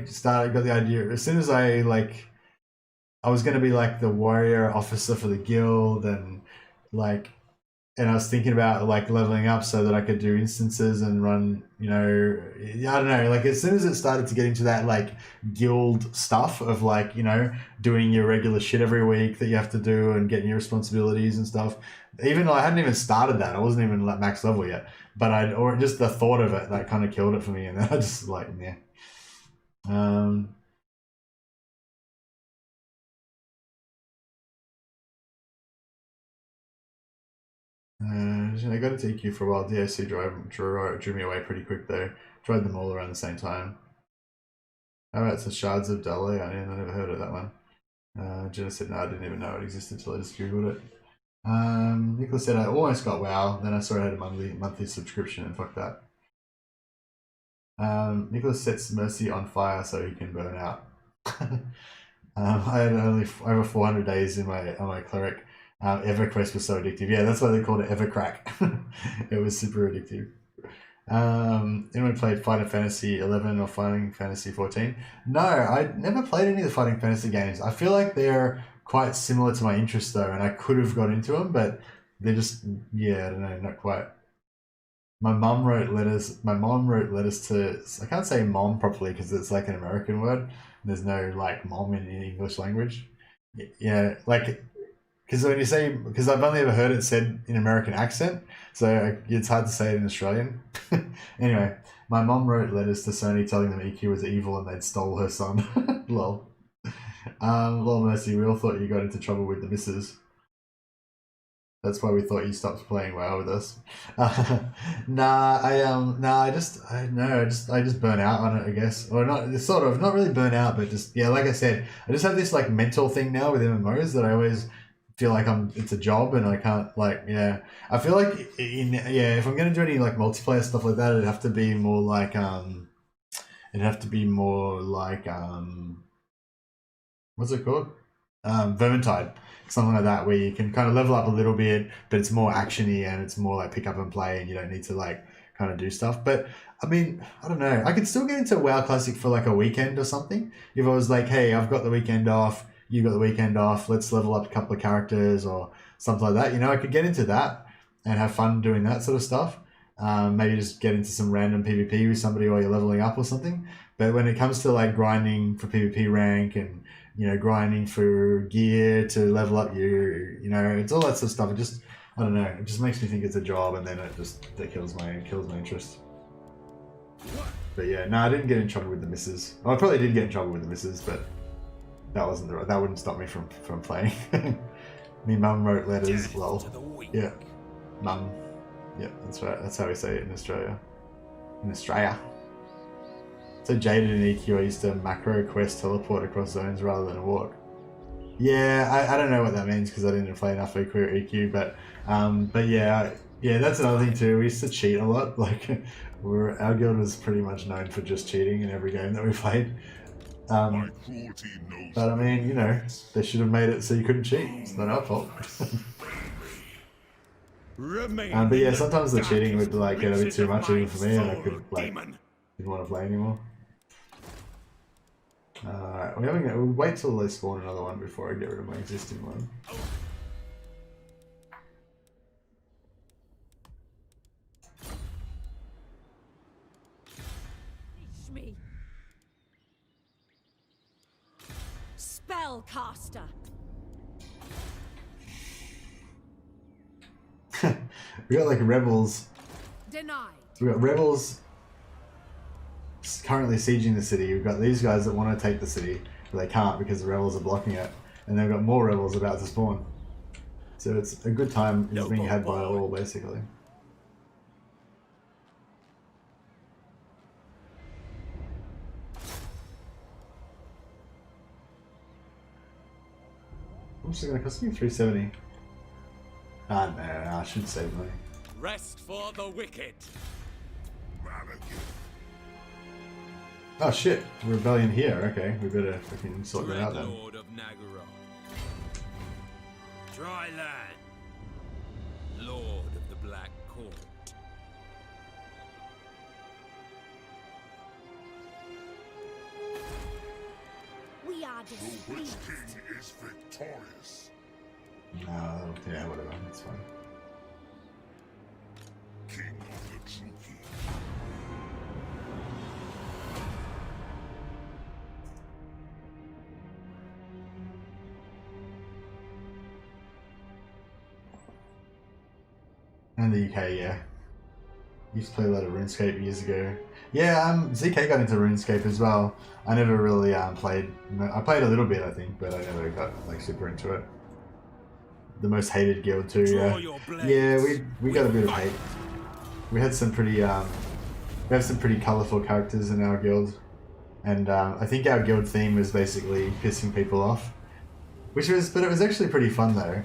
Speaker 1: got the idea, as soon as I was going to be like the warrior officer for the guild and I was thinking about leveling up so that I could do instances and run, I don't know, as soon as it started to get into that guild stuff of doing your regular shit every week that you have to do and getting your responsibilities and stuff, even though I hadn't even started that, I wasn't even max level yet, but or just the thought of it, that kind of killed it for me. And then I just yeah. I got into EQ for a while. DOC drew me away pretty quick though. Tried them all around the same time. Oh, it's the Shards of Dale. I never heard of that one. Jenna said no, I didn't even know it existed until I just googled it. Nicholas said I almost got WoW, then I saw it had a monthly subscription and fuck that. Nicholas sets Mercy on fire so he can burn out. I had only over 400 days on my cleric. EverQuest was so addictive. Yeah, that's why they called it Evercrack. It was super addictive. Anyone played Final Fantasy 11 or Final Fantasy 14? No, I never played any of the Fighting Fantasy games. I feel like they're quite similar to my interests though, and I could have got into them, but they're just, I don't know, not quite. My mom wrote letters to, I can't say mom properly because it's like an American word. There's no mom in English language. Yeah, because when you say, because I've only ever heard it said in American accent, so it's hard to say it in Australian. Anyway, my mom wrote letters to Sony telling them EQ was evil and they'd stole her son. Lol. Lol Mercy, we all thought you got into trouble with the missus. That's why we thought you stopped playing WoW with us. I just burn out on it, I guess. Or not, sort of, not really burn out, but just, like I said, I just have this mental thing now with MMOs that I always feel like it's a job and I can't I feel like if I'm gonna do any multiplayer stuff like that, it'd have to be more what's it called, Vermintide, something like that, where you can kind of level up a little bit but it's more actiony and it's more pick up and play and you don't need to kind of do stuff. But I mean, I don't know, I could still get into WoW Classic for a weekend or something if I was hey, I've got the weekend off, you got the weekend off, let's level up a couple of characters or something like that. I could get into that and have fun doing that sort of stuff. Maybe just get into some random PvP with somebody while you're leveling up or something. But when it comes to grinding for PvP rank and grinding for gear to level up it's all that sort of stuff. It just, I don't know, it just makes me think it's a job, and then that kills my interest. But yeah, no, I didn't get in trouble with the missus. Well, I probably did get in trouble with the missus, but that wouldn't stop me from playing. Me mum wrote letters, lol. Yeah, mum. Yeah, that's right. That's how we say it in Australia. So jaded in EQ, I used to macro quest teleport across zones rather than walk. Yeah, I don't know what that means because I didn't play enough EQ, but yeah, that's another thing too. We used to cheat a lot. Our guild was pretty much known for just cheating in every game that we played. But I mean, they should have made it so you couldn't cheat. It's not our fault. But yeah, sometimes the cheating would get a bit too much even for me, and I could didn't want to play anymore. Alright, we'll wait till they spawn another one before I get rid of my existing one.
Speaker 8: Me. Spellcaster.
Speaker 1: We got rebels.
Speaker 8: Denied.
Speaker 1: We got rebels currently sieging the city. We've got these guys that want to take the city, but they can't because the rebels are blocking it, and they've got more rebels about to spawn. So it's a good time. It's being had by all, basically. What's it going to cost me? $370. Ah, no, I should save money.
Speaker 2: Rest for the wicked.
Speaker 7: Malekith.
Speaker 1: Oh shit, rebellion here. Okay, we better fucking sort that out then.
Speaker 4: Lord of Nagaroth. Dry land. Lord of the Black Court.
Speaker 8: We are
Speaker 7: The Witch
Speaker 8: displeased.
Speaker 7: King is victorious.
Speaker 1: Yeah, whatever, that's fine.
Speaker 7: King of the Druki.
Speaker 1: In the UK, yeah. Used to play a lot of RuneScape years ago. Yeah, ZK got into RuneScape as well. I never really played. I played a little bit, I think, but I never got like super into it. The most hated guild too.
Speaker 4: Draw
Speaker 1: Yeah,
Speaker 4: your blades.
Speaker 1: yeah, we got a bit of hate. We had some pretty we have some pretty colourful characters in our guild, and I think our guild theme was basically pissing people off, but it was actually pretty fun though.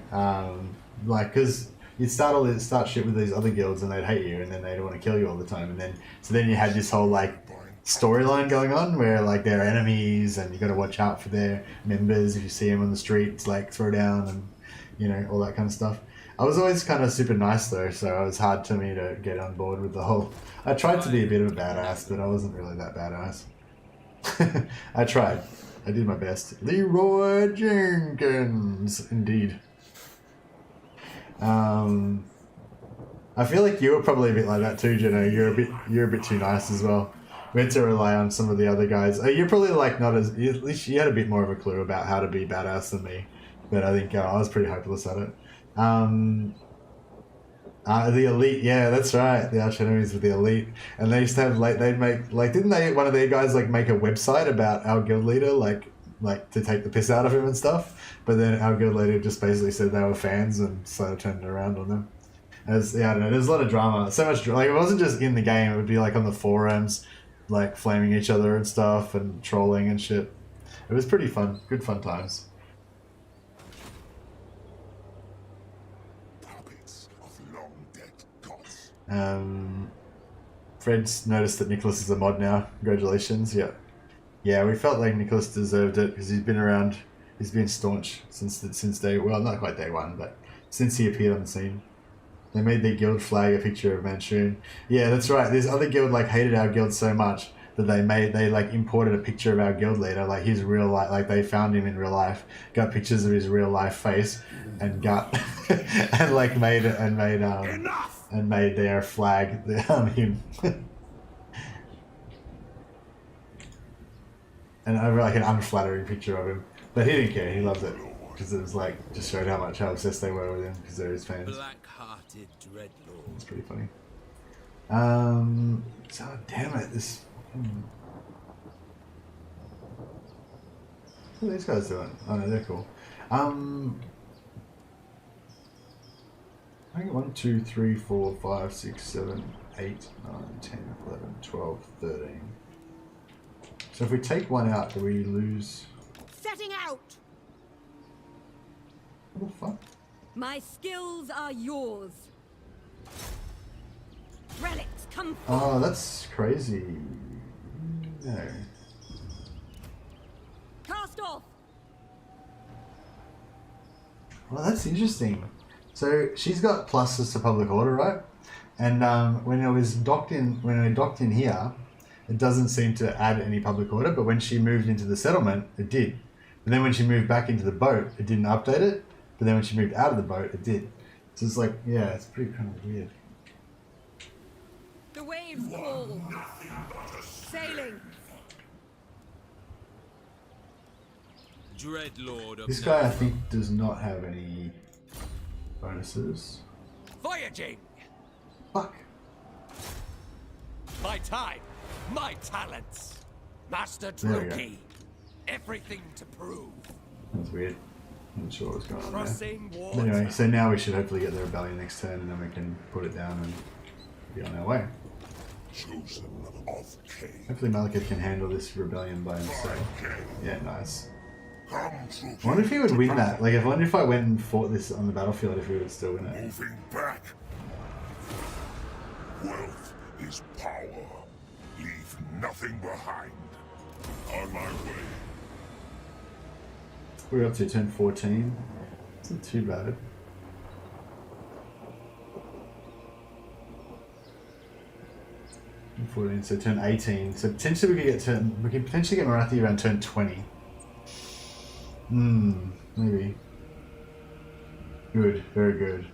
Speaker 1: Like, cause you'd start shit with these other guilds and they'd hate you and then they'd want to kill you all the time, and then you had this whole like storyline going on where like they're enemies and you got to watch out for their members. If you see them on the streets, like throw down and you know, all that kind of stuff. I was always kind of super nice though, so it was hard to me to get on board with the whole. I tried to be a bit of a badass, but I wasn't really that badass. I tried. I did my best. Leroy Jenkins, indeed. I feel like you were probably a bit like that too, Jenna. You're a bit too nice as well. We had to rely on some of the other guys. You're probably like not as, at least you had a bit more of a clue about how to be badass than me, but I think I was pretty hopeless at it. The elite, yeah, that's right. The arch enemies with the elite, and they used to have like they'd make like didn't they one of their guys like make a website about our guild leader like to take the piss out of him and stuff, but then our guild leader just basically said they were fans and started turning around on them. Yeah, I don't know. There's a lot of drama, so much like it wasn't just in the game. It would be like on the forums, like flaming each other and stuff and trolling and shit. It was pretty fun, good fun times. Fred's noticed that Nicholas is a mod now. Congratulations. Yeah, we felt like Nicholas deserved it because he's been around. He's been staunch since day, well, not quite day one, but since he appeared on the scene. They made their guild flag a picture of Manchurian. Yeah, that's right. This other guild like hated our guild so much that they like imported a picture of our guild leader, like his real life, like they found him in real life, got pictures of his real life face and gut, and like made their flag him. And like an unflattering picture of him, but he didn't care. He loved it because it was like just showed how obsessed they were with him because they're his fans.
Speaker 4: Black-hearted dreadlord.
Speaker 1: It's pretty funny. So damn it, this. What are these guys doing? Oh no, they're cool. I think 1, 2, 3, 4, 5, 6, 7, 8, 9, 10, 11, 12, 13. So if we take one out, do we lose?
Speaker 8: Setting out!
Speaker 1: What the fuck?
Speaker 5: My skills are yours.
Speaker 8: Relics, come forth!
Speaker 1: Oh, that's crazy. No.
Speaker 5: Cast off!
Speaker 1: Well, that's interesting. So she's got pluses to public order, right? And when it docked in here, it doesn't seem to add any public order. But when she moved into the settlement, it did. But then when she moved back into the boat, it didn't update it. But then when she moved out of the boat, it did. So it's like, yeah, it's pretty kind of weird.
Speaker 5: The waves call. Sailing.
Speaker 4: Dreadlord of
Speaker 1: This guy, I think, does not have any bonuses.
Speaker 2: Voyaging!
Speaker 1: Fuck.
Speaker 2: My time, my talents. Master
Speaker 1: There we go.
Speaker 2: Druki, everything to prove.
Speaker 1: That's weird. I'm not sure what's going on there.
Speaker 2: Crossing
Speaker 1: But
Speaker 2: water.
Speaker 1: anyway, so now we should hopefully get the rebellion next turn and then we can put it down and be on our way.
Speaker 7: Chosen of Cain.
Speaker 1: Hopefully Malekith can handle this rebellion by himself. Yeah, nice.
Speaker 7: Come,
Speaker 1: I
Speaker 7: Truki.
Speaker 1: wonder if he would win that. Like, I wonder if I went and fought this on the battlefield, if he would still win it.
Speaker 7: Moving back. Wealth is power. Leave nothing behind. On my way.
Speaker 1: We're up to turn 14. It's not too bad. Turn 14, so turn 18. So potentially we could potentially get Morathi around turn 20. Maybe. Good, very good.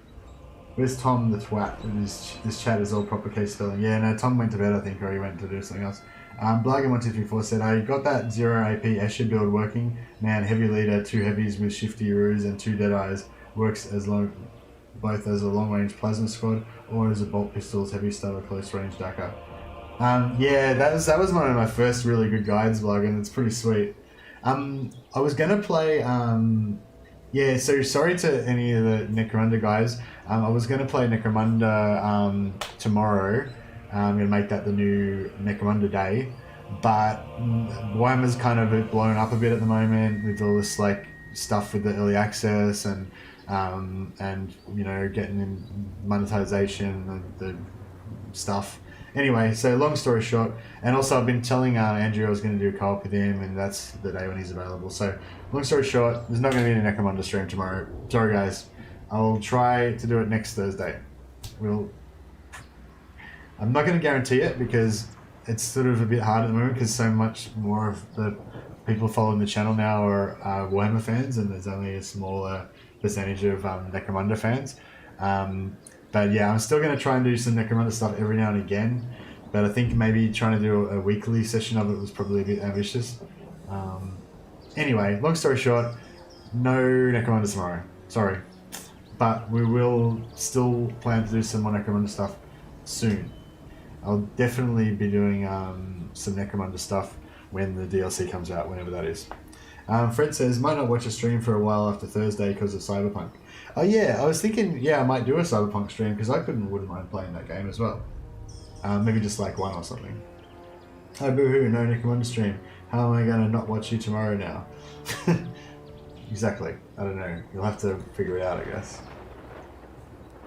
Speaker 1: Where's Tom the twat? And this chat is all proper case spelling. Yeah, no, Tom went to bed, I think, or he went to do something else. Blagan1234 said, I got that 0 AP Escher build working. Man, heavy leader, 2 heavies with shifty Urus and 2 Deadeyes. Works as both as a long range plasma squad or as a bolt pistols, heavy starter, close range Dakar. Yeah, that was one of my first really good guides, Blagan. It's pretty sweet. I was gonna play, yeah, so sorry to any of the Necromunda guys. I was gonna play Necromunda tomorrow. I'm gonna make that the new Necromunda day, but Warhammer's kind of blown up a bit at the moment with all this like stuff with the early access and you know, getting in monetization, the stuff. Anyway, so long story short, and also I've been telling Andrew I was going to do a co-op with him, and that's the day when he's available. So long story short, there's not going to be any Necromunda stream tomorrow. Sorry guys, I'll try to do it next Thursday. I'm not going to guarantee it because it's sort of a bit hard at the moment because so much more of the people following the channel now are Warhammer fans, and there's only a smaller percentage of Necromunda fans. But yeah, I'm still going to try and do some Necromunda stuff every now and again. But I think maybe trying to do a weekly session of it was probably a bit ambitious. Anyway, long story short, no Necromunda tomorrow. Sorry. But we will still plan to do some more Necromunda stuff soon. I'll definitely be doing some Necromunda stuff when the DLC comes out, whenever that is. Fred says, might not watch a stream for a while after Thursday because of Cyberpunk. Oh yeah, I was thinking, yeah, I might do a Cyberpunk stream because I wouldn't mind playing that game as well. Maybe just like one or something. Oh boo-hoo, no Necromunda stream. How am I going to not watch you tomorrow now? Exactly. I don't know. You'll have to figure it out, I guess.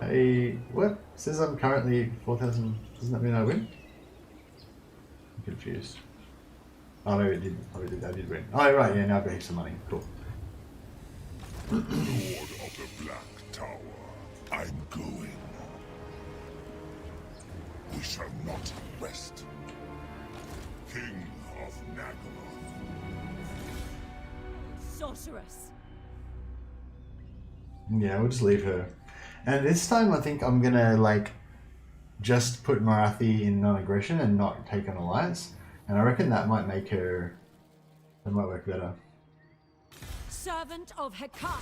Speaker 1: Hey, what? It says I'm currently 4,000. Doesn't that mean I win? I'm confused. Oh, maybe it did. I did win. Oh, right, yeah, now I've got heaps of money. Cool.
Speaker 7: Lord of the Black Tower, I'm going. We shall not rest. King of Nagaroth.
Speaker 9: Sorceress.
Speaker 1: Yeah, we'll just leave her. And this time I think I'm gonna like just put Morathi in non-aggression and not take an alliance. And I reckon that might make her, that might work better.
Speaker 9: Servant of Hekath.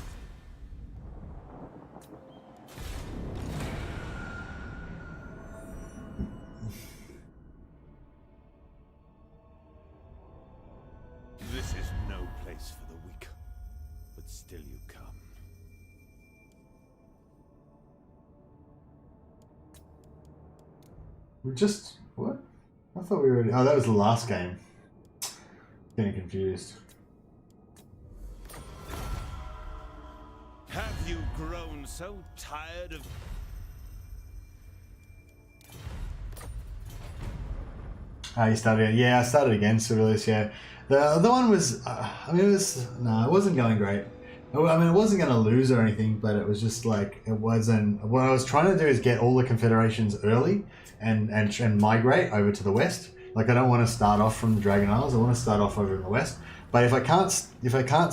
Speaker 3: This is no place for the weak, but still you come.
Speaker 1: We just, what? I thought we were, oh, that was the last game. Getting confused.
Speaker 3: Have you grown so tired of...
Speaker 1: You started again. Yeah, I started again, Civilius, yeah. The other one was, I mean, it wasn't going great. I mean, it wasn't going to lose or anything, but it was just like, it wasn't, what I was trying to do is get all the confederations early and migrate over to the west. Like, I don't want to start off from the Dragon Isles, I want to start off over in the west. But if I can't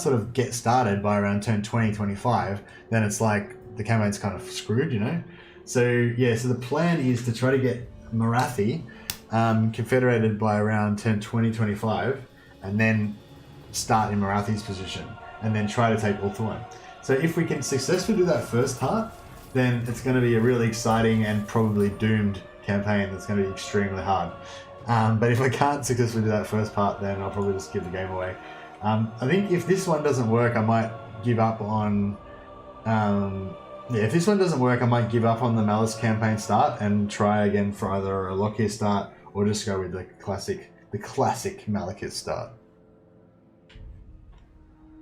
Speaker 1: sort of get started by around turn 20, 25, then it's like, the campaign's kind of screwed, you know? So, yeah, so the plan is to try to get Morathi confederated by around turn 20, 25, and then start in Morathi's position, and then try to take Ulthuan. So if we can successfully do that first part, then it's going to be a really exciting and probably doomed campaign that's going to be extremely hard. But if I can't successfully do that first part, then I'll probably just give the game away. I think if this one doesn't work, I might give up on... yeah, if this one doesn't work, I might give up on the Malus campaign start and try again for either a Lokhir start or just go with the classic Malekith start.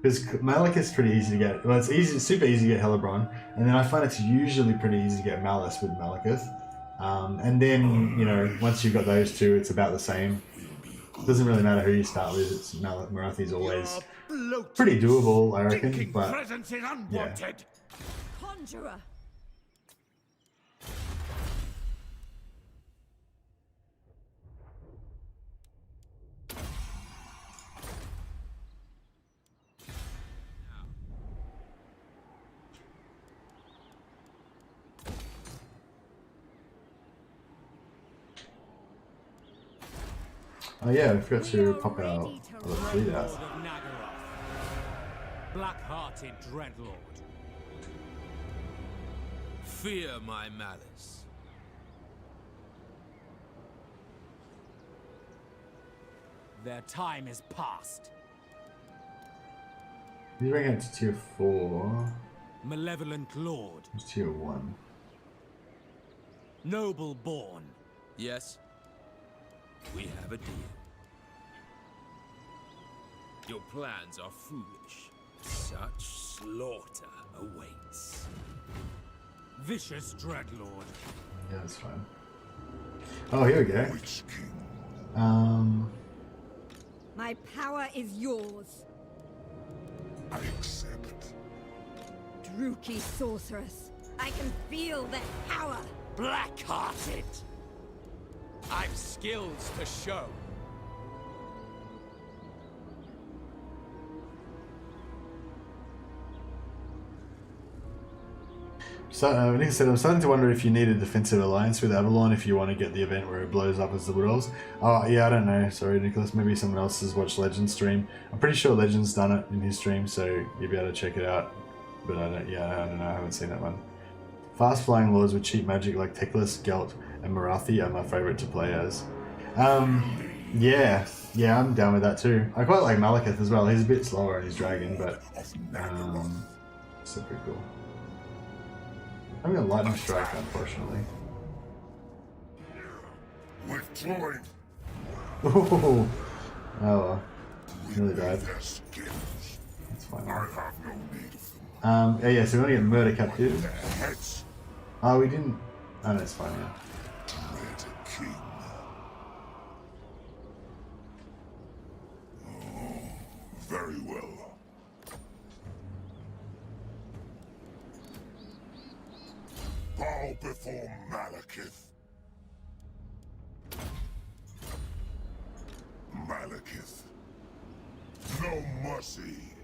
Speaker 1: Because Malekith's pretty easy to get. Well, it's easy, super easy to get Hellebron, and then I find it's usually pretty easy to get Malus with Malekith. And then, you know, once you've got those two, it's about the same. It doesn't really matter who you start with. It's Morathi's always pretty doable, I reckon. But
Speaker 3: Presence is unwanted.
Speaker 8: Conjurer.
Speaker 1: oh yeah, I forgot to pop our other fleet out.
Speaker 2: Lord of Nagaroth, black-hearted dreadlord.
Speaker 4: Fear my malice.
Speaker 2: Their time is past.
Speaker 1: He's bringing it to tier 4.
Speaker 2: Malevolent lord,
Speaker 1: It's tier 1.
Speaker 2: noble born.
Speaker 4: Yes? We have a deal. Your plans are foolish. Such slaughter awaits.
Speaker 2: Vicious dreadlord.
Speaker 1: Yeah, that's fine. Oh, here we go.
Speaker 7: Which king?
Speaker 8: My power is yours.
Speaker 7: I accept.
Speaker 8: Druki sorceress. I can feel that power.
Speaker 2: Black-hearted. I've skills to show.
Speaker 1: So, Nick said, I'm starting to wonder if you need a defensive alliance with Avalon if you want to get the event where it blows up as the Woodolls. Oh, yeah, I don't know. Sorry, Nicholas. Maybe someone else has watched Legends stream. I'm pretty sure Legends done it in his stream, so you'll be able to check it out. But I don't know. I haven't seen that one. Fast-flying lords with cheap magic like Teclis, Gelt, and Morathi are my favourite to play as. Yeah, I'm down with that too. I quite like Malekith as well. He's a bit slower in his dragon, but still pretty cool. I'm gonna lightning strike, unfortunately.
Speaker 7: Withdrawing.
Speaker 1: Oh well. Really died.
Speaker 7: Their skills.
Speaker 1: That's fine.
Speaker 7: I have no need of them.
Speaker 1: Yeah, so we want to get murder captive.
Speaker 7: Their heads.
Speaker 1: Oh, we didn't. Oh, no, it's fine, yeah.
Speaker 7: Dread king. Oh, very well. Bow before Malekith. Malekith. No mercy.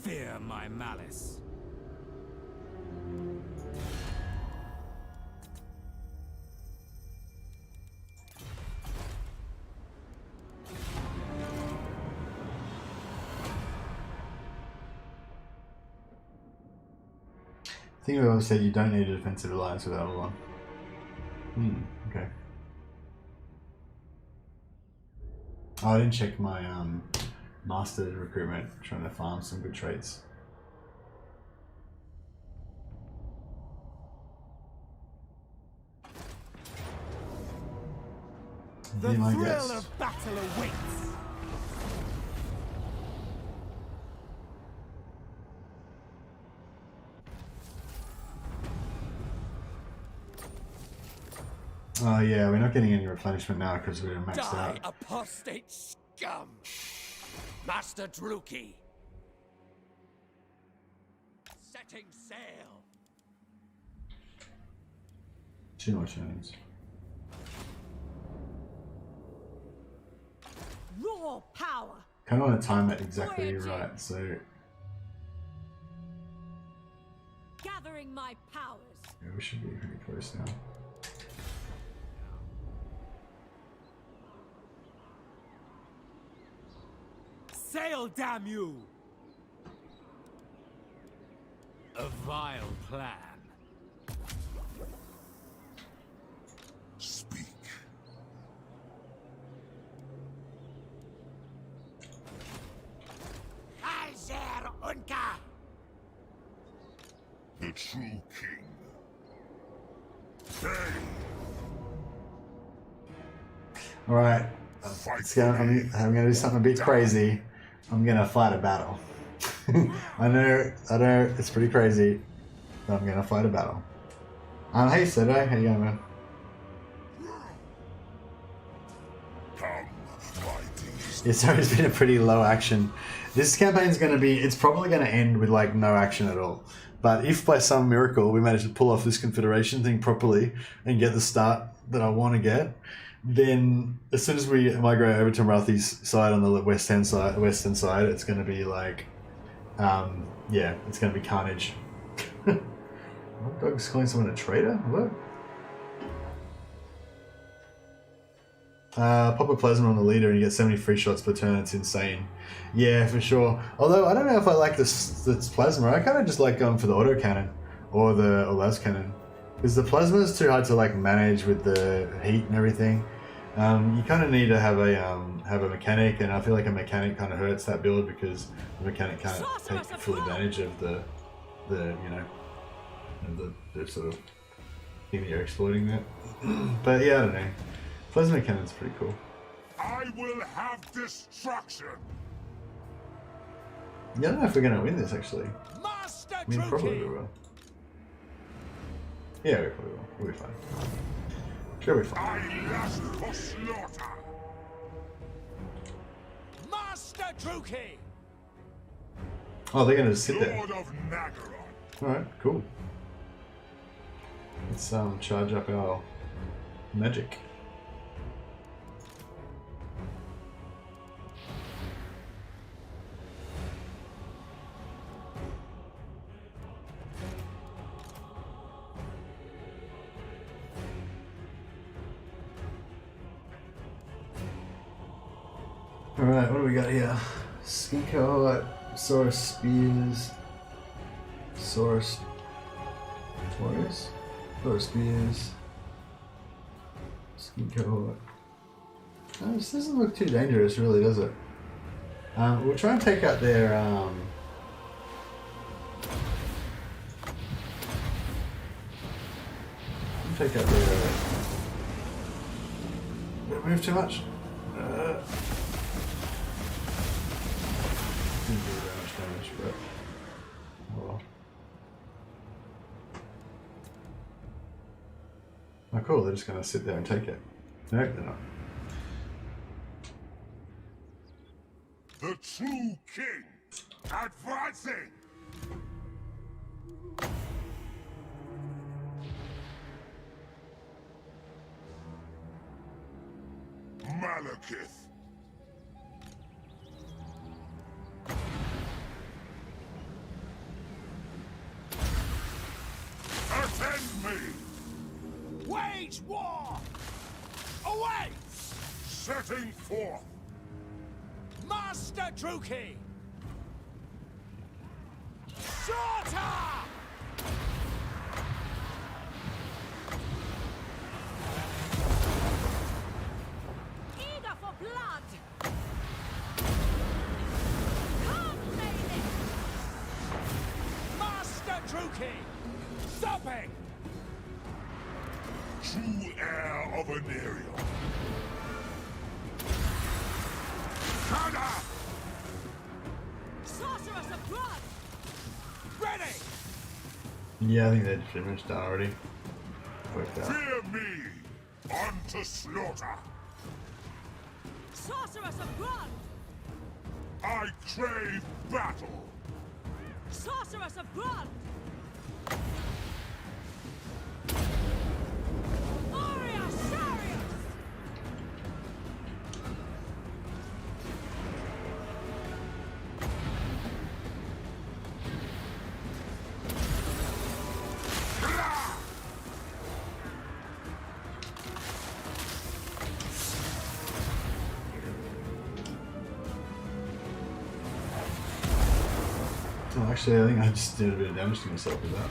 Speaker 2: Fear my malice.
Speaker 1: I think we always said you don't need a defensive alliance with Avalon. Okay. Oh, I didn't check my master recruitment, trying to farm some good traits.
Speaker 2: The
Speaker 1: Be my
Speaker 2: thrill
Speaker 1: guest.
Speaker 2: of battle awaits.
Speaker 1: Oh yeah, we're not getting any replenishment now because we're maxed
Speaker 2: Die,
Speaker 1: out.
Speaker 2: apostate scum! Master Druki! Setting sail!
Speaker 1: 2 more turns.
Speaker 8: Raw power.
Speaker 1: Kind of want to time it exactly right, so
Speaker 8: Gathering my powers.
Speaker 1: yeah, we should be pretty close now.
Speaker 2: Sail, damn you! A vile plan.
Speaker 7: Speak.
Speaker 3: Kaiser Unka!
Speaker 7: The true king. Stay.
Speaker 1: All right. I'm going to do something a bit crazy. I'm going to fight a battle. I know, it's pretty crazy, but I'm going to fight a battle. Hey, Sedo, how you going, man? Yeah, so it's been a pretty low action. This campaign's going to be, it's probably going to end with like no action at all. But if by some miracle we manage to pull off this Confederation thing properly and get the start that I want to get, then as soon as we migrate over to Morathi's side on the western side, it's going to be like, yeah, it's going to be carnage. What dog's calling someone a traitor? What? Pop a plasma on the leader and you get 70 free shots per turn. It's insane. Yeah, for sure. Although I don't know if I like this plasma. I kind of just like going for the autocannon or the las cannon, because the plasma is too hard to like manage with the heat and everything. You kind of need to have a mechanic, and I feel like a mechanic kind of hurts that build because the mechanic can't take full advantage of the you know, the sort of thing that you're exploiting there. But yeah, I don't know. Plasma cannon's pretty cool.
Speaker 3: I will have destruction.
Speaker 1: Yeah, I don't know if we're gonna win this actually.
Speaker 3: Master
Speaker 1: I mean, probably we will. Yeah, we probably will. We'll be fine. Sure, we'll be fine.
Speaker 3: I lust for slaughter.
Speaker 2: Master Druki!
Speaker 1: Oh, they're gonna just sit there.
Speaker 3: Lord of Nagaron.
Speaker 1: Alright, cool. Let's charge up our magic. Alright, what do we got here? Skin cohort, Saurus spears, Saurus warriors, Saurus spears, skin cohort. Oh, this doesn't look too dangerous, really, does it? We'll try and take out their take out their. Did I move too much? Didn't do very much damage, but oh well. Oh cool, they're just gonna sit there and take it. No, they're not.
Speaker 3: The true king advancing. Malekith. Attend me!
Speaker 2: Wage war! Away!
Speaker 3: Setting forth!
Speaker 2: Master Druki! Slaughter!
Speaker 8: Eager for blood! Come, Malekith!
Speaker 2: Master Druki! Stopping!
Speaker 3: True heir of Anariel. Counter!
Speaker 8: Sorceress of blood!
Speaker 2: Ready!
Speaker 1: Yeah, I think they're pretty much done already. Worked out.
Speaker 3: Fear me! Unto slaughter!
Speaker 8: Sorceress of blood!
Speaker 3: I crave battle!
Speaker 8: Sorceress of blood! Aria Sarius!
Speaker 1: Oh, actually, I think I just did a bit of damage to myself with that.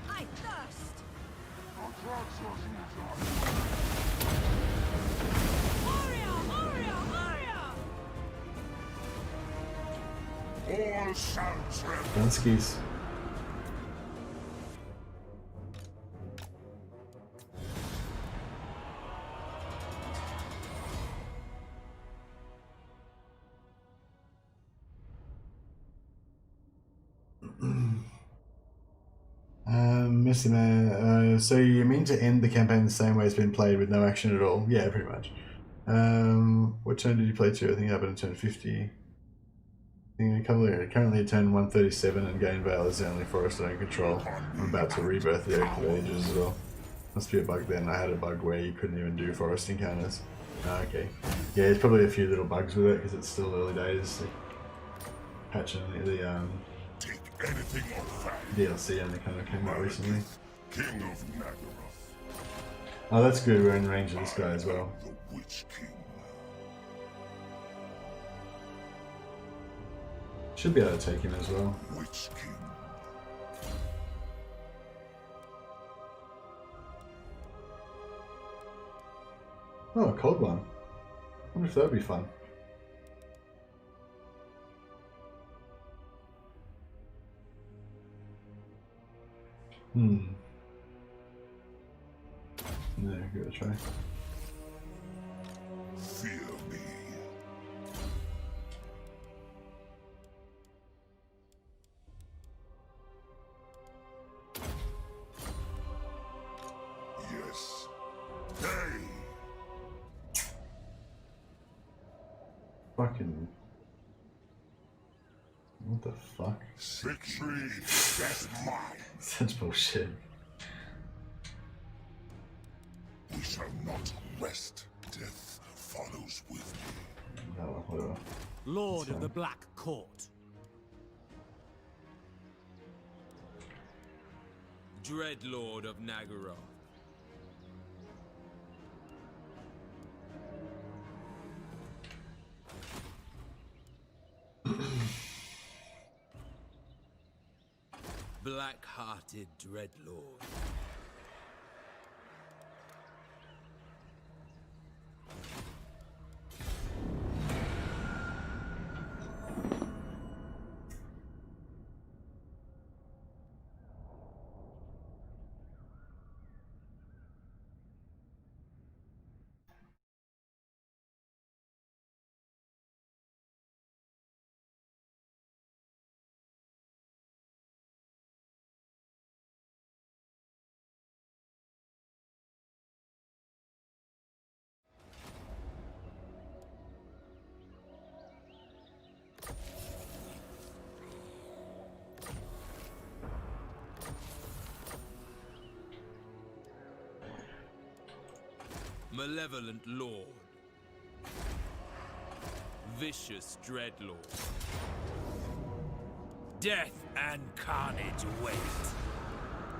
Speaker 8: I thirst! Aria!
Speaker 3: All shall tremble!
Speaker 1: Dunskies. Messy man. So you mean to end the campaign the same way it's been played with no action at all? Yeah, pretty much. What turn did you play to? I think it happened in turn 50. Currently at turn 137 and Gain Vale is the only forest I don't control. I'm about to rebirth the Oak of Ages as well. Must be a bug then. I had a bug where you couldn't even do forest encounters. Okay. Yeah, there's probably a few little bugs with it because it's still early days. Patching the
Speaker 7: Take anything of value.
Speaker 1: DLC only kind of came out recently.
Speaker 7: King of Nagaroth.
Speaker 1: Oh, that's good. We're in range of this guy as well.
Speaker 7: The Witch King.
Speaker 1: Should be able to take him as well.
Speaker 7: Witch King.
Speaker 1: Oh, a cold one. I wonder if that would be fun. No, give it a try.
Speaker 7: Fear me. Yes. Hey.
Speaker 1: Fucking. What the fuck?
Speaker 7: Victory is mine.
Speaker 1: Such bullshit.
Speaker 7: We shall not rest. Death follows with me.
Speaker 1: No, whatever.
Speaker 2: Lord of the Black Court.
Speaker 4: Dreadlord of Nagaroth. Black-hearted Dreadlord. Malevolent Lord. Vicious Dreadlord. Death and carnage wait.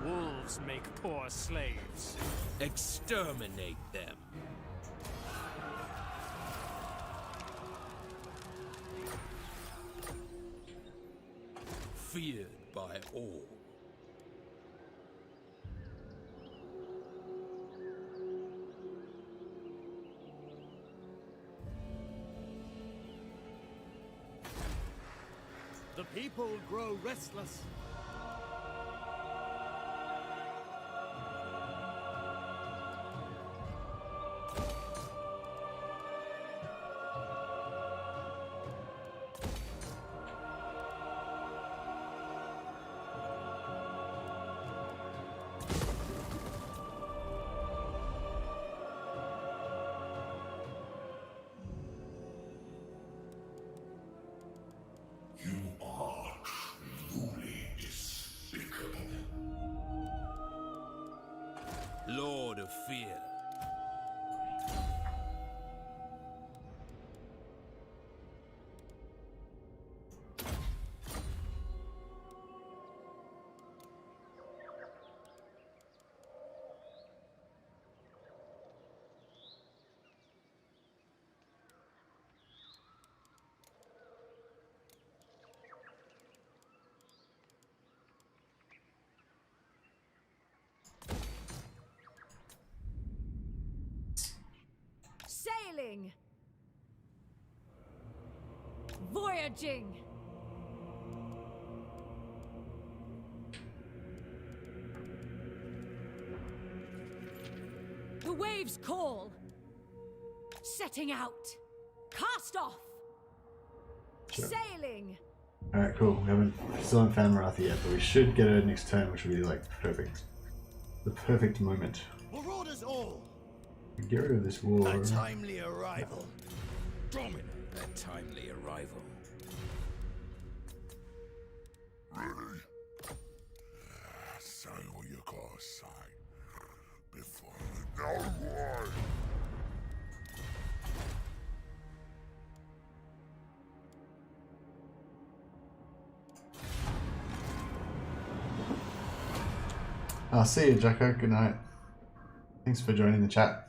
Speaker 6: Wolves make poor slaves.
Speaker 4: Exterminate them. Feared by all.
Speaker 6: The people grow restless.
Speaker 4: Lord of Fear.
Speaker 9: Sailing! Voyaging! The waves call! Setting out! Cast off!
Speaker 1: Sure.
Speaker 9: Sailing!
Speaker 1: Alright, cool. We still haven't found Morathi yet, but we should get her next turn, which will be like perfect. The perfect moment.
Speaker 3: Marauders all!
Speaker 1: Get rid of this war.
Speaker 3: A timely arrival.
Speaker 4: Dominate a timely arrival.
Speaker 7: Ready? Say what you gotta say. Before you know why.
Speaker 1: I'll see you, Jacko. Good night. Thanks for joining the chat.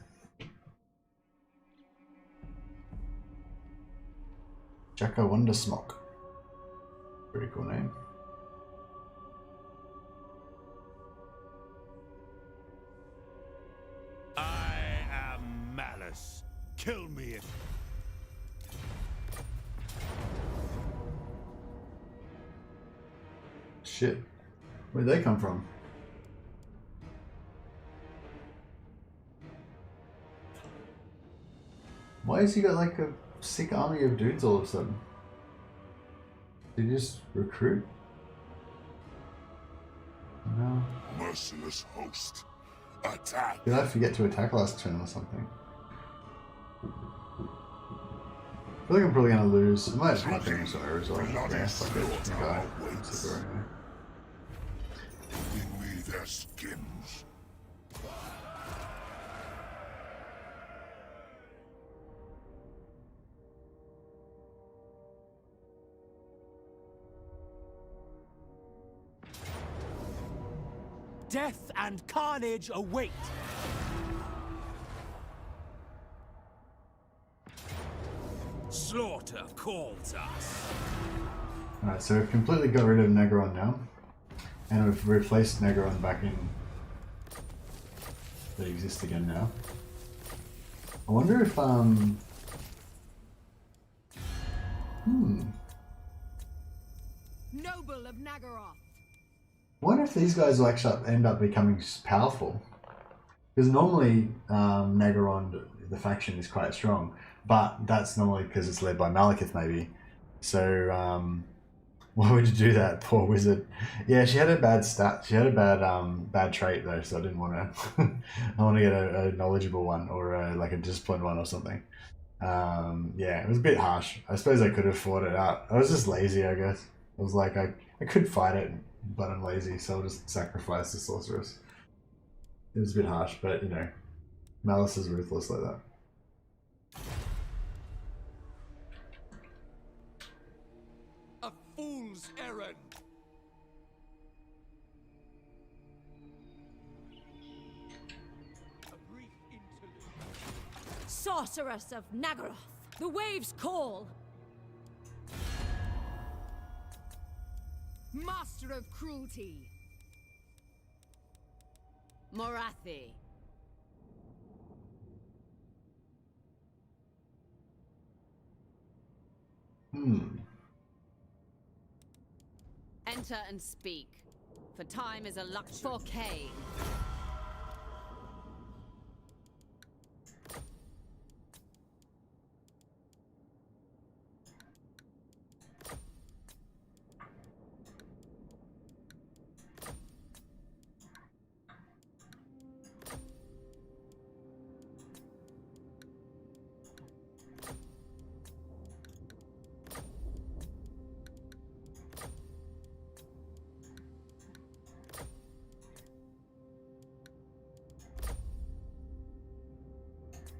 Speaker 1: Jacko Wondersmock. Pretty cool name.
Speaker 3: I am Malus. Kill me if...
Speaker 1: Shit. Where'd they come from? Why has he got like a sick army of dudes all of a sudden? Did he just recruit? No.
Speaker 7: Merciless host. Attack.
Speaker 1: Did I forget to attack last turn or something? I feel like I'm probably gonna lose. I might just my fingers on as well. Yeah, fuck it. Okay. Let's go right now.
Speaker 7: Giving me their skins.
Speaker 2: Death and carnage await.
Speaker 4: Slaughter calls us.
Speaker 1: Alright, so we've completely got rid of Negron now. And we've replaced Negron back in... They exist again now. I wonder if,
Speaker 9: Noble of Nagaroth.
Speaker 1: I wonder if these guys will actually end up becoming powerful. Because normally, Nagaron, the faction, is quite strong. But that's normally because it's led by Malekith, maybe. So, why would you do that, poor wizard? Yeah, she had a bad stat. She had a bad trait, though, so I didn't want to... I want to get a knowledgeable one, or like a disciplined one or something. Yeah, it was a bit harsh. I suppose I could have fought it out. I was just lazy, I guess. I was like, I could fight it, but I'm lazy, so I'll just sacrifice the sorceress. It was a bit harsh, but, you know, Malus is ruthless like that.
Speaker 6: A fool's errand. A brief interlude.
Speaker 8: Sorceress of Nagaroth, the waves call.
Speaker 9: Master of cruelty.
Speaker 8: Morathi. Enter and speak, for time is a luxury. For Kane.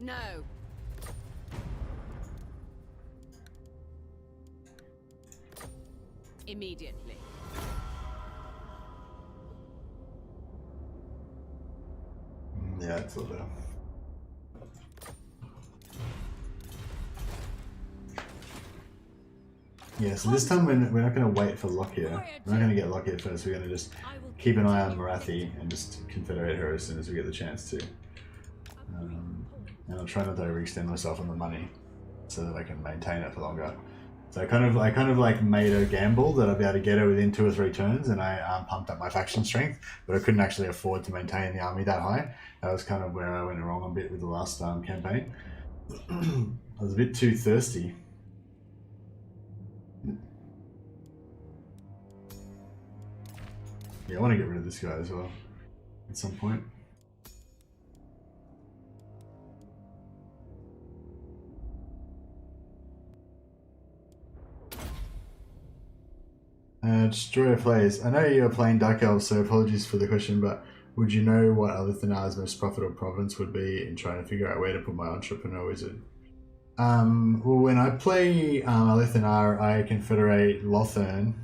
Speaker 8: No. Immediately.
Speaker 1: Yeah, it's all there. Yeah, so this time we're not going to wait for Lokhir. We're not going to get Lokhir first. We're going to just keep an eye on Morathi and just confederate her as soon as we get the chance to. And I'll try not to overextend myself on the money so that I can maintain it for longer. So I kind of like made a gamble that I'd be able to get her within 2 or 3 turns, and I pumped up my faction strength, but I couldn't actually afford to maintain the army that high. That was kind of where I went wrong a bit with the last campaign. I was a bit too thirsty. Yeah, I want to get rid of this guy as well. at some point. Destroyer plays. I know you're playing Dark Elves, so apologies for the question, but would you know what Ulthuan's most profitable province would be in trying to figure out where to put my entrepreneur wizard? Well, when I play Ulthuan, I confederate Lokhir,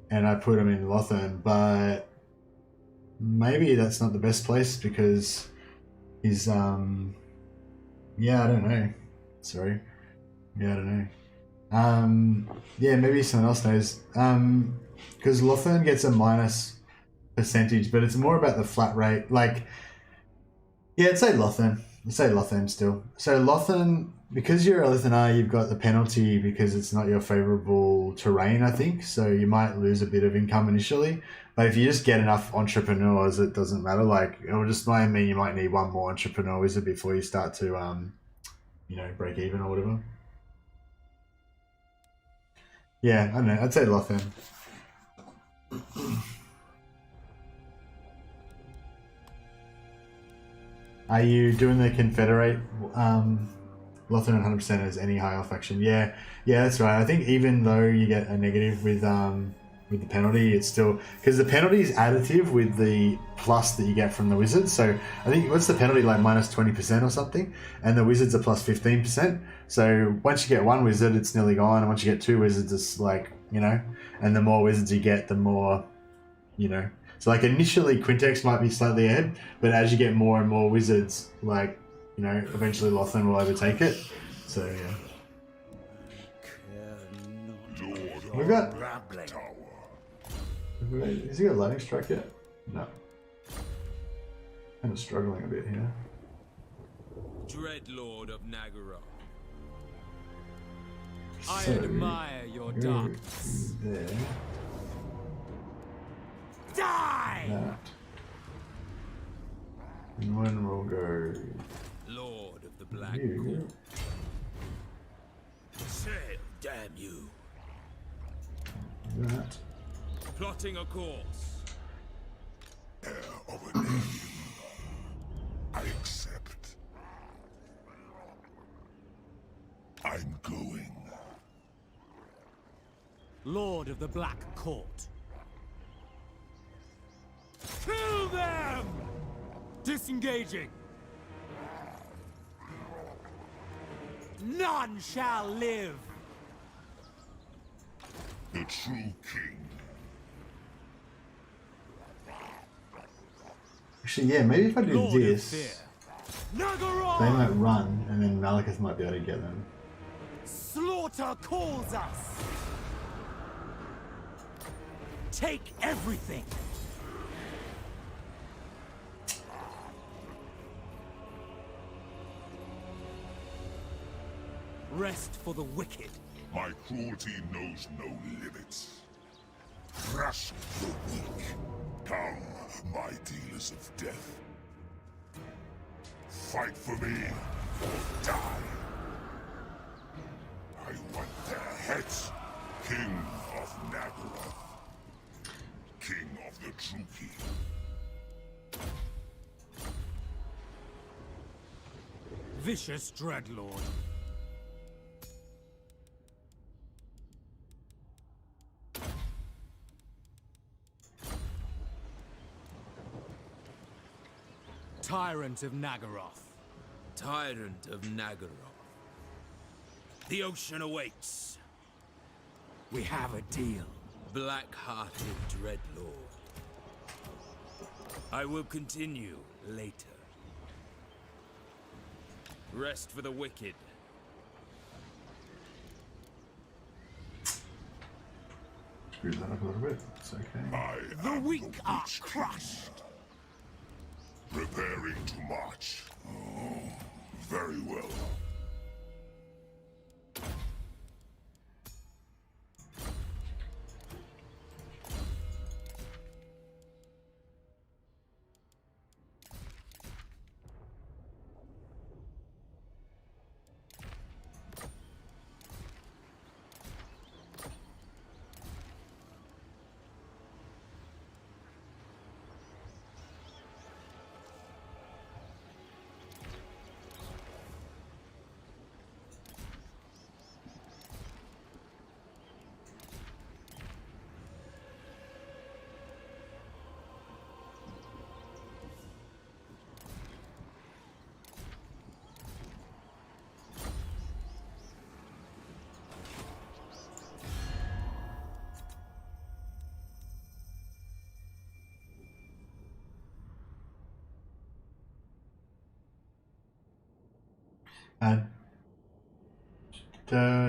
Speaker 1: and I put him in Lokhir, but maybe that's not the best place because he's yeah, I don't know. Sorry. Yeah, I don't know. Yeah, maybe someone else knows. Because Lokhir gets a minus percentage, but it's more about the flat rate. Like, yeah, I'd say Lokhir. I'd say Lokhir still. So Lokhir, because you're a Ulthuan, you've got the penalty because it's not your favorable terrain, I think. So you might lose a bit of income initially. But if you just get enough entrepreneurs, it doesn't matter. Like, it'll just might mean you might need one more entrepreneur wizard before you start to, you know, break even or whatever. Yeah, I don't know. I'd say Lokhir. Are you doing the Confederate Lokhir 100% as any high elf faction? Yeah, that's right. I think even though you get a negative with the penalty, it's still because the penalty is additive with the plus that you get from the wizards. So I think what's the penalty, like minus 20% or something, and the wizards are plus 15%. So once you get one wizard, it's nearly gone, and once you get two wizards, it's like, you know, and the more wizards you get, the more, you know. So like initially Quintex might be slightly ahead, but as you get more and more wizards, like, you know, eventually Lokhir will overtake it. So yeah. We've got. Has he got lightning strike yet? No. Kind of struggling a bit here.
Speaker 4: Dreadlord of Nagaroth.
Speaker 2: I admire your darkness.
Speaker 1: There.
Speaker 2: Die!
Speaker 1: That. And one will go.
Speaker 4: Lord of the Black
Speaker 1: You.
Speaker 4: Court. Sail, damn you.
Speaker 1: That.
Speaker 4: Plotting a course.
Speaker 7: Heir of a name. I accept. I'm going.
Speaker 2: Lord of the Black Court. Kill them! Disengaging. None shall live.
Speaker 7: The true king.
Speaker 1: Actually, yeah, maybe if I do
Speaker 2: Lord
Speaker 1: this,
Speaker 2: Nagaroth!
Speaker 1: they might run, and then Malekith might be able to get them.
Speaker 2: Slaughter calls us. Take everything. Rest for the wicked.
Speaker 7: My cruelty knows no limits. Crush the weak. Come, my dealers of death. Fight for me, or die. I want their heads. King of Nagaroth. King of the Truki.
Speaker 2: Vicious Dreadlord. Tyrant of Nagaroth.
Speaker 4: Tyrant of Nagaroth. The ocean awaits.
Speaker 2: We have a deal.
Speaker 4: Black-hearted Dreadlord. I will continue later. Rest for the wicked.
Speaker 1: Screw that up a little bit. It's okay.
Speaker 2: The weak are crushed.
Speaker 7: Preparing to march. Oh, very well.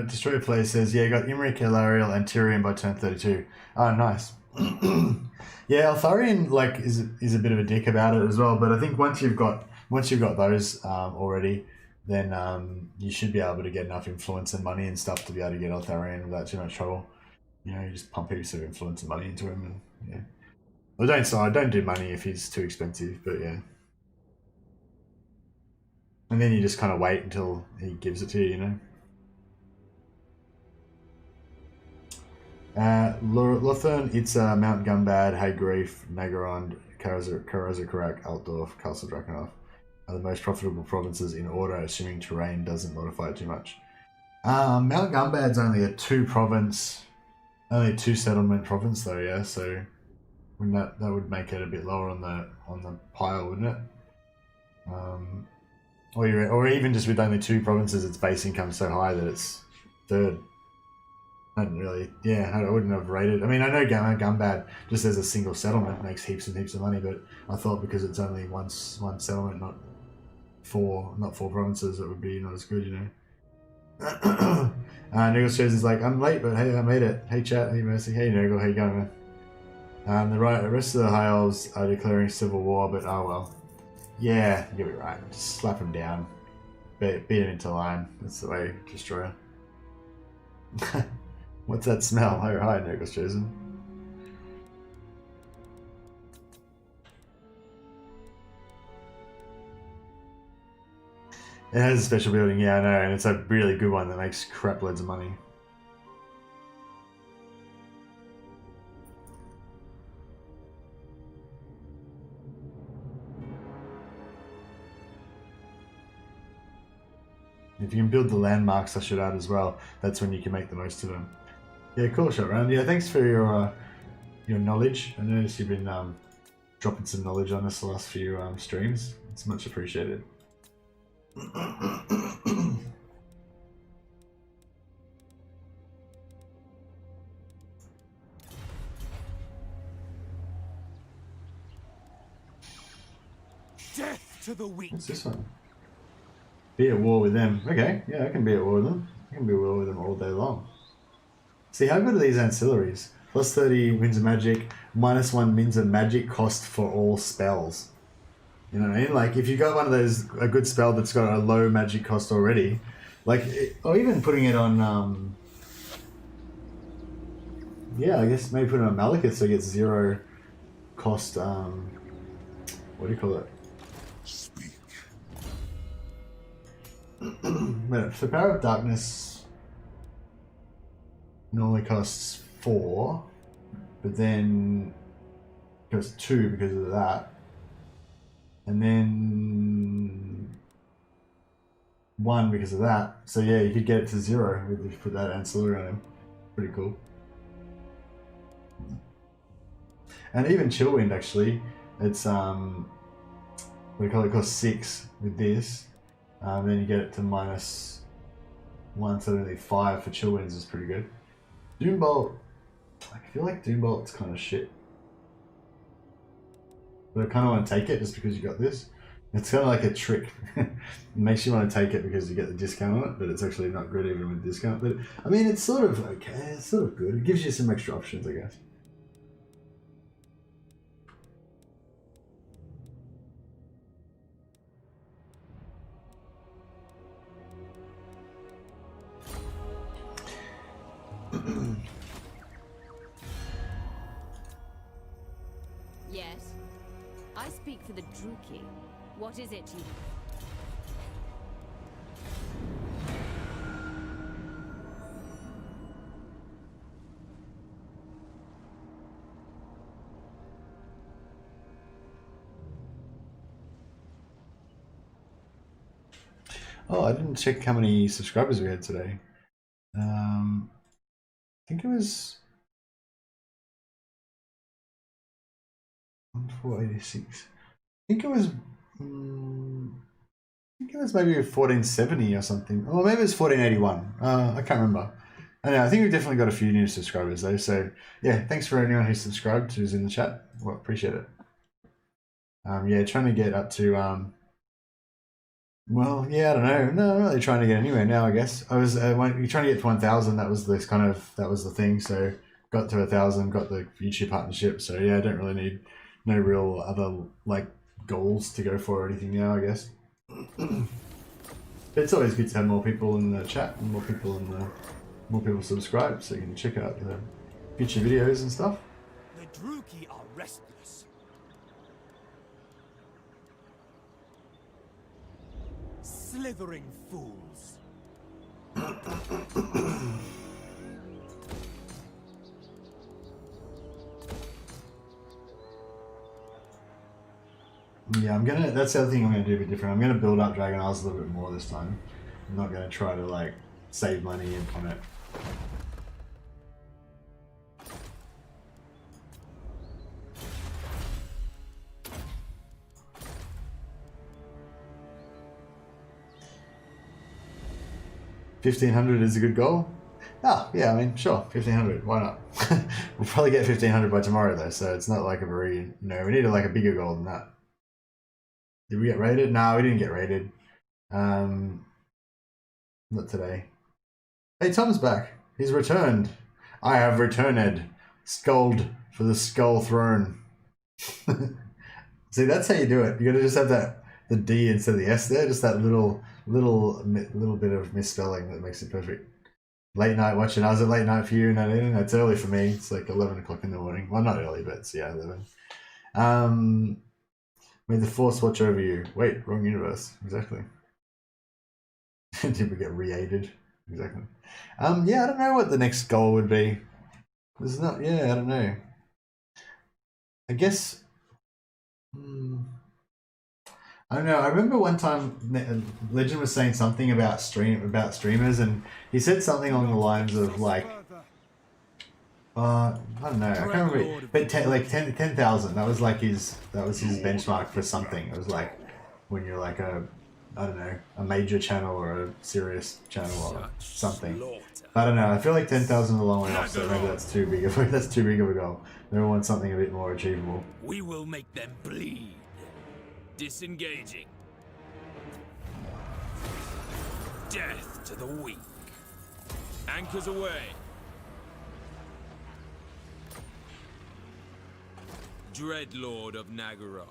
Speaker 1: Destroyer player says, yeah, you got Imric, Elariel, and Tyrion by turn 32. Oh, nice. Yeah, Eltharion like is a bit of a dick about it as well, but I think once you've got those already, then you should be able to get enough influence and money and stuff to be able to get Eltharion without too much trouble. You know, you just pump heaps of influence and money into him, and yeah. Well, don't do money if he's too expensive, but yeah. And then you just kind of wait until he gives it to you, you know. Lothern, Itza, Mount Gunbad, Haygrief, Nagarond, Karazakarak, Altdorf, Castle Drakenhof are the most profitable provinces in order, assuming terrain doesn't modify it too much. Mount Gunbad's only a 2 settlement province though, yeah. So that would make it a bit lower on the pile, wouldn't it? Or even just with only 2 provinces, its base income so high that it's 3rd. I wouldn't have rated. I mean, I know Gunbad just as a single settlement makes heaps and heaps of money, but I thought because it's only one settlement, not 4 provinces, it would be not as good, you know. Negotiations is like, I'm late, but hey, I made it. Hey chat, hey Mercy, hey Nurgle, how you going, man? The rest of the High Elves are declaring civil war, but oh well. Yeah, you'll be right. Just slap them down, beat them into line. That's the way to destroy her. What's that smell? Hi, Nurgle Jason. It has a special building, yeah, I know, and it's a really good one that makes crap loads of money. If you can build the landmarks, I should add as well. That's when you can make the most of them. Yeah, cool shot round. Yeah, thanks for your knowledge. I noticed you've been dropping some knowledge on us the last few streams. It's much appreciated.
Speaker 2: Death to the weak.
Speaker 1: What's this one? Be at war with them. Okay, yeah, I can be at war with them. I can be at war with them all day long. See, how good are these ancillaries? Plus 30 Winds of Magic, -1 Winds of Magic cost for all spells. You know what I mean? Like, if you got one of those, a good spell that's got a low magic cost already, like, or even putting it on, yeah, I guess maybe put it on Malekith so it gets 0 cost, what do you call it?
Speaker 7: Speak.
Speaker 1: But for Power of Darkness, normally costs 4, but then goes 2 because of that, and then 1 because of that. So yeah, you could get it to 0 if you put that ancillary on him. Pretty cool. And even Chillwind actually, it's what do you call it? It costs 6 with this. Then you get it to -1, so only 5 for Chillwinds is pretty good. Doombolt, I feel like Doombolt's kind of shit. But I kind of want to take it just because you got this. It's kind of like a trick. It makes you want to take it because you get the discount on it, but it's actually not good even with discount. But I mean, it's sort of okay. It's sort of good. It gives you some extra options, I guess.
Speaker 8: Yes. I speak for the Druki. What is it you...
Speaker 1: Oh, I didn't check how many subscribers we had today. I think it was 1486. I think it was maybe 1470 or something. Or maybe it was 1481. I can't remember. Anyway, I think we've definitely got a few new subscribers though. So yeah, thanks for anyone who's subscribed, who's in the chat. Well, appreciate it. Yeah, trying to get up to Well, yeah, I don't know. No, I'm not really trying to get anywhere now. I guess I was when you're trying to get to 1,000. That was the thing. So got to 1,000, got the YouTube partnership. So yeah, I don't really need no real other like goals to go for or anything now. I guess. It's always good to have more people in the chat and more people subscribe, so you can check out the future videos and stuff.
Speaker 2: The Druki are restless. Slithering fools.
Speaker 1: Yeah, that's the other thing I'm gonna do a bit different. I'm gonna build up Dragon Isles a little bit more this time. I'm not gonna try to like save money on it. $1,500 is a good goal. Ah, yeah, I mean, sure, 1,500. Why not? We'll probably get 1,500 by tomorrow though, so it's not like a very we need like a bigger goal than that. Did we get raided? No, we didn't get raided. Not today. Hey, Tom's back. He's returned. I have returned. Sculled for the skull throne. See, that's how you do it. You gotta just have the D instead of the S there. Just that little bit of misspelling that makes it perfect. Late night watching. I was at late night for you, Nadine. It's early for me. It's like 11 o'clock in the morning. Well, not early, but it's, yeah, 11. May the Force watch over you. Wait, wrong universe. Exactly. Did we get re-aided? Exactly. Yeah, I don't know what the next goal would be. There's not. Yeah, I don't know. I guess. I don't know. I remember one time Legend was saying something about streamers, and he said something along the lines of like, I don't know. I can't remember. But 10,000. That was like his benchmark for something. It was like when you're like I don't know, a major channel or a serious channel or something. But I don't know. I feel like 10,000 is a long way off, so maybe that's too big of a goal. Maybe I want something a bit more achievable.
Speaker 4: We will make them bleed. Disengaging. Death to the weak. Anchors away. Dreadlord of Nagaroth.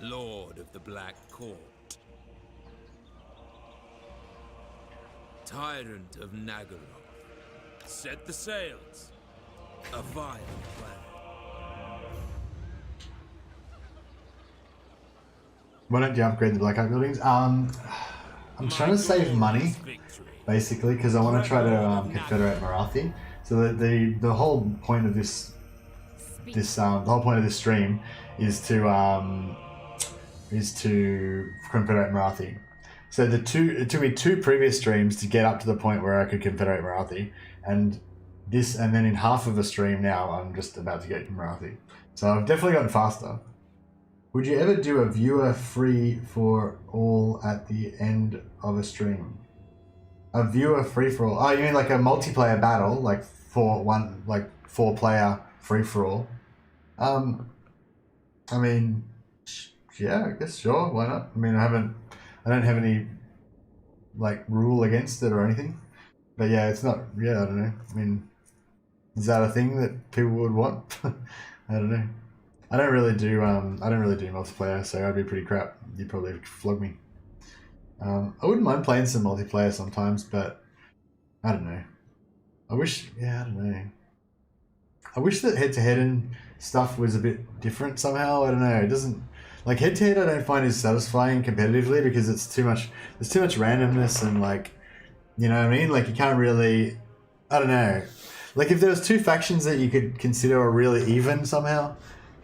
Speaker 4: Lord of the Black Court. Tyrant of Nagaroth. Set the sails. A violent plan.
Speaker 1: Why don't you upgrade the Blackout buildings? I'm trying to save money, basically, because I want to try to confederate Morathi. So the whole point of this stream is to confederate Morathi. So it took me 2 previous streams to get up to the point where I could confederate Morathi, and then in half of a stream now I'm just about to get Morathi. So I've definitely gotten faster. Would you ever do a viewer free for all at the end of a stream? A viewer free for all? Oh, you mean like a multiplayer battle, like 4-player free for all? I mean, yeah, I guess sure. Why not? I mean, I don't have any like rule against it or anything. But yeah, it's not. Yeah, I don't know. I mean, is that a thing that people would want? I don't know. I don't really do multiplayer, so I'd be pretty crap. You'd probably flog me. I wouldn't mind playing some multiplayer sometimes, but I don't know. I wish that head-to-head and stuff was a bit different somehow. I don't know. It doesn't, like, head-to-head I don't find is satisfying competitively because there's too much randomness and, like, you know what I mean? Like, you can't really, I don't know. Like, if there was 2 factions that you could consider are really even somehow,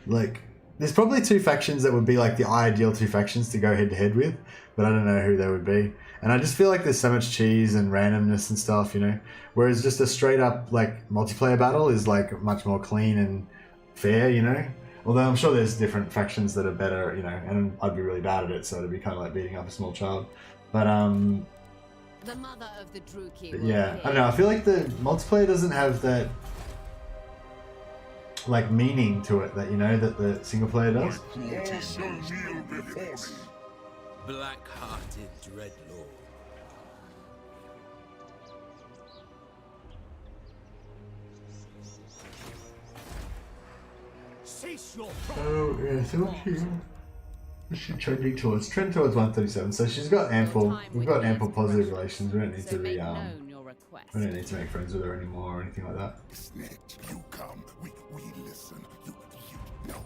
Speaker 1: like, there's probably 2 factions that would be like the ideal 2 factions to go head-to-head with, but I don't know who they would be. And I just feel like there's so much cheese and randomness and stuff, you know. Whereas just a straight up like multiplayer battle is like much more clean and fair, you know. Although I'm sure there's different factions that are better, you know, and I'd be really bad at it, so it'd be kind of like beating up a small child. But
Speaker 5: The mother of the Druki
Speaker 1: but
Speaker 5: will
Speaker 1: yeah,
Speaker 5: hear.
Speaker 1: I don't know. I feel like the multiplayer doesn't have that like meaning to it that, you know, that the single player does.
Speaker 4: Black-hearted dreadlord.
Speaker 3: Cease your
Speaker 1: Oh yeah, so what's she trending towards? Trend towards 137. So she's got ample. We've got ample positive relations. We don't need to be we don't need to make friends with her anymore or anything like that.
Speaker 7: Snake, you come, we listen. You, no.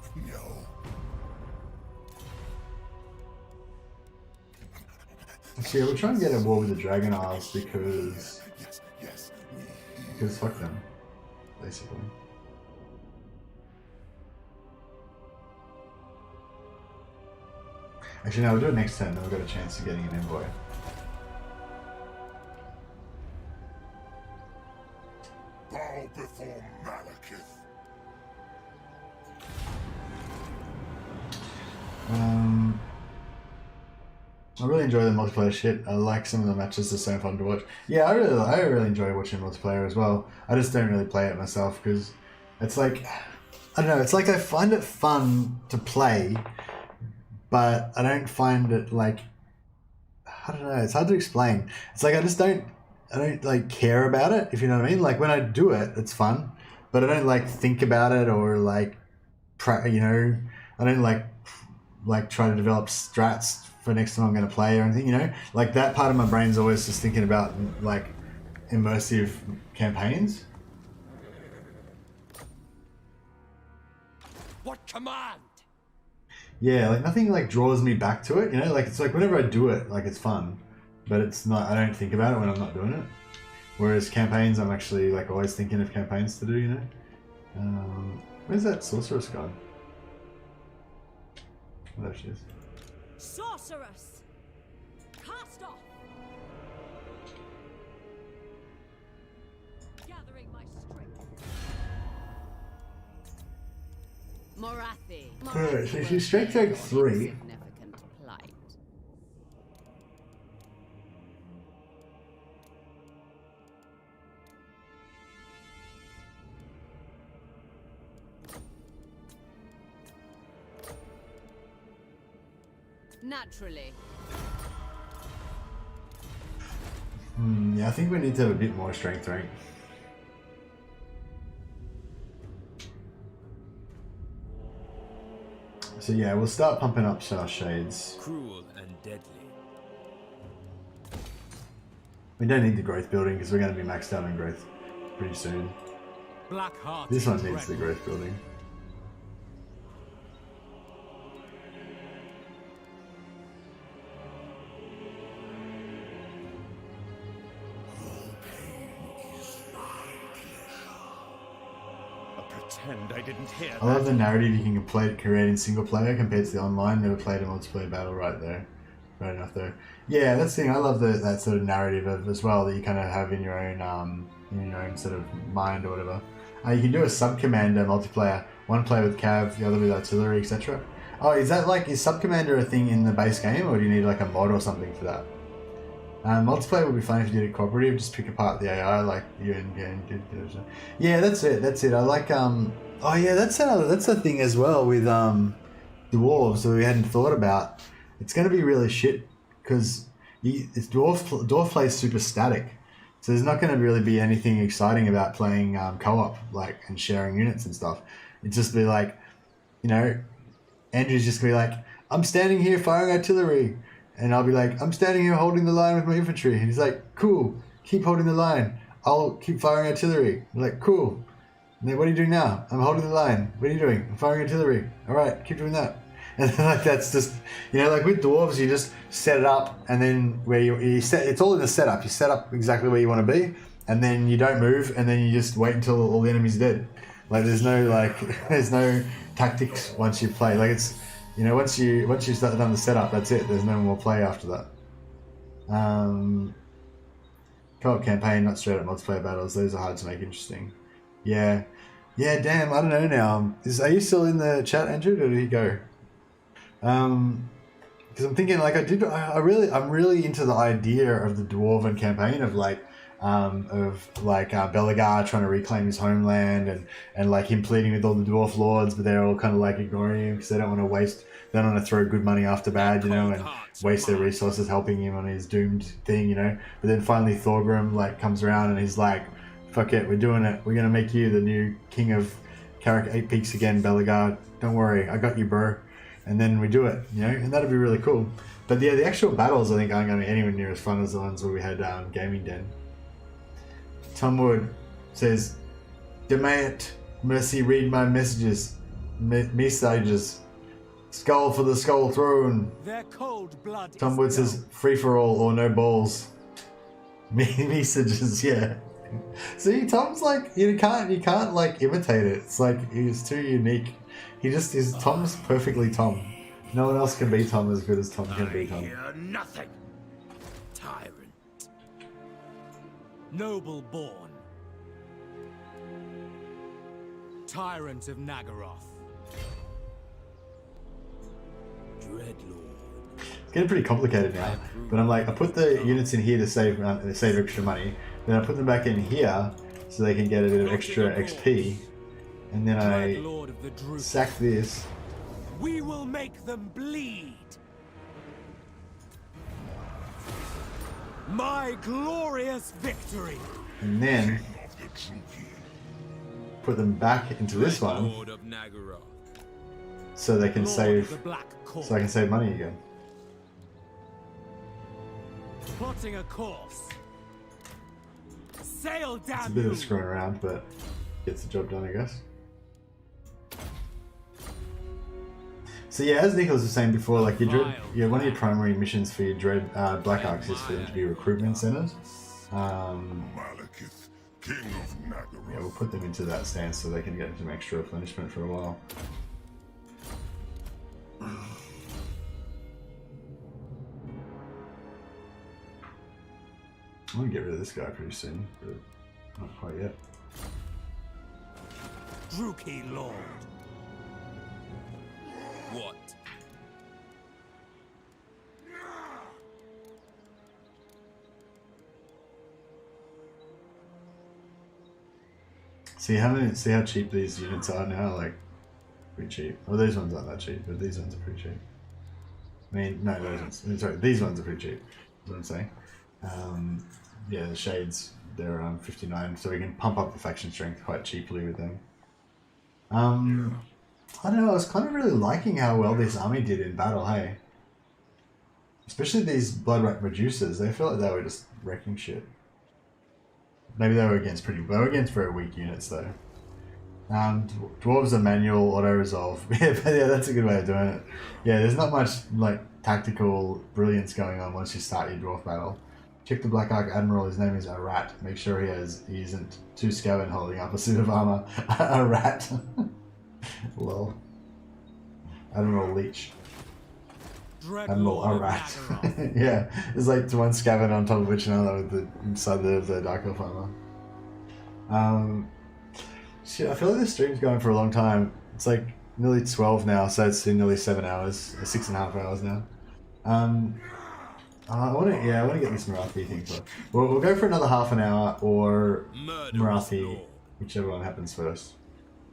Speaker 1: Actually, we'll try and get a war with the Dragon Isles because fuck them, basically. Actually, no, we'll do it next turn. Then we've got a chance of getting an envoy.
Speaker 7: Bow before Malekith.
Speaker 1: I really enjoy the multiplayer shit. I like some of the matches. They're so fun to watch. Yeah, I really enjoy watching multiplayer as well. I just don't really play it myself because it's like, I don't know. It's like I find it fun to play, but I don't find it like, I don't know. It's hard to explain. It's like I don't like care about it. If you know what I mean. Like when I do it, it's fun, but I don't like think about it or like, you know, I don't like try to develop strats for next time I'm going to play or anything, you know? Like that part of my brain's always just thinking about like immersive campaigns.
Speaker 3: What command?
Speaker 1: Yeah, like nothing like draws me back to it, you know? Like it's like whenever I do it, like it's fun, but it's not, I don't think about it when I'm not doing it. Whereas campaigns, I'm actually like always thinking of campaigns to do, you know? Where's that sorceress gone? Oh, there she is.
Speaker 9: Sorceress! Cast off! Gathering my strength.
Speaker 5: Morathi.
Speaker 1: Alright, so she's strength rank 3.
Speaker 5: Significant plight. Naturally.
Speaker 1: Yeah, I think we need to have a bit more strength rank. So yeah, we'll start pumping up our shades.
Speaker 4: Cruel and deadly.
Speaker 1: We don't need the growth building because we're going to be maxed out on growth pretty soon.
Speaker 2: Black-hearted
Speaker 1: This one needs the
Speaker 2: dreadlord.
Speaker 1: growth building.
Speaker 3: Pretend I didn't hear
Speaker 1: I love the narrative you can create in single player compared to the online. Never played a multiplayer battle right there. Right enough there. Yeah, that's the thing. I love that sort of narrative as well that you kind of have in your own sort of mind or whatever. You can do a sub-commander multiplayer. One player with cav, the other with artillery, etc. Oh, is sub-commander a thing in the base game, or do you need like a mod or something for that? Multiplayer would be fun if you did it cooperative. Just pick apart the AI like you and yeah, that's it. I like oh yeah, that's the thing as well with dwarves that we hadn't thought about. It's going to be really shit because it's dwarf plays super static, so there's not going to really be anything exciting about playing co-op like and sharing units and stuff. It'd just be like, you know, Andrew's just gonna be like, I'm standing here firing artillery. And I'll be like, I'm standing here holding the line with my infantry. And he's like, cool, keep holding the line. I'll keep firing artillery. I'm like, cool. And then, what are you doing now? I'm holding the line. What are you doing? I'm firing artillery. All right, keep doing that. And then like that's just, you know, like with dwarves, you just set it up, and then where you set, it's all in the setup. You set up exactly where you want to be, and then you don't move, and then you just wait until all the enemy's dead. Like there's no tactics once you play. Like it's You know, once you start done the setup, that's it. There's no more play after that. Co-op campaign, not straight up multiplayer battles. Those are hard to make interesting. Yeah, yeah. Damn, I don't know now. Are you still in the chat, Andrew, or did he go? Because I'm thinking, like, I'm really into the idea of the Dwarven campaign of Belagar trying to reclaim his homeland and like him pleading with all the dwarf lords, but they're all kind of like ignoring him because they don't want to waste. They don't want to throw good money after bad, you know, and waste their resources helping him on his doomed thing, you know. But then finally Thorgrim like comes around and he's like, "Fuck it, we're doing it. We're gonna make you the new king of Carrick 8 Peaks again, Belagar. Don't worry, I got you, bro." And then we do it, you know, and that'd be really cool. But yeah, the actual battles I think aren't going to be anywhere near as fun as the ones where we had Gaming Den. Tom Wood says, "Demate, mercy, read my messages. Messages. Skull for the skull throne."
Speaker 2: Their cold blood.
Speaker 1: Tom Wood says, "Free for all or no balls." Messages, yeah. See, Tom's like, you can't like imitate it. It's like he's too unique. He just is. Tom's perfectly Tom. No one else can be Tom as good as Tom can be Tom.
Speaker 3: Hear nothing.
Speaker 4: Tyrant.
Speaker 2: Noble born. Tyrant of Nagaroth.
Speaker 4: Dreadlord.
Speaker 1: It's getting pretty complicated now. But I'm like, I put the units in here to save extra money. Then I put them back in here so they can get a bit of extra XP. And then I sack this.
Speaker 2: We will make them bleed. My glorious victory.
Speaker 1: And then put them back into this one so they can save. So I can save money again.
Speaker 2: Plotting a course. Sail down.
Speaker 1: It's a bit of screwing around, but gets the job done, I guess. So yeah, as Nicholas was saying before, like one of your primary missions for your Black Arcs is for them to be recruitment centers.
Speaker 7: Malekith, King of Nagaroth.
Speaker 1: Yeah, we'll put them into that stance so they can get some extra replenishment for a while. I'm gonna get rid of this guy pretty soon, but not quite yet.
Speaker 2: Druki Lord.
Speaker 4: What?
Speaker 1: See how cheap these units are now, like pretty cheap. Well, these ones aren't that cheap, but these ones are pretty cheap. I mean, no, those ones. Sorry, these ones are pretty cheap. That's what I'm saying. Yeah, the shades, they're around 59, so we can pump up the faction strength quite cheaply with them. I don't know, I was kind of really liking how well this army did in battle, hey? Especially these Bloodrat Medusas, they felt like they were just wrecking shit. Maybe they were against very weak units though. Dwarves are manual auto-resolve. Yeah, that's a good way of doing it. Yeah, there's not much like tactical brilliance going on once you start your dwarf battle. Check the Black Ark Admiral, his name is Arat. Make sure he isn't too scaven holding up a suit of armor. Arat. Lol. Admiral Leech. Admiral Arat. Yeah, there's like one scaven on top of each another with the inside of the Dark Elf armor. Shit, I feel like this stream's going for a long time. It's like nearly 12 now, so it's in nearly 7 hours, 6.5 hours now. I want to get this Morathi thing for. We'll go for another half an hour or Morathi, whichever one happens first.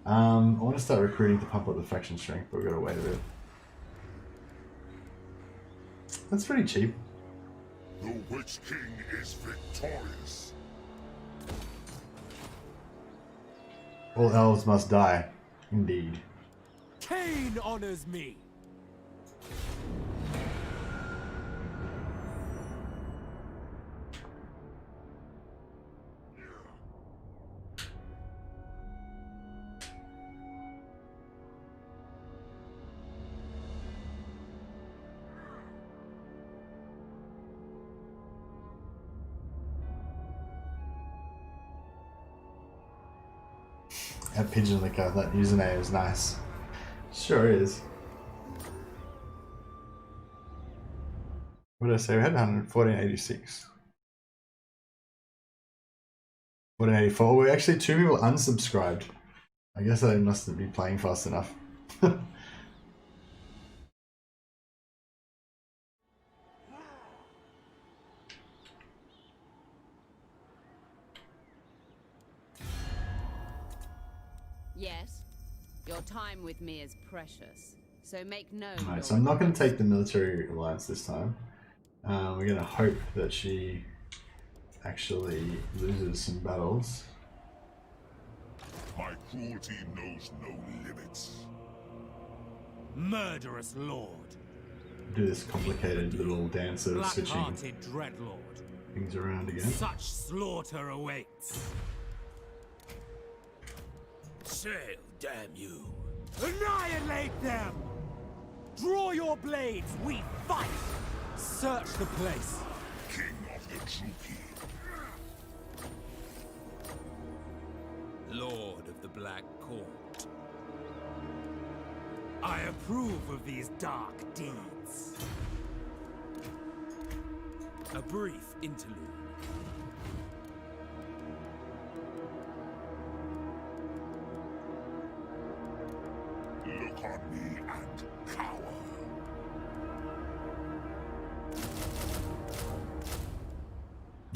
Speaker 1: I want to start recruiting to pump up the faction strength, but we've got to wait a bit. That's pretty cheap.
Speaker 7: The Witch King is victorious.
Speaker 1: All elves must die, indeed.
Speaker 2: Cain honors me.
Speaker 1: That pigeon licker, that username is nice. Sure is. What did I say? We had 1486. 1484. We're actually 2 people unsubscribed. I guess I mustn't be playing fast enough.
Speaker 5: Yes, your time with me is precious, so make no.
Speaker 1: Alright, so I'm not going to take the military alliance this time. We're going to hope that she actually loses some battles.
Speaker 7: My cruelty knows no limits.
Speaker 2: Murderous lord.
Speaker 1: Do this complicated little dance of switching
Speaker 2: Black-hearted dreadlord.
Speaker 1: things around again.
Speaker 2: Such slaughter awaits.
Speaker 4: Sail, damn you.
Speaker 2: Annihilate them! Draw your blades, we fight! Search the place.
Speaker 7: King of the Druki.
Speaker 4: Lord of the Black Court.
Speaker 2: I approve of these dark deeds.
Speaker 4: A brief interlude.
Speaker 7: Look on me and cower.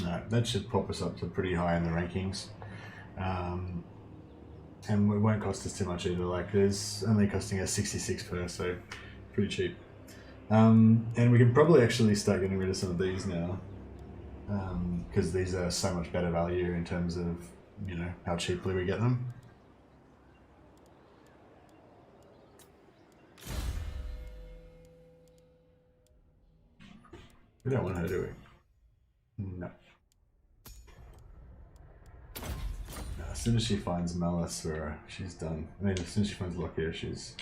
Speaker 1: Alright, that should pop us up to pretty high in the rankings. And it won't cost us too much either, like it's only costing us 66 per, so pretty cheap. And we can probably actually start getting rid of some of these now, because these are so much better value in terms of, you know, how cheaply we get them. We don't want her, do we? No. As soon as she finds Malus, she's done. I mean, as soon as she finds Lokhir, she's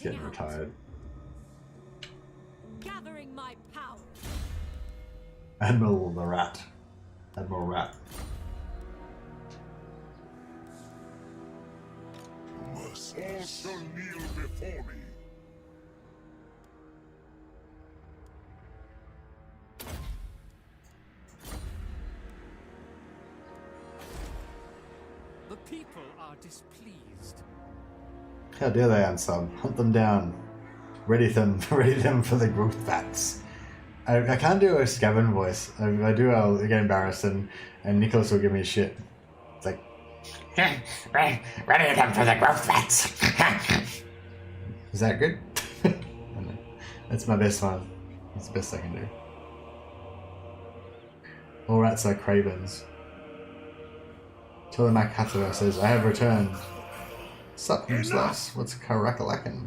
Speaker 1: getting retired.
Speaker 5: Gathering my power.
Speaker 1: Admiral the Rat. Admiral Rat.
Speaker 7: All shall kneel before me.
Speaker 2: The people are displeased.
Speaker 1: How dare they unsub? Hunt them down. Ready them for the growth vats. I can't do a Scaven voice. If I do, I'll get embarrassed, and Nicholas will give me shit. It's like, ready them for the growth vats. Is that good? I don't know. That's my best one. That's the best I can do. All rats are cravens. Telemak Hatterer says, I have returned. Sup, Slice? What's Karakalakin?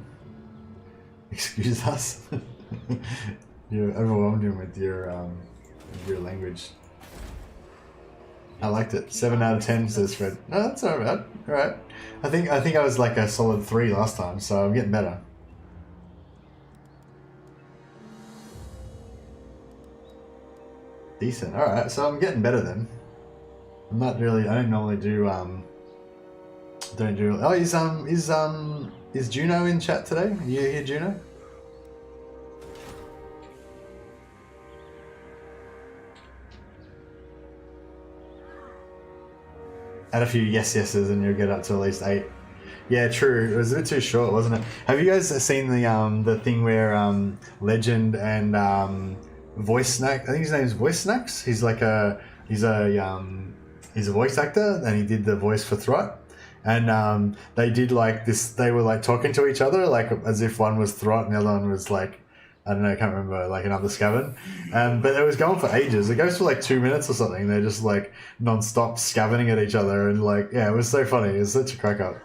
Speaker 1: Excuse us. You overwhelmed him with your language. I liked it. 7 out of 10 says Fred. No, that's not bad. Alright. I think I was like a solid 3 last time, so I'm getting better. Decent. Alright, so I'm getting better then. I'm not really, I don't normally do oh, is Juno in chat today? Are you here, Juno? Add a few yeses and you'll get up to at least 8. Yeah, true. It was a bit too short, wasn't it? Have you guys seen the thing where Legend and Voice Snack? I think his name is Voice Snacks. He's a voice actor, and he did the voice for Throt. And they did like this. They were like talking to each other, like as if one was Throt and the other one was like, I don't know, I can't remember, like another Scaven. But it was going for ages. It goes for like 2 minutes or something. They're just like non-stop scavening at each other, and like, yeah, it was so funny. It was such a crack up.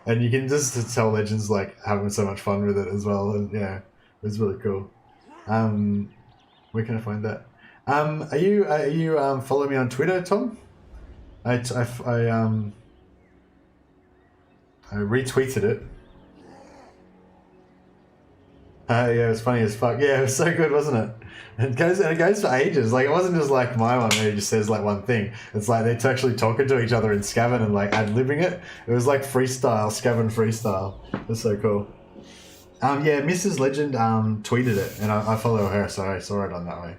Speaker 1: And you can just tell Legends like having so much fun with it as well. And yeah, it was really cool. Where can I find that? Are you following me on Twitter, Tom? I retweeted it. Yeah, it was funny as fuck. Yeah, it was so good, wasn't it? It goes for ages. Like, it wasn't just like my one where he just says like one thing. It's like they're actually talking to each other in Scaven and like ad-libbing it. It was like freestyle, Scaven freestyle. It was so cool. Yeah, Mrs. Legend tweeted it, and I follow her, so I saw it on that way.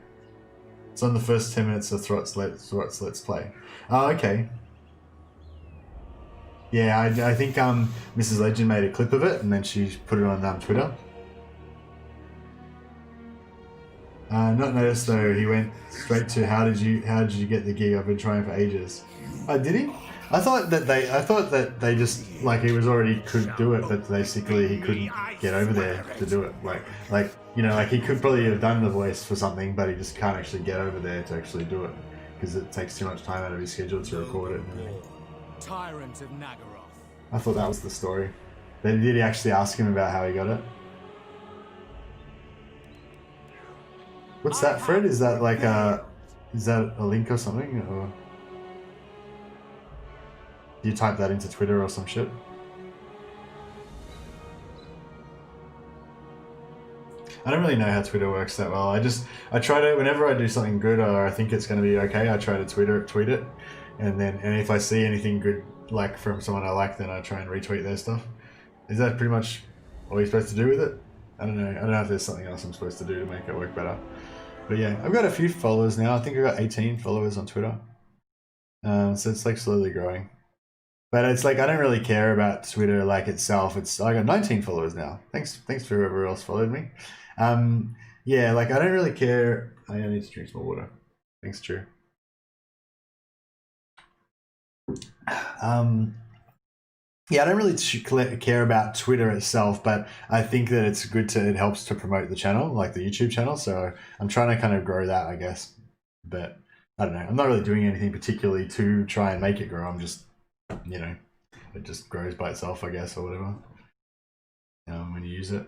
Speaker 1: It's on the first 10 minutes of Thrott's Let's Play. Oh, okay. Yeah, I think Mrs. Legend made a clip of it, and then she put it on Twitter. Not noticed though. He went straight to how did you get the gig? I've been trying for ages. Did he? I thought that they just like he was already could do it, but basically he couldn't get over there to do it. Like you know, like he could probably have done the voice for something, but he just can't actually get over there to actually do it because it takes too much time out of his schedule to record it.
Speaker 2: Tyrant of Nagaroth.
Speaker 1: I thought that was the story. But did he actually ask him about how he got it? What's that, Fred? Is that like a link or something? Or do you type that into Twitter or some shit? I don't really know how Twitter works that well. I try to, whenever I do something good or I think it's going to be okay, I try to tweet it, and if I see anything good like from someone I like, then I try and retweet their stuff. Is that pretty much all you're supposed to do with it? I don't know. I don't know if there's something else I'm supposed to do to make it work better. But yeah, I've got a few followers now. I think I've got 18 followers on Twitter. So it's like slowly growing. But it's like I don't really care about Twitter like itself. I got 19 followers now. Thanks for whoever else followed me. Yeah, like I don't really care. I need to drink some more water. Thanks, Drew. Yeah, I don't really care about Twitter itself, but I think that it's good it helps to promote the channel, like the YouTube channel. So I'm trying to kind of grow that, I guess. But I don't know. I'm not really doing anything particularly to try and make it grow. I'm just, you know, it just grows by itself, I guess, or whatever. When you use it.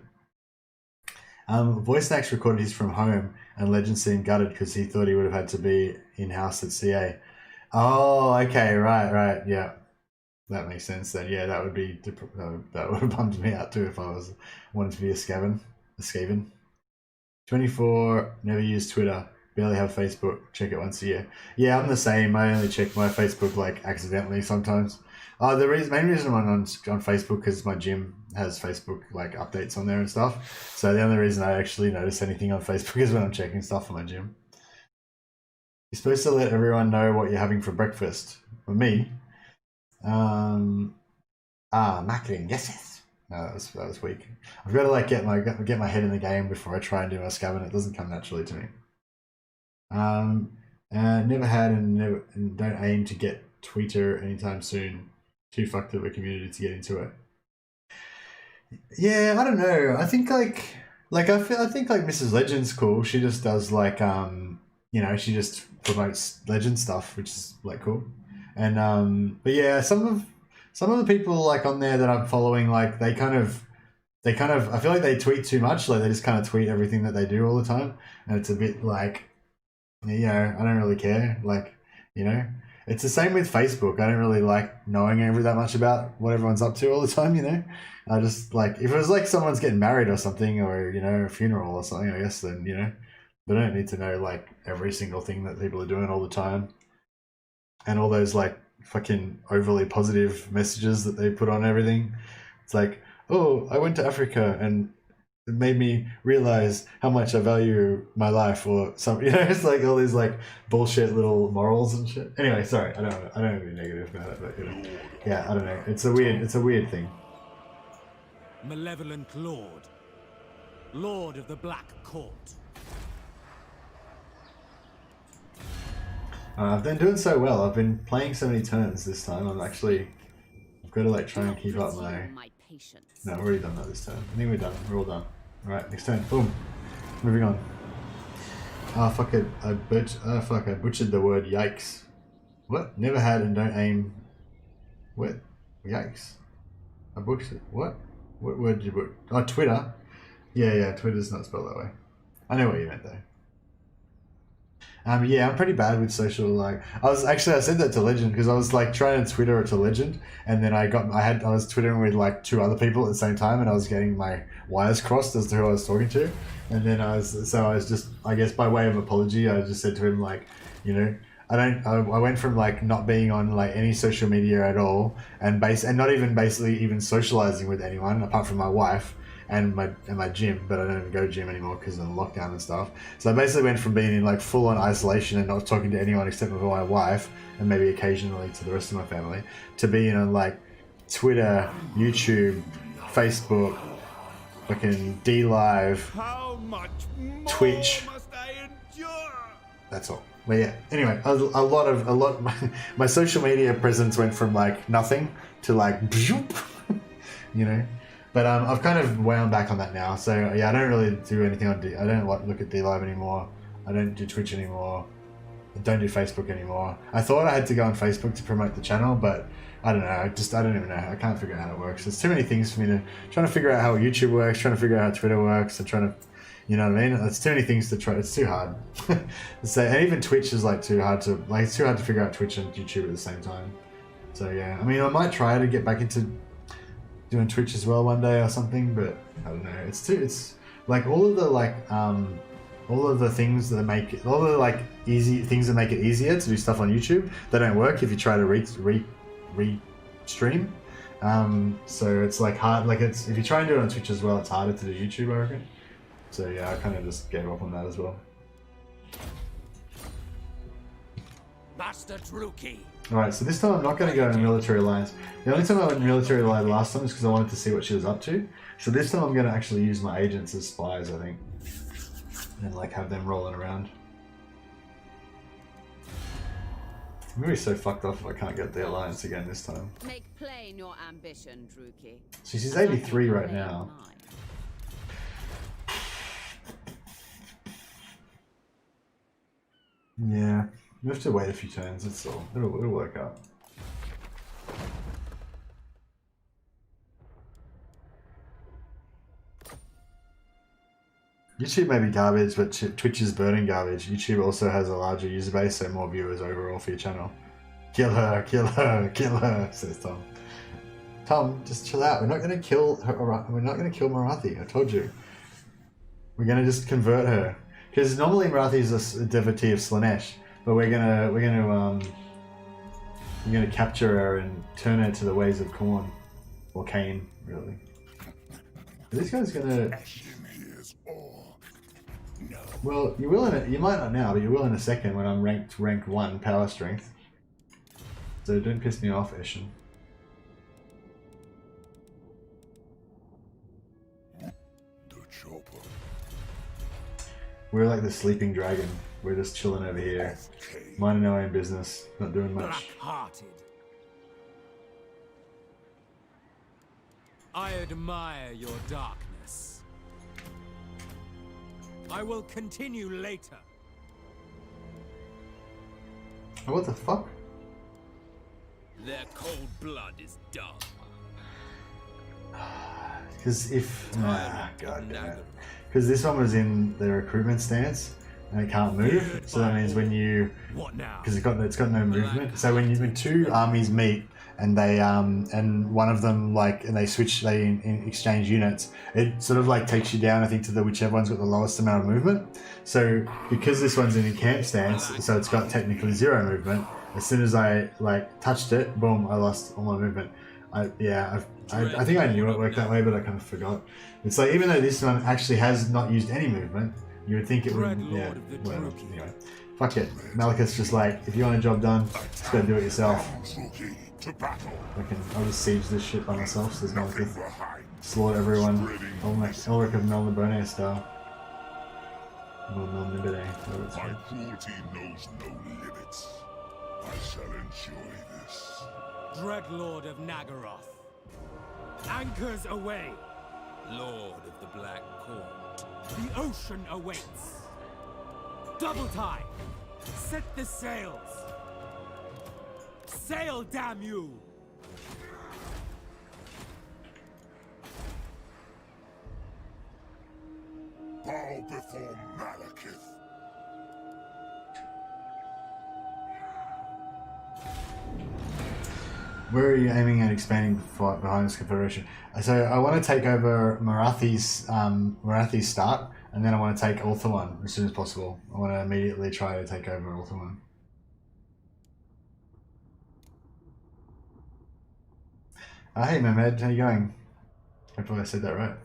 Speaker 1: Voice Snacks recorded his from home, and Legend seemed gutted because he thought he would have had to be in-house at CA. Oh, okay, right, yeah. That makes sense then. Yeah, that would have bummed me out too if I wanted to be a Skaven. 24, never use Twitter, barely have Facebook, check it once a year. Yeah, I'm the same. I only check my Facebook like accidentally sometimes. The main reason I'm on Facebook because my gym has Facebook like updates on there and stuff. So the only reason I actually notice anything on Facebook is when I'm checking stuff for my gym. You're supposed to let everyone know what you're having for breakfast. For me, marketing. Yes. No, that was weak. I've got to like get my head in the game before I try and do my Skaven. It doesn't come naturally to me. Never had and don't aim to get Twitter anytime soon. Too fucked of a community to get into it. Yeah, I don't know. I think I think Mrs. Legend's cool. She just does like you know, she just promotes Legend stuff, which is like cool. And but yeah, some of the people like on there that I'm following, like they kind of I feel like they tweet too much. Like they just kind of tweet everything that they do all the time, and it's a bit like, you know, I don't really care. Like, you know, it's the same with Facebook. I don't really like knowing that much about what everyone's up to all the time, you know. I just like, if it was like someone's getting married or something, or, you know, a funeral or something, I guess, then, you know, they don't need to know like every single thing that people are doing all the time. And all those like fucking overly positive messages that they put on everything. It's like, oh, I went to Africa and it made me realize how much I value my life, or something. You know, it's like all these like bullshit little morals and shit. Anyway, sorry, I don't want to be negative about it, but you know, yeah, I don't know. It's a weird thing.
Speaker 2: Malevolent Lord of the Black Court.
Speaker 1: I've been doing so well. I've been playing so many turns this time. I've got to like try and keep up my. No, I've already done that this turn. I think we're done. We're all done. All right, next turn. Boom. Moving on. Fuck it. I butchered the word yikes. What? Never had and don't aim. What? Yikes. I butchered it. What? What word did you put? Oh, Twitter. Yeah. Twitter's not spelled that way. I know what you meant though. Yeah, I'm pretty bad with social. Like, I said that to Legend because I was like trying to Twitter it to Legend, and then I was twittering with like two other people at the same time, and I was getting my wires crossed as to who I was talking to, and then I was just, I guess by way of apology, I just said to him like, you know, I went from like not being on like any social media at all, and not even basically even socializing with anyone apart from my wife. and my gym, but I don't even go gym anymore because of the lockdown and stuff. So I basically went from being in like full on isolation and not talking to anyone except for my wife and maybe occasionally to the rest of my family, to being on like Twitter, YouTube, Facebook, fucking D Live,
Speaker 3: How much more
Speaker 1: Twitch.
Speaker 3: must I endure?
Speaker 1: That's all. But yeah, anyway, a lot. My social media presence went from like nothing to like, you know. But I've kind of wound back on that now. So yeah, I don't really do anything on I don't look at D Live anymore. I don't do Twitch anymore. I don't do Facebook anymore. I thought I had to go on Facebook to promote the channel, but I don't know. I don't even know. I can't figure out how it works. There's too many things for me to trying to figure out how YouTube works, trying to figure out how Twitter works, and trying to, you know what I mean? It's too many things to try. It's too hard. So, and even Twitch is like too hard to it's too hard to figure out Twitch and YouTube at the same time. So yeah, I mean, I might try to get back into doing Twitch as well one day or something, but I don't know. It's like all of the things that make it, all the like easy things that make it easier to do stuff on YouTube, they don't work if you try to re-stream. So it's like hard, like it's, if you try and do it on Twitch as well, it's harder to do YouTube, I reckon. So yeah, I kind of just gave up on that as well.
Speaker 2: Master Druki.
Speaker 1: Alright, so this time I'm not going to go in a military alliance. The only time I went in military alliance last time is because I wanted to see what she was up to. So this time I'm going to actually use my agents as spies, I think. And like have them rolling around. I'm going to be so fucked off if I can't get the alliance again this time.
Speaker 11: Make plain your ambition, Druki.
Speaker 1: So she's 83 right now. Yeah, we have to wait a few turns, that's all. It'll work out. YouTube may be garbage, but Twitch is burning garbage. YouTube also has a larger user base, so more viewers overall for your channel. Kill her, kill her, kill her, says Tom. Tom, just chill out. We're not going to kill her. We're not going to kill Morathi. I told you. We're going to just convert her. Because normally Morathi is a devotee of Slanesh, but we're gonna capture her and turn her to the ways of Khorne, or Cain, really. Are these guys gonna? Well, you will you might not now, but you will in a second when I'm ranked rank 1 power strength. So don't piss me off, Eshin. We're like the sleeping dragon. We're just chilling over here, minding our own business, not doing much.
Speaker 2: Black-hearted. I admire your darkness. I will continue later.
Speaker 1: Oh, what the fuck?
Speaker 4: Their cold blood is dumb.
Speaker 1: Because if... God damn it. Because this one was in the recruitment stance, and it can't move, so that means when you...
Speaker 2: What now?
Speaker 1: Because it's got no movement. So when two armies meet, and they and one of them and they exchange units, it sort of like takes you down, I think, to the whichever one's got the lowest amount of movement. So because this one's in a camp stance, so it's got technically 0 movement. As soon as I touched it, boom, I lost all my movement. I think I knew it worked that way, but I kind of forgot. It's like, even though this one actually has not used any movement, you would think it would. Yeah, whatever. Anyway, fuck it. Malekith's just like, if you want a job done, just go do it yourself. I'll just siege this shit by myself, says Malekith. Slaughter everyone. Elric of Melnibone style.
Speaker 7: My cruelty knows no limits. I shall enjoy this.
Speaker 2: Dreadlord of Nagaroth. Anchors away.
Speaker 4: Lord of the Black Court.
Speaker 2: The ocean awaits. Double time. Set the sails. Sail, damn you!
Speaker 7: Bow before Malekith.
Speaker 1: Where are you aiming at expanding behind this confederation? So I want to take over Morathi's start, and then I want to take Ulthuan as soon as possible. I want to immediately try to take over Ulthuan. Hey Mehmed, how you going? Hopefully I said that right.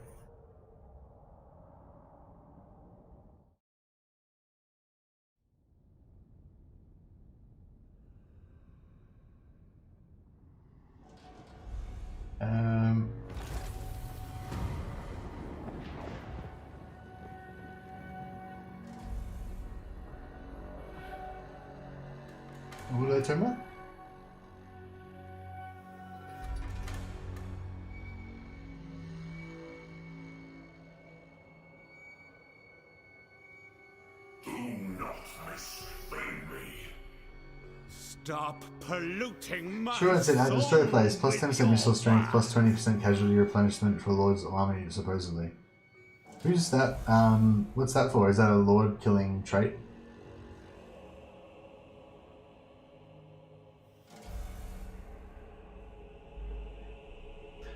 Speaker 1: What are they talking about?
Speaker 3: Stop polluting my
Speaker 1: Sure, it's at destroy the place. Plus
Speaker 3: with
Speaker 1: 10% missile
Speaker 3: your
Speaker 1: strength, plus
Speaker 3: wrath.
Speaker 1: 20% casualty replenishment for Lord's army, supposedly. Who's that? What's that for? Is that a Lord killing trait?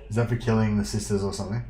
Speaker 1: Is that for killing the sisters or something?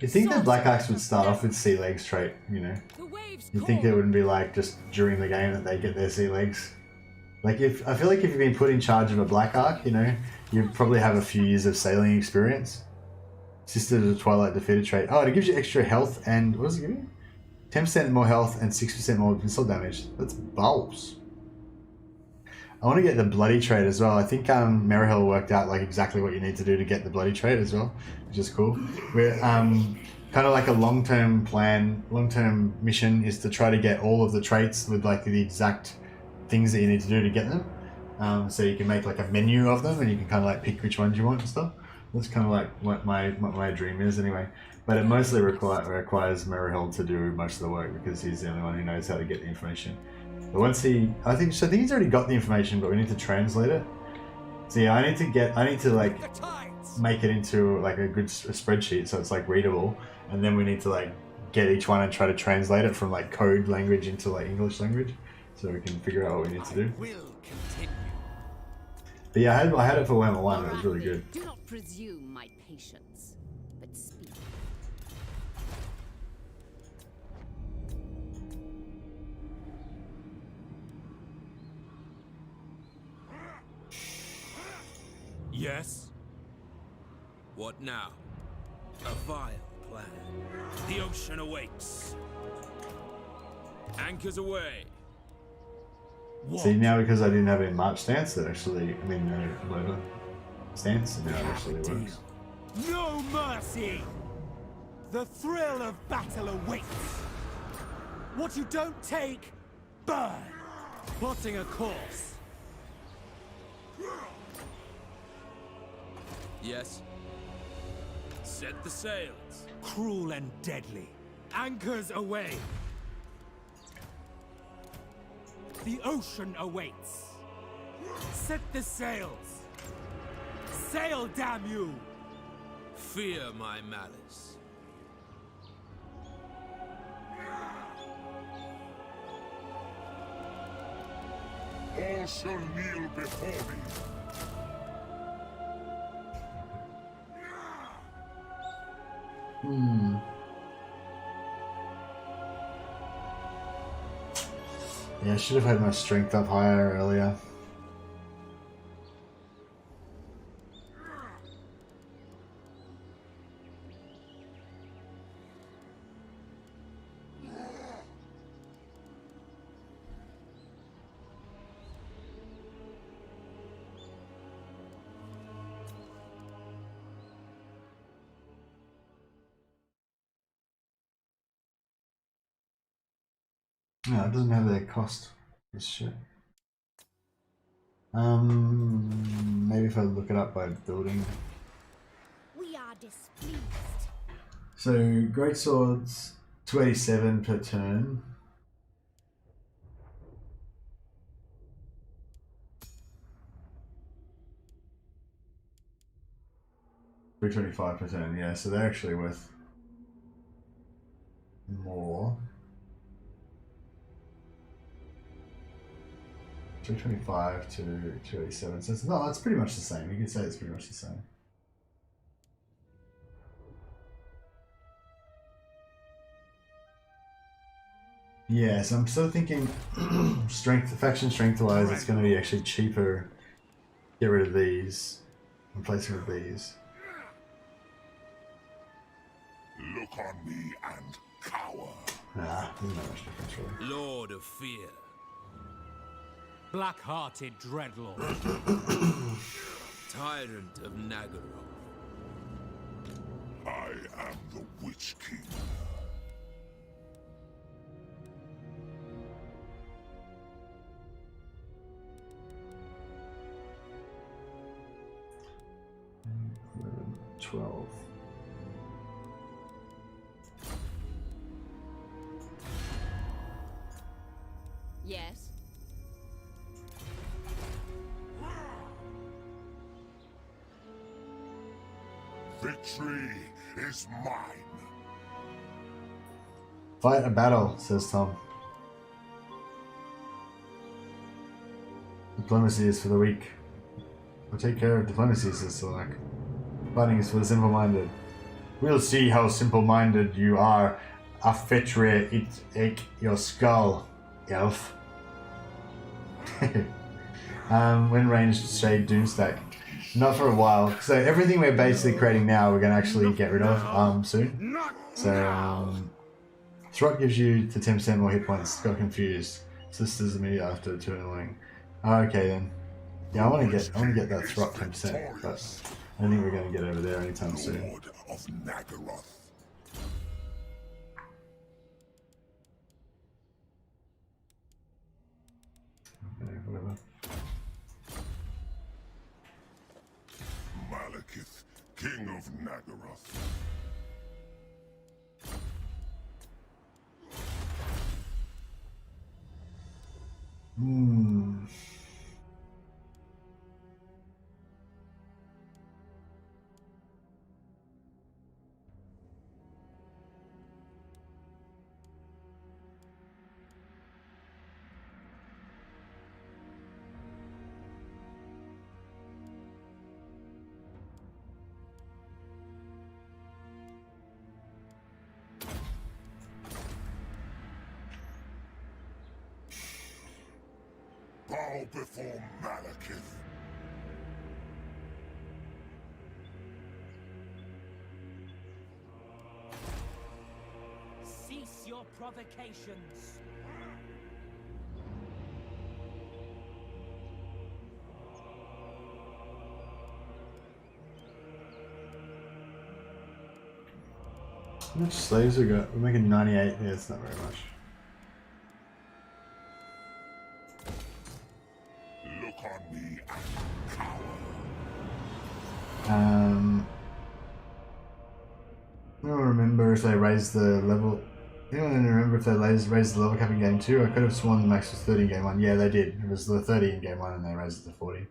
Speaker 1: You'd think that Black Axe would start off with sea legs trait, you know. You'd think it wouldn't be like just during the game that they get their sea legs. Like if I feel like if you've been put in charge of a Black Ark, you know, you probably have a few years of sailing experience. Sister of the Twilight defeated trait. Oh, it gives you extra health and what does it give you? 10% more health and 6% more missile damage. That's balls. I want to get the bloody trait as well. I think Merihel worked out like exactly what you need to do to get the bloody trait as well, which is cool. We're kind of like a long-term plan, long-term mission is to try to get all of the traits with like the exact things that you need to do to get them. So you can make like a menu of them and you can kind of like pick which ones you want and stuff. That's kind of like what my dream is anyway. But it mostly requires Merihel to do most of the work because he's the only one who knows how to get the information. But once I think he's already got the information, but we need to translate it. So yeah, I need to like make it into like a good spreadsheet so it's like readable, and then we need to like get each one and try to translate it from like code language into like English language, so we can figure out what we need to do. But yeah, I had it for Warhammer 1. It was really good.
Speaker 11: Do not presume my patience, but speak.
Speaker 4: Yes? What now? A vile plan. The ocean awakes. Anchors away.
Speaker 1: See, now because I didn't have a March stance, that actually, whatever stance, now it actually works.
Speaker 2: No mercy! The thrill of battle awaits. What you don't take, burn. Plotting a course.
Speaker 4: Yes. Set the sails.
Speaker 2: Cruel and deadly. Anchors away. The ocean awaits. Set the sails. Sail, damn you!
Speaker 4: Fear my malice.
Speaker 7: All shall kneel before me.
Speaker 1: Yeah, I should have had my strength up higher earlier. No, it doesn't have their cost. This shit. Maybe if I look it up by building.
Speaker 8: We are displeased.
Speaker 1: So great swords, 287 per turn. $325 per turn. Yeah, so they're actually worth more. 325 to 287. So it's not, that's pretty much the same. You can say it's pretty much the same. Yeah, so I'm still thinking faction strength wise, it's going to be actually cheaper. Get rid of these. Replacing with bees.
Speaker 7: Look on me and cower.
Speaker 1: Nah, there's not much difference really.
Speaker 4: Lord of Fear.
Speaker 2: Black-hearted dreadlord.
Speaker 4: Tyrant of Nagaroth.
Speaker 7: I am the Witch King.
Speaker 1: Mm, 12.
Speaker 11: Yes.
Speaker 7: Victory is mine.
Speaker 1: Fight a battle, says Tom. Diplomacy is for the weak. We'll take care of diplomacy, says Solak. Fighting is for the simple-minded. We'll see how simple-minded you are. A fetre it ache your skull, elf. When ranged shade doomstack. Not for a while. So everything we're basically creating now, we're going to actually get rid of soon. So Throt gives you the 10% more hit points. Got confused. Sisters immediately after 2 in the morning. Okay then. Yeah, I want to get that Throt 10%, but I don't think we're going to get over there anytime soon.
Speaker 7: Lord of Nagaroth.
Speaker 1: Okay, whatever.
Speaker 7: Malekith, King of Nagaroth.
Speaker 1: Hmm.
Speaker 7: Bow before Malekith.
Speaker 6: Cease your provocations.
Speaker 1: How much slaves we got? We're making 98. Yeah, it's not very much.
Speaker 7: Look on me and cower.
Speaker 1: I don't remember if they raised the level. Anyone remember if they raised the level cap in game 2? I could have sworn the max was 30 in game 1. Yeah, they did. It was the 30 in game 1 and they raised it to 40.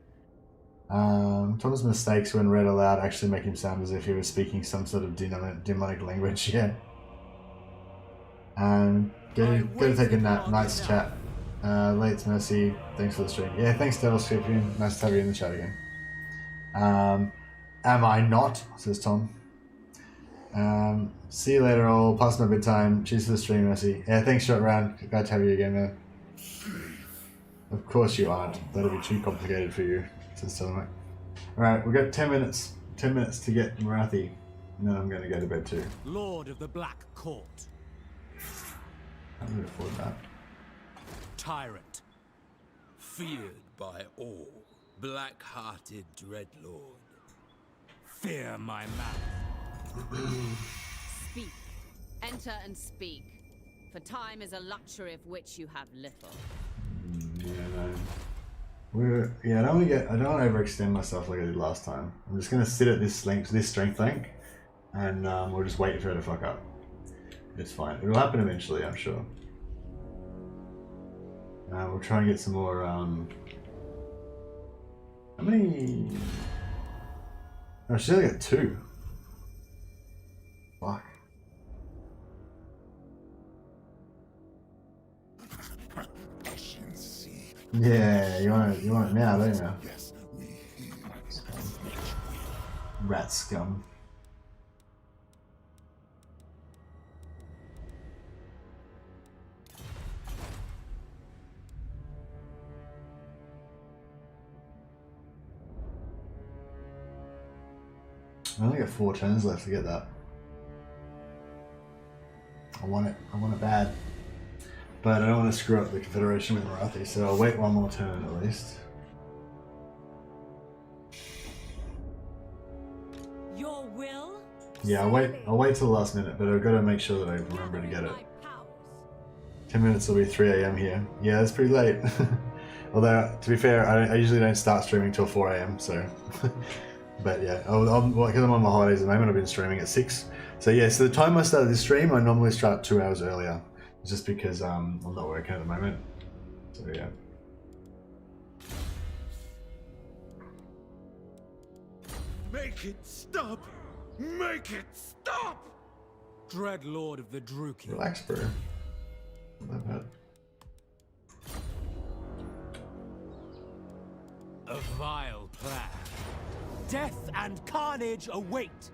Speaker 1: Tom's mistakes when read aloud actually make him sound as if he was speaking some sort of demonic language. Yeah. Go to take a nap. Nice chat. Late's Mercy, thanks for the stream. Yeah, thanks Devil Scorpion. Nice to have you in the chat again. Am I not? Says Tom. See you later all. Past my bedtime. Cheers for the stream, Mercy. Yeah, thanks Shot Round. Glad to have you again, man. Of course you aren't. That'll be too complicated for you, says Tom. Alright, we've got 10 minutes. 10 minutes to get Morathi. And then I'm going to go to bed too.
Speaker 2: Lord of the Black Court.
Speaker 1: I'm going to afford that.
Speaker 2: Tyrant.
Speaker 4: Feared by all. Black-hearted dreadlord.
Speaker 2: Fear my mouth.
Speaker 11: Speak. Enter and speak. For time is a luxury of which you have little.
Speaker 1: Yeah, no. I don't want to overextend myself like I did last time. I'm just going to sit at this strength rank, and we'll just wait for her to fuck up. It's fine. It'll happen eventually, I'm sure. We'll try and get some more, how many? Oh, she's only got 2. Fuck. Yeah, you want it now, don't you?
Speaker 7: Yes, we hear.
Speaker 1: Rat scum. I only got 4 turns left to get that. I want it bad. But I don't want to screw up the Confederation with Morathi, so I'll wait one more turn at least.
Speaker 5: Your will?
Speaker 1: Yeah, I'll wait till the last minute, but I've got to make sure that I remember to get it. 10 minutes will be 3 AM here. Yeah, that's pretty late. Although, to be fair, I usually don't start streaming till 4 AM, so... But yeah, because I'm on my holidays at the moment, I've been streaming at 6. So yeah, so the time I started this stream, I normally start 2 hours earlier. Just because I'm not working at the moment. So yeah.
Speaker 3: Make it stop! Make it stop!
Speaker 2: Dreadlord of the Druki.
Speaker 1: Relax, bro. Not bad.
Speaker 2: A vile plan. Death and carnage await.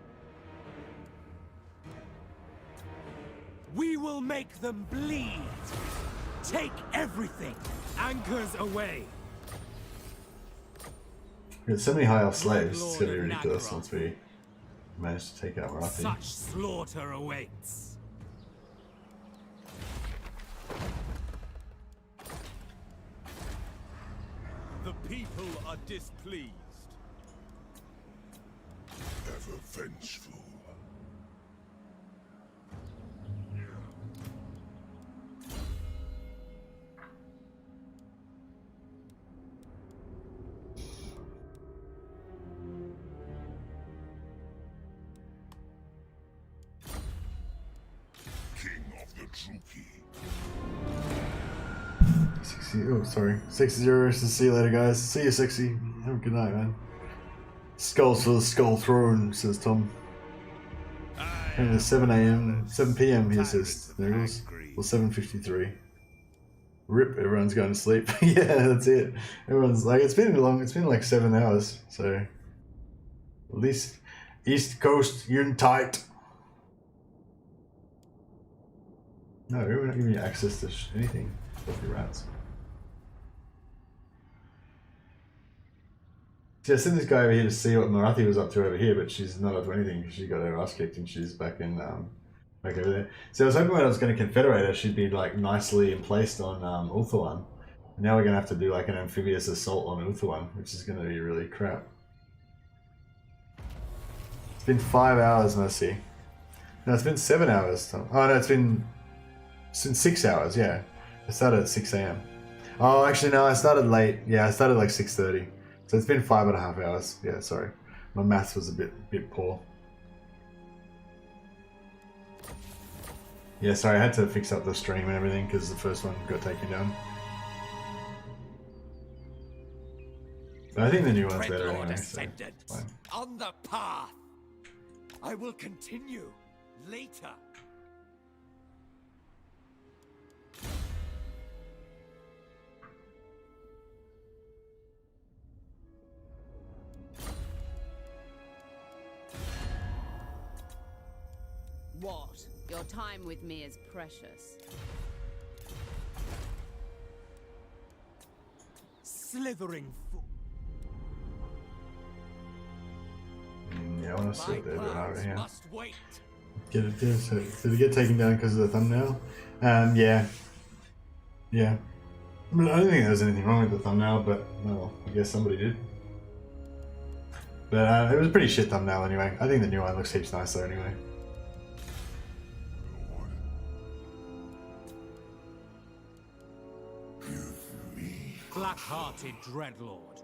Speaker 2: We will make them bleed. Take everything. Anchors away.
Speaker 1: We got so many high elf slaves, it's gonna be ridiculous once we manage to take out Morathi.
Speaker 2: Such slaughter awaits.
Speaker 3: The people are displeased.
Speaker 7: Ever vengeful. Druki.
Speaker 1: 60, oh, sorry. 60, see you later, guys. See you, 60. Have a good night, man. Skulls for the Skull Throne, says Tom. And it's 7 AM, 7 PM, he says. There it is. Well, 7:53. Rip, everyone's going to sleep. Yeah, that's it. Everyone's like, it's been like 7 hours, so. At least, East Coast, you're tight. No, we're not giving you access to anything. Filthy rats. See, I sent this guy over here to see what Morathi was up to over here, but she's not up to anything because she got her ass kicked and she's back in, back over there. So I was hoping when I was going to confederate her, she'd be like nicely emplaced on Ulthuan. And now we're going to have to do like an amphibious assault on Ulthuan, which is going to be really crap. It's been 5 hours, Mercy. No, it's been 7 hours. Oh no, it's been 6 hours, yeah. I started at 6 AM. Oh, actually, no, I started late. Yeah, I started like 6:30. So it's been 5.5 hours. Yeah, sorry. My maths was a bit poor. Yeah, sorry, I had to fix up the stream and everything because the first one got taken down. But I think the new one's better anyway, so it's fine.
Speaker 2: On the path. I will continue later.
Speaker 11: What? Your time with me is precious.
Speaker 2: Slithering foot.
Speaker 1: Yeah, I want to see what they're doing over here.
Speaker 2: Must wait.
Speaker 1: Get it there. So did it get taken down because of the thumbnail? Yeah. Yeah. I mean, I don't think there was anything wrong with the thumbnail, but well, I guess somebody did. But it was a pretty shit thumbnail anyway. I think the new one looks heaps nicer anyway.
Speaker 2: Black-hearted dreadlord.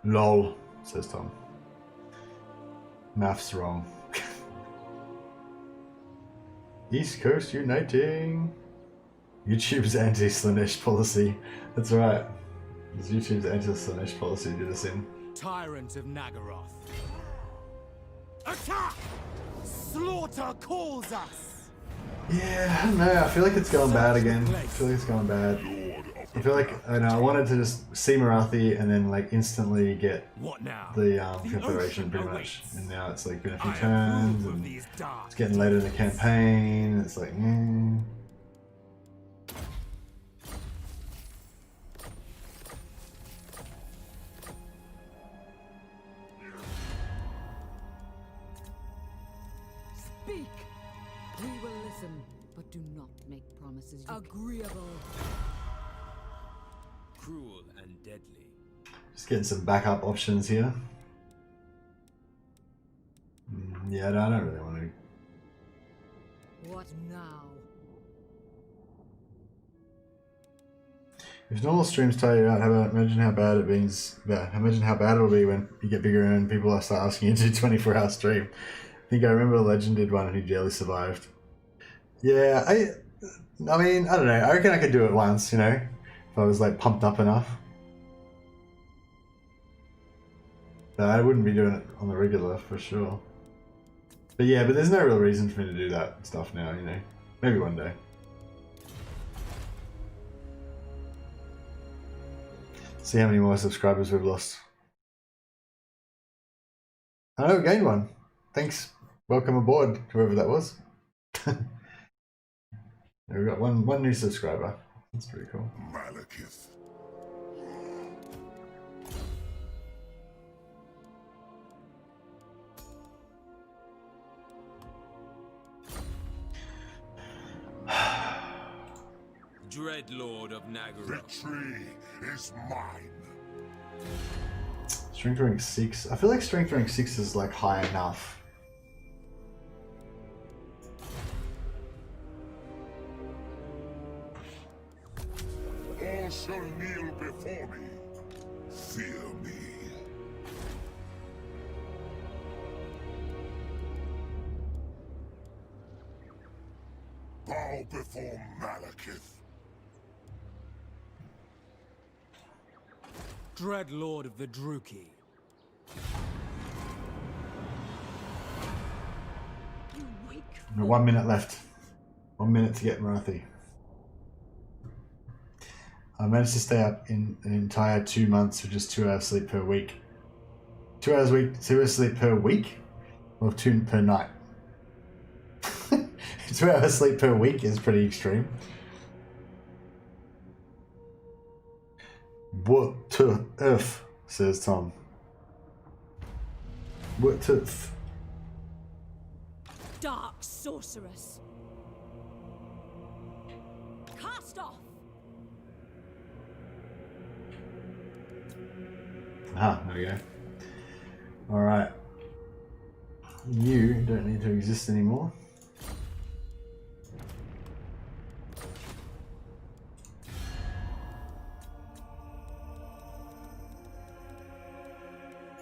Speaker 1: LOL, says Tom. Math's wrong. East Coast uniting. YouTube's anti-Slanesh policy. That's right. It's YouTube's anti-Slanesh policy did us in.
Speaker 2: Tyrant of Nagaroth. Attack! Slaughter calls us!
Speaker 1: Yeah, I don't know. I feel like it's going bad again. I feel like it's going bad. I feel like I wanted to just see Morathi and then like instantly get the Confederation pretty much. And now it's like been a few turns and it's getting later in the campaign. It's like,
Speaker 5: Do not make promises. Agreeable.
Speaker 4: Cruel and deadly.
Speaker 1: Just getting some backup options here. Yeah, no, I don't really want to.
Speaker 5: What now?
Speaker 1: If normal streams tire you out, imagine how bad it means. Imagine how bad it'll be when you get bigger and people start asking you to do 24-hour stream. I think I remember a legend did one and he barely survived. Yeah, I mean, I don't know. I reckon I could do it once, you know, if I was like pumped up enough. But I wouldn't be doing it on the regular for sure. But yeah, but there's no real reason for me to do that stuff now, you know. Maybe one day. See how many more subscribers we've lost. I know we gained one. Thanks. Welcome aboard, whoever that was. We've got one new subscriber. That's pretty cool.
Speaker 7: Malekith.
Speaker 4: Dread Lord of Nagara.
Speaker 7: Victory is mine.
Speaker 1: Strength rank 6. I feel like strength rank 6 is like high enough.
Speaker 7: All shall kneel before me. Fear me. Bow before Malekith.
Speaker 2: Dread Lord of the Druki.
Speaker 1: No, 1 minute left. 1 minute to get Morathi. I managed to stay up in an entire 2 months for just 2 hours sleep per week. 2 hours sleep per week? Or 2 per night? 2 hours sleep per week is pretty extreme. What to if, says Tom. What to if?
Speaker 5: Dark sorceress. Cast off.
Speaker 1: Ah, there we go. Alright. You don't need to exist anymore.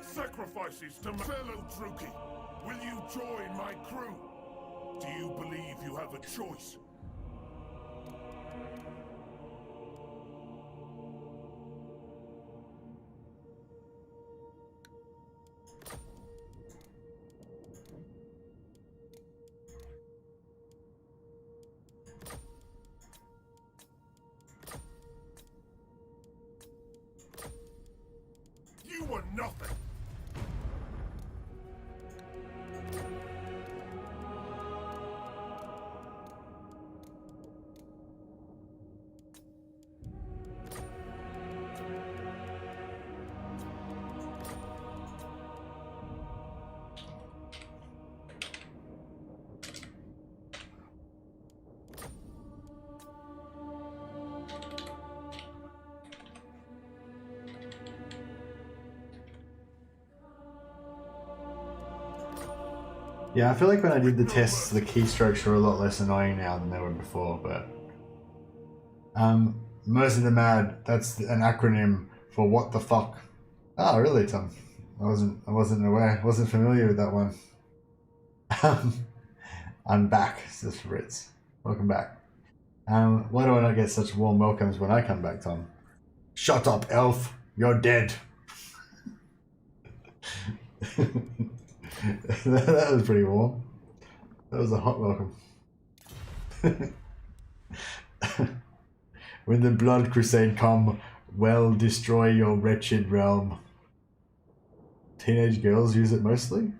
Speaker 3: Sacrifices to my fellow Druki. Will you join my crew? Do you believe you have a choice? You were nothing.
Speaker 1: Yeah, I feel like when I did the tests, the keystrokes are a lot less annoying now than they were before, but... Mercy the Mad, that's an acronym for what the fuck. Oh, really, Tom? I wasn't aware, wasn't familiar with that one. I'm back, says Fritz. Welcome back. Why do I not get such warm welcomes when I come back, Tom? Shut up, elf! You're dead! That was pretty warm. That was a hot welcome. When the blood crusade come, well destroy your wretched realm. Teenage girls use it mostly?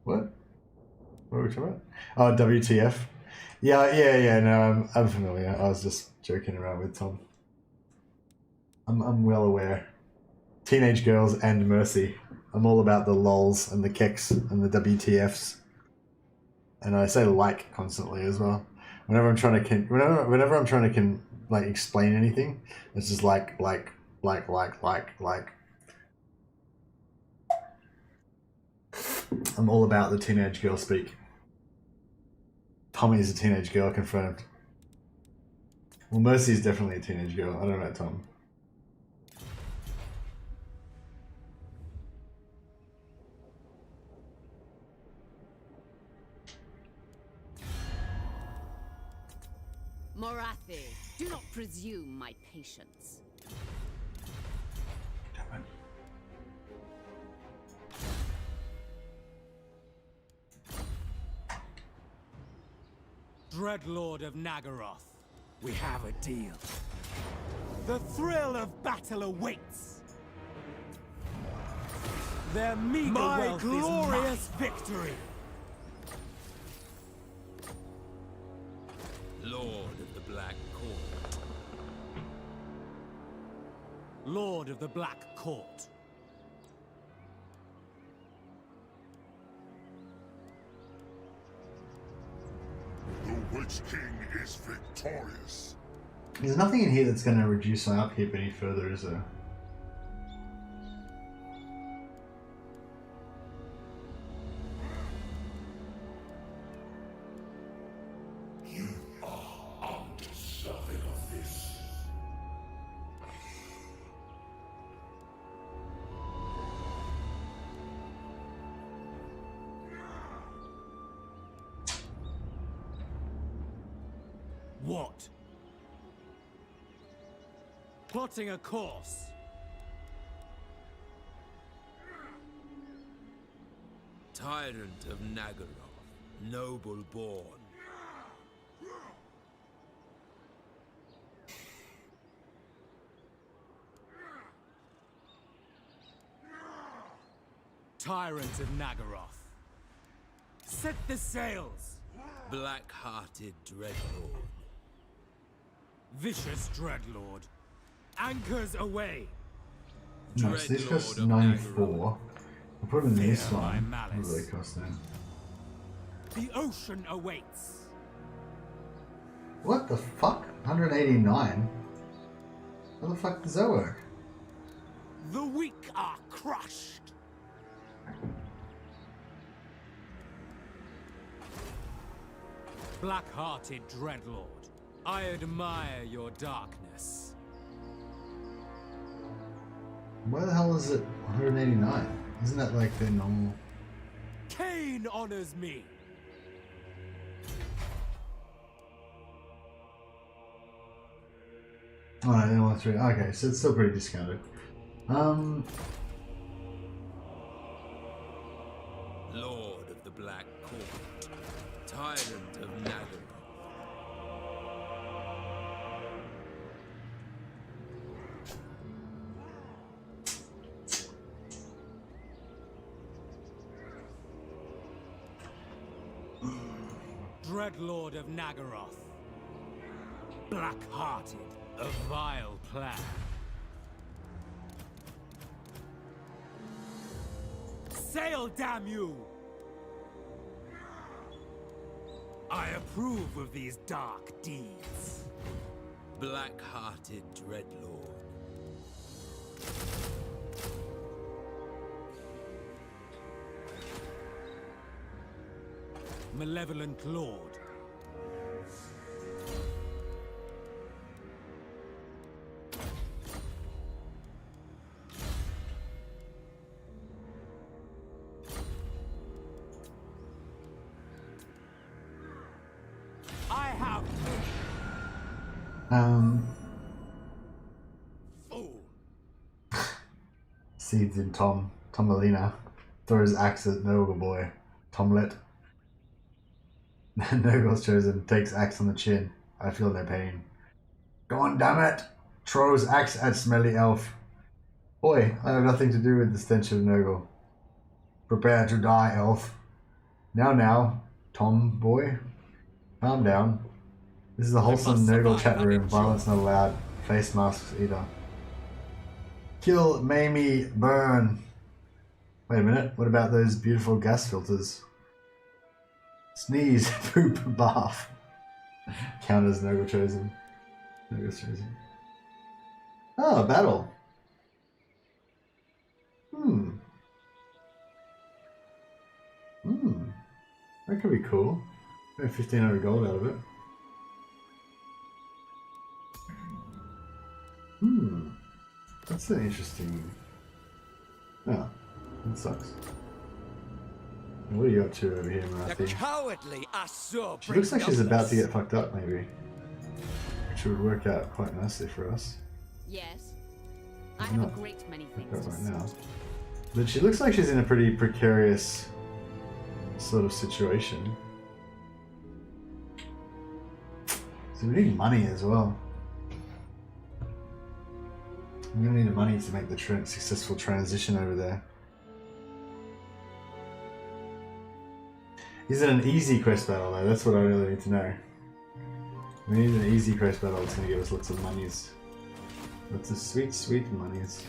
Speaker 1: What? What are we talking about? Oh, WTF. Yeah, no, I'm familiar. I was just joking around with Tom. I'm well aware. Teenage girls and Mercy. I'm all about the lols and the keks and the WTFs. And I say like constantly as well. whenever I'm trying to whenever I'm trying to like explain anything, it's just like. I'm all about the teenage girl speak. Tommy is a teenage girl, confirmed. Well, Mercy is definitely a teenage girl. I don't know about Tom.
Speaker 11: Morathi, do not presume my patience.
Speaker 2: Dreadlord of Nagaroth, we have a deal. The thrill of battle awaits. Their meager wealth glorious victory.
Speaker 4: Lord of the Black Court.
Speaker 2: Lord of the Black Court.
Speaker 7: The Witch King is victorious.
Speaker 1: There's nothing in here that's going to reduce my upkeep any further, is there?
Speaker 7: You are undeserving of this.
Speaker 2: What? Plotting a course.
Speaker 4: Tyrant of Nagaroth, noble born.
Speaker 2: Tyrant of Nagaroth. Set the sails.
Speaker 4: Black-hearted Dreadlord.
Speaker 2: Vicious Dreadlord. Anchors away.
Speaker 1: No, so this costs 94. I'll put in this one. What do they cost then?
Speaker 2: The ocean awaits.
Speaker 1: What the fuck? 189? How the fuck does that work?
Speaker 2: The weak are crushed. Black-hearted Dreadlord, I admire your darkness.
Speaker 1: Why the hell is it 189? Isn't that like the normal?
Speaker 2: Cain honors me.
Speaker 1: Oh, no, they want 3. Okay, so it's still pretty discounted.
Speaker 4: Lord of the Black Court. Tyrant of Nagaroth.
Speaker 2: Dreadlord of Nagaroth. Black-hearted, a vile plan. Sail, damn you! I approve of these dark deeds.
Speaker 4: Black-hearted Dreadlord.
Speaker 2: Malevolent Lord. I have.
Speaker 4: Fool.
Speaker 1: Seeds in Tomalina. Throws axe at Noble Boy. Tomlet. Nogle's chosen. Takes axe on the chin. I feel no pain. Go on, damn it! Throws axe at Smelly Elf. Boy, I have nothing to do with the stench of Nogle. Prepare to die, Elf. Now, Tom boy. Calm down. This is a wholesome Nogle chat room. Violence not allowed. Face masks either. Kill, Mamie, burn. Wait a minute. What about those beautiful gas filters? Sneeze, poop, bath. Counters Noble Chosen. Noble Chosen. Oh, a battle. That could be cool. Get 1500 gold out of it. That's an interesting... Oh, that sucks. What are you up to over here, Morathi?
Speaker 2: The cowardly Asur.
Speaker 1: She looks like she's about to get fucked up, maybe. Which would work out quite nicely for us.
Speaker 11: Yes. I have a great many things to
Speaker 1: right now. But she looks like she's in a pretty precarious sort of situation. So we need money as well. I'm gonna need the money to make the successful transition over there. Is it an easy quest battle though? That's what I really need to know. We need an easy quest battle that's gonna give us lots of monies. Lots of sweet, sweet monies.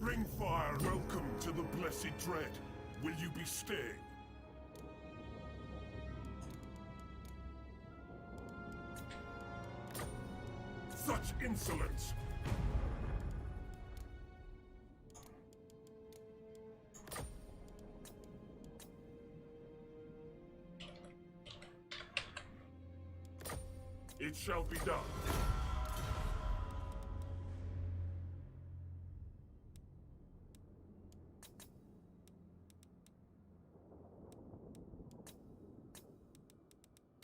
Speaker 7: Bring fire, welcome to the blessed dread. Will you be staying? Such insolence! It shall be done.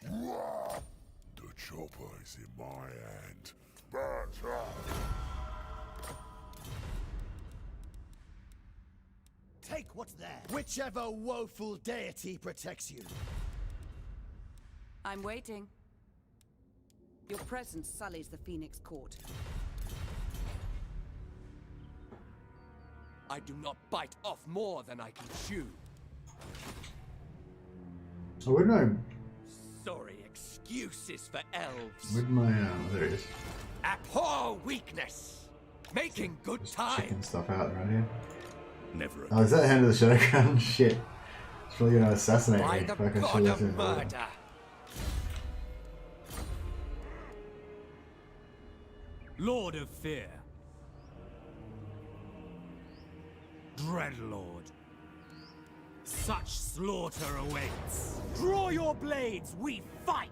Speaker 7: The chopper is in my hand.
Speaker 3: Take what's there. Whichever woeful deity protects you.
Speaker 11: I'm waiting. Your presence sullies the Phoenix Court.
Speaker 2: I do not bite off more than I can chew.
Speaker 1: Oh, where'd my...
Speaker 2: Sorry excuses for elves.
Speaker 1: Where'd my... there it is.
Speaker 2: Abhor weakness. Making good time.
Speaker 1: Checking stuff out right here.
Speaker 3: Never.
Speaker 1: Oh, is that the hand of the Shadow Crown? Shit. It's probably gonna assassinate
Speaker 2: By
Speaker 1: me.
Speaker 2: the
Speaker 1: Fuck, I
Speaker 2: god
Speaker 1: should
Speaker 2: of
Speaker 1: have
Speaker 2: murder. Lord of Fear. Dreadlord. Such slaughter awaits. Draw your blades, we fight!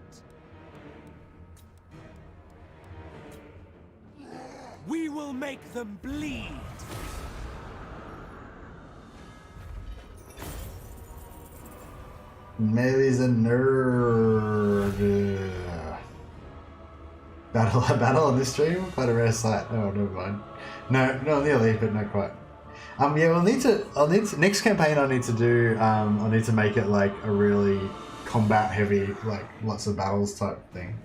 Speaker 2: We will make them bleed.
Speaker 1: Melee's a nerd. Battle on this stream? Quite a rare sight. Oh, never mind. No, not nearly, but not quite. Yeah, we'll need to. Next campaign. I need to do. I need to make it like a really combat heavy, like lots of battles type thing.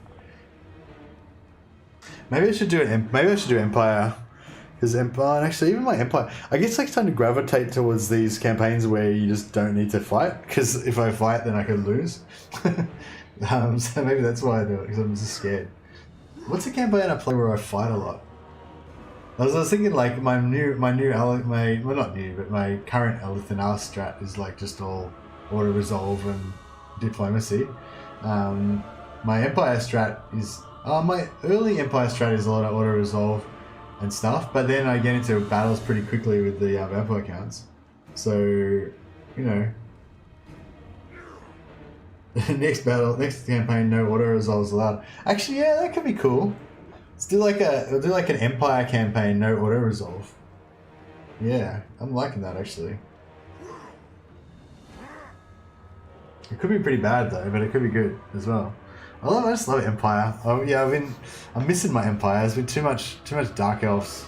Speaker 1: Maybe I should do it. Maybe I should do Empire, because Empire. Actually, even my Empire. I guess I tend to gravitate towards these campaigns where you just don't need to fight. Because if I fight, then I could lose. So maybe that's why I do it. Because I'm just scared. What's a campaign I play where I fight a lot? I was thinking like my not new, but my current Ulthuan strat is like just all auto resolve and diplomacy. My Empire strat is my early Empire strat is a lot of auto resolve and stuff, but then I get into battles pretty quickly with the Vampire counts. So, you know, next campaign, no auto resolves allowed. Actually, yeah, that could be cool. We'll do like an Empire campaign, no auto resolve. Yeah, I'm liking that actually. It could be pretty bad though, but it could be good as well. I just love Empire. Oh yeah, I'm missing my Empire. There's been too much Dark Elves,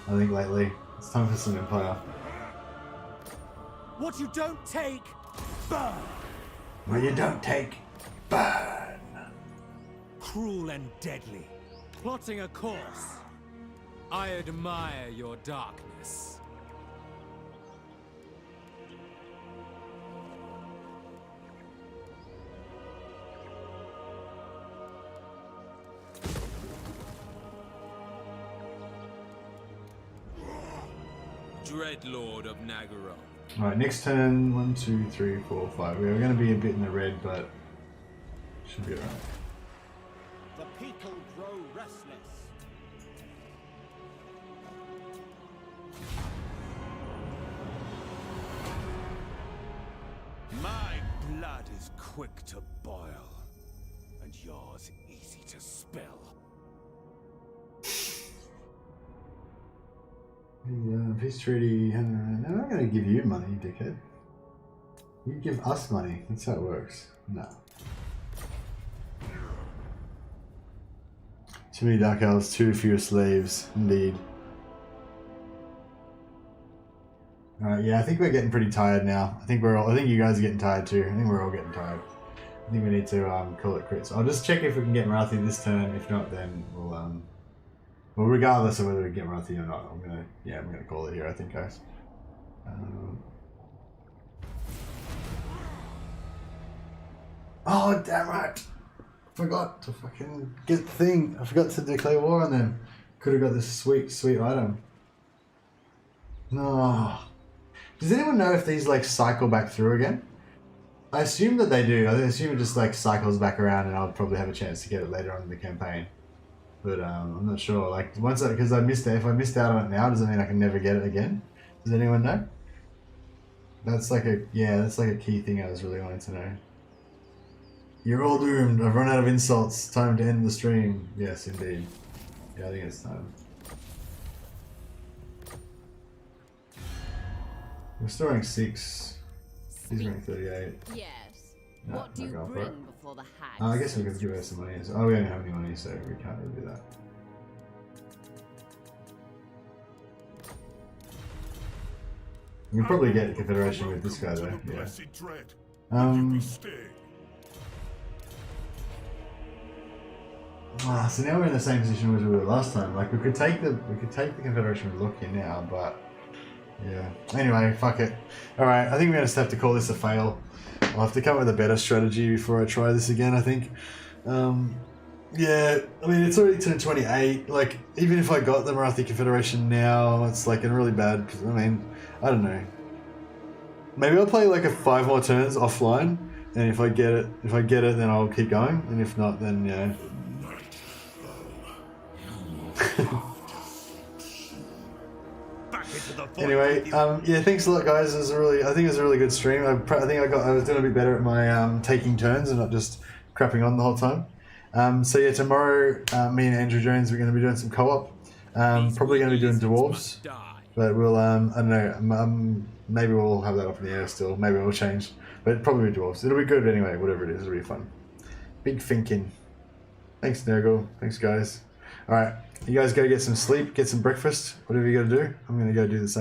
Speaker 1: I think lately. It's time for some Empire.
Speaker 2: What you don't take, burn.
Speaker 1: What you don't take, burn.
Speaker 2: Cruel and deadly. Plotting a course. I admire your darkness.
Speaker 4: Dreadlord of Nagaron.
Speaker 1: Alright, next turn, 1, 2, 3, 4, 5. We are going to be a bit in the red, but Should be alright.
Speaker 6: The people grow restless.
Speaker 3: My blood is quick to boil, and yours easy to spill.
Speaker 1: Peace treaty. No, I'm not going to give you money, dickhead. You give us money. That's how it works. No. Too many dark elves, too few slaves. Indeed. Alright, yeah, I think we're getting pretty tired now. I think you guys are getting tired too. I think we're all getting tired. I think we need to call it quits. I'll just check if we can get Morathi this turn. If not, then we'll well, regardless of whether we get Morathi or not, I'm gonna call it here. I think, guys. Oh damn it! Forgot to fucking get the thing. I forgot to declare war on them. Could have got this sweet item. No. Does anyone know if these like cycle back through again? I assume that they do. I assume it just like cycles back around, and I'll probably have a chance to get it later on in the campaign. But I'm not sure. Like because I missed it. If I missed out on it now, does it mean I can never get it again? Does anyone know? That's like a key thing I was really wanting to know. You're all doomed. I've run out of insults. Time to end the stream. Yes, indeed. Yeah, I think it's time. We're still rank 6. He's rank 38.
Speaker 11: Yes.
Speaker 1: No,
Speaker 11: What do you
Speaker 1: not going for
Speaker 11: bring
Speaker 1: it.
Speaker 11: before the hag?
Speaker 1: I guess we could give her some money. Oh, we don't have any money, so we can't really do that. We can probably get Confederation with this guy though. Yeah. So now we're in the same position as we were last time. Like we could take the Confederation with Lokhir now, but yeah. Anyway, fuck it. All right, I think we're gonna have to call this a fail. I'll have to come up with a better strategy before I try this again. I think. Yeah, I mean it's already turned 28. Like even if I got the Morathi Confederation now, it's like in really bad. I mean, I don't know. Maybe I'll play like 5 more turns offline, and if I get it, then I'll keep going, and if not, then yeah. Anyway, yeah, thanks a lot, guys. I think it was a really good stream. I think I was doing a bit better at my taking turns and not just crapping on the whole time. So yeah, tomorrow, me and Andrew Jones, we're going to be doing some co-op. Probably going to be doing dwarves, but we'll I don't know. Maybe we'll have that up in the air still. Maybe we'll change, but probably dwarves. It'll be good anyway. Whatever it is, it'll be fun. Big thinking. Thanks, Nurgle. Thanks, guys. All right, you guys go get some sleep, get some breakfast, whatever you got to do. I'm going to go do the same.